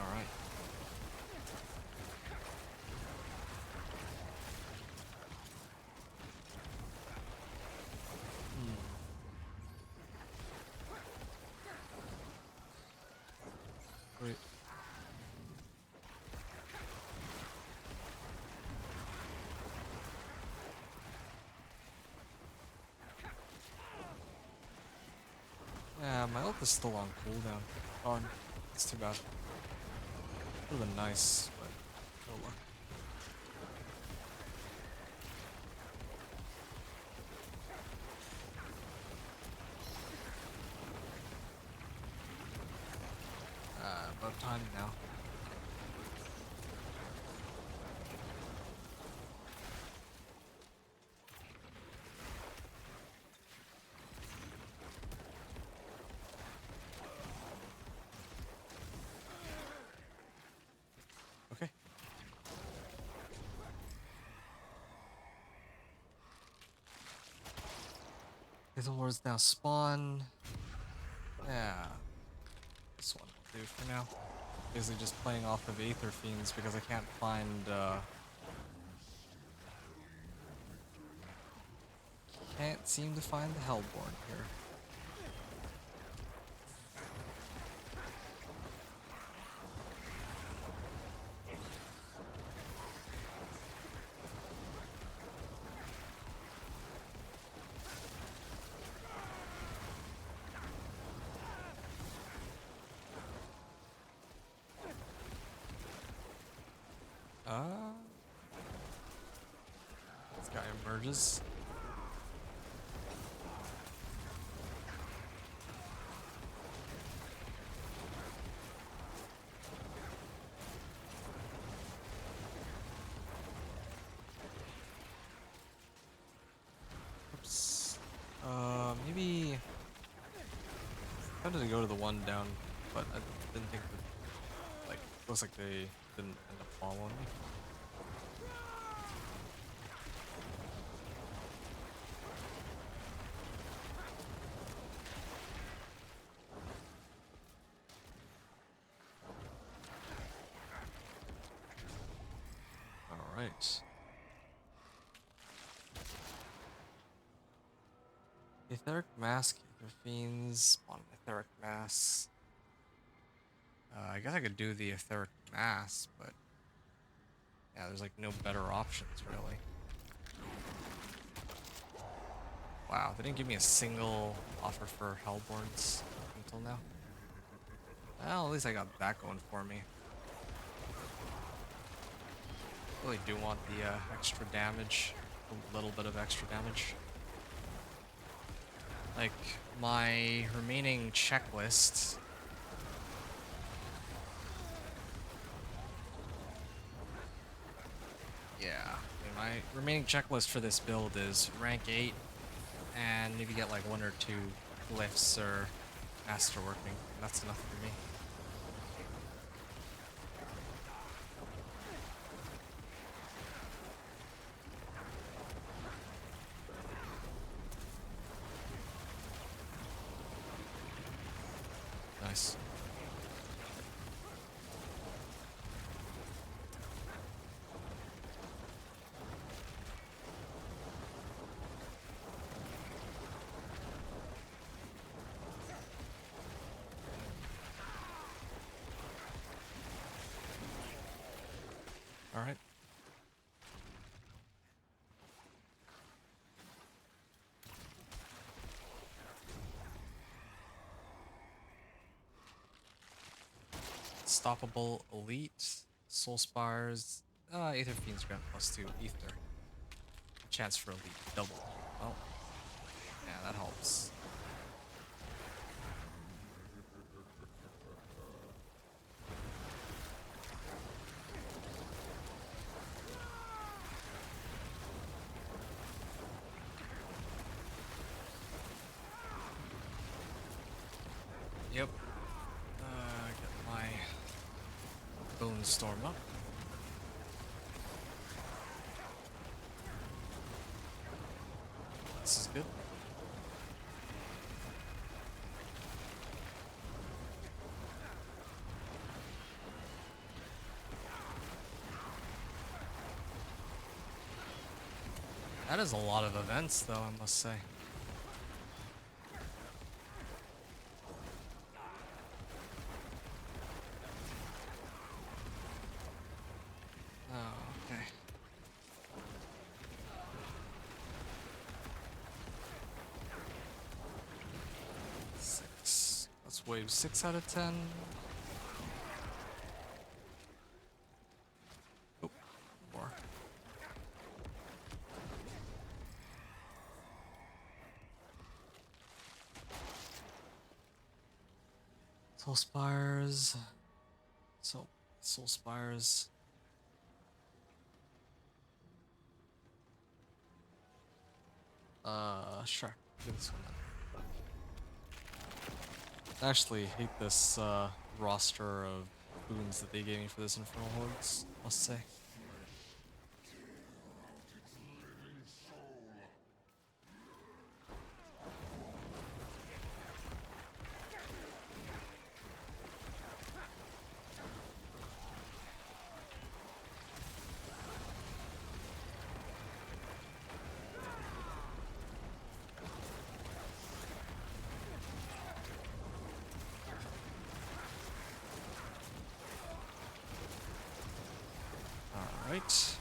Alright. Wait. Yeah, my ult is still on cooldown. Oh, it's too bad. Would have been nice, but no luck. About time now. Okay. The lords now spawn. Yeah. This one will do for now. Basically just playing off of Aether Fiends because I can't find can't seem to find the Hellborn here. This guy emerges. Oops. Maybe I wanted to go to the one down, but I didn't think that, like, looks like they didn't end up following me. Alright. Etheric Mask, Aether Fiends, spawn Etheric Mass. I guess I could do the Etheric Mass, but yeah, there's like no better options really. Wow, they didn't give me a single offer for Hellborns until now. Well, at least I got that going for me. Really do want the extra damage, a little bit of extra damage. Like, my remaining checklist. Yeah, my remaining checklist for this build is rank 8 and maybe get like 1 or 2 glyphs or masterworking. That's enough for me. Nice. All right. Stoppable Elite, Soul Spires, Aether Fiends grant +2 Ether. Chance for Elite double. Oh, yeah, that helps. Yep. Get my Bone Storm up. This is good. That is a lot of events, though, I must say. Oh, okay. Six. That's wave 6 out of 10. Soul Spires. Soul Spires. Sure. Do this one then. I actually hate this roster of boons that they gave me for this Infernal Hordes, must say. Alright.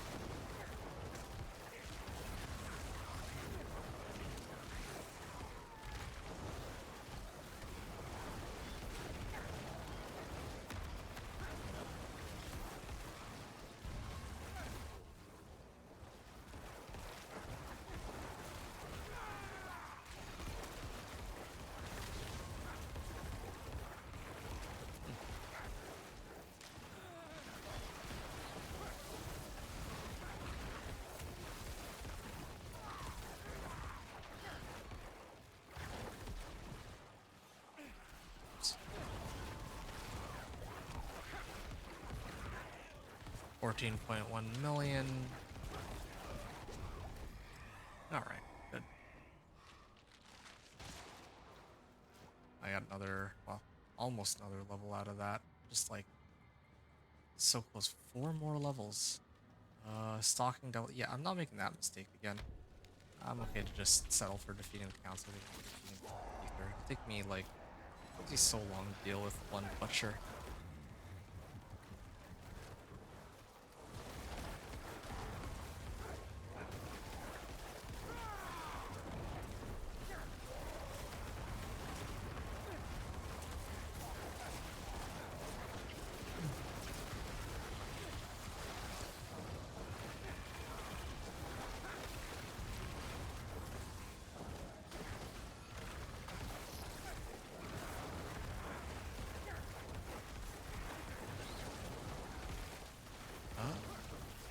$14.1 million. Alright, good. I got another, well, almost another level out of that. Just like, so close. 4 more levels. Stalking Devil. Yeah, I'm not making that mistake again. I'm okay to just settle for defeating the council. Defeating the Ether. It'll take me like, it takes me so long to deal with one butcher.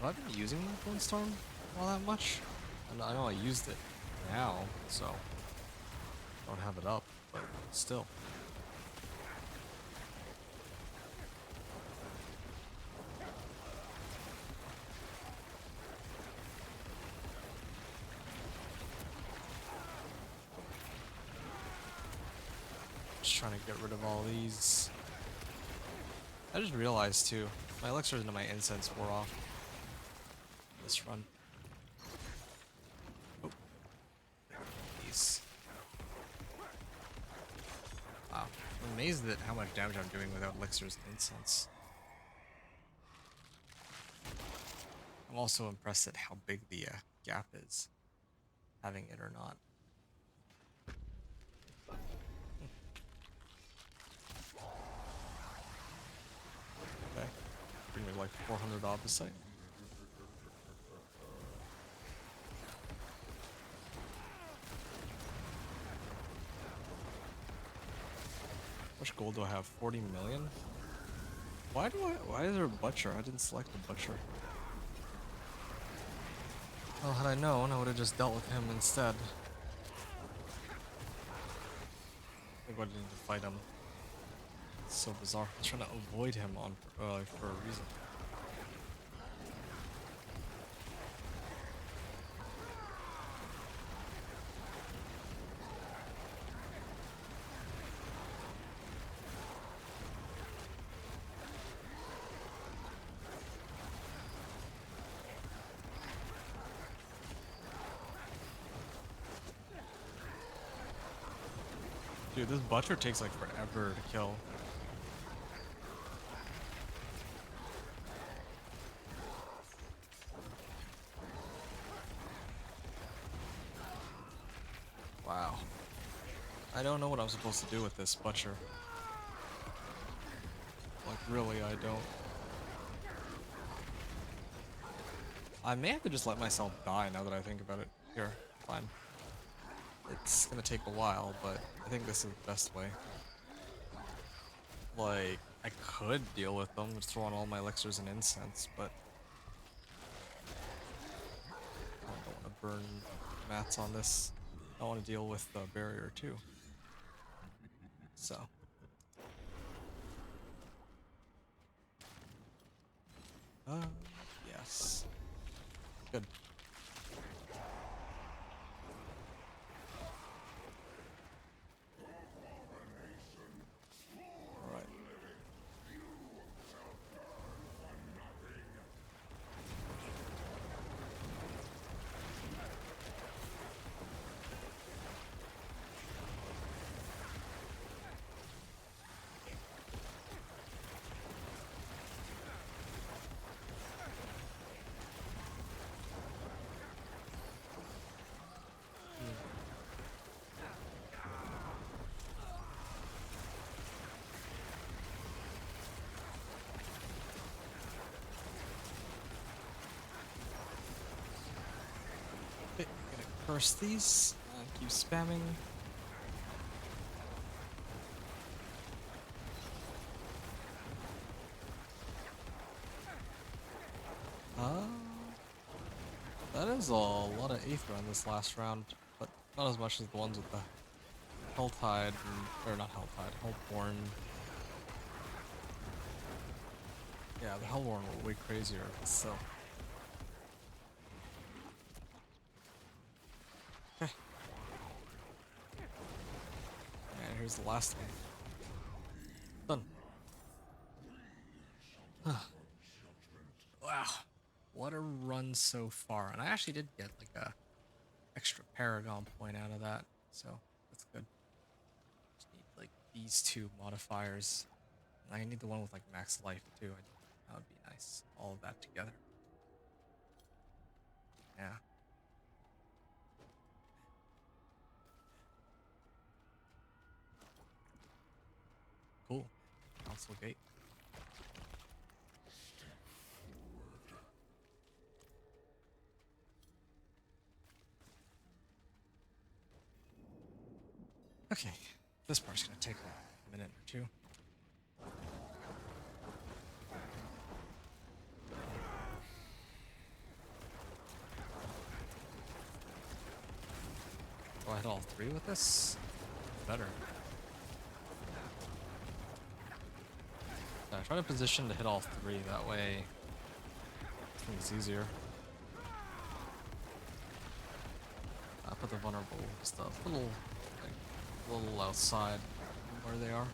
Have I been using the Bluestorm all that much? I know I used it now, so I don't have it up, but still. Just trying to get rid of all these. I just realized too, my elixirs into my incense wore off this run. Oh. These. Wow. I'm amazed at how much damage I'm doing without elixirs and incense. I'm also impressed at how big the gap is, having it or not. Okay. Bring me like 400 opposite. How much gold do I have? 40 million? Why is there a butcher? I didn't select the butcher. Well, had I known, I would have just dealt with him instead. I think I didn't need to fight him. It's so bizarre. I was trying to avoid him on for a reason. Dude, this butcher takes like forever to kill. Wow. I don't know what I'm supposed to do with this butcher. Like, really, I don't. I may have to just let myself die now that I think about it. Here, fine. It's gonna take a while, but I think this is the best way. Like, I could deal with them, just throw on all my elixirs and incense, but I don't want to burn mats on this. I want to deal with the barrier too. So. Yes. Good. Alright. Okay, gonna curse these. Keep spamming. Uh, that is a lot of Aether on this last round, but not as much as the ones with the Helltide, or not Helltide, Hellborn. Yeah, the Hellborn were way crazier, so. Okay. And here's the last one. Done. Wow. What a run so far. And I actually did get like a extra Paragon point out of that, so that's good. Just need like these two modifiers. And I need the one with like max life too. That would be nice. All of that together. Yeah. Cool. Council gate. Okay. This part's gonna take a minute or two. Do I hit all three with this? Better. Yeah, try to position to hit all three, that way it's easier. I put the vulnerable stuff a little outside where they are.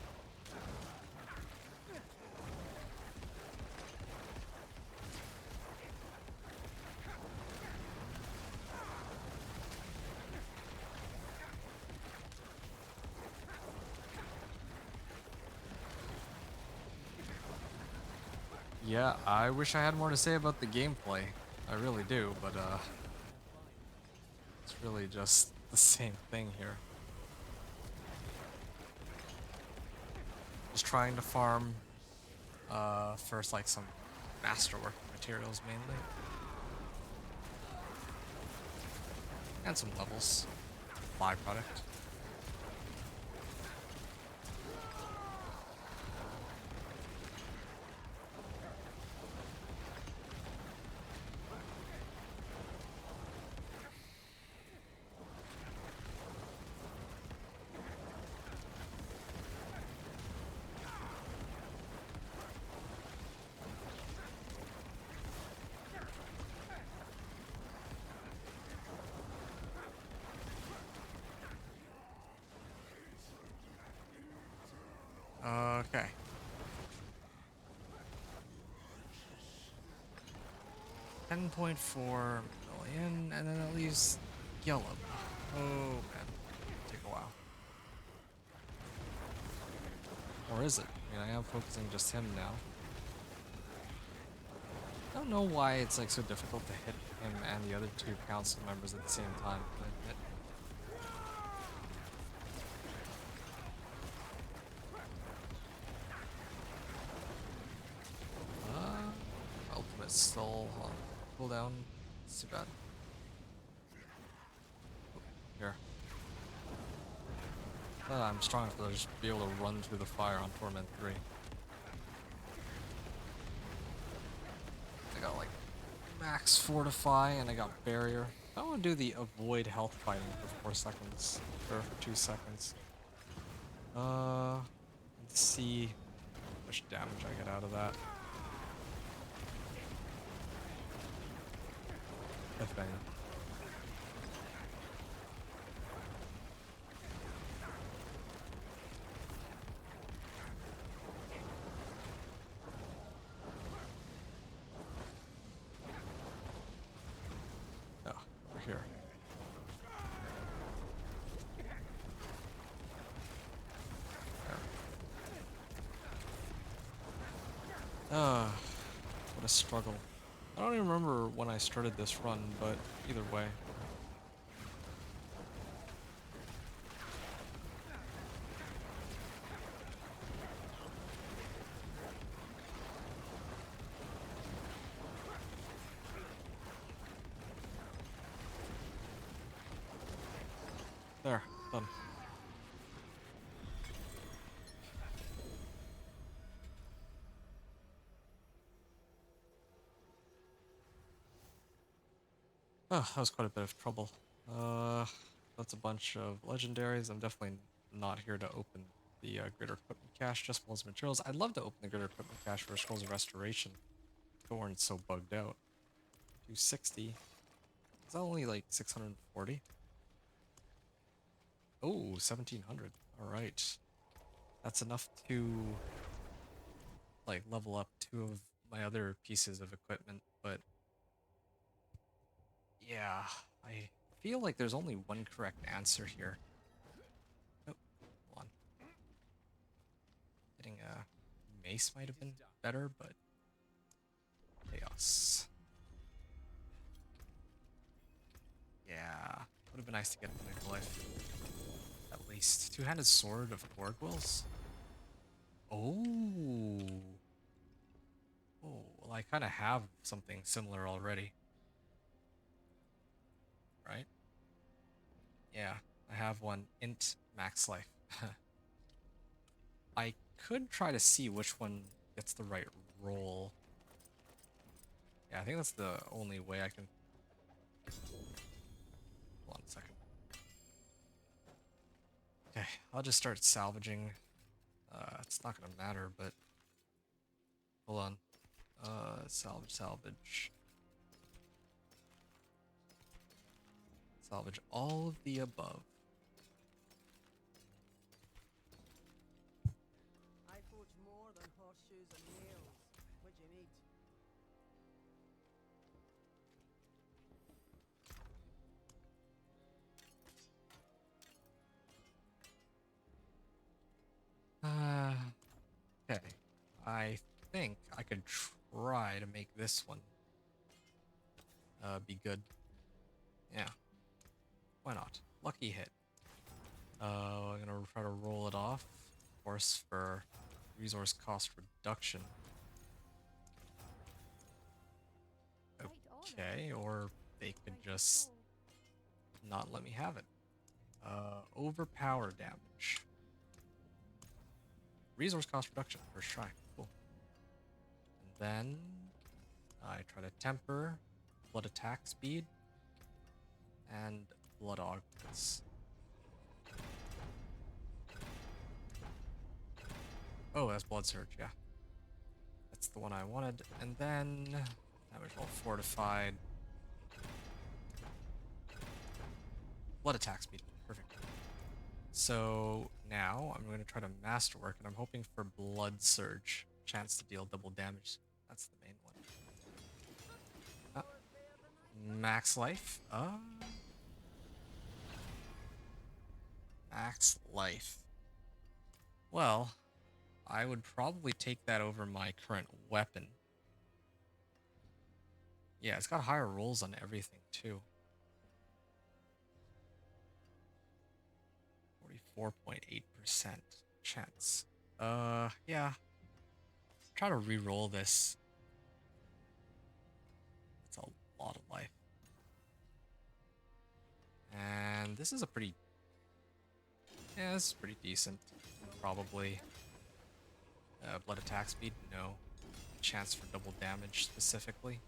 Yeah, I wish I had more to say about the gameplay. I really do, but it's really just the same thing here. Just trying to farm first like some masterwork materials mainly. And some levels. Byproduct. Okay. $10.4 million, and then that leaves yellow. Oh man, take a while. Or is it? I mean, I am focusing just him now. I don't know why it's like so difficult to hit him and the other two council members at the same time. Ultimate still on cooldown. It's too bad. Oh, here. I'm strong enough to just be able to run through the fire on Torment 3. I got like max fortify and I got barrier. I want to do the avoid health fighting for 4 seconds. Or for 2 seconds. Let's see how much damage I get out of that. If any. Oh, over here. What a struggle. I don't even remember when I started this run, but either way. There, done. Oh, that was quite a bit of trouble. That's a bunch of legendaries. I'm definitely not here to open the greater equipment cache, just walls of materials. I'd love to open the greater equipment cache for Scrolls of Restoration. If it weren't so bugged out. 260. Is that only like 640? Oh, 1700. Alright. That's enough to like level up 2 of my other pieces of equipment, but yeah, I feel like there's only one correct answer here. Oh, hold on. Getting a mace might have been better, but chaos. Yeah, would have been nice to get the glyph. At least. Two-handed sword of Gorgwills? Oh. Oh, well I kind of have something similar already. Right? Yeah, I have one. Int max life. I could try to see which one gets the right roll. Yeah, I think that's the only way I can... Hold on a second. Okay, I'll just start salvaging. It's not gonna matter, but... Hold on. Salvage. Salvage all of the above. I forge more than horseshoes and nails. What you need? Okay. I think I could try to make this one be good. Yeah. Why not? Lucky hit. I'm gonna try to roll it off. Of course, for resource cost reduction. Okay, or they could just not let me have it. Overpower damage. Resource cost reduction, first try. Cool. And then I try to temper blood attack speed and blood augments. Oh, that's Blood Surge, yeah. That's the one I wanted. And then damage roll fortified. Blood attack speed. Perfect. So now I'm going to try to masterwork, and I'm hoping for Blood Surge. Chance to deal double damage. That's the main one. Max life. Max life. Well, I would probably take that over my current weapon. Yeah, it's got higher rolls on everything too. 44.8% chance. Yeah. Try to re-roll this. That's a lot of life. And this is a pretty... Yeah, this is pretty decent. Probably blood attack speed, no. Chance for double damage specifically,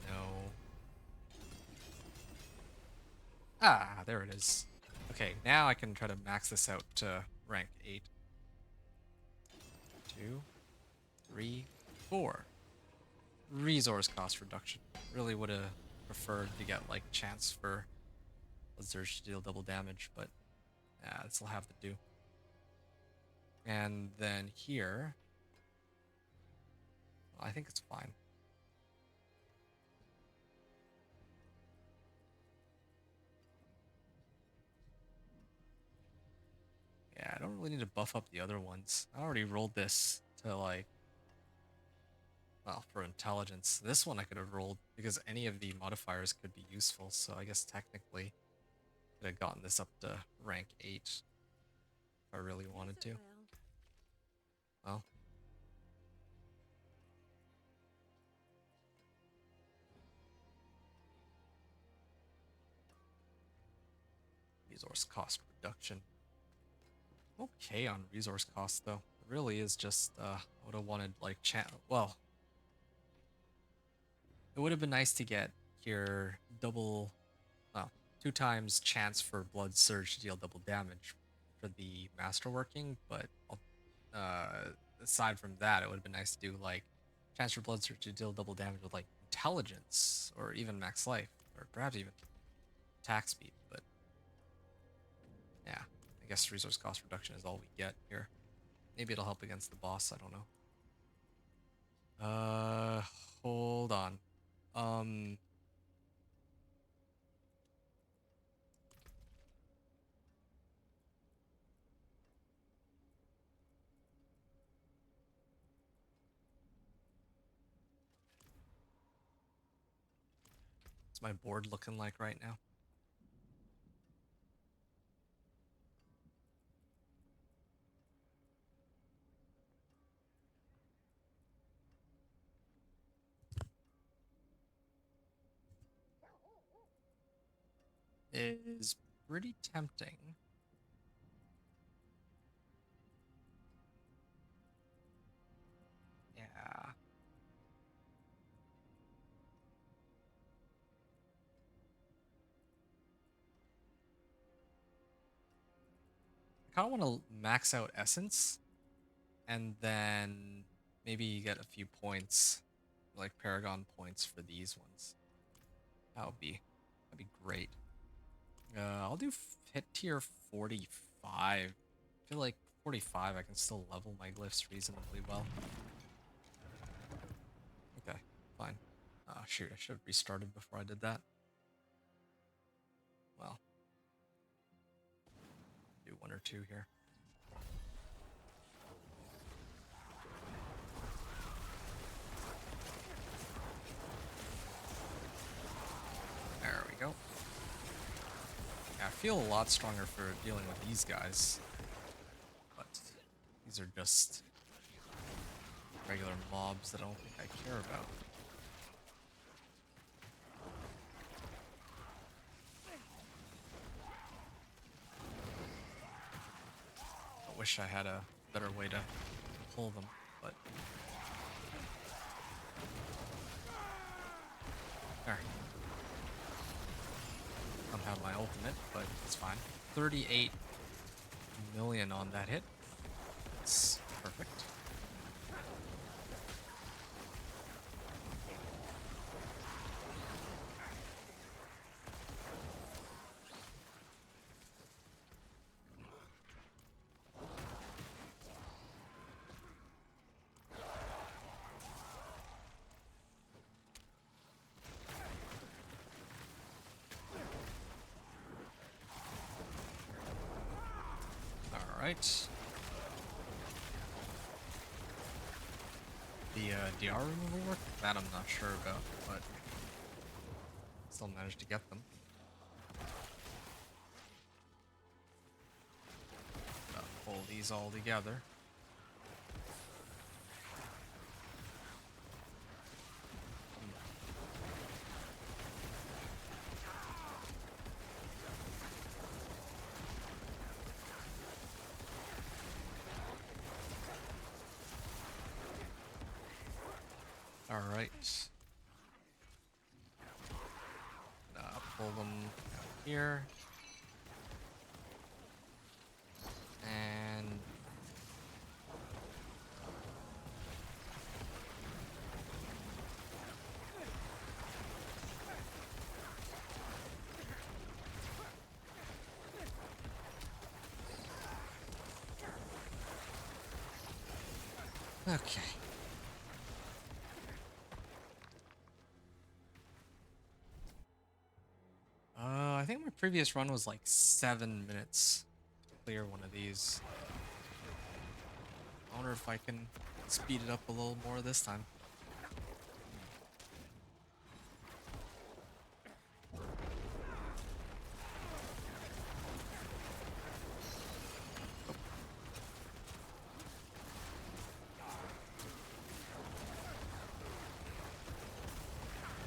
no. Ah, there it is. Okay, now I can try to max this out to rank 8. 2, 3, 4. Resource cost reduction. Really would have preferred to get like chance for Blood Surge to deal double damage, but yeah, this will have to do. And then here, I think it's fine. Yeah, I don't really need to buff up the other ones. I already rolled this to like, well, for intelligence. This one I could have rolled because any of the modifiers could be useful. So I guess technically could have gotten this up to rank 8 if I really wanted to. Well, resource cost reduction. Okay on resource cost though. It really is just I would have wanted like well, it would have been nice to get here double, well, 2 times chance for Blood Surge to deal double damage for the masterworking, but aside from that, it would have been nice to do like chance for Blood Surge to deal double damage with like intelligence or even max life or perhaps even attack speed. But yeah, I guess resource cost reduction is all we get here. Maybe it'll help against the boss. I don't know. Hold on. What's my board looking like right now? It is pretty tempting. Yeah. I kind of want to max out Essence and then maybe get a few points, like Paragon points for these ones. That'd be great. I'll do hit tier 45. I feel like 45 I can still level my glyphs reasonably well. Okay, fine. Oh shoot, I should have restarted before I did that. Well, do 1 or 2 here. There we go. Yeah, I feel a lot stronger for dealing with these guys. But these are just regular mobs that I don't think I care about. I wish I had a better way to pull them, but there. I don't have my ultimate, but it's fine. 38 million on that hit. It's perfect. Alright. The DR removal work? That I'm not sure about, but still managed to get them. Pull these all together. All right. Pull them out here. And okay. I think my previous run was like 7 minutes to clear one of these. I wonder if I can speed it up a little more this time.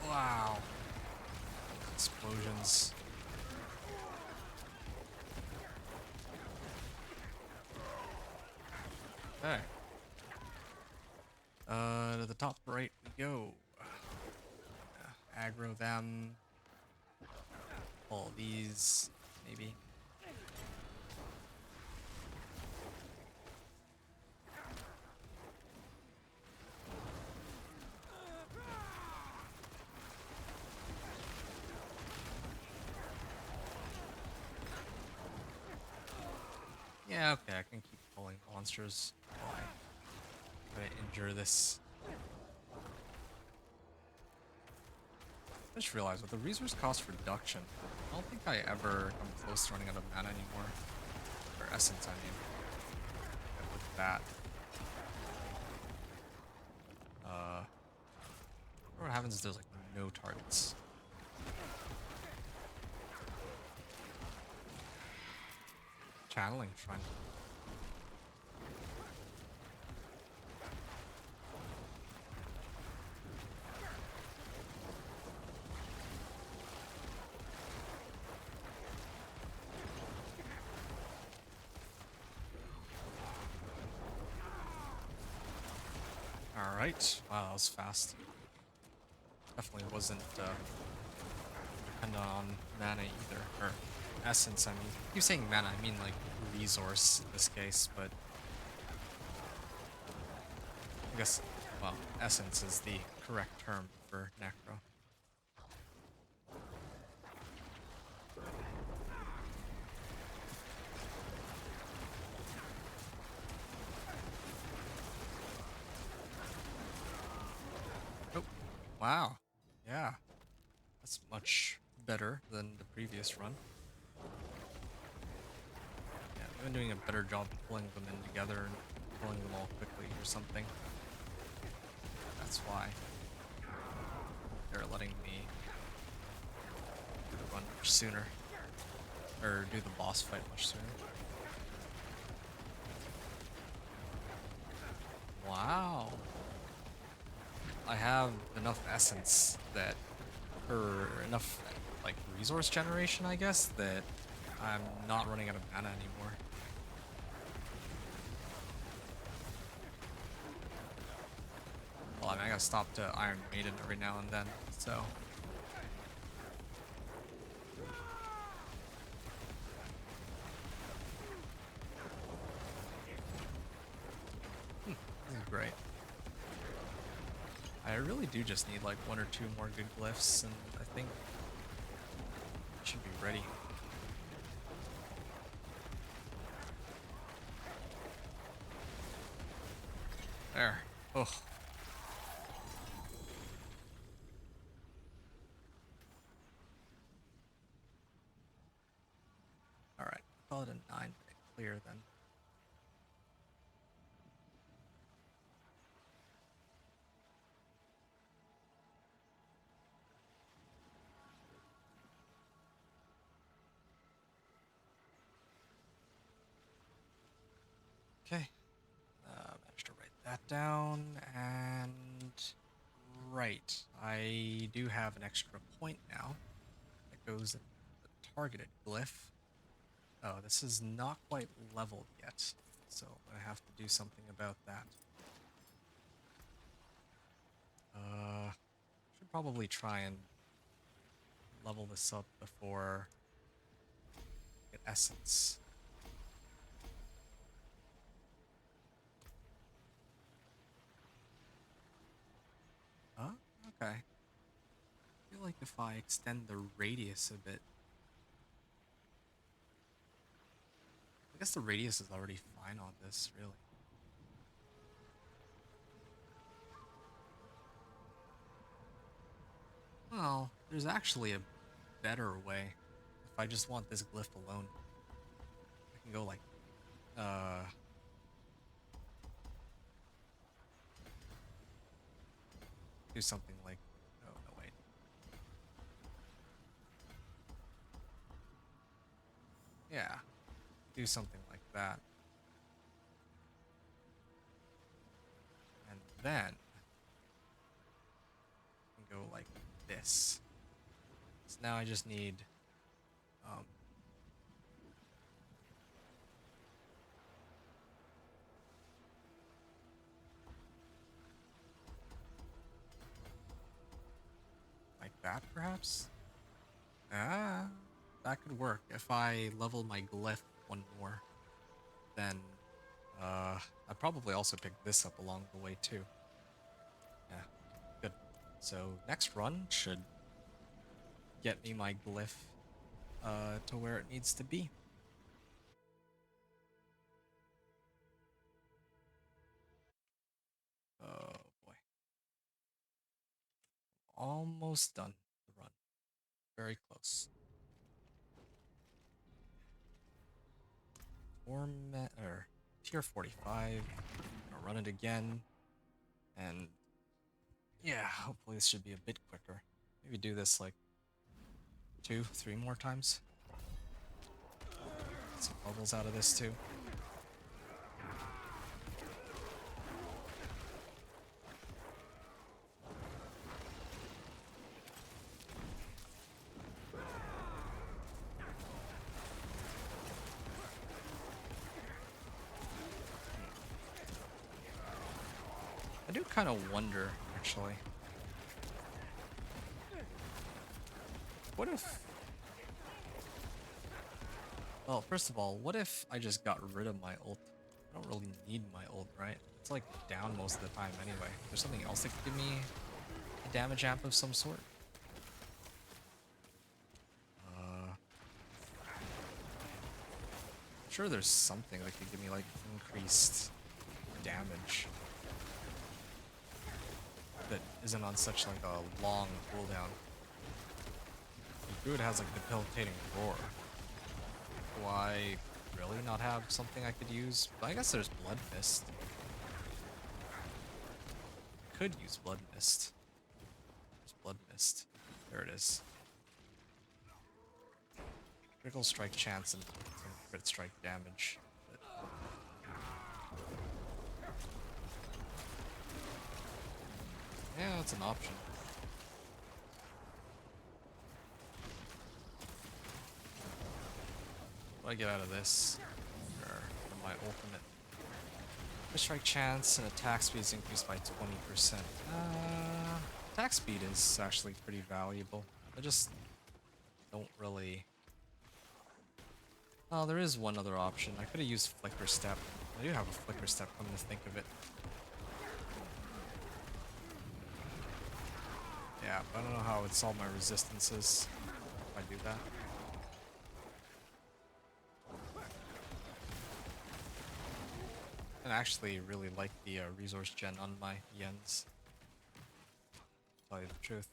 Wow. Explosions. Okay. To the top right we go. Aggro them. All these, maybe. Yeah, okay, I can keep pulling monsters while I try to injure this. I just realized with the resource cost reduction, I don't think I ever come close to running out of mana anymore. Or essence, I mean. With that. What happens is there's like no targets. Channeling shrine. Alright. Wow, that was fast. Definitely wasn't dependent on mana either. Or essence, I mean. I keep saying mana, I mean like resource in this case, but I guess, well, essence is the correct term for Necro. Oh, wow. Yeah. That's much better than the previous run. Yeah, I've been doing a better job pulling them in together and pulling them all quickly or something. That's why they're letting me do the run much sooner. Or do the boss fight much sooner. Wow. I have enough essence that, or enough like resource generation, I guess, that I'm not running out of mana anymore. Well, I mean, I gotta stop to Iron Maiden every now and then, so. This is great. I really do just need like 1 or 2 more good glyphs, and I think it should be ready. There. Oh. Alright, call it a 9-minute clear then. Okay. Managed to write that down, and right. I do have an extra point now that goes in the targeted glyph. Oh, this is not quite leveled yet, so I have to do something about that. Should probably try and level this up before I get essence. Oh, okay. I feel like if I extend the radius a bit, I guess the radius is already fine on this, really. Well, there's actually a better way. If I just want this glyph alone, I can go like, uh, do something like, oh, no, wait. Yeah, do something like that. And then I can go like this. So now I just need, um, like that perhaps? Ah, that could work. If I level my glyph one more, then I'd probably also pick this up along the way too. Yeah, good. So next run should get me my glyph to where it needs to be. Oh boy. Almost done the run. Very close. Torment or tier 45. Gonna run it again. And yeah, hopefully this should be a bit quicker. Maybe do this like 2, 3 more times. Get some bubbles out of this too. I do kind of wonder, actually. What if... Well, first of all, what if I just got rid of my ult? I don't really need my ult, right? It's like down most of the time anyway. There's something else that could give me a damage amp of some sort. Sure, there's something that could give me like increased damage that isn't on such like a long cooldown. The druid has like debilitating roar. Do I really not have something I could use? I guess there's blood mist. Could use blood mist. There's blood mist. There it is. Critical strike chance and some crit strike damage. But yeah, that's an option. What do I get out of this? Or my ultimate. Crit strike chance and attack speed is increased by 20%. Attack speed is actually pretty valuable. I just don't really... Oh, there is one other option. I could have used Flicker Step. I do have a Flicker Step, come to think of it. Yeah, but I don't know how it would solve my resistances if I do that. I actually really like the resource gen on my Yens. To tell you the truth.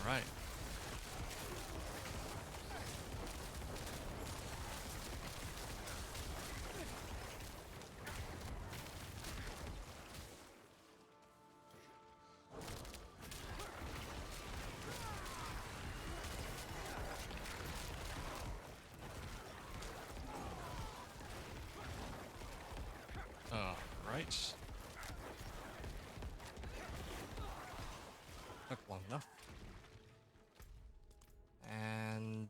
Alright. Alright. Took long enough. And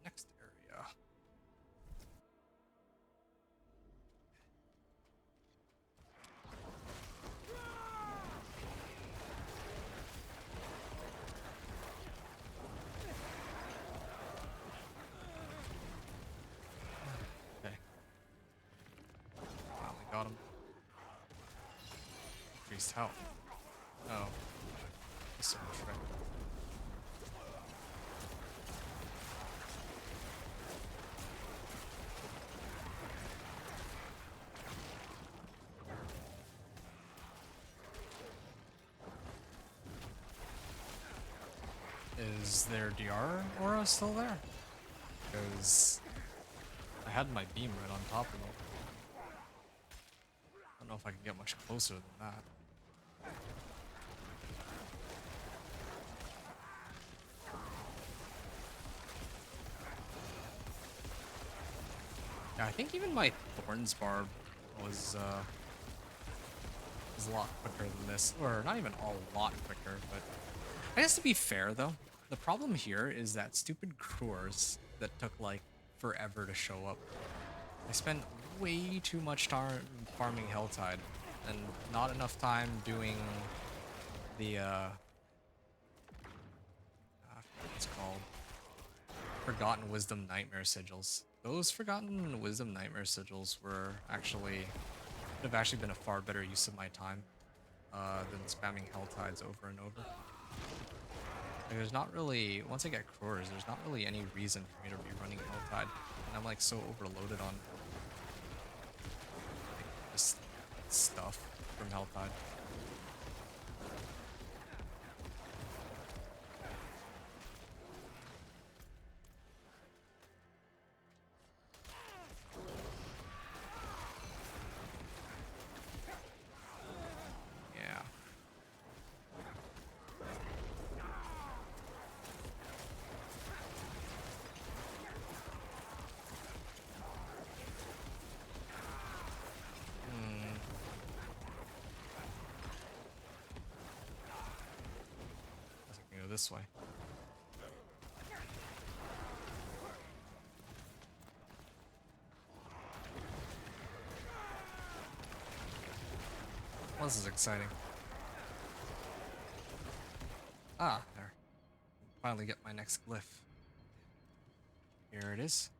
next area. Okay. Finally got him. Increased health. Oh. He's so much better. Is their DR aura still there? Because I had my beam right on top of them. I don't know if I can get much closer than that. Yeah, I think even my Thorns Barb was a lot quicker than this. Or not even a lot quicker, but I guess to be fair though, the problem here is that stupid Crores that took like forever to show up. I spent way too much time farming Helltide and not enough time doing the I forget what it's called. Forgotten Wisdom Nightmare Sigils. Those Forgotten Wisdom Nightmare Sigils would have actually been a far better use of my time than spamming Helltides over and over. Like, there's not really, once I get Crores, there's not really any reason for me to be running Helltide. And I'm like so overloaded on like, just stuff from Helltide. Yeah. I think we can go this way. Well, this is exciting. Ah, there. Finally get my next glyph. Here it is.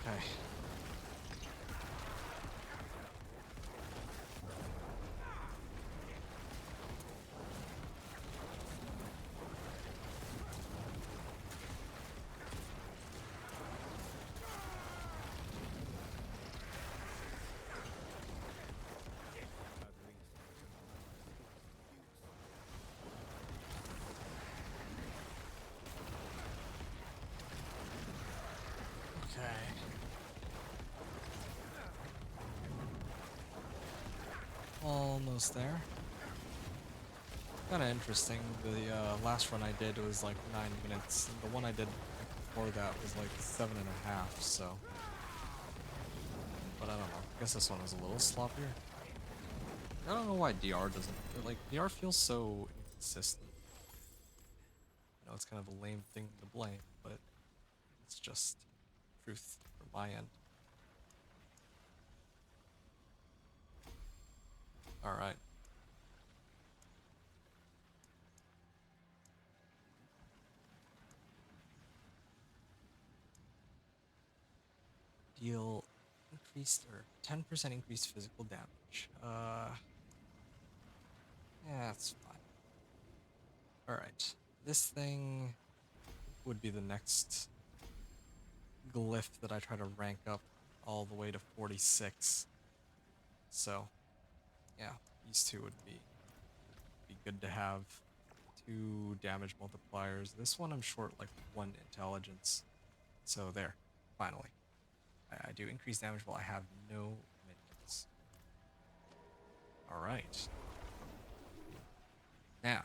Okay. Okay. Almost there. Kind of interesting. The last run I did was like 9 minutes. And the one I did before that was like 7.5. So, but I don't know. I guess this one was a little sloppier. I don't know why DR doesn't. Like DR feels so inconsistent. I know it's kind of a lame thing to blame, but it's just truth from my end. All right. Deal increased or 10% increased physical damage. Yeah, that's fine. All right. This thing would be the next glyph that I try to rank up all the way to 46. So, yeah, these two would be good to have. 2 damage multipliers. This one I'm short like 1 intelligence. So there, finally. I do increased damage while I have no minions. Alright. Now,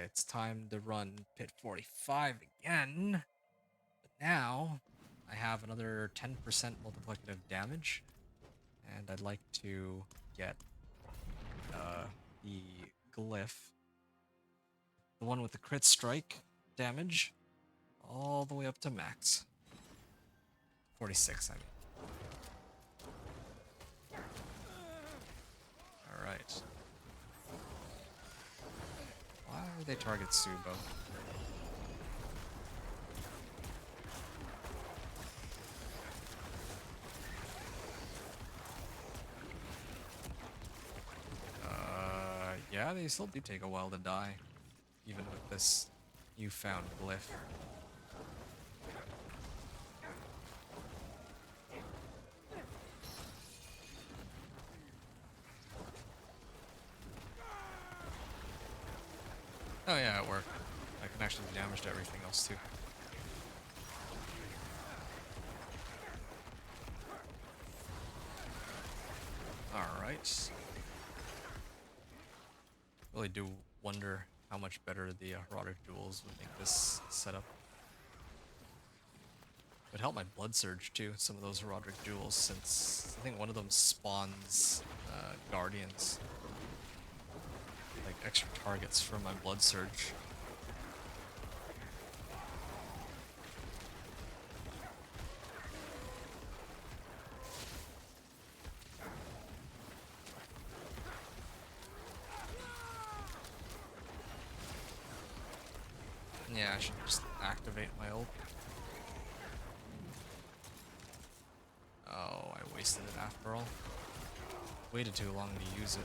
it's time to run Pit 45 again. But now, I have another 10% multiplicative damage. And I'd like to get the glyph. The one with the crit strike damage. All the way up to max. 46, I mean. Alright. Why would they target Subo? Yeah, they still do take a while to die. Even with this newfound glyph. Oh yeah, it worked. I can actually do damage to everything else too. Alright. Really do wonder how much better the Herodic Jewels would make this setup. It would help my Blood Surge too, some of those Herodic Jewels, since I think one of them spawns Guardians. Like extra targets from my Blood Surge. Yeah, I should just activate my ult. Oh, I wasted it after all. Waited too long to use it.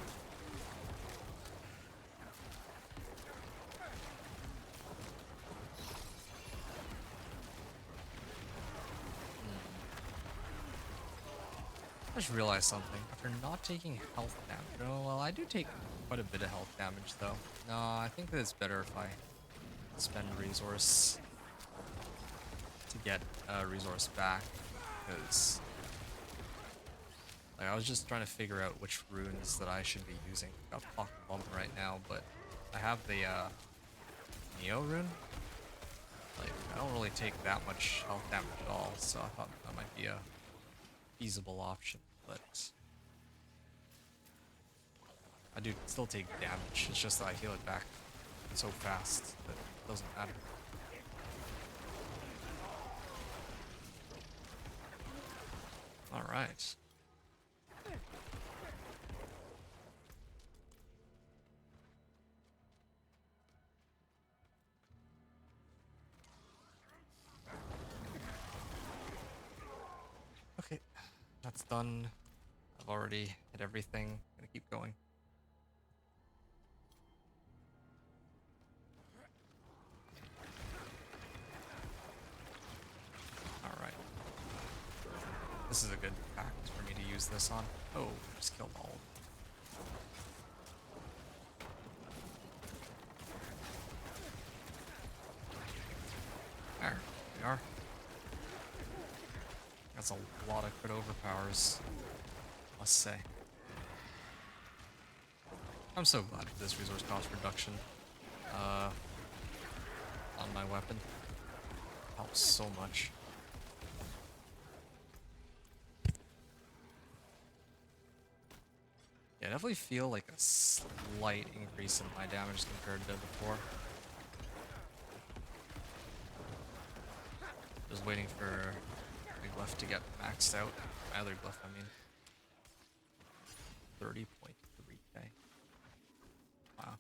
I just realized something. After not taking health damage, oh well, I do take quite a bit of health damage though. No, I think that it's better if I spend resource to get resource back, because like I was just trying to figure out which runes that I should be using. Got Pocket Bump right now, but I have the Neo rune. Like I don't really take that much health damage at all, so I thought that might be a feasible option, but I do still take damage. It's just that I heal it back so fast that it doesn't matter. Alright. Okay, that's done. I've already hit everything. Gonna keep going. Alright. This is a good pact for me to use this on. Oh, just killed all of them. There we are. That's a lot of crit overpowers, must say. I'm so glad for this resource cost reduction on my weapon. Helps so much. Yeah, I definitely feel like a slight increase in my damage compared to before. Just waiting for my glyph to get maxed out. My other glyph, I mean. 30.3k. Wow.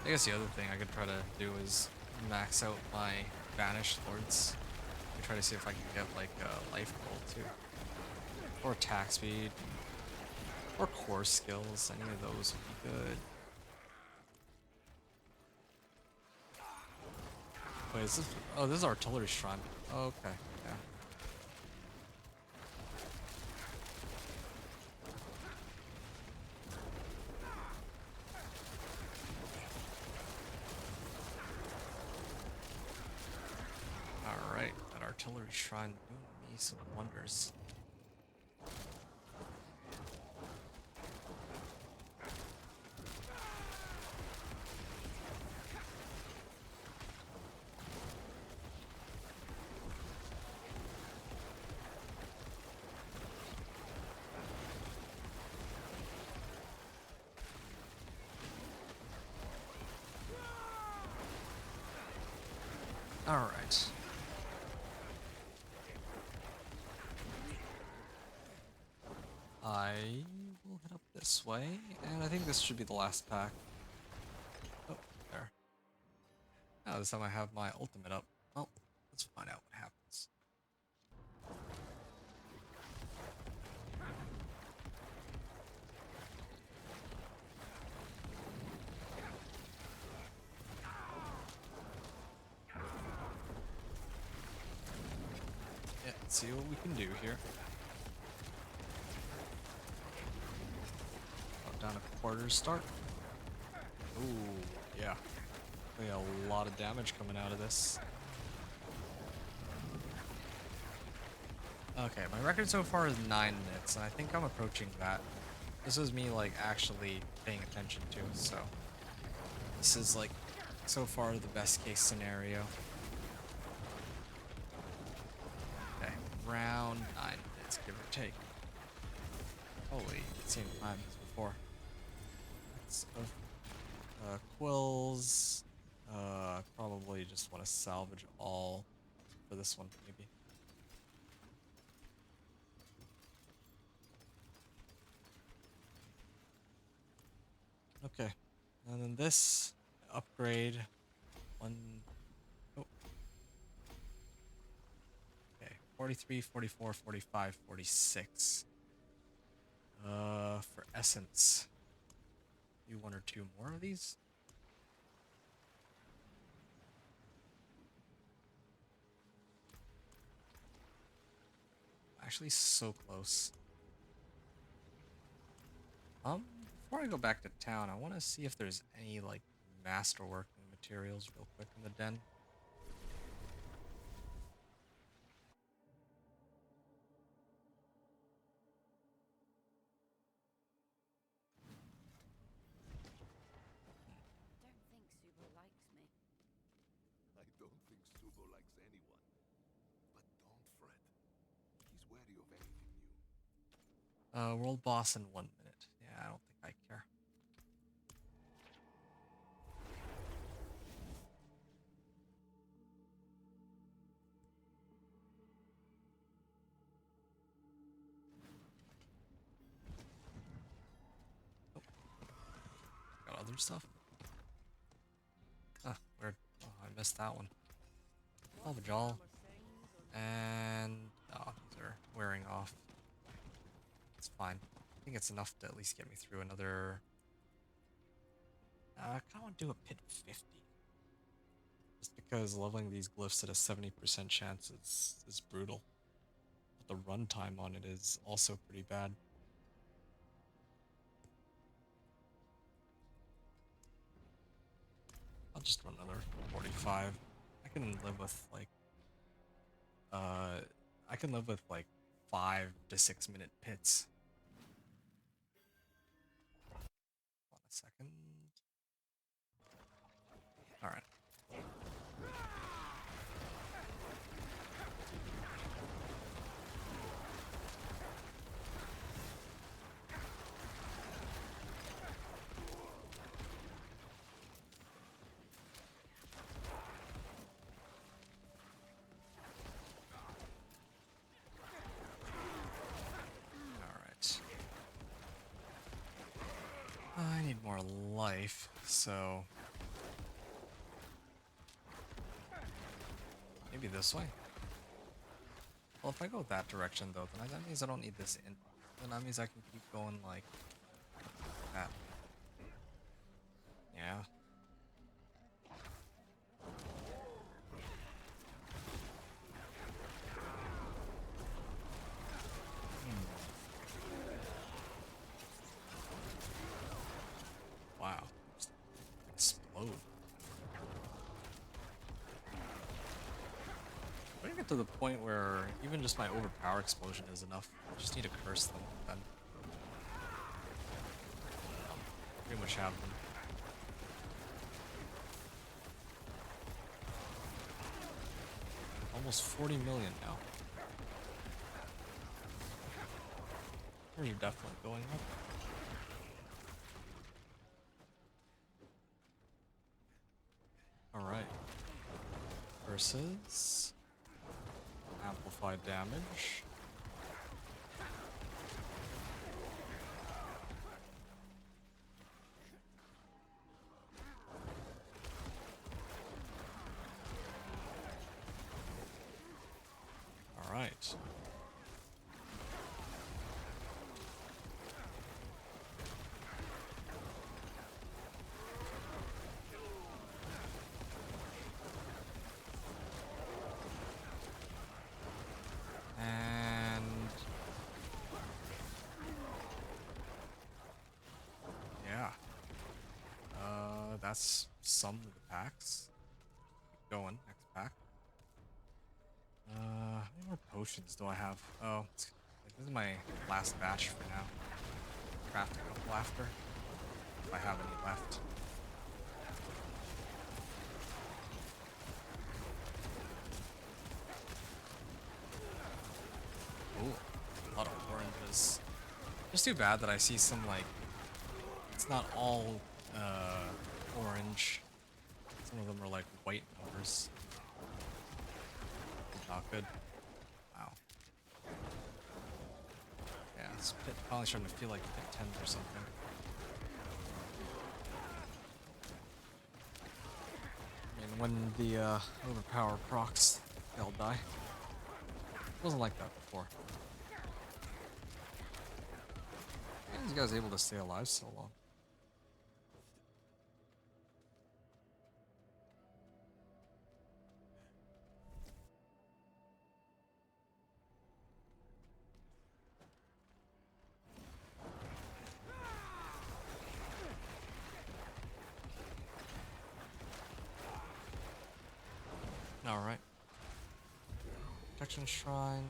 I guess the other thing I could try to do is max out my Banished Lords. I try to see if I can get like life gold too. Or attack speed. Or core skills. Any of those would be good. Wait, is this? Oh, this is Artillery Shrine. Oh, okay, yeah. Alright, that artillery shrine doing me some wonders. All right. I will head up this way, and I think this should be the last pack. Oh, there. Now this time I have my ultimate up. Well, let's find out what happens. Yeah, let's see what we can do here. Down a quarter start. Ooh, yeah. A lot of damage coming out of this. Okay, my record so far is 9 minutes, and I think I'm approaching that. This is me, like, actually paying attention to, so... This is, like, so far the best case scenario. Okay, around 9 minutes, give or take. Holy, same time as before. Quills. Probably just want to salvage all for this one, maybe. Okay, and then this upgrade one. Oh, okay, 43, 44, 45, 46. For essence, do 1 or 2 more of these. Actually, so close. Before I go back to town, I want to see if there's any, like, masterworking materials real quick in the den. Don't think Subo likes me. I don't think Subo likes anyone. But don't fret. He's wary of anything new. World boss in 1 minute. Yeah, I don't think I care. Got other stuff? Huh, weird. Oh, I missed that one. Salvage all. And... oh, these are wearing off. It's fine. I think it's enough to at least get me through another... I kind of want to do a pit 50. Just because leveling these glyphs at a 70% chance is brutal. But the runtime on it is also pretty bad. I'll just run another 45. I can live with like I can live with like 5 to 6 minute pits. Hold on a second. Alright. I need more life, so maybe this way. Well, if I go that direction though, then that means I don't need this in. Then that means I can keep going like that. Yeah. Wow. Just explode. What do you get to the point where even just my overpower explosion is enough. I just need to curse them, then pretty much have them. Almost 40 million now. They're definitely going up. Alright. Versus amplified damage. Alright. And yeah, that's some of the packs. Keep going, next pack. How many more potions do I have? Oh, this is my last batch for now. Craft a couple after, if I have any left. Ooh, a lot of oranges. Just too bad that I see some, like, it's not all orange. Some of them are like white numbers. Not good. Wow. Yeah, this pit probably starting to feel like pit 10 or something. I mean, when the overpower procs, they all die. It wasn't like that before. How are these guys able to stay alive so long? Alright. Protection Shrine.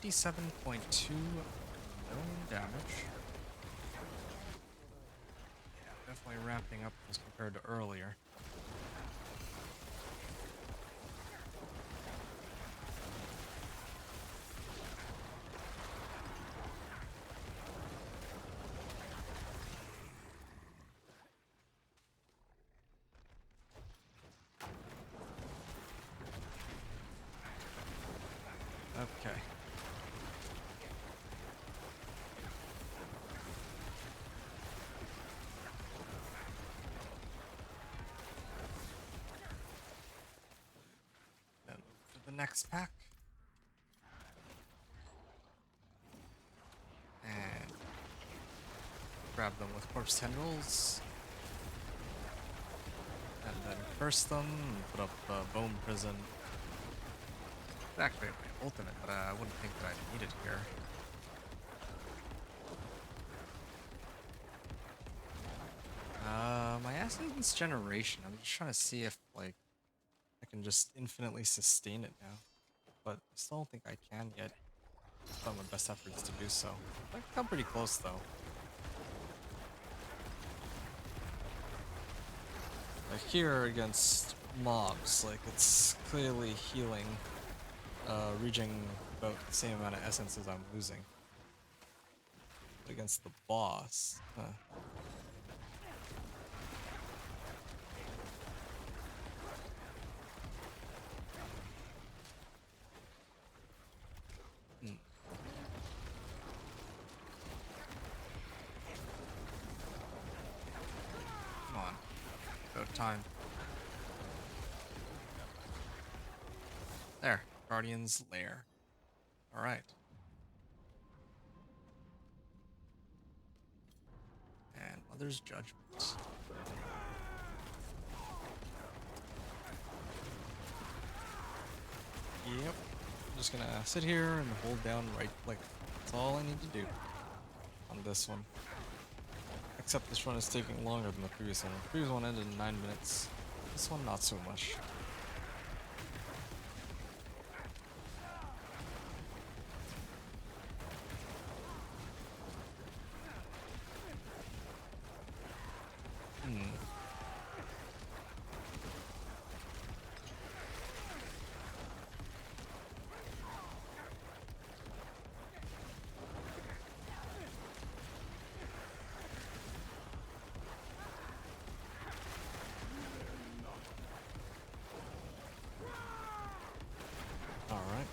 $27.2 million damage. Yeah, definitely ramping up as compared to earlier. Okay. Then for the next pack. And grab them with corpse tendrils. And then curse them and put up bone prison. It's actually my ultimate, but I wouldn't think that I'd need it here. My Essence Generation. I'm just trying to see if, like, I can just infinitely sustain it now. But I still don't think I can yet. I've done my best efforts to do so. I've come pretty close, though. Like, here against mobs, like, it's clearly healing, reaching about the same amount of essences I'm losing. But against the boss, Come on. About time. There. Guardian's Lair. Alright. And Mother's Judgment. Yep. I'm just gonna sit here and hold down right click That's all I need to do on this one. Except this run is taking longer than the previous one. The previous one ended in 9 minutes. This one, not so much. Alright.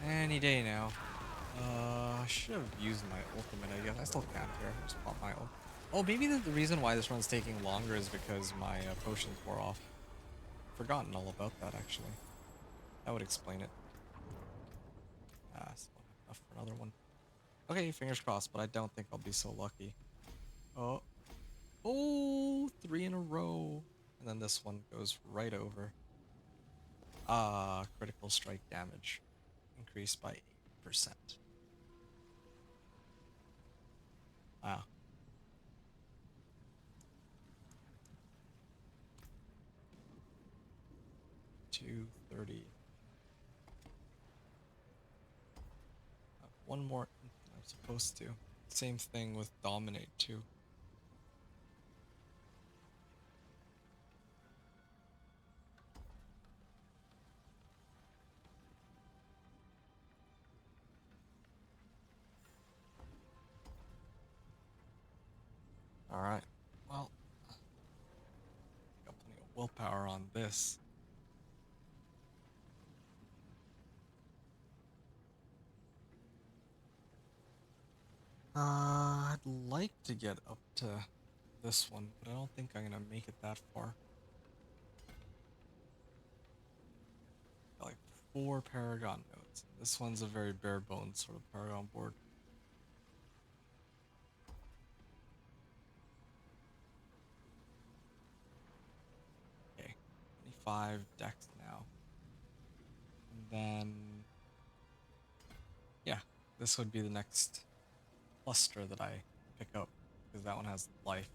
Any day now. I should have used my ultimate, I guess. I still can't here. Just pop my ult. Oh, maybe the reason why this run's taking longer is because my potions wore off. Forgotten all about that, actually. That would explain it. Still have enough for another one. Okay, fingers crossed, but I don't think I'll be so lucky. Oh. Oh, 3 in a row. And then this one goes right over. Critical strike damage increased by 8%. Wow. 230. One more than I'm supposed to. Same thing with Dominate too. Alright. Well, got plenty of willpower on this. I'd like to get up to this one, but I don't think I'm gonna make it that far. Got like 4 Paragon nodes. This one's a very bare bones sort of Paragon board. Okay, 25 decks now. And then, yeah, this would be the next cluster that I pick up, because that one has life.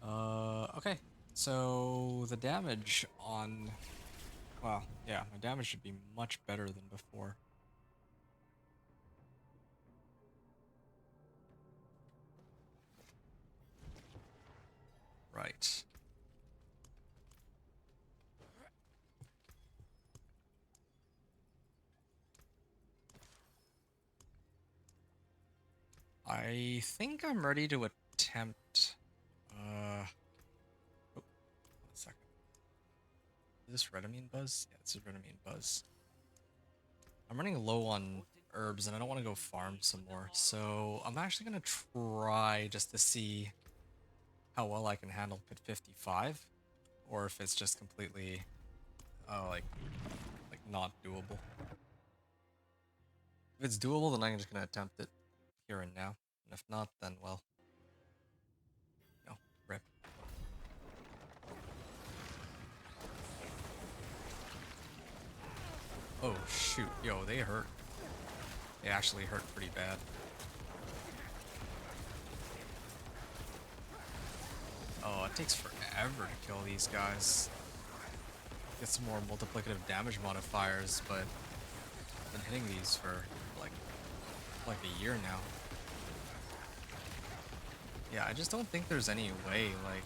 Okay, so the damage on, well, yeah, my damage should be much better than before. Right. I think I'm ready to attempt, oh, 1 second. Is this Redamine Buzz? Yeah, this is Redamine Buzz. I'm running low on herbs and I don't want to go farm some more, so I'm actually gonna try just to see how well I can handle Pit 55, or if it's just completely, like not doable. If it's doable, then I'm just gonna attempt it here and now, and if not, then well, no, rip. Oh shoot, yo, they hurt. They actually hurt pretty bad. Oh, it takes forever to kill these guys. Get some more multiplicative damage modifiers, but I've been hitting these for like a year now. Yeah, I just don't think there's any way, like,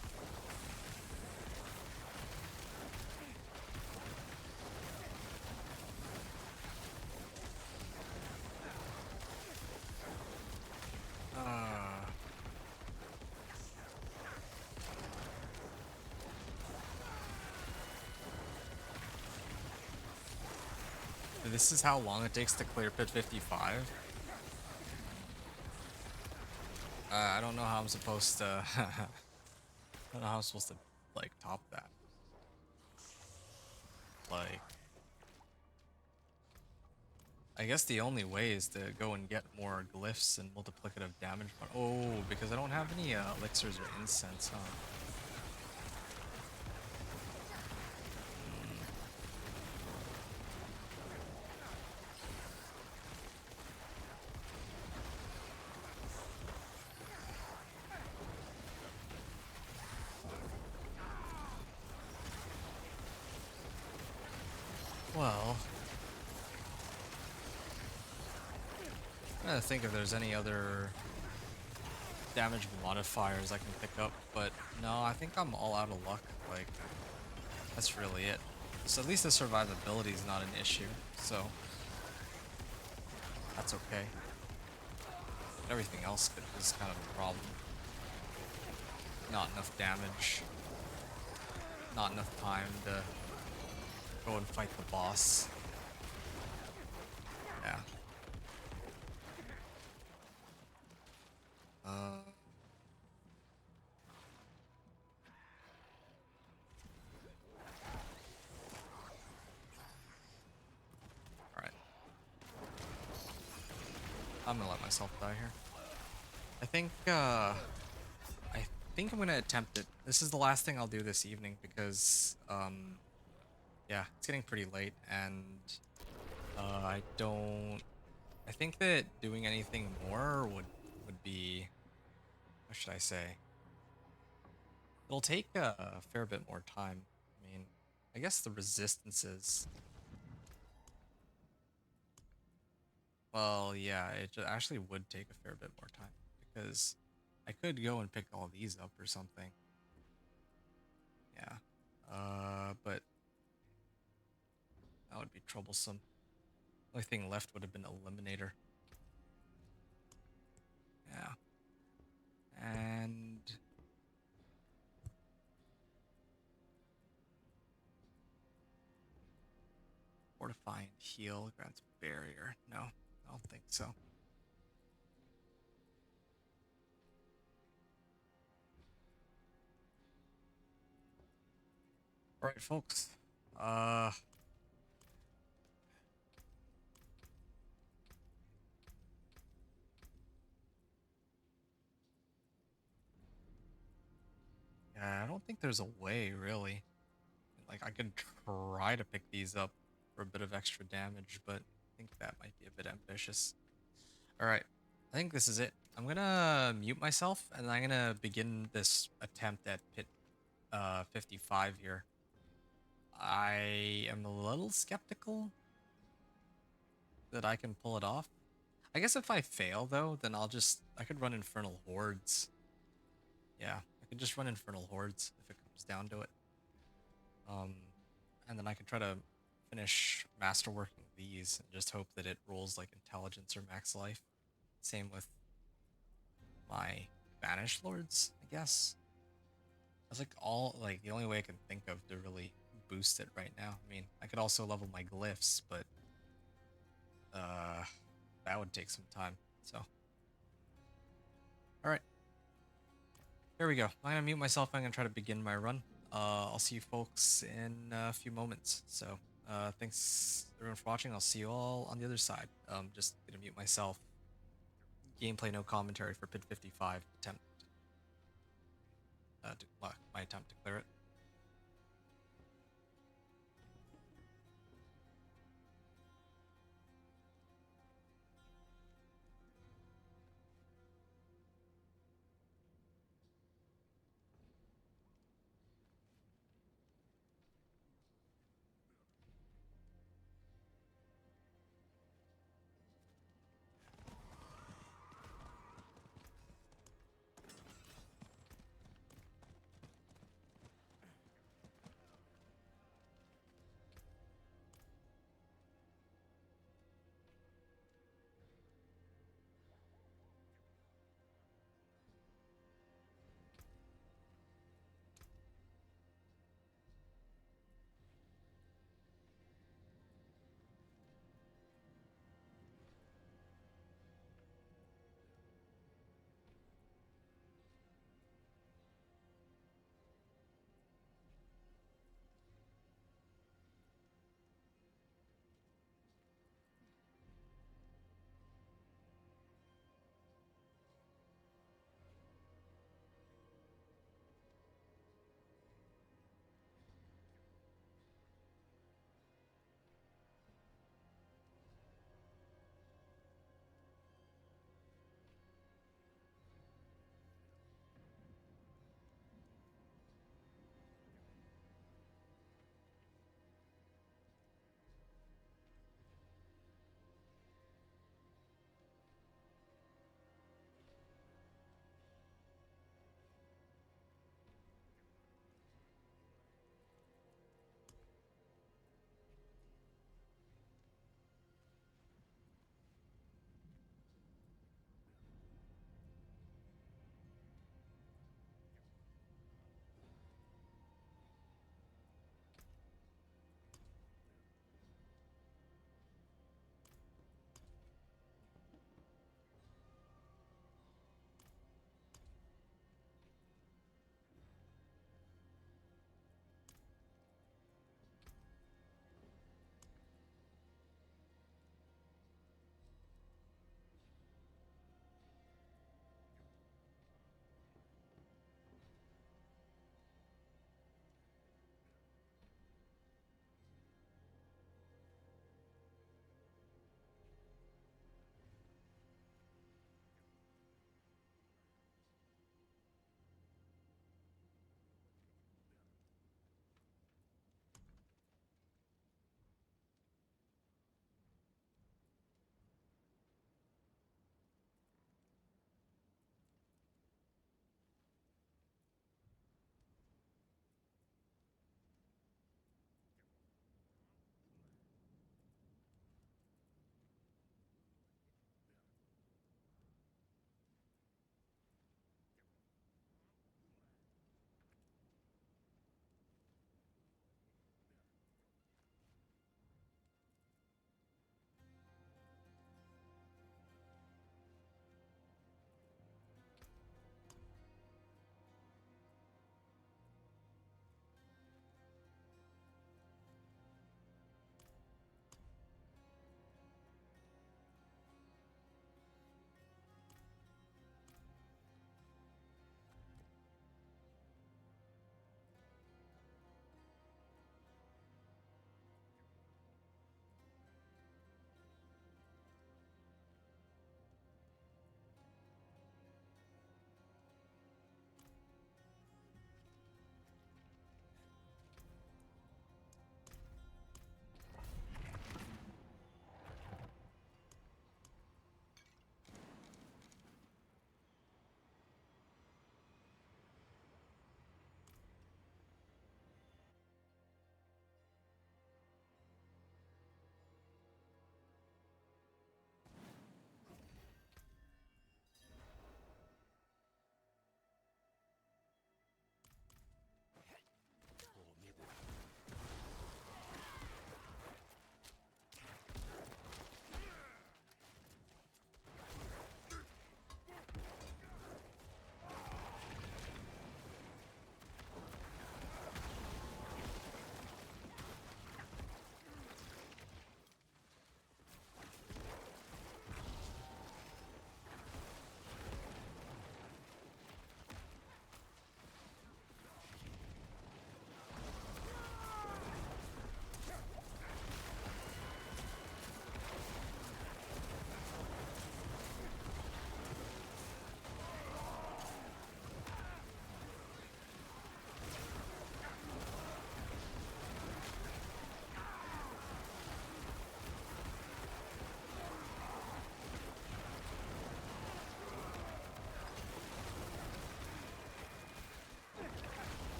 this is how long it takes to clear Pit 55. I don't know how I'm supposed to. I don't know how I'm supposed to like top that. Like, I guess the only way is to go and get more glyphs and multiplicative damage. Oh, because I don't have any elixirs or incense, huh? Well, I'm trying to think if there's any other damage modifiers I can pick up, but no, I think I'm all out of luck. Like, that's really it. So at least the survivability is not an issue, so that's okay. Everything else is kind of a problem. Not enough damage. Not enough time to go and fight the boss. Yeah. Alright. I'm gonna let myself die here. I think I'm gonna attempt it. This is the last thing I'll do this evening because, yeah, it's getting pretty late and, I don't... I think that doing anything more would be... What should I say? It'll take a fair bit more time. I mean, I guess the resistances... Well, yeah, actually would take a fair bit more time because I could go and pick all these up or something. Yeah. But that would be troublesome. Only thing left would have been Eliminator. Yeah. And Fortify and Heal grants Barrier. No, I don't think so. Alright, folks. Yeah, I don't think there's a way, really. Like, I could try to pick these up for a bit of extra damage, but I think that might be a bit ambitious. Alright, I think this is it. I'm gonna mute myself, and I'm gonna begin this attempt at Pit 55 here. I am a little skeptical that I can pull it off. I guess if I fail, though, then I could run Infernal Hordes. Yeah, I could just run Infernal Hordes if it comes down to it. And then I could try to finish masterworking these and just hope that it rolls like Intelligence or Max Life. Same with my Banished Lords, I guess. That's like the only way I can think of to really boost it right now. I mean, I could also level my glyphs, but that would take some time. So, all right, here we go. I'm gonna mute myself. I'm gonna try to begin my run. I'll see you folks in a few moments. So, thanks everyone for watching. I'll see you all on the other side. Just gonna mute myself. Gameplay, no commentary for Pit 55 attempt. My attempt to clear it.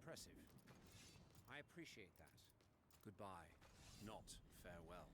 impressive. I appreciate that. Goodbye, not farewell.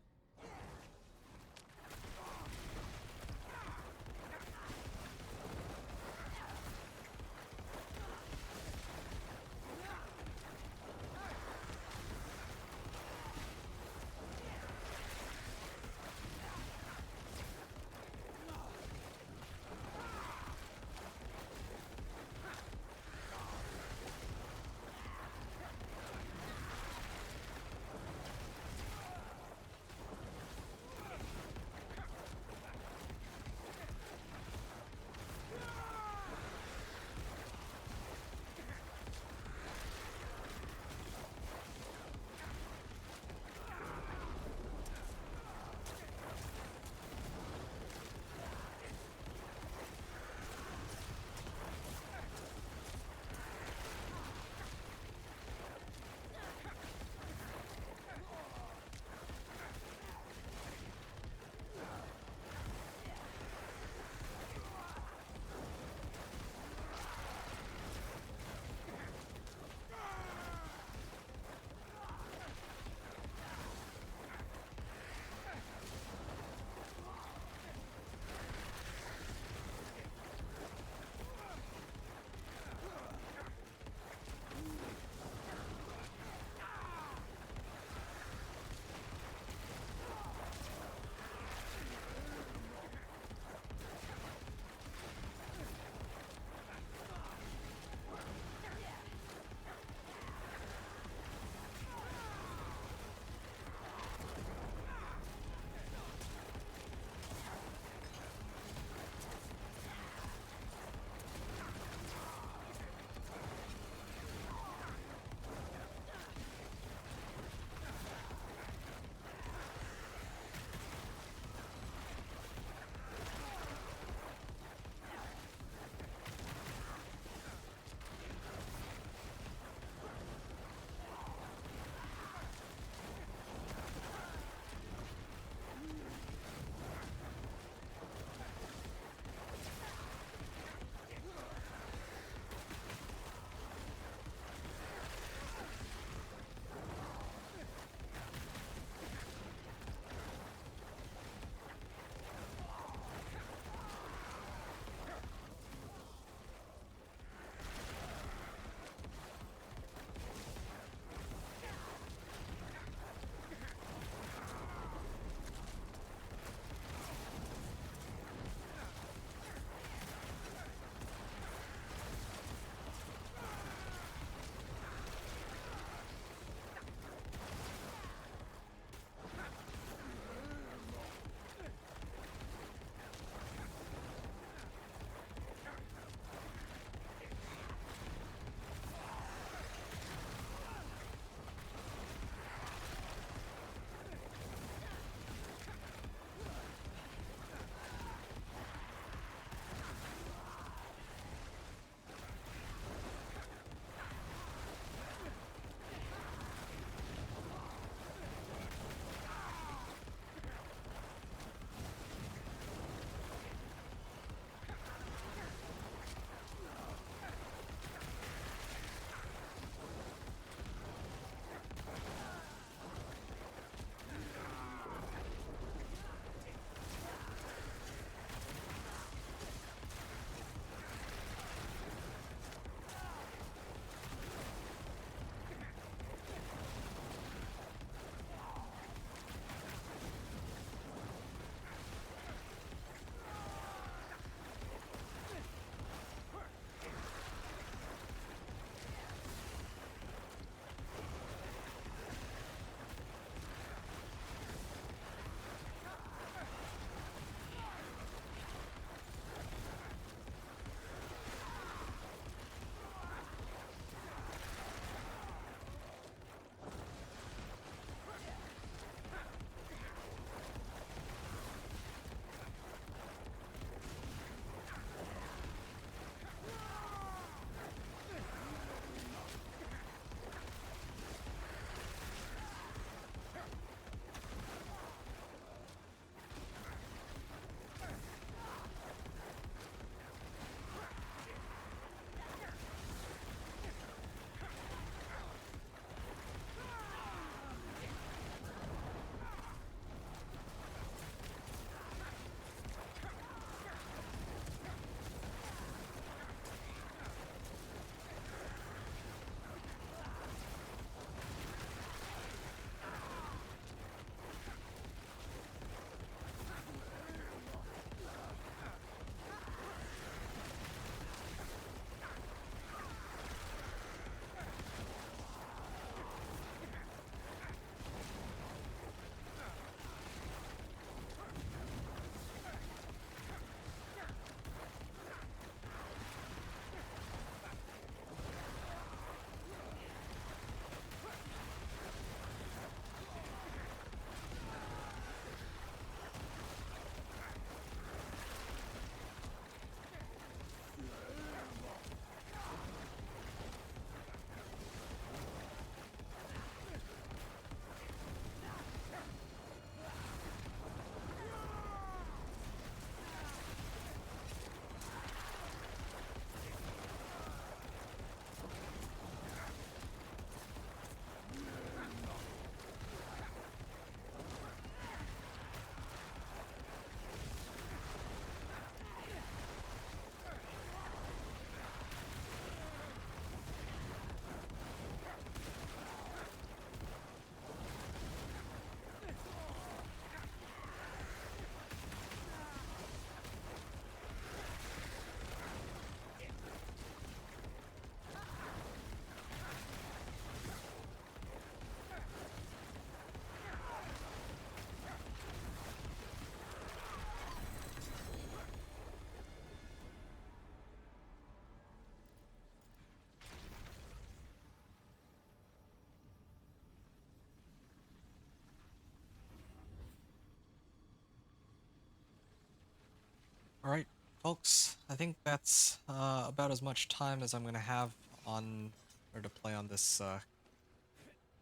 All right, folks. I think that's about as much time as I'm gonna have on or to play on this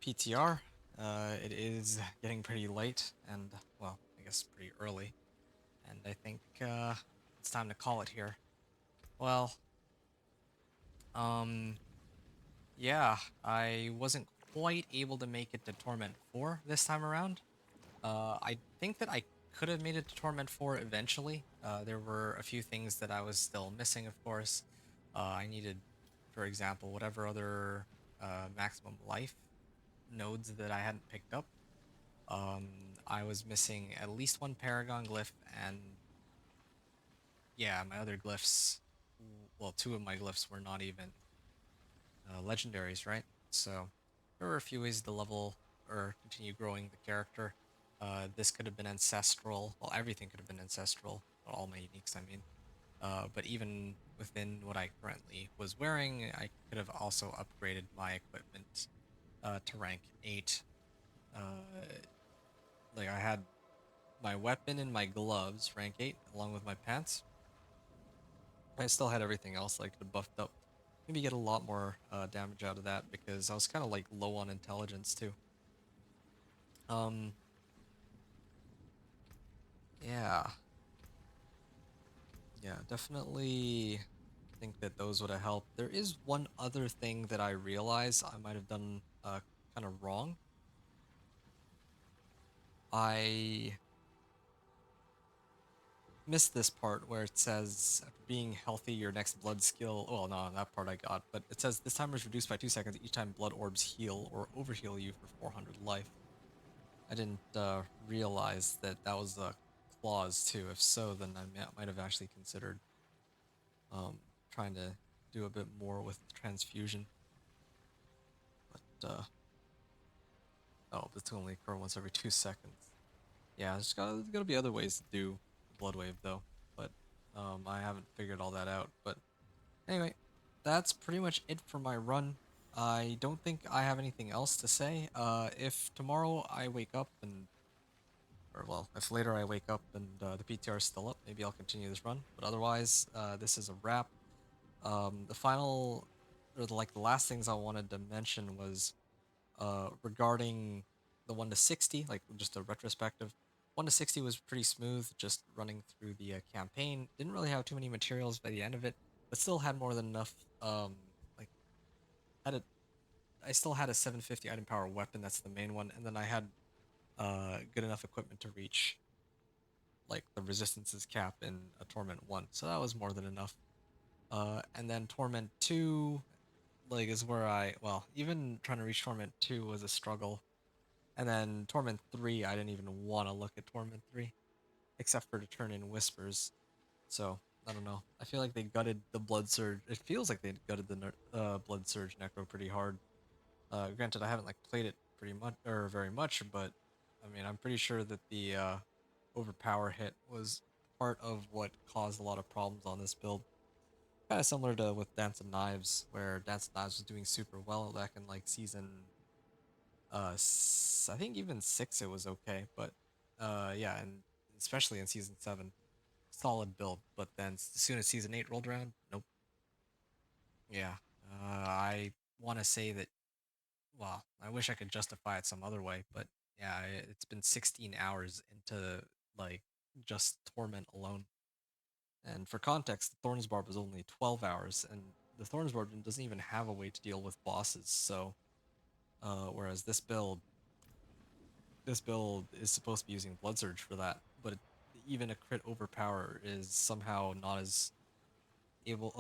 PTR. It is getting pretty late, and well, I guess pretty early, and I think it's time to call it here. Well, um, yeah, I wasn't quite able to make it to Torment 4 this time around. I think that I could have made it to Torment 4 eventually. There were a few things that I was still missing, of course. I needed, for example, whatever other maximum life nodes that I hadn't picked up. I was missing at least one Paragon glyph, and yeah, my other glyphs, well, two of my glyphs were not even legendaries, right? So there were a few ways to level or continue growing the character. This could have been ancestral. Well, everything could have been ancestral. All my uniques, I mean. But even within what I currently was wearing, I could have also upgraded my equipment to rank 8. Uh, like I had my weapon and my gloves, rank 8, along with my pants. I still had everything else that I could have buffed up. Maybe get a lot more damage out of that because I was kind of like low on intelligence too. Um, yeah, yeah, definitely think that those would have helped. There is one other thing that I realize I might have done kind of wrong. I missed this part where it says after being healthy, your next blood skill. Well, no, that part I got, but it says this timer is reduced by 2 seconds each time blood orbs heal or overheal you for 400 life. I didn't realize that that was a clause too. If so, then I might have actually considered um, trying to do a bit more with transfusion. But oh, this will only occur once every 2 seconds. Yeah, there's gotta be other ways to do the blood wave though, but I haven't figured all that out. But anyway, that's pretty much it for my run. I don't think I have anything else to say. If tomorrow I wake up and or well, if later I wake up and the PTR is still up, maybe I'll continue this run. But otherwise, this is a wrap. The final, or the last things I wanted to mention was regarding the 1 to 60, like just a retrospective. 1 to 60 was pretty smooth, just running through the campaign. Didn't really have too many materials by the end of it, but still had more than enough. Like had a, I still had a 750 item power weapon. That's the main one, and then I had good enough equipment to reach like the resistances cap in a Torment 1. So that was more than enough. And then Torment 2 like is where well, even trying to reach Torment 2 was a struggle. And then Torment 3, I didn't even want to look at Torment 3 except for to turn in Whispers. So, I don't know. I feel like they gutted the Blood Surge. It feels like they gutted the Blood Surge Necro pretty hard. Granted, I haven't like played it pretty much or very much, but I mean, I'm pretty sure that the overpower hit was part of what caused a lot of problems on this build. Kind of similar to with Dance of Knives, where Dance of Knives was doing super well back in like season. I think even 6 it was okay, but yeah, and especially in season 7, solid build. But then as soon as season 8 rolled around, nope. Yeah, I want to say that well, I wish I could justify it some other way, but yeah, it's been 16 hours into like just Torment alone. And for context, the Thorns Barb is only 12 hours, and the Thorns Barb doesn't even have a way to deal with bosses. So, whereas this build is supposed to be using Blood Surge for that, but even a crit overpower is somehow not as able.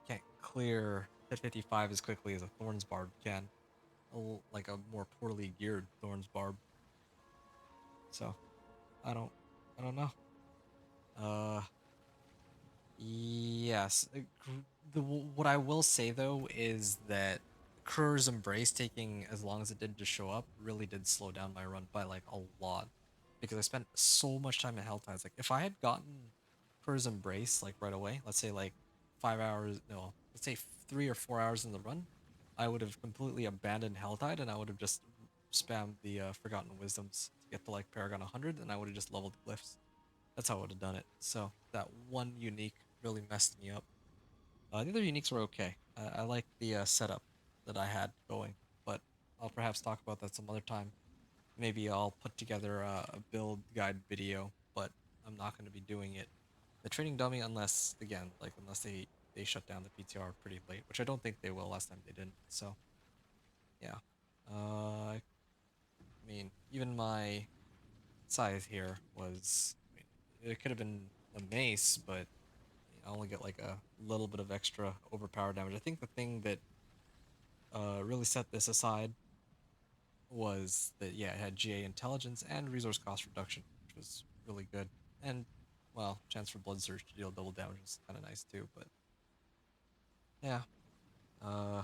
Can't clear hit 55 as quickly as a Thorns Barb can. Like a more poorly geared Thorns Barb. So I don't I don't know. Uh yes. What I will say though is that Krur's Embrace taking as long as it did to show up really did slow down my run by like a lot. Because I spent so much time in Helltides. Like if I had gotten Krur's Embrace like right away, let's say like 5 hours no, let's say 3 or 4 hours in the run, I would have completely abandoned Helltide and I would have just spammed the Forgotten Wisdoms to get to like Paragon 100 and I would have just leveled glyphs. That's how I would have done it. So that one unique really messed me up. The other uniques were okay. I like the setup that I had going, but I'll perhaps talk about that some other time. Maybe I'll put together a build guide video, but I'm not going to be doing it the training dummy unless, again, like unless they shut down the PTR pretty late, which I don't think they will. Last time they didn't. So yeah. I mean, even my scythe here was. I mean, it could have been a mace, but I only get like a little bit of extra overpower damage. I think the thing that really set this aside was that yeah, it had GA intelligence and resource cost reduction, which was really good. And well, chance for Blood Surge to deal double damage is kind of nice too. But yeah, uh,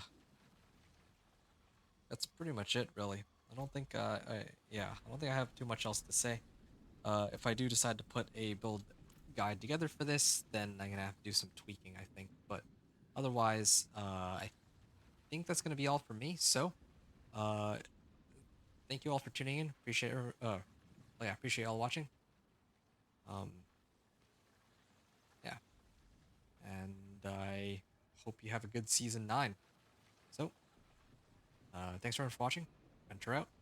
that's pretty much it really. I don't think I don't think I have too much else to say. If I do decide to put a build guide together for this, then I'm gonna have to do some tweaking, I think. But otherwise, I think that's gonna be all for me. So, uh, thank you all for tuning in. Yeah, appreciate y'all watching. Um, yeah, and I hope you have a good season 9. So, thanks everyone for watching. Venture out.